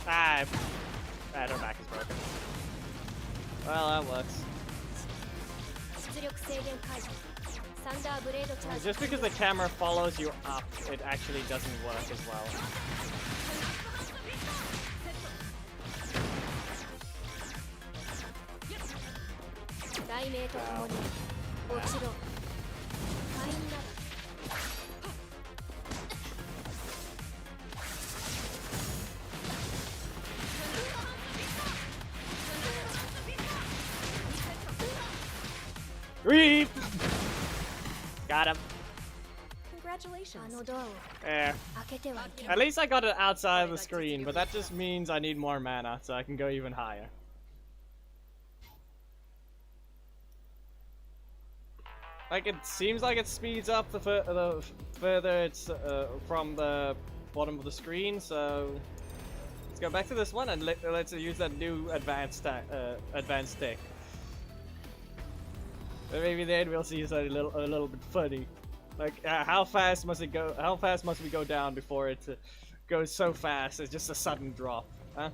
Ah, her back is broken. Well, that works. 出力制限解除サンダーブレードチャージ Just because the camera follows you up, it actually doesn't work as well. 雷鳴とともに落ちろ灰になれ Reap! Got him. あのドアを There. 開けてはいけない At least I got it outside of the screen, but that just means I need more mana, so I can go even higher. Like, it seems like it speeds up the further it's from the bottom of the screen, so let's go back to this one and let's use that new advanced stick. But maybe then we'll see something a little bit funny. Like, how fast must it go? How fast must we go down before it goes so fast? It's just a sudden drop, huh?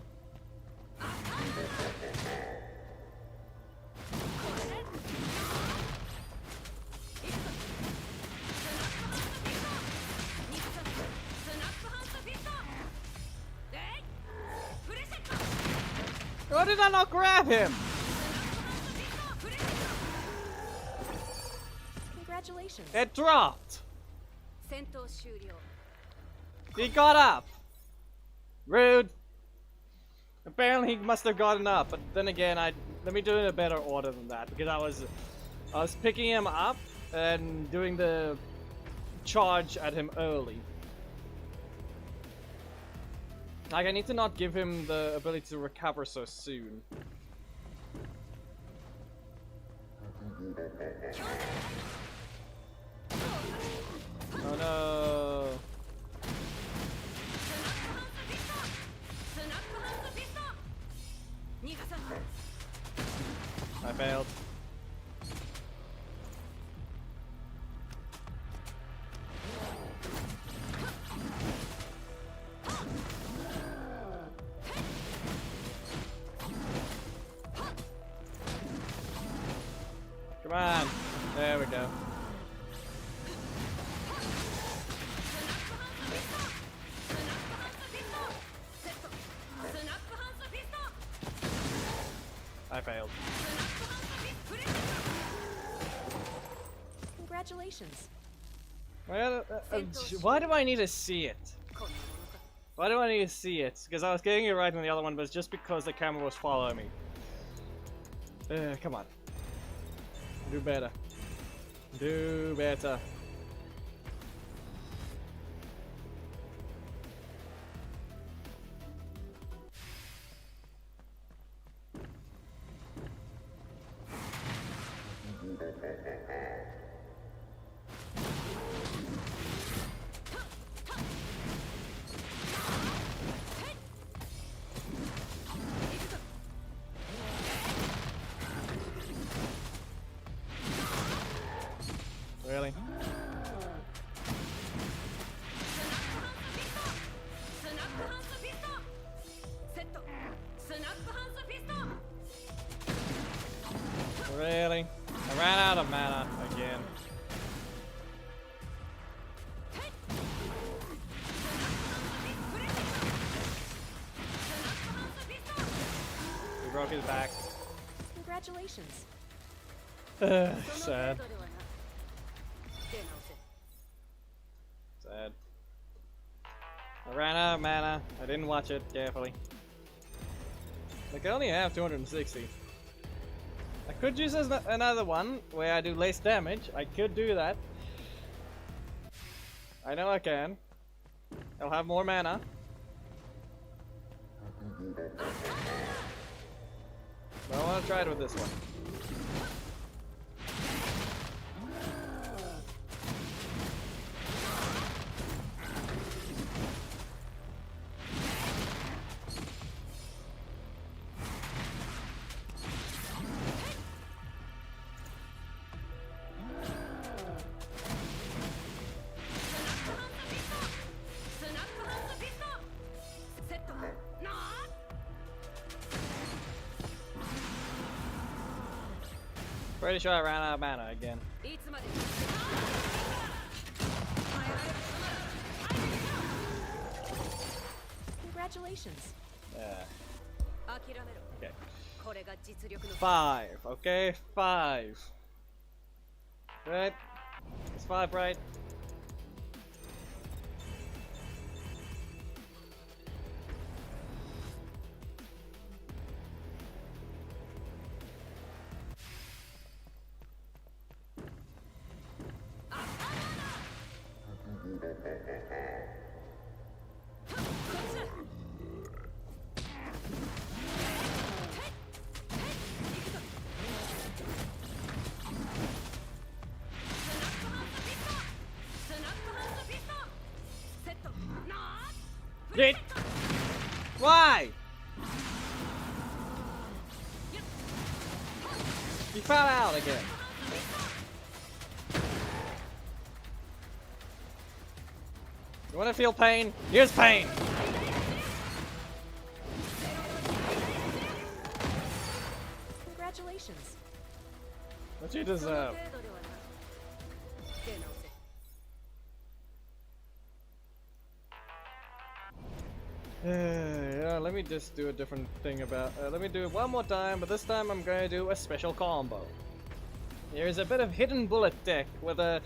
Why did I not grab him? Congratulations. It dropped. 戦闘終了 He got up. Rude. Apparently he must have gotten up, but then again, let me do it in a better order than that because I was picking him up and doing the charge at him early. Like, I need to not give him the ability to recover so soon. Oh no. I failed. Come on. There we go. I failed. Congratulations. Well, why do I need to see it? Why do I need to see it? Because I was getting it right on the other one, but it's just because the camera was following me. Come on. Do better. Do better. Really? Really? I ran out of mana again. He broke his back. Congratulations. Sad. Sad. I ran out of mana. I didn't watch it carefully. Like, I only have 260. I could use another one where I do less damage. I could do that. I know I can. I'll have more mana. But I want to try it with this one. Pretty sure I ran out of mana again. Congratulations. Yeah. Okay. 5. Okay, 5. Right? It's 5, right? Did. Why? You fell out again. You wanna feel pain? Here's pain! Congratulations. What you deserve. Yeah, let me just do a different thing about. Let me do it one more time, but this time I'm going to do a special combo. Here's a bit of hidden bullet deck with a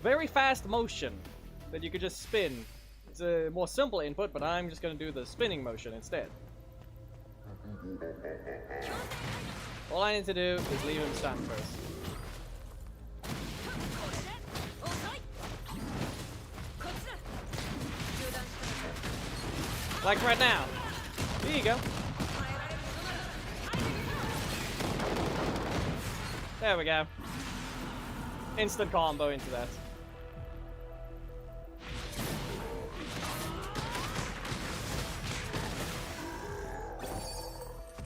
very fast motion that you could just spin. It's a more simple input, but I'm just going to do the spinning motion instead. All I need to do is leave him stunned first. Like right now. There you go. There we go. instant combo into that.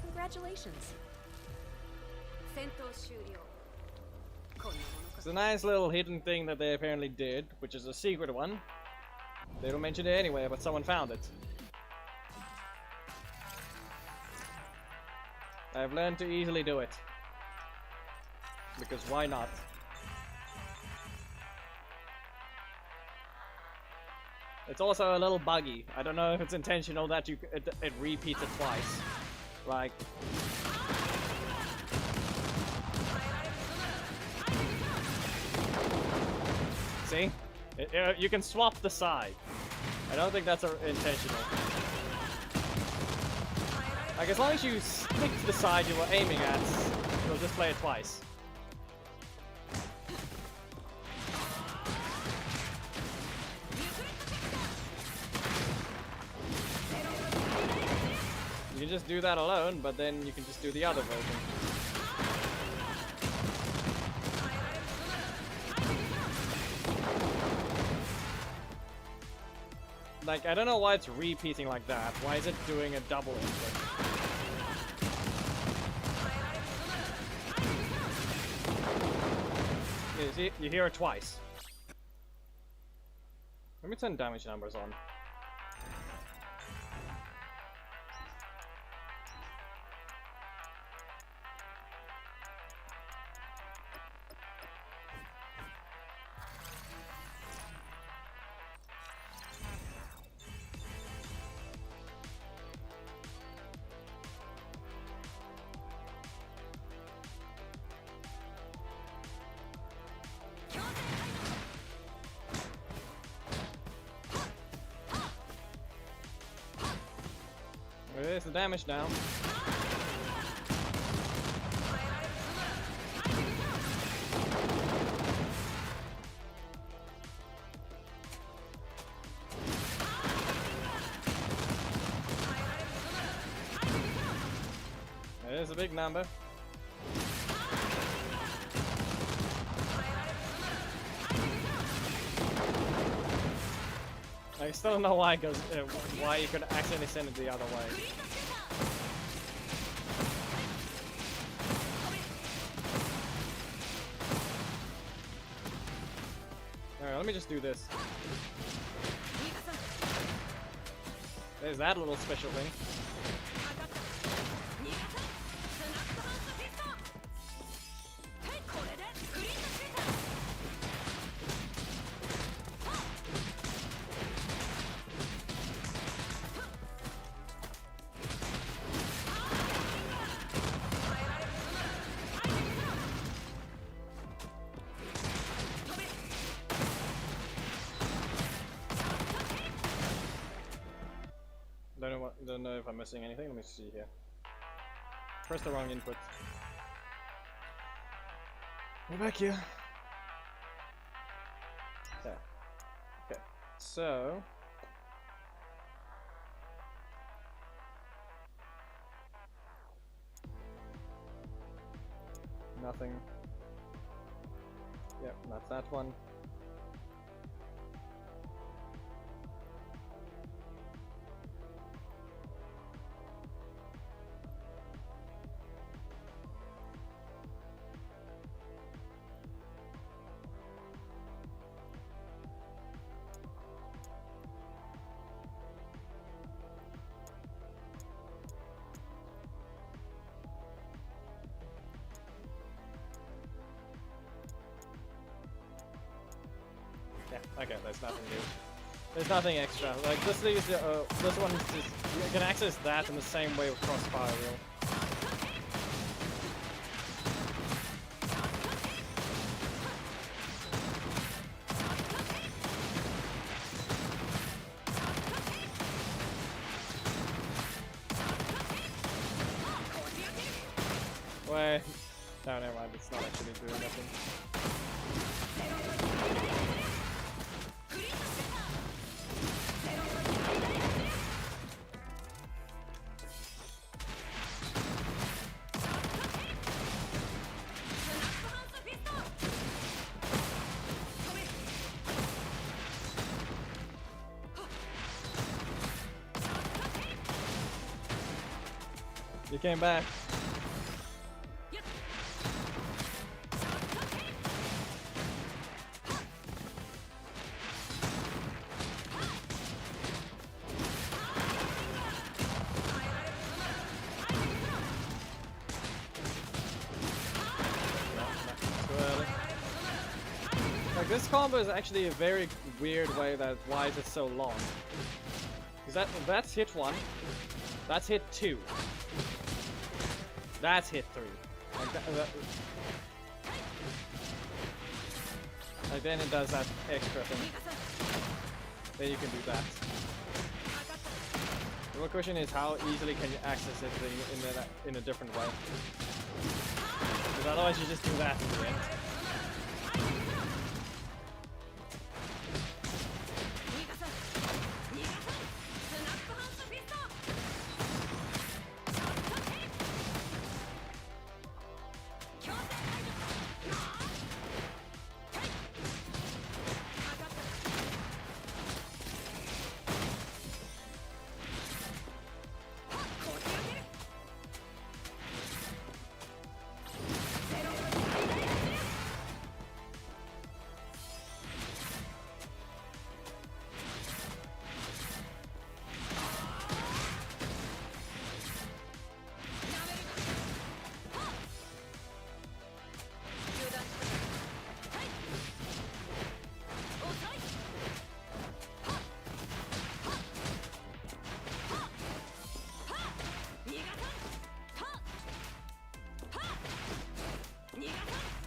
Congratulations. It's a nice little hidden thing that they apparently did, which is a secret one. They don't mention it anyway, but someone found it. I've learned to easily do it. Because why not? It's also a little buggy. I don't know if it's intentional that it repeats it twice. Like... See? You can swap the side. I don't think that's intentional. Like, as long as you stick to the side you were aiming at, you'll just play it twice. You can just do that alone, but then you can just do the other version. Like, I don't know why it's repeating like that. Why is it doing a double input? You see, you hear it twice. Let me turn damage numbers on. There's the damage now. There's a big number. I still don't know why it goes. Why you could accidentally send it the other way. Alright, let me just do this. There's that little special thing. Don't know if I'm missing anything. Let me see here. Press the wrong input. We're back here. There. Okay. So. Nothing. Yep, that's that one. Yeah, okay, there's nothing new. There's nothing extra. Like, this one is just, you can access that in the same way with Crossfire Wheel. Wait. No, never mind, it's not actually doing nothing. You came back. Like, this combo is actually a very weird way that why is it so long. Because that's hit 1, that's hit 2, that's hit 3. Like then it does that extra thing. Then you can do that. The real question is how easily can you access it in a different way? Because otherwise you just do that in the end.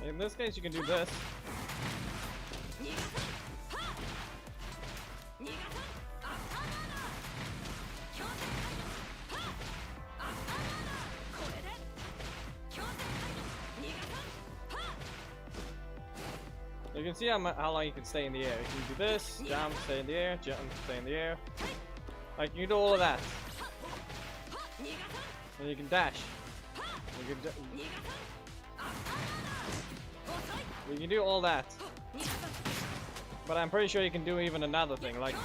In this case, you can do this. You can see how long you can stay in the air. You can do this, jump, stay in the air, jump, stay in the air. Like, you can do all of that. And you can dash. You can do all that. But I'm pretty sure you can do even another thing, like...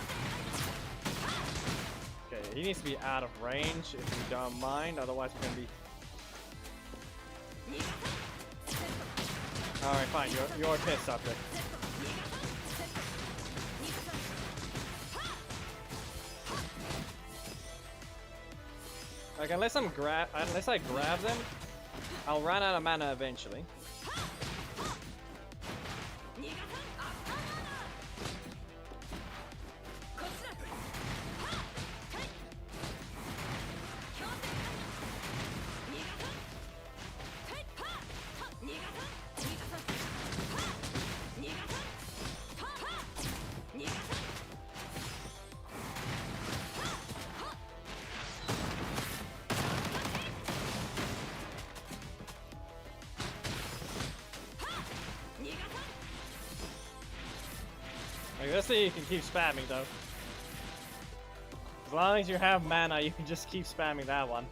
Okay, he needs to be out of range if you don't mind, otherwise we're gonna be... Alright, fine, you're a test subject. Like, unless I grab them, I'll run out of mana eventually. Like, let's see, you can keep spamming though. As long as you have mana, you can just keep spamming that one.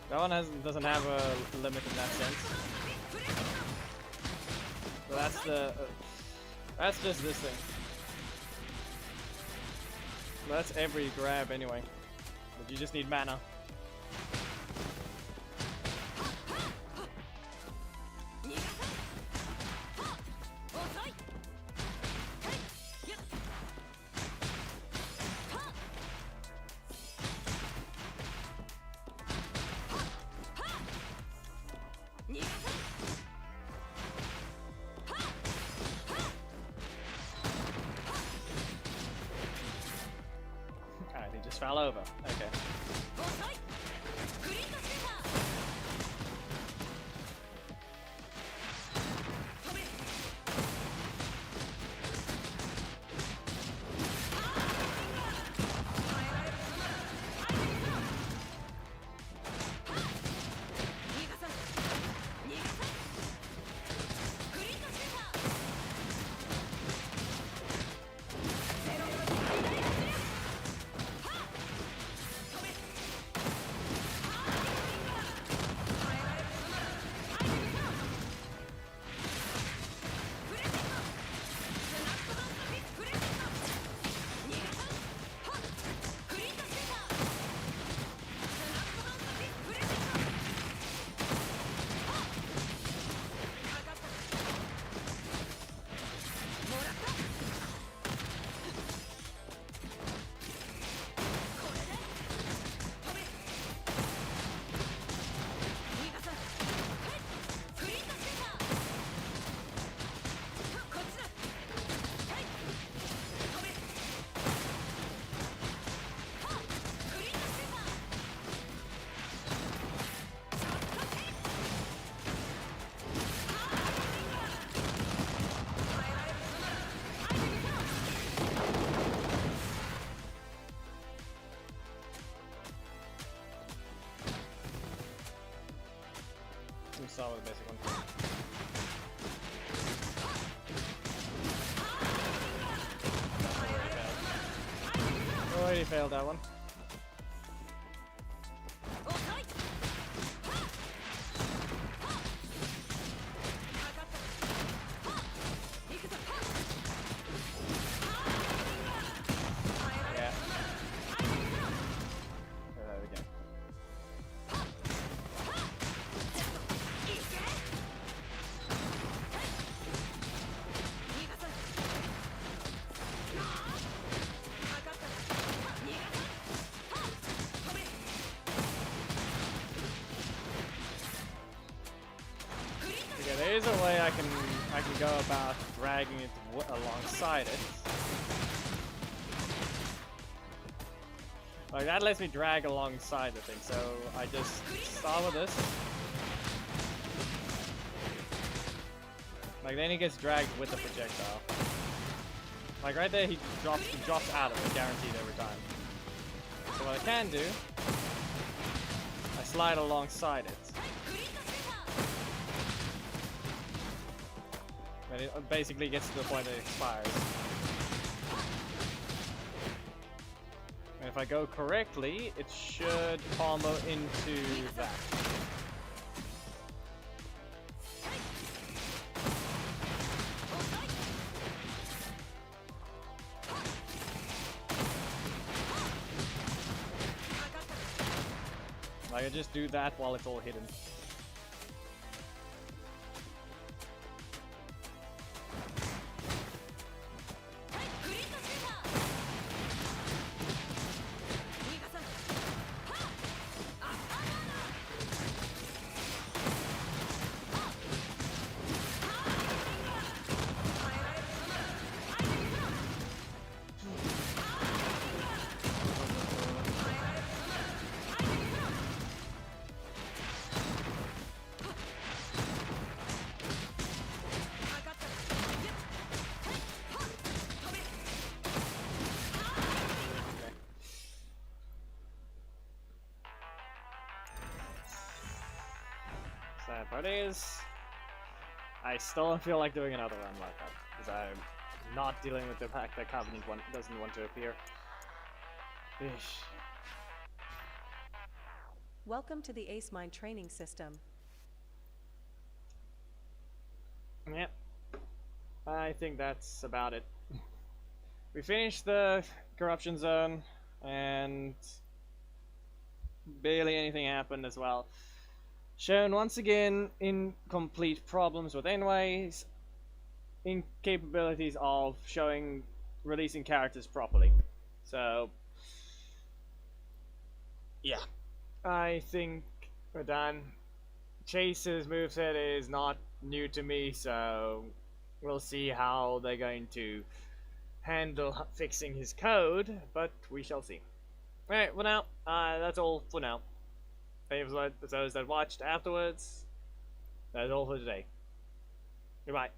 That one doesn't have a limit in that sense. So that's the that's just this thing. That's every grab anyway. But you just need mana. Alright, he just fell over. Okay. classic one. Already failed that one. Yeah. Try that again. Okay, there is a way I can go about dragging it alongside it. Like that lets me drag alongside the thing, so I just start with this. Like then he gets dragged with the projectile. Like right there he drops out of it, guaranteed every time. So what I can do, I slide alongside it. And it basically gets to the point that it expires. And if I go correctly, it should combo into that. Like I just do that while it's all hidden. Sad part is, I still don't feel like doing another run like that, because I'm not dealing with the fact that Covenant doesn't want to appear. Ish. Welcome to the Ace Mind training system. Yep. I think that's about it. We finished the corruption zone, and barely anything happened as well. Shown once again incomplete problems with Enway's incapabilities of releasing characters properly. So, yeah. I think we're done. Chase's moveset is not new to me, so we'll see how they're going to handle fixing his code, but we shall see. Alright, well now, that's all for now. Thank you for those that watched afterwards. That's all for today. Goodbye.